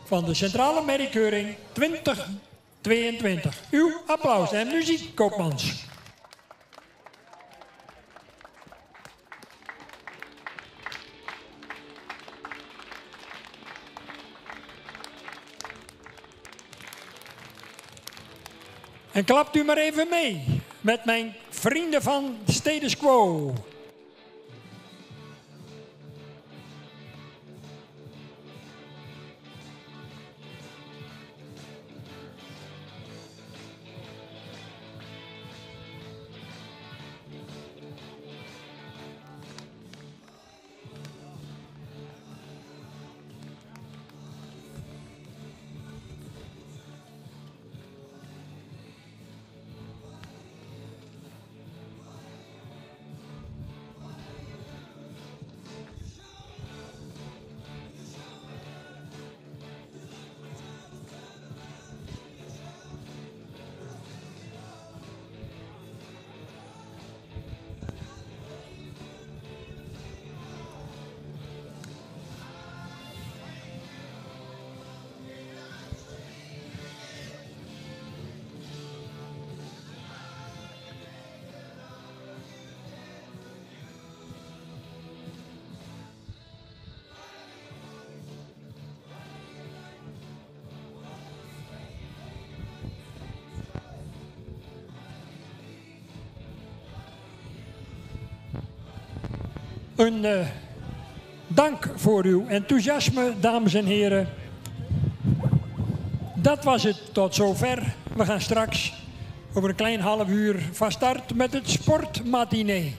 Van de Centrale Merriekeuring 2022. Uw applaus en muziek, Koopmans. En klapt u maar even mee met mijn vrienden van Status Quo. Een dank voor uw enthousiasme, dames en heren. Dat was het tot zover. We gaan straks over een klein half uur van start met het sportmatinee.